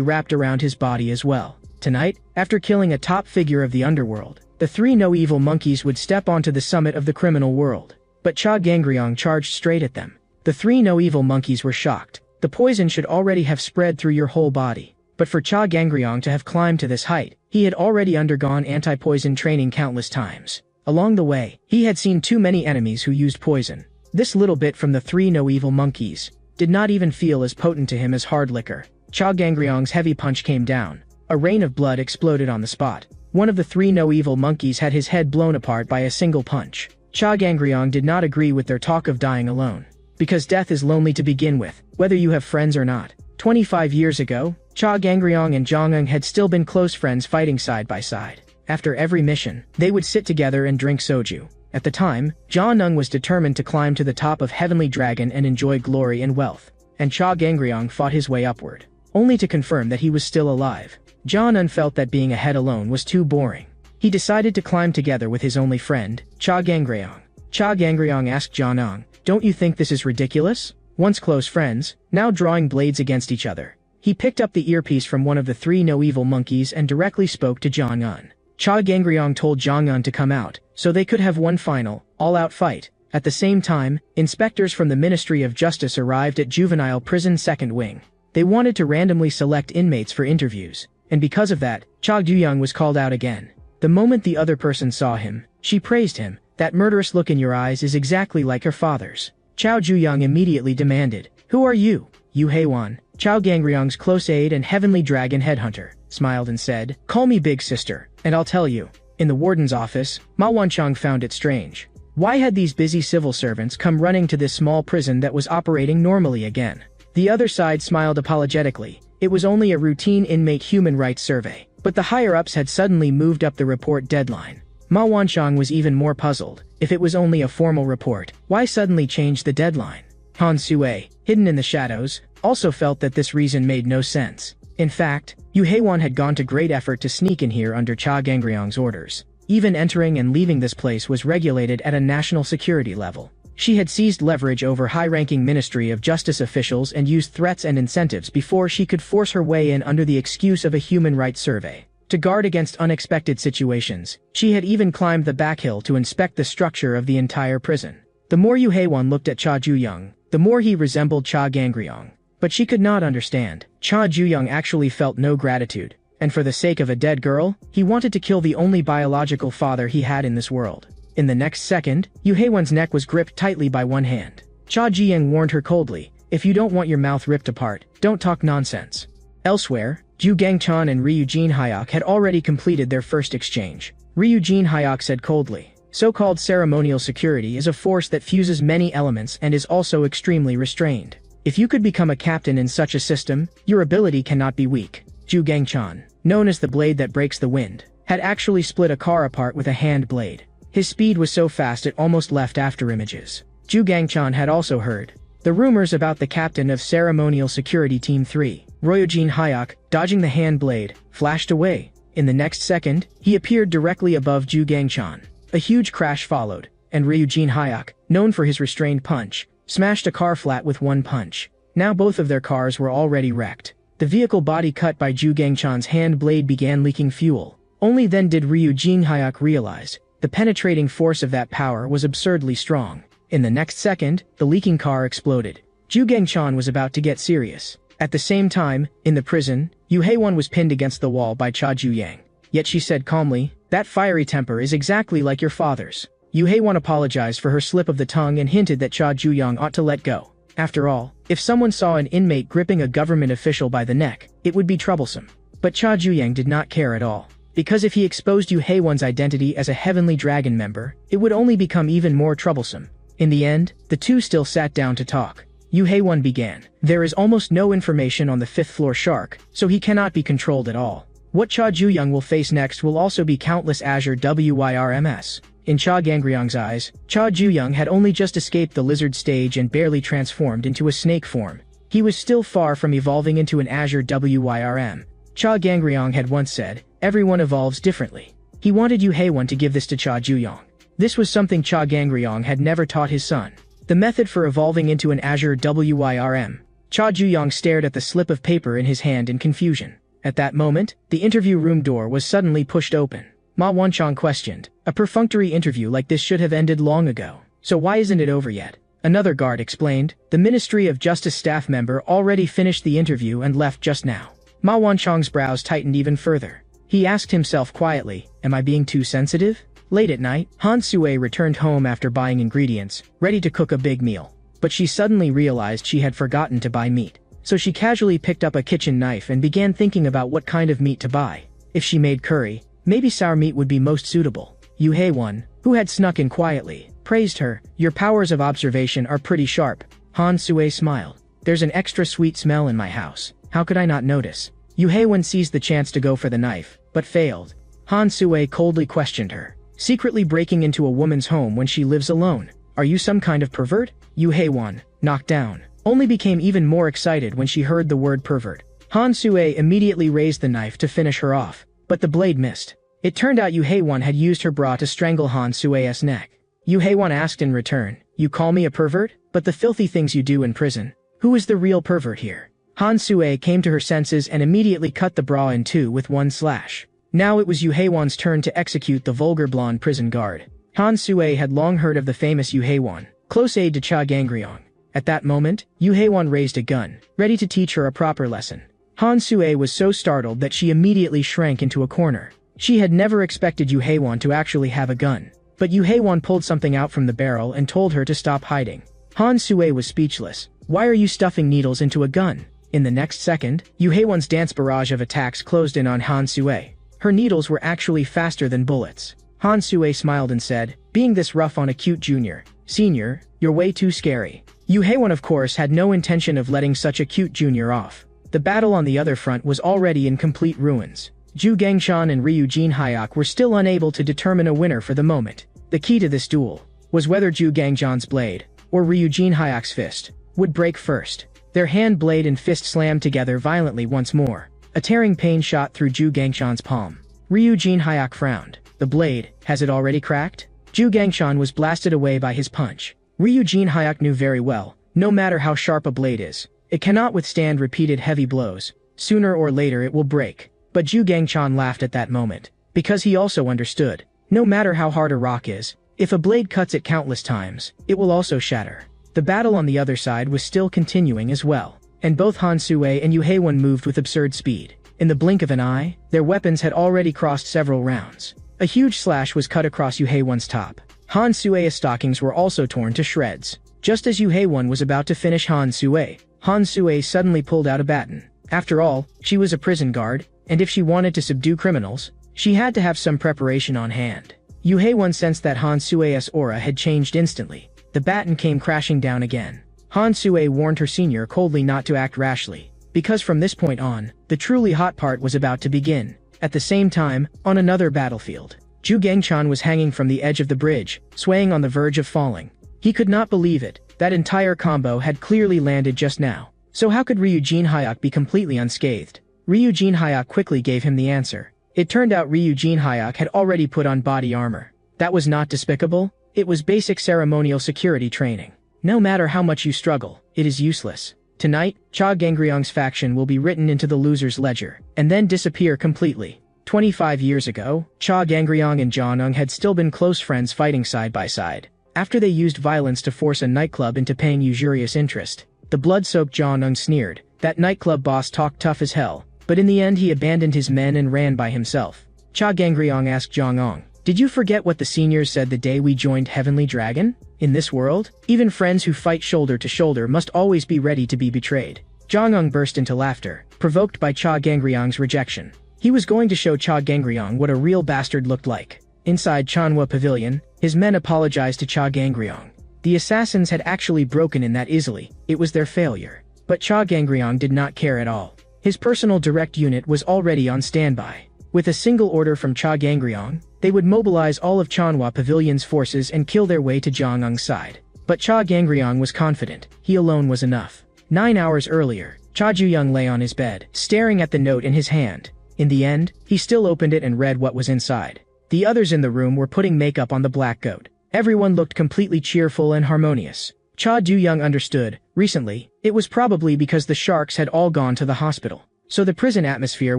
A: wrapped around his body as well. Tonight, after killing a top figure of the underworld, the three no evil monkeys would step onto the summit of the criminal world. But Cha Gangryung charged straight at them. The three no evil monkeys were shocked. The poison should already have spread through your whole body. But for Cha Gangryung to have climbed to this height, he had already undergone anti-poison training countless times. Along the way, he had seen too many enemies who used poison. This little bit from the three no evil monkeys did not even feel as potent to him as hard liquor. Cha Gangryung's heavy punch came down. A rain of blood exploded on the spot. One of the three no evil monkeys had his head blown apart by a single punch. Cha Gangryung did not agree with their talk of dying alone. Because death is lonely to begin with, whether you have friends or not. 25 years ago, Cha Gangryung and Zhang had still been close friends fighting side by side. After every mission, they would sit together and drink soju. At the time, Zhang was determined to climb to the top of Heavenly Dragon and enjoy glory and wealth. And Cha Gangryung fought his way upward, only to confirm that he was still alive. Zhang felt that being ahead alone was too boring. He decided to climb together with his only friend, Cha Gangryung. Cha Gangryung asked Zhang, "Don't you think this is ridiculous? once close friends, now drawing blades against each other. He picked up the earpiece from one of the three no-evil monkeys and directly spoke to Jong-un. Cha Gangryong told Jong-un to come out, so they could have one final, all-out fight. At the same time, inspectors from the Ministry of Justice arrived at Juvenile Prison Second Wing. They wanted to randomly select inmates for interviews, and because of that, Cha Gyu-young was called out again. The moment the other person saw him, she praised him. That murderous look in your eyes is exactly like her father's. Chao Ju-young immediately demanded, "Who are you?" Yu Hei-wan, Chao Gangryong's close aide and heavenly dragon headhunter, smiled and said, "Call me big sister, and I'll tell you." In the warden's office, Ma Wanchong found it strange. Why had these busy civil servants come running to this small prison that was operating normally again? The other side smiled apologetically. It was only a routine inmate human rights survey, but the higher-ups had suddenly moved up the report deadline. Ma Wanchong was even more puzzled. If it was only a formal report, why suddenly change the deadline? Han Sue, hidden in the shadows, also felt that this reason made no sense. In fact, Yu Hei-wan had gone to great effort to sneak in here under Cha Gangryong's orders. Even entering and leaving this place was regulated at a national security level. She had seized leverage over high-ranking Ministry of Justice officials and used threats and incentives before she could force her way in under the excuse of a human rights survey. To guard against unexpected situations, she had even climbed the back hill to inspect the structure of the entire prison. The more Yu Hei-wan looked at Cha Ju-young, the more he resembled Cha Gangryong. But she could not understand. Cha Ju-young actually felt no gratitude, and for the sake of a dead girl, he wanted to kill the only biological father he had in this world. In the next second, Yu Hei-wan's neck was gripped tightly by one hand. Cha Ji-young warned her coldly, "If you don't want your mouth ripped apart, don't talk nonsense." Elsewhere, Ju Gangchan and Ryu Jin Hyuk had already completed their first exchange. Ryu Jin Hyuk said coldly, "So-called ceremonial security is a force that fuses many elements and is also extremely restrained. If you could become a captain in such a system, your ability cannot be weak." Ju Gangchan, known as the blade that breaks the wind, had actually split a car apart with a hand blade. His speed was so fast it almost left after images. Ju Gangchan had also heard the rumors about the captain of Ceremonial Security Team 3, Ryujin Hyuk, dodging the hand blade, flashed away. In the next second, he appeared directly above Ju Gangchan. A huge crash followed, and Ryujin Hyuk, known for his restrained punch, smashed a car flat with one punch. Now both of their cars were already wrecked. The vehicle body cut by Ju Gangchan's hand blade began leaking fuel. Only then did Ryujin Hyuk realize the penetrating force of that power was absurdly strong. In the next second, the leaking car exploded. Ju Gangchan was about to get serious. At the same time, in the prison, Yu Hei-wan was pinned against the wall by Cha Ju-yang. Yet she said calmly, "That fiery temper is exactly like your father's." Yu Hei-wan apologized for her slip of the tongue and hinted that Cha Ju-yang ought to let go. After all, if someone saw an inmate gripping a government official by the neck, it would be troublesome. But Cha Ju-yang did not care at all. Because if he exposed Yu Hei-wan's identity as a Heavenly Dragon member, it would only become even more troublesome. In the end, the two still sat down to talk. Yu Hei-wan began, "There is almost no information on the fifth-floor shark, so he cannot be controlled at all. What Cha Ju-young will face next will also be countless Azure WYRMS." In Cha Gangryong's eyes, Cha Ju-young had only just escaped the lizard stage and barely transformed into a snake form. He was still far from evolving into an Azure WYRM. Cha Gangryong had once said, "Everyone evolves differently." He wanted Yu Hei-wan to give this to Cha Ju-young. This was something Cha Gangryong had never taught his son. The method for evolving into an Azure WYRM. Cha Ju-young stared at the slip of paper in his hand in confusion. At that moment, the interview room door was suddenly pushed open. Ma Wanchong questioned, "A perfunctory interview like this should have ended long ago. So why isn't it over yet?" Another guard explained, "The Ministry of Justice staff member already finished the interview and left just now." Ma Wanchong's brows tightened even further. He asked himself quietly, "Am I being too sensitive?" Late at night, Han Sue returned home after buying ingredients, ready to cook a big meal. But she suddenly realized she had forgotten to buy meat. So she casually picked up a kitchen knife and began thinking about what kind of meat to buy. If she made curry, maybe sour meat would be most suitable. Yu Hei-wan, who had snuck in quietly, praised her, "Your powers of observation are pretty sharp." Han Sue smiled. "There's an extra sweet smell in my house. How could I not notice?" Yu Hei-wan seized the chance to go for the knife, but failed. Han Sue coldly questioned her. "Secretly breaking into a woman's home when she lives alone. Are you some kind of pervert?" Yu Hei-wan, knocked down, only became even more excited when she heard the word pervert. Han Sue immediately raised the knife to finish her off, but the blade missed. It turned out Yu Hei-wan had used her bra to strangle Han Sue's neck. Yu Hei-wan asked in return, You call me a pervert? But the filthy things you do in prison. Who is the real pervert here? Han Sue came to her senses and immediately cut the bra in two with one slash. Now it was Yu Haewon's turn to execute the vulgar blonde prison guard. Han Sue had long heard of the famous Yu Haewon, close aide to Cha Gangryong. At that moment, Yu Haewon raised a gun, ready to teach her a proper lesson. Han Sue was so startled that she immediately shrank into a corner. She had never expected Yu Haewon to actually have a gun. But Yu Haewon pulled something out from the barrel and told her to stop hiding. Han Sue was speechless. Why are you stuffing needles into a gun? In the next second, Yu Haewon's dance barrage of attacks closed in on Han Sue. Her needles were actually faster than bullets. Han Sue smiled and said, being this rough on a cute junior, senior, you're way too scary. Yu Haewon of course had no intention of letting such a cute junior off. The battle on the other front was already in complete ruins. Ju Gangshan and Ryu Jinhyak were still unable to determine a winner for the moment. The key to this duel was whether Ju Gangshan's blade, or Ryu Jinhyak's fist, would break first. Their hand blade and fist slammed together violently once more. A tearing pain shot through Ju Gangshan's palm. Ryu Jinhyak frowned. The blade, has it already cracked? Ju Gangshan was blasted away by his punch. Ryu Jinhyak knew very well, no matter how sharp a blade is, it cannot withstand repeated heavy blows. Sooner or later it will break. But Ju Gangshan laughed at that moment, because he also understood. No matter how hard a rock is, if a blade cuts it countless times, it will also shatter. The battle on the other side was still continuing as well, and both Han Sue and Yu Haewon moved with absurd speed. In the blink of an eye, their weapons had already crossed several rounds. A huge slash was cut across Yu Haewon's top. Han Sue's stockings were also torn to shreds. Just as Yu Haewon was about to finish Han Sue suddenly pulled out a baton. After all, she was a prison guard, and if she wanted to subdue criminals, she had to have some preparation on hand. Yu Haewon sensed that Han Sue's aura had changed instantly. The baton came crashing down again. Han Sue warned her senior coldly not to act rashly, because from this point on, the truly hot part was about to begin. At the same time, on another battlefield, Ju Gangshan was hanging from the edge of the bridge, swaying on the verge of falling. He could not believe it. That entire combo had clearly landed just now. So how could Ryu Jinhyak be completely unscathed? Ryu Jinhyak quickly gave him the answer. It turned out Ryu Jinhyak had already put on body armor. That was not despicable. It was basic ceremonial security training. No matter how much you struggle, it is useless. Tonight, Cha Gangryong's faction will be written into the loser's ledger, and then disappear completely. 25 years ago, Cha Gangryong and Jeonnung had still been close friends fighting side by side. After they used violence to force a nightclub into paying usurious interest, the blood-soaked Jeonnung sneered. That nightclub boss talked tough as hell, but in the end he abandoned his men and ran by himself. Cha Gangryong asked Jeonnung, did you forget what the seniors said the day we joined Heavenly Dragon? In this world, even friends who fight shoulder to shoulder must always be ready to be betrayed. Jeonnung burst into laughter, provoked by Cha Gangryong's rejection. He was going to show Cha Gangryong what a real bastard looked like. Inside Chanhua Pavilion, his men apologized to Cha Gangryong. The assassins had actually broken in that easily. It was their failure. But Cha Gangryong did not care at all. His personal direct unit was already on standby. With a single order from Cha Gangryong, they would mobilize all of Chanhua Pavilion's forces and kill their way to Jeonnung's side. But Cha Gangryong was confident. He alone was enough. 9 hours earlier, Cha Ju-young lay on his bed, staring at the note in his hand. In the end, he still opened it and read what was inside. The others in the room were putting makeup on the black goat. Everyone looked completely cheerful and harmonious. Cha Du-young understood. Recently, it was probably because the sharks had all gone to the hospital. So the prison atmosphere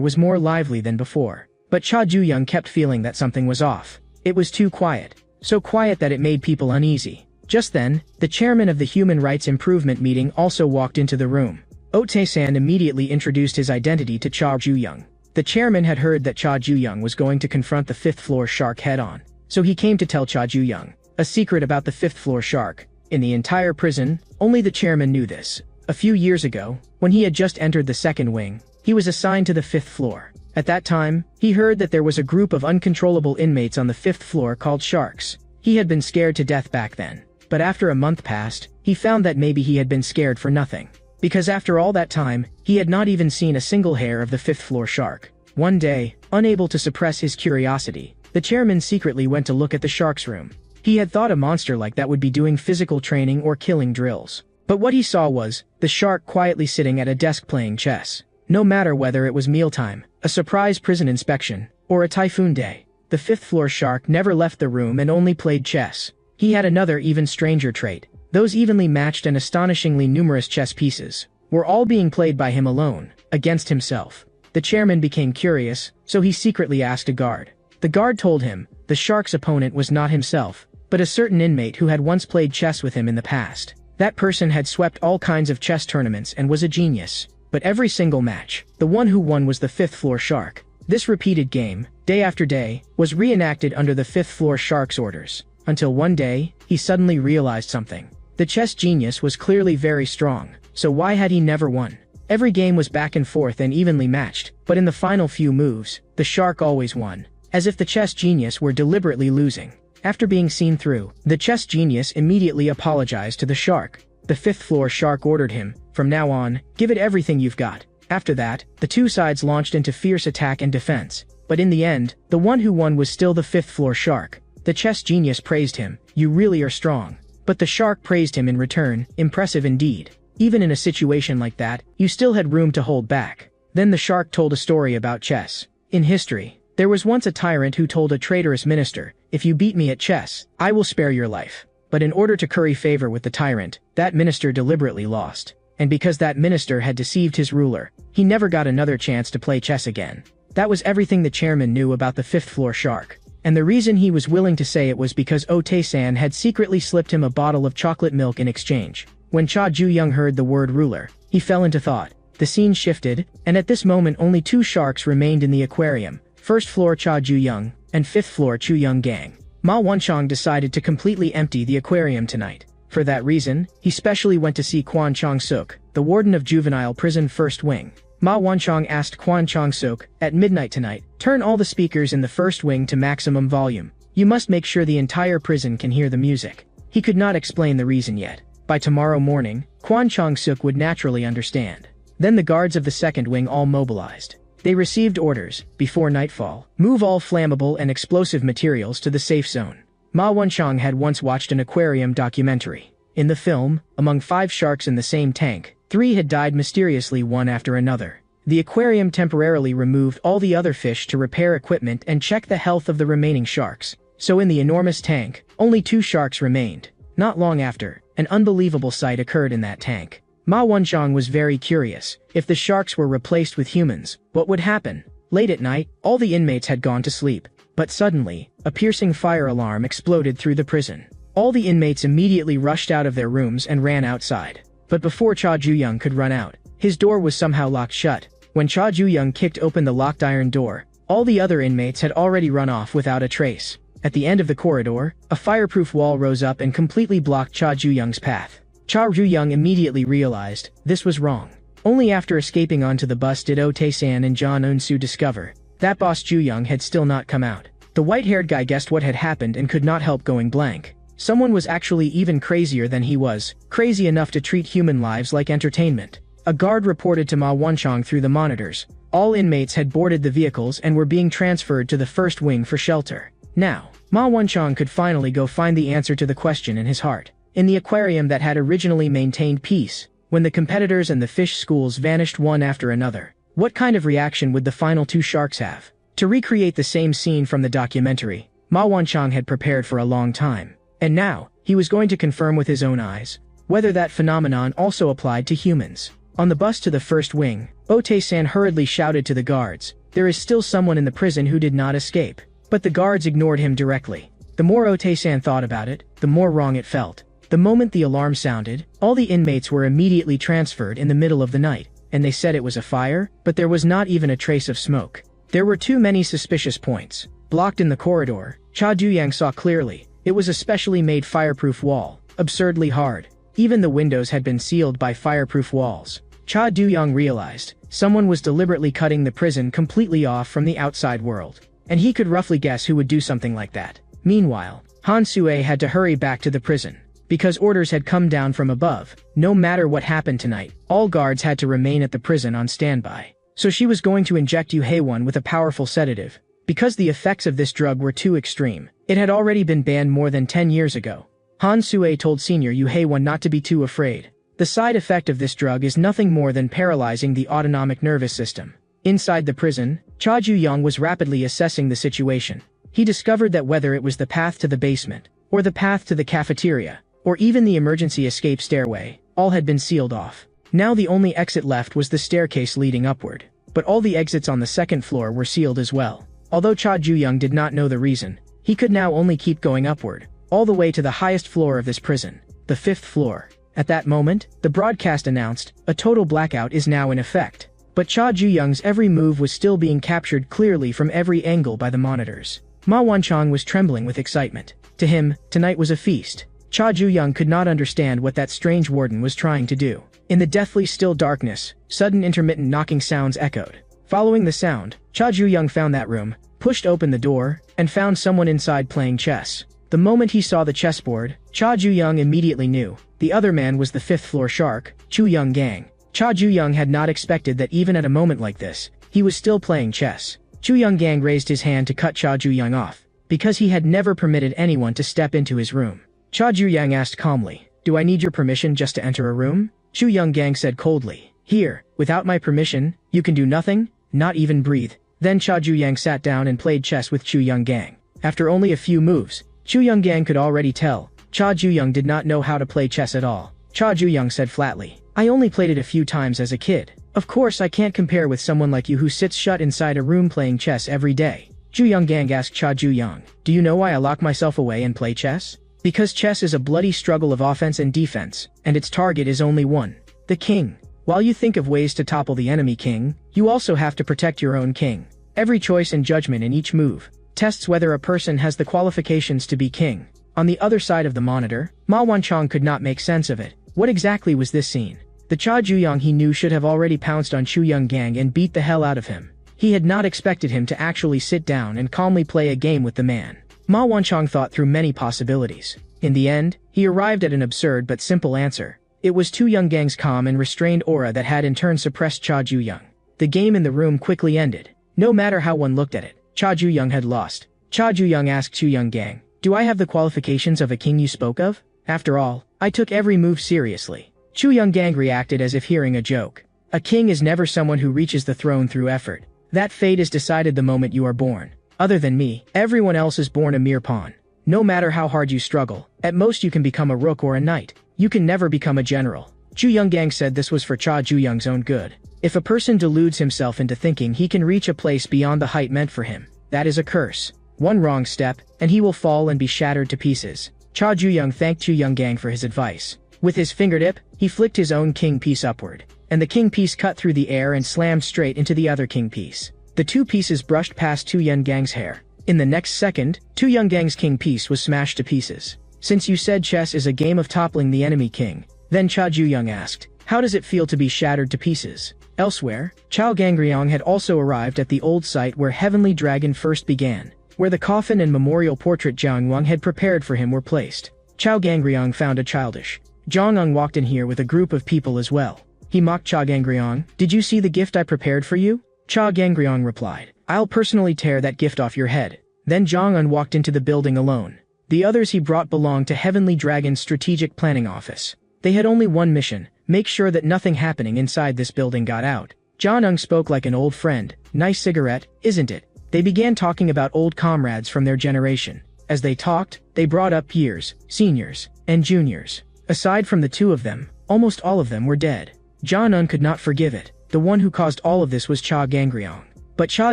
A: was more lively than before. But Cha Du-young kept feeling that something was off. It was too quiet. So quiet that it made people uneasy. Just then, the chairman of the Human Rights Improvement meeting also walked into the room. Ote-san immediately introduced his identity to Cha Ju-young. The chairman had heard that Cha Ju-young was going to confront the fifth-floor shark head-on. So he came to tell Cha Ju-young a secret about the fifth-floor shark. In the entire prison, only the chairman knew this. A few years ago, when he had just entered the second wing, he was assigned to the fifth floor. At that time, he heard that there was a group of uncontrollable inmates on the fifth floor called sharks. He had been scared to death back then. But after a month passed, he found that maybe he had been scared for nothing. Because after all that time, he had not even seen a single hair of the fifth-floor shark. One day, unable to suppress his curiosity, the chairman secretly went to look at the shark's room. He had thought a monster like that would be doing physical training or killing drills. But what he saw was the shark quietly sitting at a desk playing chess. No matter whether it was mealtime, a surprise prison inspection, or a typhoon day, the fifth-floor shark never left the room and only played chess. He had another even stranger trait. Those evenly matched and astonishingly numerous chess pieces were all being played by him alone, against himself. The chairman became curious, so he secretly asked a guard. The guard told him the shark's opponent was not himself, but a certain inmate who had once played chess with him in the past. That person had swept all kinds of chess tournaments and was a genius. But every single match, the one who won was the fifth-floor shark. This repeated game, day after day, was reenacted under the fifth-floor shark's orders. Until one day, he suddenly realized something. The chess genius was clearly very strong, so why had he never won? Every game was back and forth and evenly matched, but in the final few moves, the shark always won. As if the chess genius were deliberately losing. After being seen through, the chess genius immediately apologized to the shark. The fifth-floor shark ordered him, from now on, give it everything you've got. After that, the two sides launched into fierce attack and defense. But in the end, the one who won was still the fifth-floor shark. The chess genius praised him, you really are strong. But the shark praised him in return, impressive indeed. Even in a situation like that, you still had room to hold back. Then the shark told a story about chess. In history, there was once a tyrant who told a traitorous minister, if you beat me at chess, I will spare your life. But in order to curry favor with the tyrant, that minister deliberately lost. And because that minister had deceived his ruler, he never got another chance to play chess again. That was everything the chairman knew about the fifth-floor shark. And the reason he was willing to say it was because Ote-san had secretly slipped him a bottle of chocolate milk in exchange. When Cha Ju-young heard the word ruler, he fell into thought. The scene shifted, and at this moment only two sharks remained in the aquarium. First floor Cha Ju-young, and fifth floor Chu-young gang. Ma Wanchong decided to completely empty the aquarium tonight. For that reason, he specially went to see Kwon Chong-suk, the warden of Juvenile Prison First Wing. Ma Wanchong asked Kwon Chong-suk, at midnight tonight, turn all the speakers in the first wing to maximum volume. You must make sure the entire prison can hear the music. He could not explain the reason yet. By tomorrow morning, Kwon Chong-suk would naturally understand. Then the guards of the second wing all mobilized. They received orders, before nightfall, move all flammable and explosive materials to the safe zone. Ma Wanchong had once watched an aquarium documentary. In the film, among 5 sharks in the same tank, 3 had died mysteriously one after another. The aquarium temporarily removed all the other fish to repair equipment and check the health of the remaining sharks. So in the enormous tank, only 2 sharks remained. Not long after, an unbelievable sight occurred in that tank. Ma Wanchong was very curious. If the sharks were replaced with humans, what would happen? Late at night, all the inmates had gone to sleep. But suddenly, a piercing fire alarm exploded through the prison. All the inmates immediately rushed out of their rooms and ran outside. But before Cha Ju-young could run out, his door was somehow locked shut. When Cha Ju-young kicked open the locked iron door, all the other inmates had already run off without a trace. At the end of the corridor, a fireproof wall rose up and completely blocked Cha Ju-young's path. Cha Ju-young immediately realized this was wrong. Only after escaping onto the bus did Ote-san and John Eun-soo discover that boss Ju-young had still not come out. The white-haired guy guessed what had happened and could not help going blank. Someone was actually even crazier than he was, crazy enough to treat human lives like entertainment. A guard reported to Ma Wanchong through the monitors. All inmates had boarded the vehicles and were being transferred to the first wing for shelter. Now, Ma Wanchong could finally go find the answer to the question in his heart. In the aquarium that had originally maintained peace, when the competitors and the fish schools vanished one after another, what kind of reaction would the final 2 sharks have? To recreate the same scene from the documentary, Ma Wanchong had prepared for a long time. And now, he was going to confirm with his own eyes whether that phenomenon also applied to humans. On the bus to the first wing, Ote-san hurriedly shouted to the guards, there is still someone in the prison who did not escape. But the guards ignored him directly. The more Ote-san thought about it, the more wrong it felt. The moment the alarm sounded, all the inmates were immediately transferred in the middle of the night, and they said it was a fire, but there was not even a trace of smoke. There were too many suspicious points. Blocked in the corridor, Cha Ju-young saw clearly. It was a specially made fireproof wall, absurdly hard. Even the windows had been sealed by fireproof walls. Cha Ju-young realized someone was deliberately cutting the prison completely off from the outside world. And he could roughly guess who would do something like that. Meanwhile, Han Sue had to hurry back to the prison. Because orders had come down from above, no matter what happened tonight, all guards had to remain at the prison on standby. So she was going to inject Yu Hae-won with a powerful sedative. Because the effects of this drug were too extreme, it had already been banned more than 10 years ago. Han Sue told senior Yu Hae-won not to be too afraid. The side effect of this drug is nothing more than paralyzing the autonomic nervous system. Inside the prison, Cha Ju-young was rapidly assessing the situation. He discovered that whether it was the path to the basement, or the path to the cafeteria, or even the emergency escape stairway, all had been sealed off. Now the only exit left was the staircase leading upward. But all the exits on the second floor were sealed as well. Although Cha Ju-young did not know the reason, he could now only keep going upward, all the way to the highest floor of this prison, the 5th floor. At that moment, the broadcast announced, a total blackout is now in effect. But Cha Ju-young's every move was still being captured clearly from every angle by the monitors. Ma Wanchong was trembling with excitement. To him, tonight was a feast. Cha Ju-young could not understand what that strange warden was trying to do. In the deathly still darkness, sudden intermittent knocking sounds echoed. Following the sound, Cha Ju-young found that room, pushed open the door, and found someone inside playing chess. The moment he saw the chessboard, Cha Ju-young immediately knew. The other man was the 5th floor shark, Chu Young-gang. Cha Ju-young had not expected that even at a moment like this, he was still playing chess. Chu Young-gang raised his hand to cut Cha Ju-young off, because he had never permitted anyone to step into his room. Cha Ju-young asked calmly, "Do I need your permission just to enter a room?" Chu Young-gang said coldly, "Here, without my permission, you can do nothing, not even breathe." Then Cha Ju-young sat down and played chess with Chu Young-gang. After only a few moves, Chu Young-gang could already tell, Cha Ju-young did not know how to play chess at all. Cha Ju-young said flatly, "I only played it a few times as a kid. Of course I can't compare with someone like you who sits shut inside a room playing chess every day." Chu Young-gang asked Cha Ju-young, "Do you know why I lock myself away and play chess?" "Because chess is a bloody struggle of offense and defense, and its target is only one, the king. While you think of ways to topple the enemy king, you also have to protect your own king. Every choice and judgment in each move tests whether a person has the qualifications to be king." On the other side of the monitor, Ma Wanchong could not make sense of it. What exactly was this scene? The Cha Ju-young he knew should have already pounced on Chu Young-gang and beat the hell out of him. He had not expected him to actually sit down and calmly play a game with the man. Ma Wanchong thought through many possibilities. In the end, he arrived at an absurd but simple answer. It was Chu Young-gang's calm and restrained aura that had in turn suppressed Cha Ju-young. The game in the room quickly ended. No matter how one looked at it, Cha Ju-young had lost. Cha Ju-young asked Chu Young-gang, "Do I have the qualifications of a king you spoke of? After all, I took every move seriously." Chu Young-gang reacted as if hearing a joke. "A king is never someone who reaches the throne through effort. That fate is decided the moment you are born. Other than me, everyone else is born a mere pawn. No matter how hard you struggle, at most you can become a rook or a knight. You can never become a general." Chu Young-gang said this was for Cha Ju-young's own good. If a person deludes himself into thinking he can reach a place beyond the height meant for him, that is a curse. One wrong step, and he will fall and be shattered to pieces. Cha Ju-young thanked Chu Young-gang for his advice. With his fingertip, he flicked his own king piece upward, and the king piece cut through the air and slammed straight into the other king piece. The two pieces brushed past Chu Young-gang's hair. In the next second, Chu Young-gang's king piece was smashed to pieces. "Since you said chess is a game of toppling the enemy king," then Cha Ju-young asked, "how does it feel to be shattered to pieces?" Elsewhere, Chao Gangryong had also arrived at the old site where Heavenly Dragon first began, where the coffin and memorial portrait Jiang Wang had prepared for him were placed. Chao Gangryong found it childish. Jiang Wang walked in here with a group of people as well. He mocked Cha Gangryong. "Did you see the gift I prepared for you?" Cha Gangryong replied, "I'll personally tear that gift off your head." Then Jiang Wang walked into the building alone. The others he brought belonged to Heavenly Dragon's strategic planning office. They had only one mission: make sure that nothing happening inside this building got out. Jiang Wang spoke like an old friend. "Nice cigarette, isn't it?" They began talking about old comrades from their generation. As they talked, they brought up peers, seniors, and juniors. Aside from the two of them, almost all of them were dead. Jiang Wang could not forgive it. The one who caused all of this was Cha Gangryong. But Cha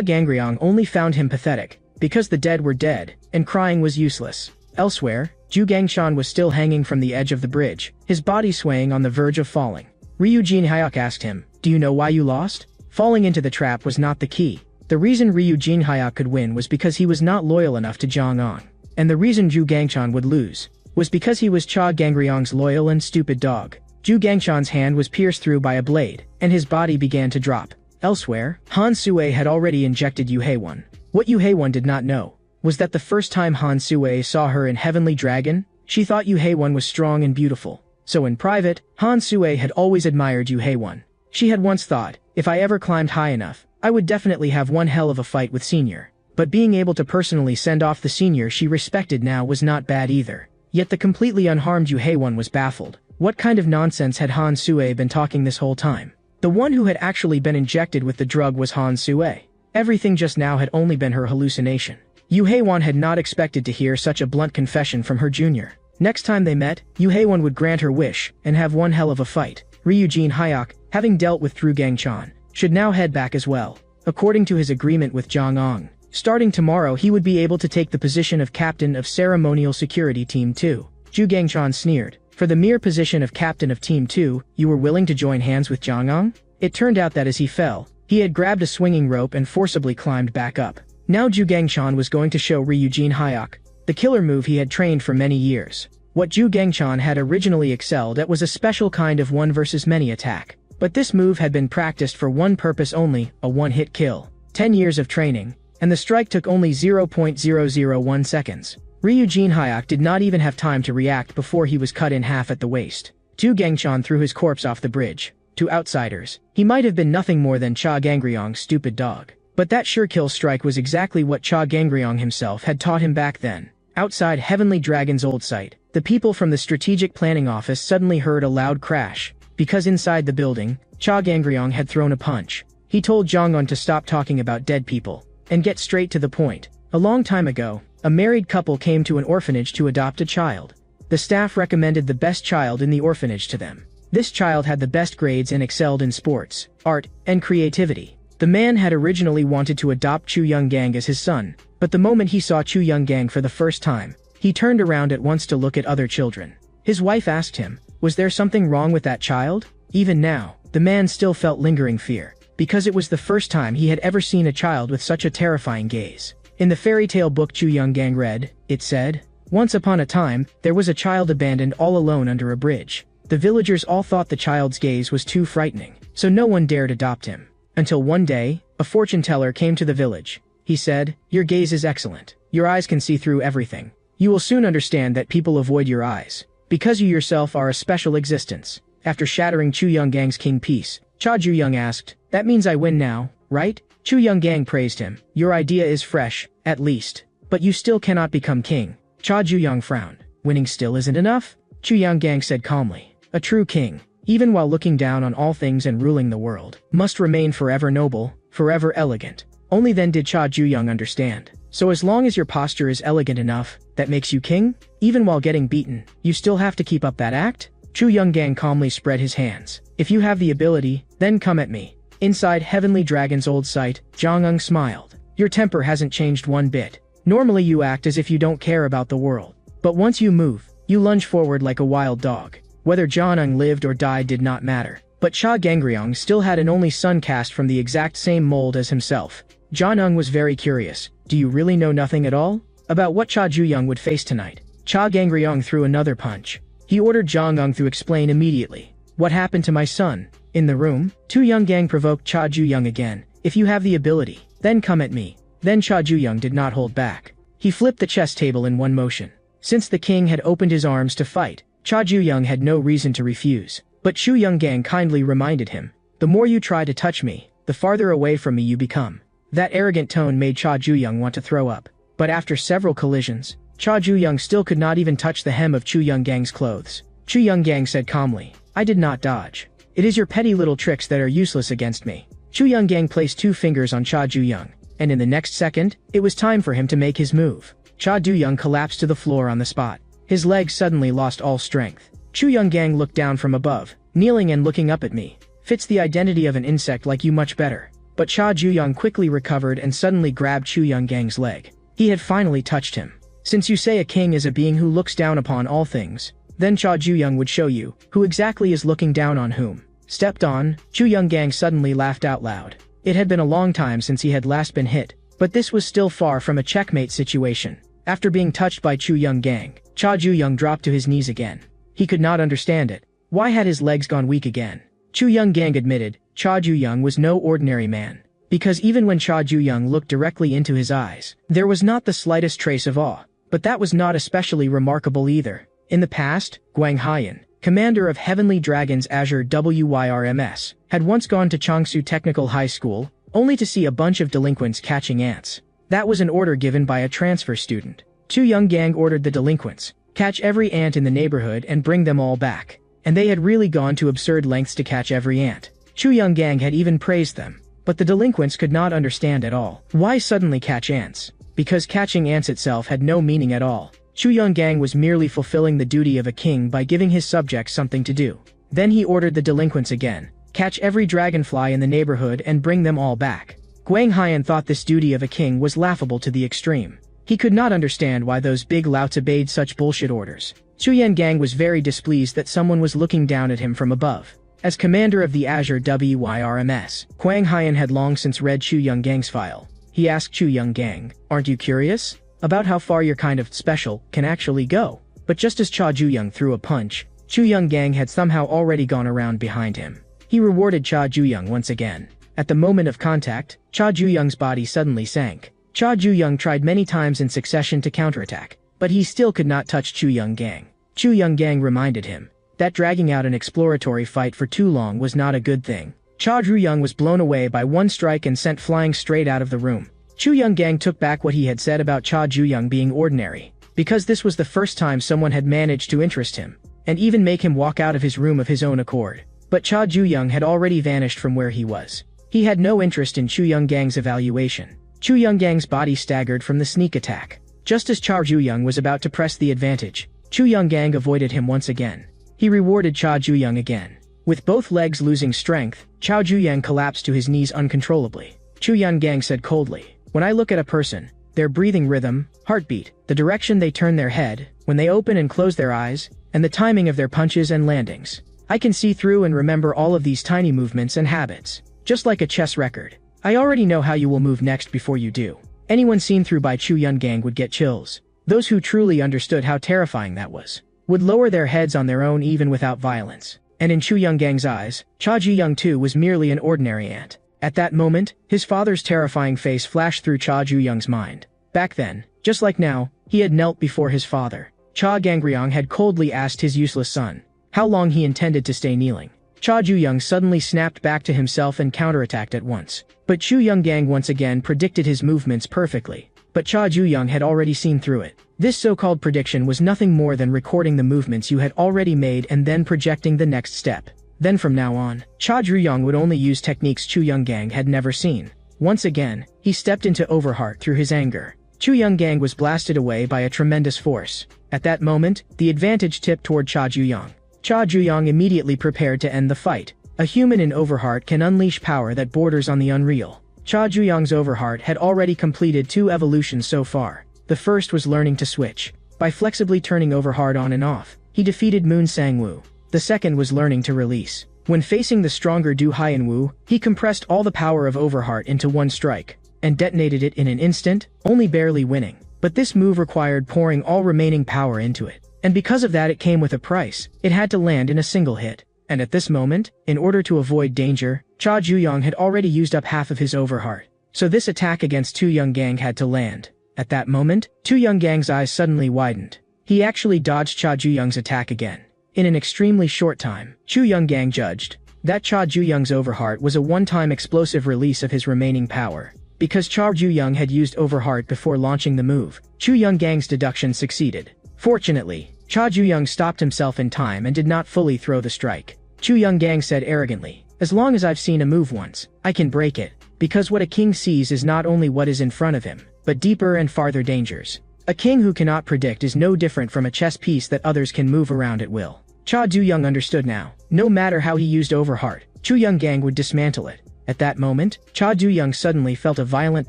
A: Gangryong only found him pathetic, because the dead were dead, and crying was useless. Elsewhere, Zhu Gangshan was still hanging from the edge of the bridge, his body swaying on the verge of falling. Ryu Jinhyuk asked him, "Do you know why you lost?" Falling into the trap was not the key. The reason Ryu Jinhyuk could win was because he was not loyal enough to Jiang Wang. And the reason Zhu Gangshan would lose was because he was Cha Gangryong's loyal and stupid dog. Zhu Gangshan's hand was pierced through by a blade, and his body began to drop. Elsewhere, Han Sui had already injected Yu Haewon. What Yu Haewon did not know was that the first time Han Sui saw her in Heavenly Dragon, she thought Yu Haewon was strong and beautiful. So in private, Han Sui had always admired Yu Haewon. She had once thought, if I ever climbed high enough, I would definitely have one hell of a fight with Senior. But being able to personally send off the Senior she respected now was not bad either. Yet the completely unharmed Yu Haewon was baffled. What kind of nonsense had Han Sui been talking this whole time? The one who had actually been injected with the drug was Han Sui. Everything just now had only been her hallucination. Yu Haewon had not expected to hear such a blunt confession from her junior. Next time they met, Yu Haewon would grant her wish and have one hell of a fight. Ryujin Hyuk, having dealt with Tru Gangchan, should now head back as well. According to his agreement with Jong Ong, starting tomorrow he would be able to take the position of captain of Ceremonial Security Team 2. Ju Gangchan sneered. For the mere position of captain of Team 2, you were willing to join hands with Jong Ong? It turned out that as he fell, he had grabbed a swinging rope and forcibly climbed back up. Now Ju Gangchan was going to show Ryujin Hyuk the killer move he had trained for many years. What Ju Gangchan had originally excelled at was a special kind of one versus many attack. But this move had been practiced for one purpose only, a one-hit kill. 10 years of training, and the strike took only 0.001 seconds. Ryujin Hyuk did not even have time to react before he was cut in half at the waist. Ju Gangchan threw his corpse off the bridge. To outsiders, he might have been nothing more than Cha Gangryong's stupid dog. But that sure kill strike was exactly what Cha Gangryong himself had taught him back then. Outside Heavenly Dragon's old site, the people from the Strategic Planning Office suddenly heard a loud crash. Because inside the building, Cha Gangryong had thrown a punch. He told Jong-un to stop talking about dead people and get straight to the point. A long time ago, a married couple came to an orphanage to adopt a child. The staff recommended the best child in the orphanage to them. This child had the best grades and excelled in sports, art, and creativity. The man had originally wanted to adopt Chu Young-gang as his son, but the moment he saw Chu Young-gang for the first time, he turned around at once to look at other children. His wife asked him, was there something wrong with that child? Even now, the man still felt lingering fear, because it was the first time he had ever seen a child with such a terrifying gaze. In the fairy tale book Chu Young-gang read, it said, once upon a time, there was a child abandoned all alone under a bridge. The villagers all thought the child's gaze was too frightening, so no one dared adopt him. Until one day, a fortune teller came to the village. He said, your gaze is excellent. Your eyes can see through everything. You will soon understand that people avoid your eyes, because you yourself are a special existence. After shattering Chu Young-gang's king piece, Cha Ju-young asked, that means I win now, right? Chu Young-gang praised him. Your idea is fresh, at least. But you still cannot become king. Cha Ju-young frowned. Winning still isn't enough? Chu Young-gang said calmly. A true king, even while looking down on all things and ruling the world, must remain forever noble, forever elegant. Only then did Cha Ju-young understand. So as long as your posture is elegant enough, that makes you king? Even while getting beaten, you still have to keep up that act? Chu Young-gang calmly spread his hands. If you have the ability, then come at me. Inside Heavenly Dragon's old site, Jong-un smiled. Your temper hasn't changed one bit. Normally you act as if you don't care about the world. But once you move, you lunge forward like a wild dog. Whether Jong-un lived or died did not matter. But Cha Gangryong still had an only son cast from the exact same mold as himself. Jong-un was very curious. Do you really know nothing at all? About what Cha Ju-young would face tonight? Cha Gangryong threw another punch. He ordered Jong-un to explain immediately. What happened to my son? In the room, Chu Young-gang provoked Cha Ju-young again. If you have the ability, then come at me. Then Cha Ju-young did not hold back. He flipped the chess table in one motion. Since the king had opened his arms to fight, Cha Ju-young had no reason to refuse. But Chu Young-gang kindly reminded him, the more you try to touch me, the farther away from me you become. That arrogant tone made Cha Ju-young want to throw up. But after several collisions, Cha Ju-young still could not even touch the hem of Chu Young-gang's clothes. Chu Young-gang said calmly, I did not dodge. It is your petty little tricks that are useless against me. Chu Young-gang placed 2 fingers on Cha Ju-young, and in the next second, it was time for him to make his move. Cha Du-young collapsed to the floor on the spot. His legs suddenly lost all strength. Chu Young-gang looked down from above, kneeling and looking up at me. Fits the identity of an insect like you much better. But Cha Ju-young quickly recovered and suddenly grabbed Chu Young-gang's leg. He had finally touched him. Since you say a king is a being who looks down upon all things, then Cha Ju-young would show you who exactly is looking down on whom. Stepped on, Chu Young-gang suddenly laughed out loud. It had been a long time since he had last been hit, but this was still far from a checkmate situation. After being touched by Chu Young-gang, Cha Ju-young dropped to his knees again. He could not understand it. Why had his legs gone weak again? Chu Young-gang admitted, Cha Ju-young was no ordinary man. Because even when Cha Ju-young looked directly into his eyes, there was not the slightest trace of awe. But that was not especially remarkable either. In the past, Guang Haiyan, commander of Heavenly Dragon's Azure WYRMS, had once gone to Changsu Technical High School, only to see a bunch of delinquents catching ants. That was an order given by a transfer student. Chu Young-gang ordered the delinquents, catch every ant in the neighborhood and bring them all back. And they had really gone to absurd lengths to catch every ant. Chu Young-gang had even praised them. But the delinquents could not understand at all. Why suddenly catch ants? because catching ants itself had no meaning at all. Chu Young-gang was merely fulfilling the duty of a king by giving his subjects something to do. Then he ordered the delinquents again, catch every dragonfly in the neighborhood and bring them all back. Guang Haiyan thought this duty of a king was laughable to the extreme. He could not understand why those big louts obeyed such bullshit orders. Chu Young-gang was very displeased that someone was looking down at him from above. As commander of the Azure WYRMS, Guang Haiyan had long since read Chu Young-gang's file. He asked Chu Young-gang, "Aren't you curious about how far your kind of special can actually go?" But just as Cha Zhuyang threw a punch, Chu Young-gang had somehow already gone around behind him. He rewarded Cha Zhuyang once again. At the moment of contact, Cha Zhuyang's body suddenly sank. Cha Zhuyang tried many times in succession to counterattack, but he still could not touch Chu Young-gang. Chu Young-gang reminded him that dragging out an exploratory fight for too long was not a good thing. Cha Zhuyang was blown away by one strike and sent flying straight out of the room. Chu Young-gang took back what he had said about Cha Zhuyang being ordinary, because this was the first time someone had managed to interest him, and even make him walk out of his room of his own accord. But Cha Zhuyang had already vanished from where he was. He had no interest in Chu Young-gang's evaluation. Chu Young-gang's body staggered from the sneak attack. Just as Cha Zhuyang was about to press the advantage, Chu Young-gang avoided him once again. He rewarded Cha Zhuyang again. With both legs losing strength, Cha Zhuyang collapsed to his knees uncontrollably. Chu Young-gang said coldly, "When I look at a person, their breathing rhythm, heartbeat, the direction they turn their head, when they open and close their eyes, and the timing of their punches and landings, I can see through and remember all of these tiny movements and habits. Just like a chess record. I already know how you will move next before you do." Anyone seen through by Chu Young-gang would get chills. Those who truly understood how terrifying that was would lower their heads on their own even without violence. And in Chu Young-gang's eyes, Cha Zhuyang too was merely an ordinary ant. At that moment, his father's terrifying face flashed through Cha Zhuyang's mind. Back then, just like now, he had knelt before his father. Cha Gangryong had coldly asked his useless son how long he intended to stay kneeling. Cha Zhuyang suddenly snapped back to himself and counterattacked at once. But Chu Young-gang once again predicted his movements perfectly. But Cha Zhuyang had already seen through it. This so-called prediction was nothing more than recording the movements you had already made and then projecting the next step. Then from now on, Cha Zhuyang would only use techniques Chu Young-gang had never seen. Once again, he stepped into Overheart through his anger. Chu Young-gang was blasted away by a tremendous force. At that moment, the advantage tipped toward Cha Zhuyang. Cha Zhuyang immediately prepared to end the fight. A human in Overheart can unleash power that borders on the unreal. Cha Zhuyang's Overheart had already completed 2 evolutions so far. The first was learning to switch. By flexibly turning Overheart on and off, he defeated Moon Sangwoo. The second was learning to release. When facing the stronger Du Haiyanwu, he compressed all the power of Overheart into one strike, and detonated it in an instant, only barely winning. But this move required pouring all remaining power into it. And because of that it came with a price. It had to land in a single hit. And at this moment, in order to avoid danger, Cha Zhuyang had already used up half of his Overheart. So this attack against Chu Young-gang had to land. At that moment, Chu Young-gang's eyes suddenly widened. He actually dodged Cha Zhuyang's attack again. In an extremely short time, Chu Young-gang judged that Cha Zhuyang's Overheart was a one-time explosive release of his remaining power. Because Cha Zhuyang had used Overheart before launching the move, Chu Young-gang's deduction succeeded. Fortunately, Cha Zhuyang stopped himself in time and did not fully throw the strike. Chu Young-gang said arrogantly, "As long as I've seen a move once, I can break it. Because what a king sees is not only what is in front of him, but deeper and farther dangers. A king who cannot predict is no different from a chess piece that others can move around at will." Cha Zhuyang understood now. No matter how he used Overheart, Chu Young-gang would dismantle it. At that moment, Cha Zhuyang suddenly felt a violent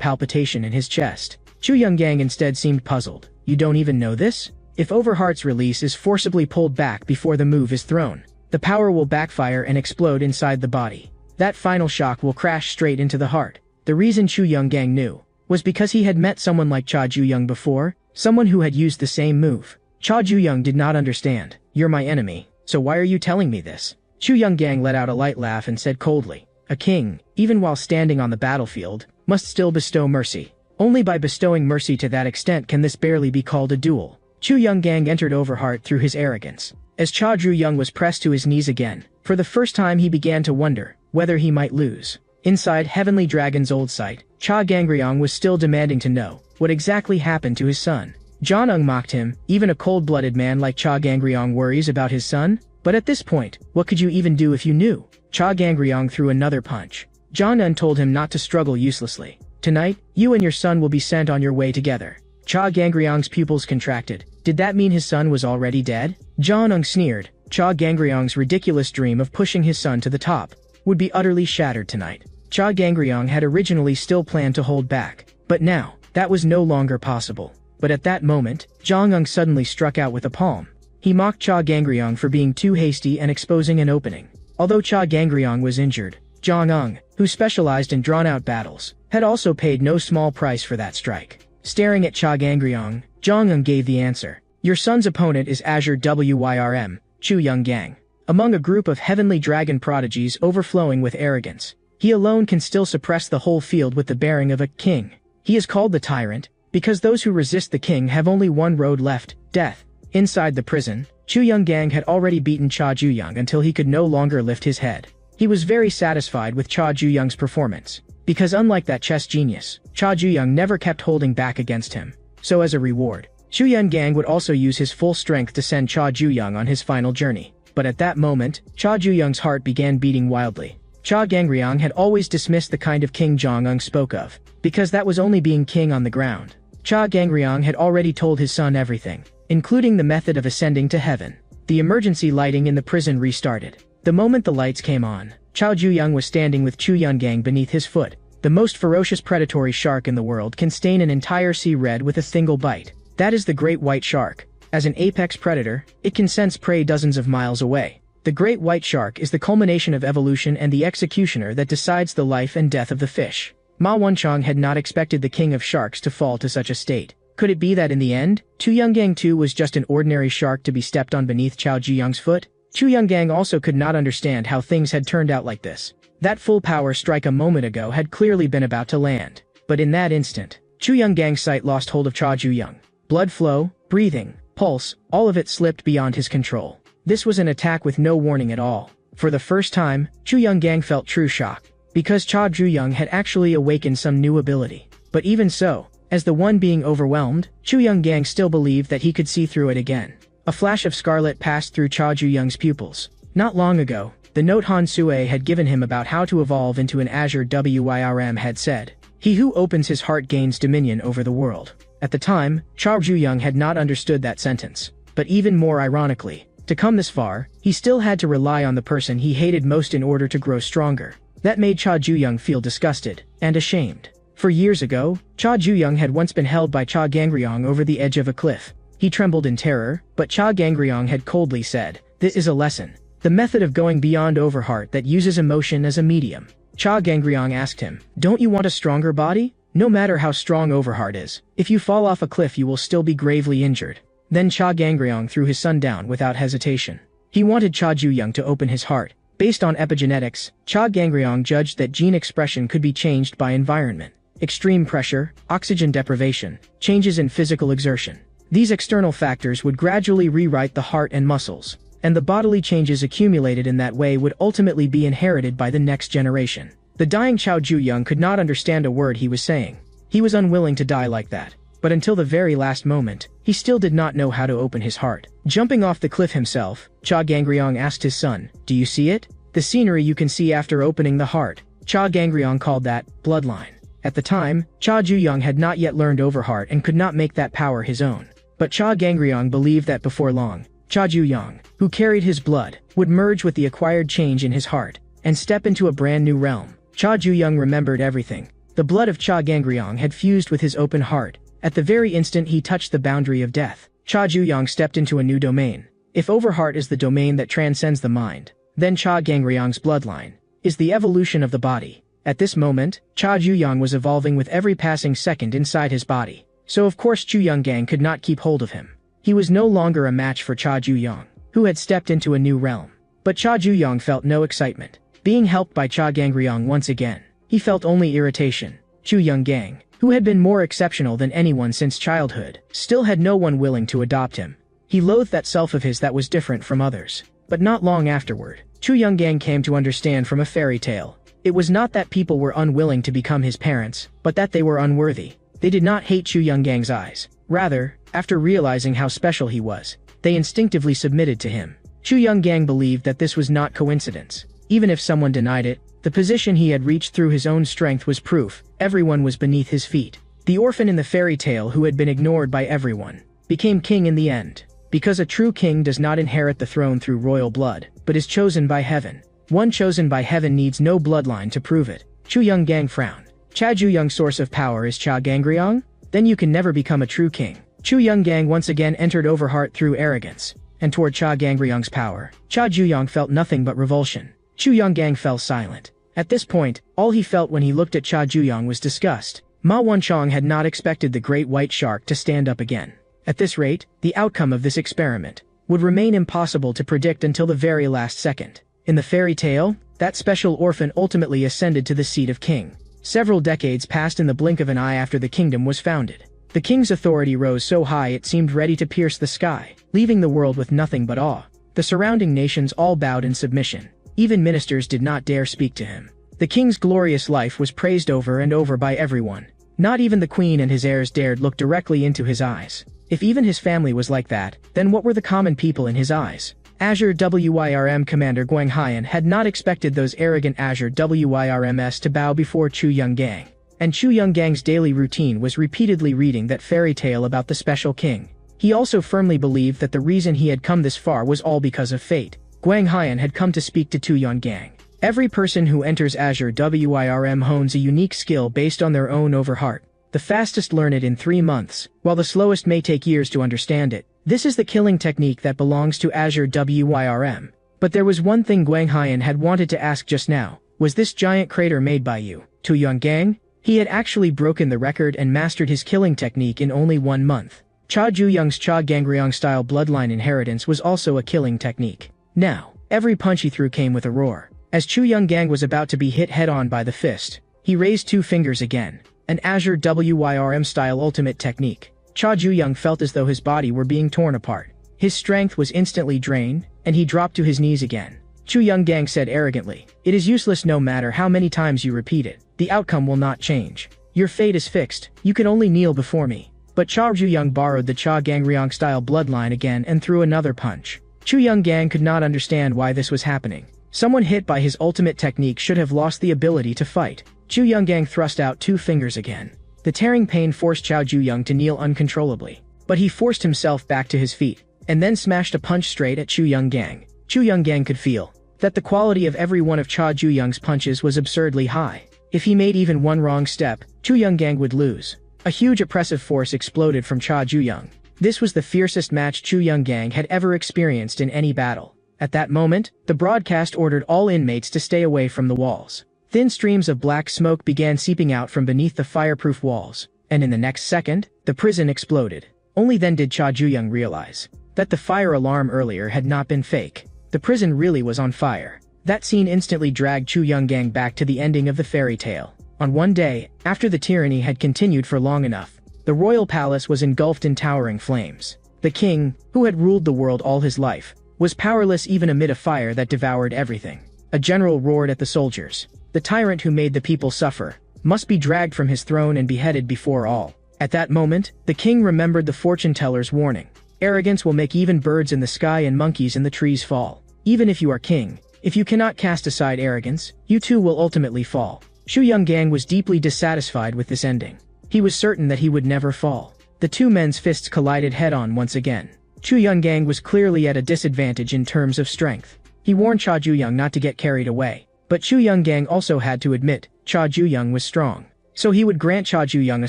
A: palpitation in his chest. Chu Young-gang instead seemed puzzled. "You don't even know this? If Overheart's release is forcibly pulled back before the move is thrown, the power will backfire and explode inside the body. That final shock will crash straight into the heart." The reason Chu Young-gang knew was because he had met someone like Cha Zhuyang before, someone who had used the same move. Cha Zhuyang did not understand. "You're my enemy, so why are you telling me this?" Chu Young-gang let out a light laugh and said coldly, "A king, even while standing on the battlefield, must still bestow mercy. Only by bestowing mercy to that extent can this barely be called a duel." Chu Young-gang entered Overheart through his arrogance. As Cha Zhuyang was pressed to his knees again, for the first time he began to wonder whether he might lose. Inside Heavenly Dragon's old site, Cha Gangryong was still demanding to know what exactly happened to his son. John mocked him. Even a cold-blooded man like Cha Gangryong worries about his son? But at this point, what could you even do if you knew? Cha Gangryong threw another punch. John told him not to struggle uselessly. Tonight, you and your son will be sent on your way together. Cha Gangryong's pupils contracted. Did that mean his son was already dead? Jong-un sneered. Cha Gangryong's ridiculous dream of pushing his son to the top would be utterly shattered tonight. Cha Gangryong had originally still planned to hold back, but now, that was no longer possible. But at that moment, Jong-un suddenly struck out with a palm. He mocked Cha Gangryong for being too hasty and exposing an opening. Although Cha Gangryong was injured, Jong-un, who specialized in drawn-out battles, had also paid no small price for that strike. Staring at Cha Gangryong, Jong-un gave the answer. Your son's opponent is Azure Wyrm, Chu Young-gang. Among a group of heavenly dragon prodigies overflowing with arrogance, he alone can still suppress the whole field with the bearing of a king. He is called the Tyrant, because those who resist the king have only one road left, death. Inside the prison, Chu Young-gang had already beaten Cha Ju-young until he could no longer lift his head. He was very satisfied with Cha Ju-young's performance, because unlike that chess genius, Cha Ju-young never kept holding back against him. So as a reward, Chu Young-gang would also use his full strength to send Cha Ju-young on his final journey. But at that moment, Cha Ju-young's heart began beating wildly. Cha Gangryong had always dismissed the kind of king Jong-un spoke of, because that was only being king on the ground. Cha Gangryong had already told his son everything, including the method of ascending to heaven. The emergency lighting in the prison restarted. The moment the lights came on, Cha Ju-young was standing with Chu Young-gang beneath his foot. The most ferocious predatory shark in the world can stain an entire sea red with a single bite. That is the great white shark. As an apex predator, it can sense prey dozens of miles away. The great white shark is the culmination of evolution and the executioner that decides the life and death of the fish. Ma Wonchong had not expected the king of sharks to fall to such a state. Could it be that in the end, Chu Young-gang too was just an ordinary shark to be stepped on beneath Cha Ju-young's foot? Chu Young-gang also could not understand how things had turned out like this. That full power strike a moment ago had clearly been about to land. But in that instant, Chu Young-gang's sight lost hold of Cha Ju-young. Blood flow, breathing, pulse, all of it slipped beyond his control. This was an attack with no warning at all. For the first time, Chu Young-gang felt true shock, because Cha Ju-young had actually awakened some new ability. But even so, as the one being overwhelmed, Chu Young-gang still believed that he could see through it again. A flash of scarlet passed through Cha Ju-young's pupils. Not long ago, the note Han Sue had given him about how to evolve into an Azure Wyrm had said, "He who opens his heart gains dominion over the world." At the time, Cha Ju-young had not understood that sentence. But even more ironically, to come this far, he still had to rely on the person he hated most in order to grow stronger. That made Cha Ju-young feel disgusted and ashamed. For years ago, Cha Ju-young had once been held by Cha Gangryong over the edge of a cliff. He trembled in terror, but Cha Gangryong had coldly said, "This is a lesson. The method of going beyond Overheart that uses emotion as a medium." Cha Gangryong asked him, "Don't you want a stronger body? No matter how strong Overheart is, if you fall off a cliff you will still be gravely injured." Then Cha Gangryong threw his son down without hesitation. He wanted Cha Ju-young to open his heart. Based on epigenetics, Cha Gangryong judged that gene expression could be changed by environment. Extreme pressure, oxygen deprivation, changes in physical exertion. These external factors would gradually rewrite the heart and muscles, and the bodily changes accumulated in that way would ultimately be inherited by the next generation. The dying Cha Ju-young could not understand a word he was saying. He was unwilling to die like that. But until the very last moment, he still did not know how to open his heart. Jumping off the cliff himself, Cha Gangryong asked his son, "Do you see it? The scenery you can see after opening the heart." Cha Gangryong called that bloodline. At the time, Cha Ju-young had not yet learned Overheart and could not make that power his own. But Cha Gangryong believed that before long, Cha Ju-young, who carried his blood, would merge with the acquired change in his heart, and step into a brand new realm. Cha Ju-young remembered everything. The blood of Cha Gangryong had fused with his open heart. At the very instant he touched the boundary of death, Cha Ju-young stepped into a new domain. If Overheart is the domain that transcends the mind, then Cha Gangryong's bloodline is the evolution of the body. At this moment, Cha Ju-young was evolving with every passing second inside his body. So of course Chu Young-gang could not keep hold of him. He was no longer a match for Cha Ju-young, who had stepped into a new realm. But Cha Ju-young felt no excitement. Being helped by Cha Gangryong once again, he felt only irritation. Chu Young-gang, who had been more exceptional than anyone since childhood, still had no one willing to adopt him. He loathed that self of his that was different from others. But not long afterward, Chu Young-gang came to understand from a fairy tale. It was not that people were unwilling to become his parents, but that they were unworthy. They did not hate Chu Young-gang's eyes. Rather, after realizing how special he was, they instinctively submitted to him. Chu Young-gang believed that this was not coincidence. Even if someone denied it, The position he had reached through his own strength was proof everyone was beneath his feet. The orphan in the fairy tale who had been ignored by everyone became king in the end. Because a true king does not inherit the throne through royal blood, but is chosen by heaven. One chosen by heaven needs no bloodline to prove it. Chu Young-gang frowned. Cha Ju-young's source of power is Cha Gangryong? Then you can never become a true king. Chu Young-gang once again entered Overheart through arrogance, and toward Cha Gangryong's power. Cha Ju-young felt nothing but revulsion. Chu Young-gang fell silent. At this point, all he felt when he looked at Cha Ju-young was disgust. Ma Wanchong had not expected the great white shark to stand up again. At this rate, the outcome of this experiment would remain impossible to predict until the very last second. In the fairy tale, that special orphan ultimately ascended to the seat of king. Several decades passed in the blink of an eye after the kingdom was founded. The king's authority rose so high it seemed ready to pierce the sky, leaving the world with nothing but awe. The surrounding nations all bowed in submission. Even ministers did not dare speak to him. The king's glorious life was praised over and over by everyone. Not even the queen and his heirs dared look directly into his eyes. If even his family was like that, then what were the common people in his eyes? Azure WYRM Commander Guang Haiyan had not expected those arrogant Azure WYRMs to bow before Chu Young-gang. And Chu Young-gang's daily routine was repeatedly reading that fairy tale about the special king. He also firmly believed that the reason he had come this far was all because of fate. Guang Haiyan had come to speak to Chu Young-gang. Every person who enters Azure WYRM hones a unique skill based on their own Overheart. The fastest learn it in 3 months, while the slowest may take years to understand it. This is the killing technique that belongs to Azure WYRM. But there was one thing Guang Haiyan had wanted to ask just now. Was this giant crater made by you, Chu Young-gang? He had actually broken the record and mastered his killing technique in only 1 month. Cha Ju-young's Cha Gangryong-style bloodline inheritance was also a killing technique. Now, every punch he threw came with a roar. As Chu Young-gang was about to be hit head-on by the fist, he raised 2 fingers again. An Azure WYRM-style ultimate technique. Cha Ju-young felt as though his body were being torn apart. His strength was instantly drained, and he dropped to his knees again. Chu Young-gang said arrogantly, "It is useless no matter how many times you repeat it. The outcome will not change. Your fate is fixed. You can only kneel before me." But Cha Ju-young borrowed the Cha Gangryong-style bloodline again and threw another punch. Chu Young-gang could not understand why this was happening. Someone hit by his ultimate technique should have lost the ability to fight. Chu Young-gang thrust out 2 fingers again. The tearing pain forced Cha Ju-young to kneel uncontrollably. But he forced himself back to his feet, and then smashed a punch straight at Chu Young-gang. Chu Young-gang could feel that the quality of every one of Cha Ju-young's punches was absurdly high. If he made even one wrong step, Chu Young-gang would lose. A huge oppressive force exploded from Cha Ju-young. This was the fiercest match Chu Young-gang had ever experienced in any battle. At that moment, the broadcast ordered all inmates to stay away from the walls. Thin streams of black smoke began seeping out from beneath the fireproof walls, and in the next second, the prison exploded. Only then did Cha Ju-young realize that the fire alarm earlier had not been fake. The prison really was on fire. That scene instantly dragged Chu Young-gang back to the ending of the fairy tale. On one day, after the tyranny had continued for long enough, the royal palace was engulfed in towering flames. The king, who had ruled the world all his life, was powerless even amid a fire that devoured everything. A general roared at the soldiers. The tyrant who made the people suffer must be dragged from his throne and beheaded before all. At that moment, the king remembered the fortune-teller's warning. Arrogance will make even birds in the sky and monkeys in the trees fall. Even if you are king, if you cannot cast aside arrogance, you too will ultimately fall. Chu Young-gang was deeply dissatisfied with this ending. He was certain that he would never fall. The 2 men's fists collided head-on once again. Chu Young-gang was clearly at a disadvantage in terms of strength. He warned Cha Ju-young not to get carried away. But Chu Young-gang also had to admit, Cha Ju-young was strong. So he would grant Cha Ju-young a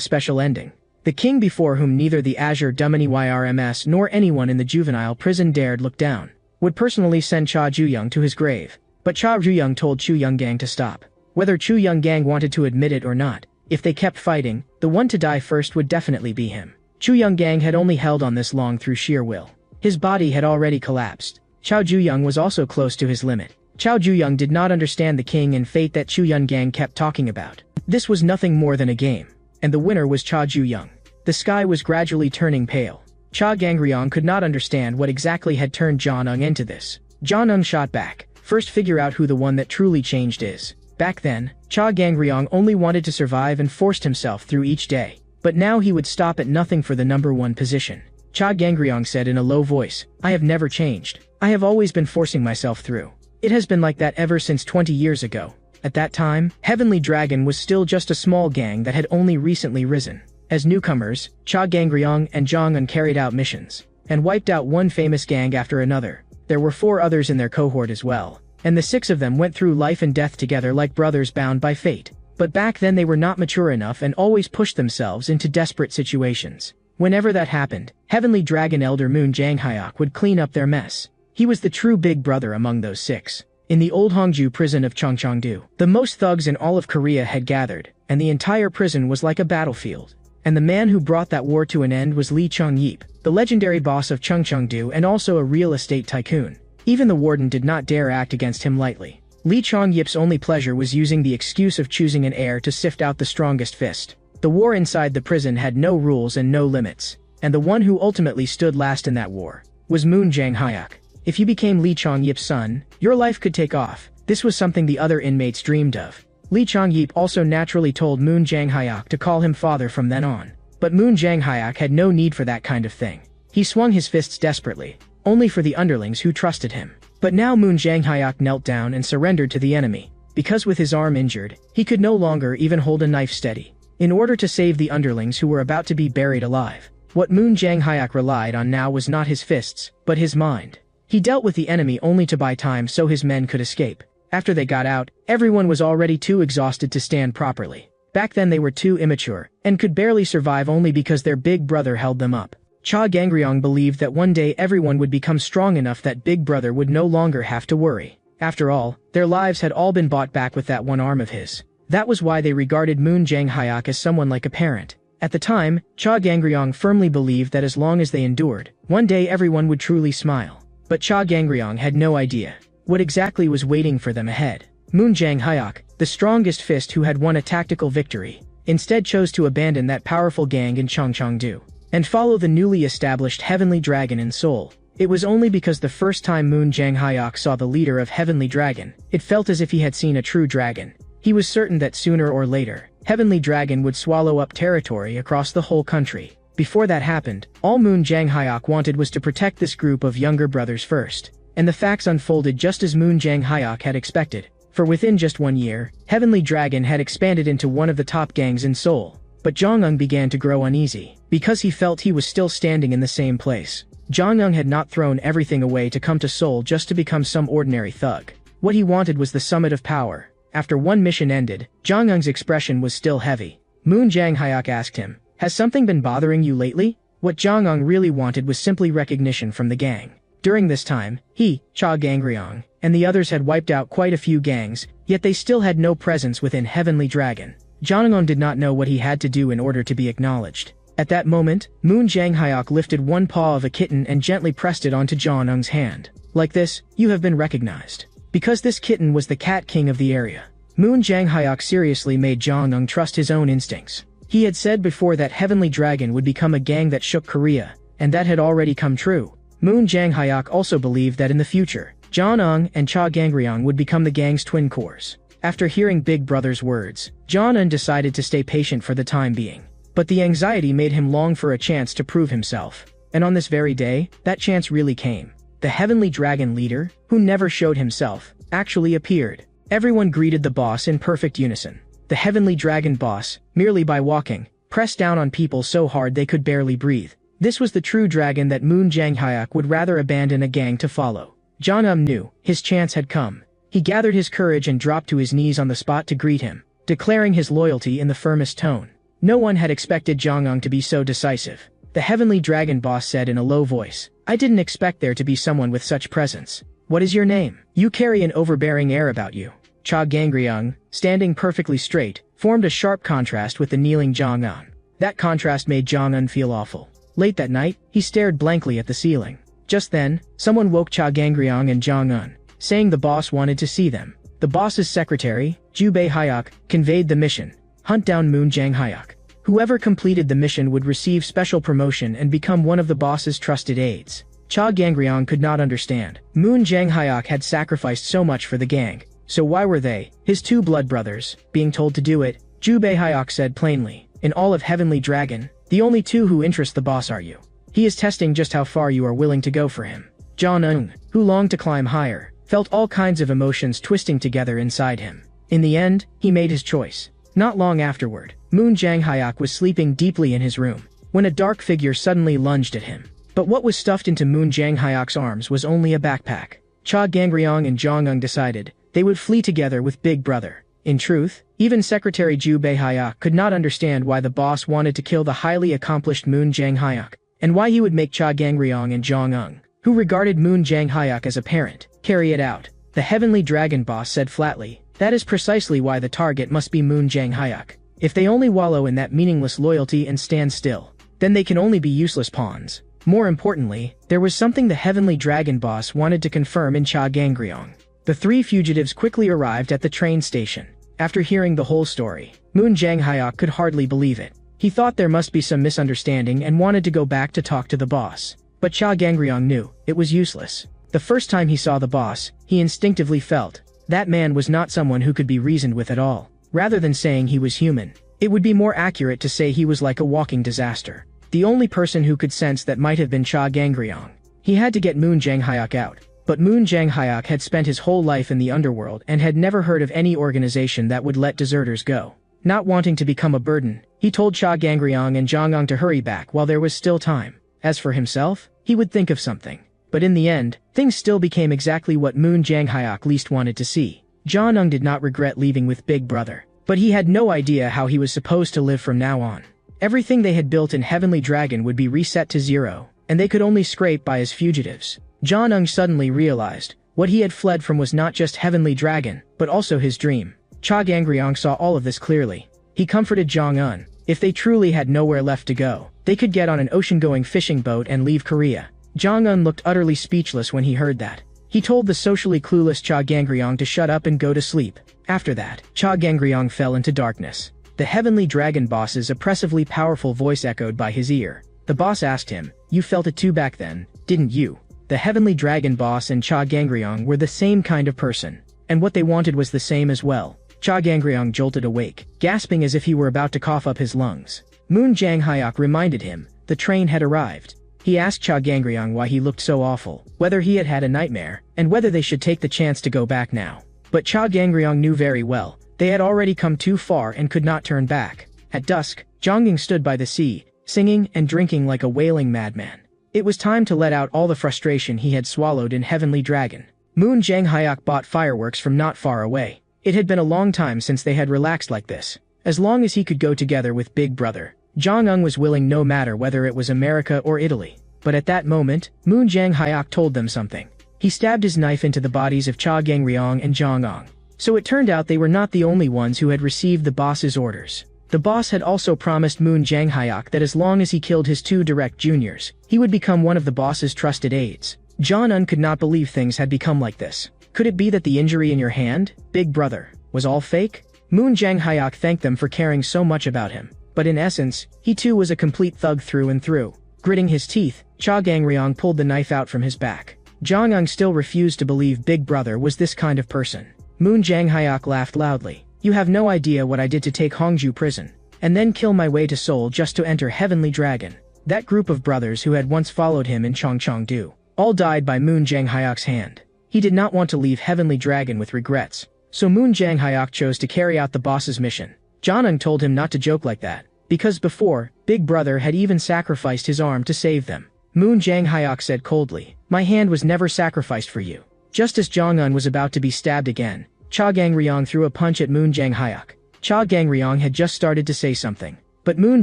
A: special ending. The king before whom neither the Azure WYRMs nor anyone in the juvenile prison dared look down, would personally send Cha Ju-young to his grave. But Cha Ju-young told Chu Young-gang to stop. Whether Chu Young-gang wanted to admit it or not, if they kept fighting, the one to die first would definitely be him. Chu Young-gang had only held on this long through sheer will. His body had already collapsed. Cha Ju-young was also close to his limit. Cha Ju-young did not understand the king and fate that Chu Young-gang kept talking about. This was nothing more than a game, and the winner was Cha Ju-young. The sky was gradually turning pale. Cha Gangryong could not understand what exactly had turned Jianeng into this. Jianeng shot back. First figure out who the one that truly changed is. Back then, Cha Gangryong only wanted to survive and forced himself through each day. But now he would stop at nothing for the number 1 position. Cha Gangryong said in a low voice, "I have never changed. I have always been forcing myself through. It has been like that ever since 20 years ago." At that time, Heavenly Dragon was still just a small gang that had only recently risen. As newcomers, Cha Gangryong and Jong-un carried out missions, and wiped out one famous gang after another. There were 4 others in their cohort as well, and the 6 of them went through life and death together like brothers bound by fate. But back then they were not mature enough and always pushed themselves into desperate situations. Whenever that happened, Heavenly Dragon Elder Moon Jang-hyuk would clean up their mess. He was the true big brother among those 6. In the old Hongju prison of Cheongcheongdo, the most thugs in all of Korea had gathered, and the entire prison was like a battlefield. And the man who brought that war to an end was Lee Chung-yeep, the legendary boss of Cheongcheongdo and also a real estate tycoon. Even the warden did not dare act against him lightly. Lee Chung-yeep's only pleasure was using the excuse of choosing an heir to sift out the strongest fist. The war inside the prison had no rules and no limits, and the one who ultimately stood last in that war was Moon Jang-hyuk. If you became Lee Chung-yeep's son, your life could take off. This was something the other inmates dreamed of. Lee Chung-yeep also naturally told Moon Jang-hyuk to call him father from then on. But Moon Jang-hyuk had no need for that kind of thing. He swung his fists desperately, only for the underlings who trusted him. But now Moon Jang-hyuk knelt down and surrendered to the enemy, because with his arm injured, he could no longer even hold a knife steady. In order to save the underlings who were about to be buried alive, what Moon Jang-hyuk relied on now was not his fists, but his mind. He dealt with the enemy only to buy time so his men could escape. After they got out, everyone was already too exhausted to stand properly. Back then they were too immature, and could barely survive only because their big brother held them up. Cha Gangryong believed that one day everyone would become strong enough that big brother would no longer have to worry. After all, their lives had all been bought back with that one arm of his. That was why they regarded Moon Jang-hyuk as someone like a parent. At the time, Cha Gangryong firmly believed that as long as they endured, one day everyone would truly smile. But Cha Gangryong had no idea what exactly was waiting for them ahead. Moon Jang-hyuk, the strongest fist who had won a tactical victory, instead chose to abandon that powerful gang in Cheongcheongdo and follow the newly established Heavenly Dragon in Seoul. It was only because the first time Moon Jang-hyuk saw the leader of Heavenly Dragon, it felt as if he had seen a true dragon. He was certain that sooner or later, Heavenly Dragon would swallow up territory across the whole country. Before that happened, all Moon Jang-hyuk wanted was to protect this group of younger brothers first. And the facts unfolded just as Moon Jang-hyuk had expected. For within just 1 year, Heavenly Dragon had expanded into one of the top gangs in Seoul. But Jong-un began to grow uneasy, because he felt he was still standing in the same place. Jong-un had not thrown everything away to come to Seoul just to become some ordinary thug. What he wanted was the summit of power. After one mission ended, Jong-un's expression was still heavy. Moon Jang-hyuk asked him, "Has something been bothering you lately?" What Jong-un really wanted was simply recognition from the gang. During this time, he, Cha Gangryong, and the others had wiped out quite a few gangs, yet they still had no presence within Heavenly Dragon. Jong-un did not know what he had to do in order to be acknowledged. At that moment, Moon Jang-hyuk lifted one paw of a kitten and gently pressed it onto Jong-un's hand. Like this, you have been recognized. Because this kitten was the cat king of the area. Moon Jang-hyuk seriously made Jong-un trust his own instincts. He had said before that Heavenly Dragon would become a gang that shook Korea, and that had already come true. Moon Jang-hyuk also believed that in the future, Jong-un and Cha Gangryong would become the gang's twin cores. After hearing Big Brother's words, Jong-un decided to stay patient for the time being. But the anxiety made him long for a chance to prove himself. And on this very day, that chance really came. The Heavenly Dragon leader, who never showed himself, actually appeared. Everyone greeted the boss in perfect unison. The Heavenly Dragon boss, merely by walking, pressed down on people so hard they could barely breathe. This was the true dragon that Moon Jang-hyuk would rather abandon a gang to follow. Jong-un knew his chance had come. He gathered his courage and dropped to his knees on the spot to greet him, declaring his loyalty in the firmest tone. No one had expected Jong-un to be so decisive. The Heavenly Dragon boss said in a low voice, "I didn't expect there to be someone with such presence. What is your name? You carry an overbearing air about you." Cha Gangryong, standing perfectly straight, formed a sharp contrast with the kneeling Jong-un. That contrast made Jong-un feel awful. Late that night, he stared blankly at the ceiling. Just then, someone woke Cha Gangryong and Jong-un, saying the boss wanted to see them. The boss's secretary, Juvenile, conveyed the mission: hunt down Moon Jang-hyuk. Whoever completed the mission would receive special promotion and become one of the boss's trusted aides. Cha Gangryong could not understand. Moon Jang-hyuk had sacrificed so much for the gang, so why were they, his two blood brothers, being told to do it? Juvenile said plainly, "In all of Heavenly Dragon, the only two who interest the boss are you. He is testing just how far you are willing to go for him." Jong-un, who longed to climb higher, felt all kinds of emotions twisting together inside him. In the end, he made his choice. Not long afterward, Moon Jang-hyuk was sleeping deeply in his room, when a dark figure suddenly lunged at him. But what was stuffed into Moon Jang-hyuk's arms was only a backpack. Cha Gangryong and Jong-un decided they would flee together with Big Brother. In truth, even Secretary Ju Bae-hyuk could not understand why the boss wanted to kill the highly accomplished Moon Jang-hyuk, and why he would make Cha Gangryong and Jong-un, who regarded Moon Jang-hyuk as a parent, carry it out. The Heavenly Dragon boss said flatly, that is precisely why the target must be Moon Jang-hyuk. If they only wallow in that meaningless loyalty and stand still, then they can only be useless pawns. More importantly, there was something the Heavenly Dragon boss wanted to confirm in Cha Gangryong. The three fugitives quickly arrived at the train station. After hearing the whole story, Moon Jang-hyuk could hardly believe it. He thought there must be some misunderstanding and wanted to go back to talk to the boss. But Cha Gangryong knew it was useless. The first time he saw the boss, he instinctively felt that man was not someone who could be reasoned with at all. Rather than saying he was human, it would be more accurate to say he was like a walking disaster. The only person who could sense that might have been Cha Gangryong. He had to get Moon Jang-hyuk out. But Moon Jang-hyuk had spent his whole life in the underworld and had never heard of any organization that would let deserters go. Not wanting to become a burden, he told Cha Gangryong and Jong-un to hurry back while there was still time. As for himself, he would think of something. But in the end, things still became exactly what Moon Jang-hyuk least wanted to see. Jong-un did not regret leaving with Big Brother, but he had no idea how he was supposed to live from now on. Everything they had built in Heavenly Dragon would be reset to zero, and they could only scrape by as fugitives. Jong-un suddenly realized what he had fled from was not just Heavenly Dragon, but also his dream. Cha Gangryong saw all of this clearly. He comforted Jong-un. If they truly had nowhere left to go, they could get on an ocean-going fishing boat and leave Korea. Jong-un looked utterly speechless when he heard that. He told the socially clueless Cha Gangryong to shut up and go to sleep. After that, Cha Gangryong fell into darkness. The Heavenly Dragon boss's oppressively powerful voice echoed by his ear. The boss asked him, "You felt it too back then, didn't you?" The Heavenly Dragon boss and Cha Gangryong were the same kind of person, and what they wanted was the same as well. Cha Gangryong jolted awake, gasping as if he were about to cough up his lungs. Moon Jang-hyuk reminded him the train had arrived. He asked Cha Gangryong why he looked so awful, whether he had had a nightmare, and whether they should take the chance to go back now. But Cha Gangryong knew very well they had already come too far and could not turn back. At dusk, Jongying stood by the sea, singing and drinking like a wailing madman. It was time to let out all the frustration he had swallowed in Heavenly Dragon. Moon Jang-hyuk bought fireworks from not far away. It had been a long time since they had relaxed like this. As long as he could go together with Big Brother, Jong-un was willing no matter whether it was America or Italy. But at that moment, Moon Jang-hyuk told them something. He stabbed his knife into the bodies of Cha Gangryong and Jong-un. So it turned out they were not the only ones who had received the boss's orders. The boss had also promised Moon Jang-hyuk that as long as he killed his two direct juniors, he would become one of the boss's trusted aides. Jong-un could not believe things had become like this. Could it be that the injury in your hand, Big Brother, was all fake? Moon Jang-hyuk thanked them for caring so much about him. But in essence, he too was a complete thug through and through. Gritting his teeth, Cha Gangryong pulled the knife out from his back. Jong-un still refused to believe Big Brother was this kind of person. Moon Jang-hyuk laughed loudly. "You have no idea what I did to take Hongju prison, and then kill my way to Seoul just to enter Heavenly Dragon." That group of brothers who had once followed him in Chongchong-do all died by Moon Jang-hyuk's hand. He did not want to leave Heavenly Dragon with regrets, so Moon Jang-hyuk chose to carry out the boss's mission. Jong-un told him not to joke like that, because before, Big Brother had even sacrificed his arm to save them. Moon Jang-hyuk said coldly, "My hand was never sacrificed for you." Just as Jong-un was about to be stabbed again, Cha Gangryong threw a punch at Moon Jang-hyuk. Cha Gangryong had just started to say something, but Moon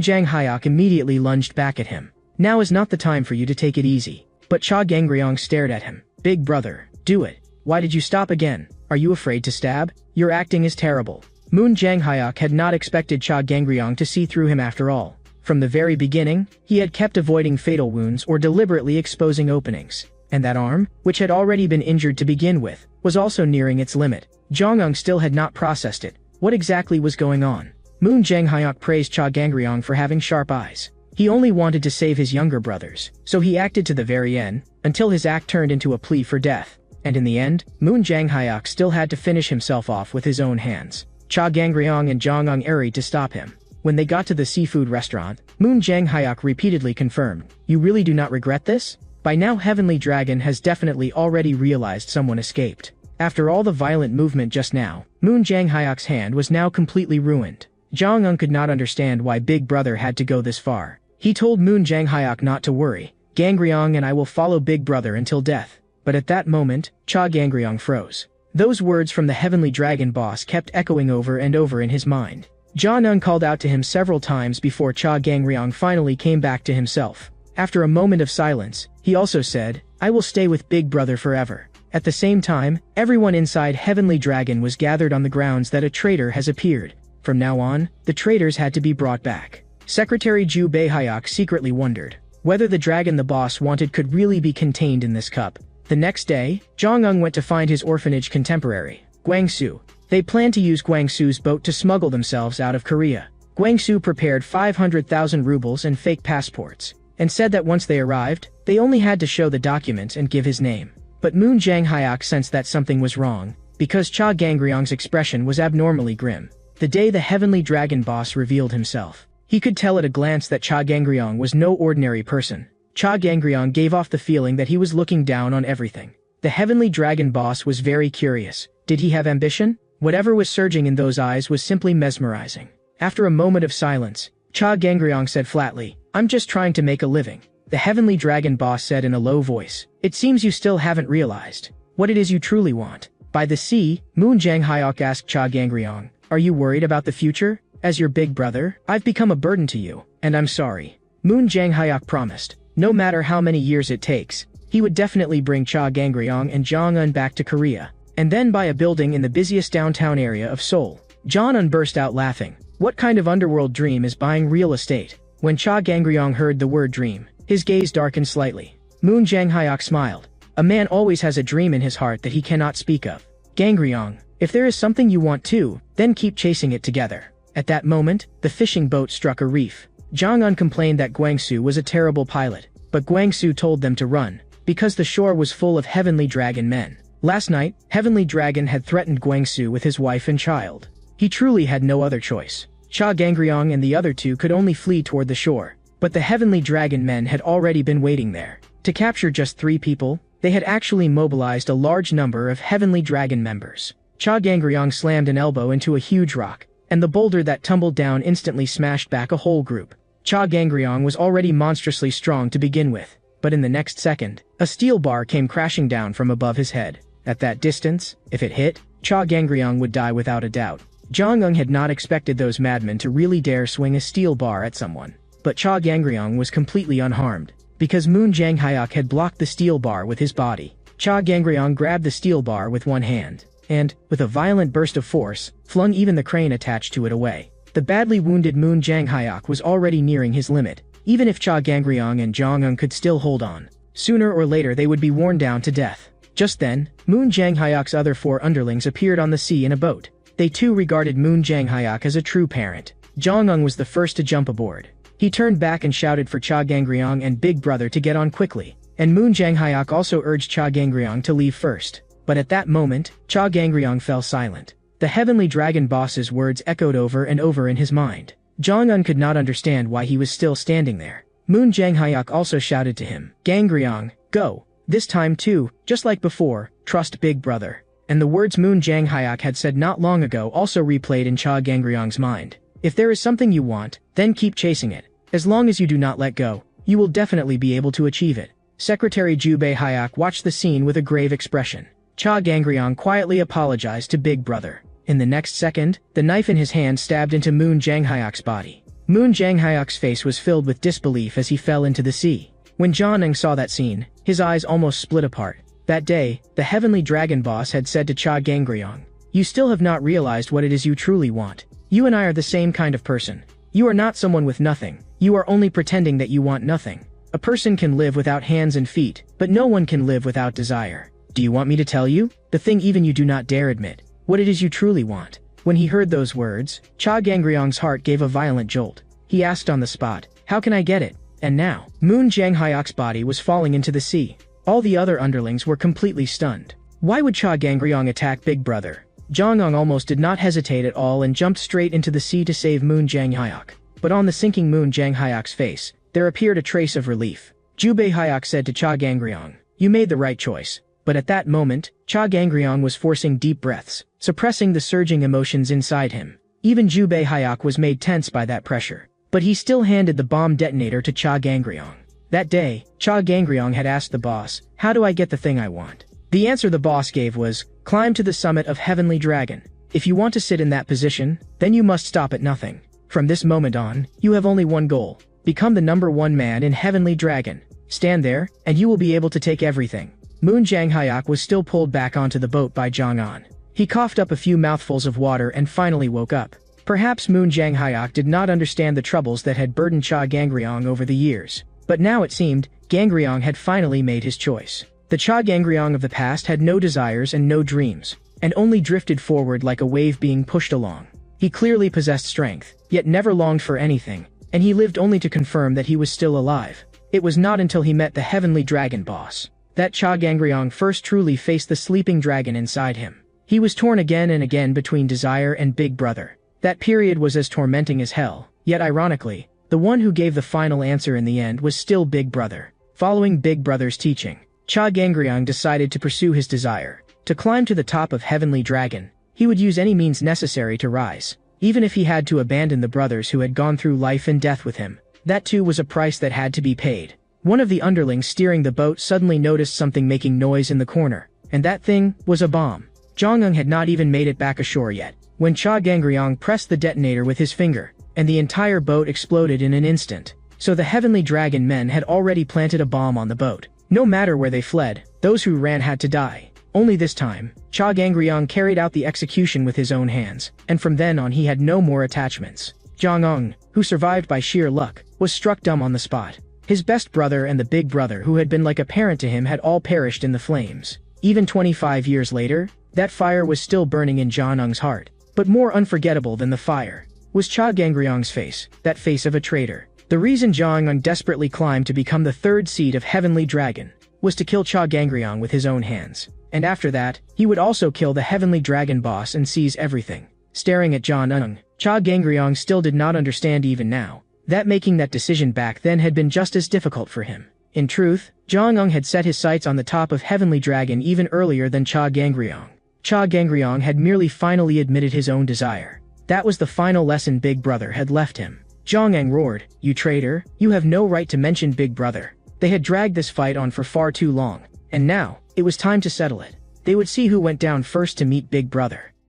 A: Jang-hyuk immediately lunged back at him. "Now is not the time for you to take it easy." But Cha Gangryong stared at him. "Big Brother, do it. Why did you stop again? Are you afraid to stab? Your acting is terrible." Moon Jang-hyuk had not expected Cha Gangryong to see through him after all. From the very beginning, he had kept avoiding fatal wounds or deliberately exposing openings. And that arm, which had already been injured to begin with, was also nearing its limit. Jong-un still had not processed it. What exactly was going on? Moon Jang-hyuk praised Cha Gangryong for having sharp eyes. He only wanted to save his younger brothers, so he acted to the very end, until his act turned into a plea for death. And in the end, Moon Jang-hyuk still had to finish himself off with his own hands. Cha Gangryong and Jong-un hurried to stop him. When they got to the seafood restaurant, Moon Jang-hyuk repeatedly confirmed, "You really do not regret this?" By now Heavenly Dragon has definitely already realized someone escaped. After all the violent movement just now, Moon Jang-hyuk's hand was now completely ruined. Jong-un could not understand why Big Brother had to go this far. He told Moon Jang-hyuk not to worry. Gangryong and I will follow Big Brother until death. But at that moment, Cha Gangryong froze. Those words from the Heavenly Dragon boss kept echoing over and over in his mind. Jong-un called out to him several times before Cha Gangryong finally came back to himself. After a moment of silence, he also said, I will stay with Big Brother forever. At the same time, everyone inside Heavenly Dragon was gathered on the grounds that a traitor has appeared. From now on, the traitors had to be brought back. Secretary Ju Bae-hyuk secretly wondered whether the dragon the boss wanted could really be contained in this cup. The next day, Jong-un went to find his orphanage contemporary, Gwang-soo. They planned to use Gwang-soo's boat to smuggle themselves out of Korea. Gwang-soo prepared 500,000 rubles and fake passports, and said that once they arrived, they only had to show the documents and give his name. But Moon Jang-hyuk sensed that something was wrong, because Cha Gangryong's expression was abnormally grim. The day the Heavenly Dragon boss revealed himself, he could tell at a glance that Cha Gangryong was no ordinary person. Cha Gangryong gave off the feeling that he was looking down on everything. The Heavenly Dragon boss was very curious. Did he have ambition? Whatever was surging in those eyes was simply mesmerizing. After a moment of silence, Cha Gangryong said flatly, I'm just trying to make a living. The Heavenly Dragon boss said in a low voice, it seems you still haven't realized what it is you truly want. By the sea, Moon Jang-hyuk asked Cha Gangryong, are you worried about the future? As your big brother, I've become a burden to you, and I'm sorry. Moon Jang-hyuk promised, no matter how many years it takes, he would definitely bring Cha Gangryong and Jong-un back to Korea, and then buy a building in the busiest downtown area of Seoul. Jong-un burst out laughing. What kind of underworld dream is buying real estate? When Cha Gangryong heard the word dream, his gaze darkened slightly. Moon Jang-hyuk smiled. A man always has a dream in his heart that he cannot speak of. Gangryong, if there is something you want too, then keep chasing it together. At that moment, the fishing boat struck a reef. Jong-un complained that Gwang-soo was a terrible pilot, but Gwang-soo told them to run, because the shore was full of Heavenly Dragon men. Last night, Heavenly Dragon had threatened Gwang-soo with his wife and child. He truly had no other choice. Cha Gangryong and the other two could only flee toward the shore. But the Heavenly Dragon men had already been waiting there. To capture just 3 people, they had actually mobilized a large number of Heavenly Dragon members. Cha Gangryong slammed an elbow into a huge rock, and the boulder that tumbled down instantly smashed back a whole group. Cha Gangryong was already monstrously strong to begin with, but in the next second, a steel bar came crashing down from above his head. At that distance, if it hit, Cha Gangryong would die without a doubt. Jong-un had not expected those madmen to really dare swing a steel bar at someone. But Cha Gangryong was completely unharmed, because Moon Jang-hyuk had blocked the steel bar with his body. Cha Gangryong grabbed the steel bar with one hand, and, with a violent burst of force, flung even the crane attached to it away. The badly wounded Moon Jang-hyuk was already nearing his limit. Even if Cha Gangryong and Jong-un could still hold on, sooner or later they would be worn down to death. Just then, Moon Jang-hyuk's other 4 underlings appeared on the sea in a boat. They too regarded Moon Jang-hyuk as a true parent. Jong-un was the first to jump aboard. He turned back and shouted for Cha Gangryong and Big Brother to get on quickly, and Moon Jang-hyuk also urged Cha Gangryong to leave first. But at that moment, Cha Gangryong fell silent. The Heavenly Dragon boss's words echoed over and over in his mind. Jong-un could not understand why he was still standing there. Moon Jang-hyuk also shouted to him, Gangryong, go. This time too, just like before, trust Big Brother. And the words Moon Jang-hyuk had said not long ago also replayed in Cha Gangryong's mind. If there is something you want, then keep chasing it. As long as you do not let go, you will definitely be able to achieve it. Secretary Ju Bae-hyuk watched the scene with a grave expression. Cha Gangryong quietly apologized to Big Brother. In the next second, the knife in his hand stabbed into Moon Jang-hyuk's body. Moon Jang-hyuk's face was filled with disbelief as he fell into the sea. When Jong-un saw that scene, his eyes almost split apart. That day, the Heavenly Dragon boss had said to Cha Gangryong, you still have not realized what it is you truly want. You and I are the same kind of person. You are not someone with nothing. You are only pretending that you want nothing. A person can live without hands and feet, but no one can live without desire. Do you want me to tell you? The thing even you do not dare admit. What it is you truly want. When he heard those words, Cha Gangryong's heart gave a violent jolt. He asked on the spot, how can I get it? And now, Moon Jang-hyuk's body was falling into the sea. All the other underlings were completely stunned. Why would Cha Gangryong attack Big Brother? Jong-un almost did not hesitate at all and jumped straight into the sea to save Moon Jang-hyuk. But on the sinking Moon Jang-hyuk's face, there appeared a trace of relief. Ju Bae-hyuk said to Cha Gangryong, you made the right choice. But at that moment, Cha Gangryong was forcing deep breaths, suppressing the surging emotions inside him. Even Jubei Hayek was made tense by that pressure. But he still handed the bomb detonator to Cha Gangryong. That day, Cha Gangryong had asked the boss, "How do I get the thing I want?" The answer the boss gave was, "Climb to the summit of Heavenly Dragon. If you want to sit in that position, then you must stop at nothing. From this moment on, you have only one goal. Become the #1 man in Heavenly Dragon. Stand there, and you will be able to take everything." Moon Jang Hayek was still pulled back onto the boat by Jong An. He coughed up a few mouthfuls of water and finally woke up. Perhaps Moon Jang Hayek did not understand the troubles that had burdened Cha Gangryong over the years. But now it seemed, Gangryong had finally made his choice. The Cha Gangryong of the past had no desires and no dreams, and only drifted forward like a wave being pushed along. He clearly possessed strength, yet never longed for anything, and he lived only to confirm that he was still alive. It was not until he met the Heavenly Dragon boss that Cha Gangryong first truly faced the sleeping dragon inside him. He was torn again and again between desire and Big Brother. That period was as tormenting as hell, yet ironically, the one who gave the final answer in the end was still Big Brother. Following Big Brother's teaching, Cha Gangryong decided to pursue his desire. To climb to the top of Heavenly Dragon, he would use any means necessary to rise, even if he had to abandon the brothers who had gone through life and death with him. That too was a price that had to be paid. One of the underlings steering the boat suddenly noticed something making noise in the corner, and that thing was a bomb. Jong-un had not even made it back ashore yet, when Cha Gangryong pressed the detonator with his finger, and the entire boat exploded in an instant. So the Heavenly Dragon men had already planted a bomb on the boat. No matter where they fled, those who ran had to die. Only this time, Cha Gangryong carried out the execution with his own hands, and from then on he had no more attachments. Jong-un, who survived by sheer luck, was struck dumb on the spot. His best brother and the Big Brother who had been like a parent to him had all perished in the flames. Even 25 years later, that fire was still burning in Jong-un's heart. But more unforgettable than the fire was Cha Gangryong's face, that face of a traitor. The reason Jong-un desperately climbed to become the 3rd seed of Heavenly Dragon was to kill Cha Gangryong with his own hands. And after that, he would also kill the Heavenly Dragon boss and seize everything. Staring at Jong-un, Cha Gangryong still did not understand even now that making that decision back then had been just as difficult for him. In truth, Jong-un had set his sights on the top of Heavenly Dragon even earlier than Cha Gangryong. Cha Gangryong had merely finally admitted his own desire. That was the final lesson Big Brother had left him. Jong-un roared, "You traitor, you have no right to mention Big Brother." They had dragged this fight on for far too long, and now, it was time to settle it. They would see who went down first to meet Big Brother.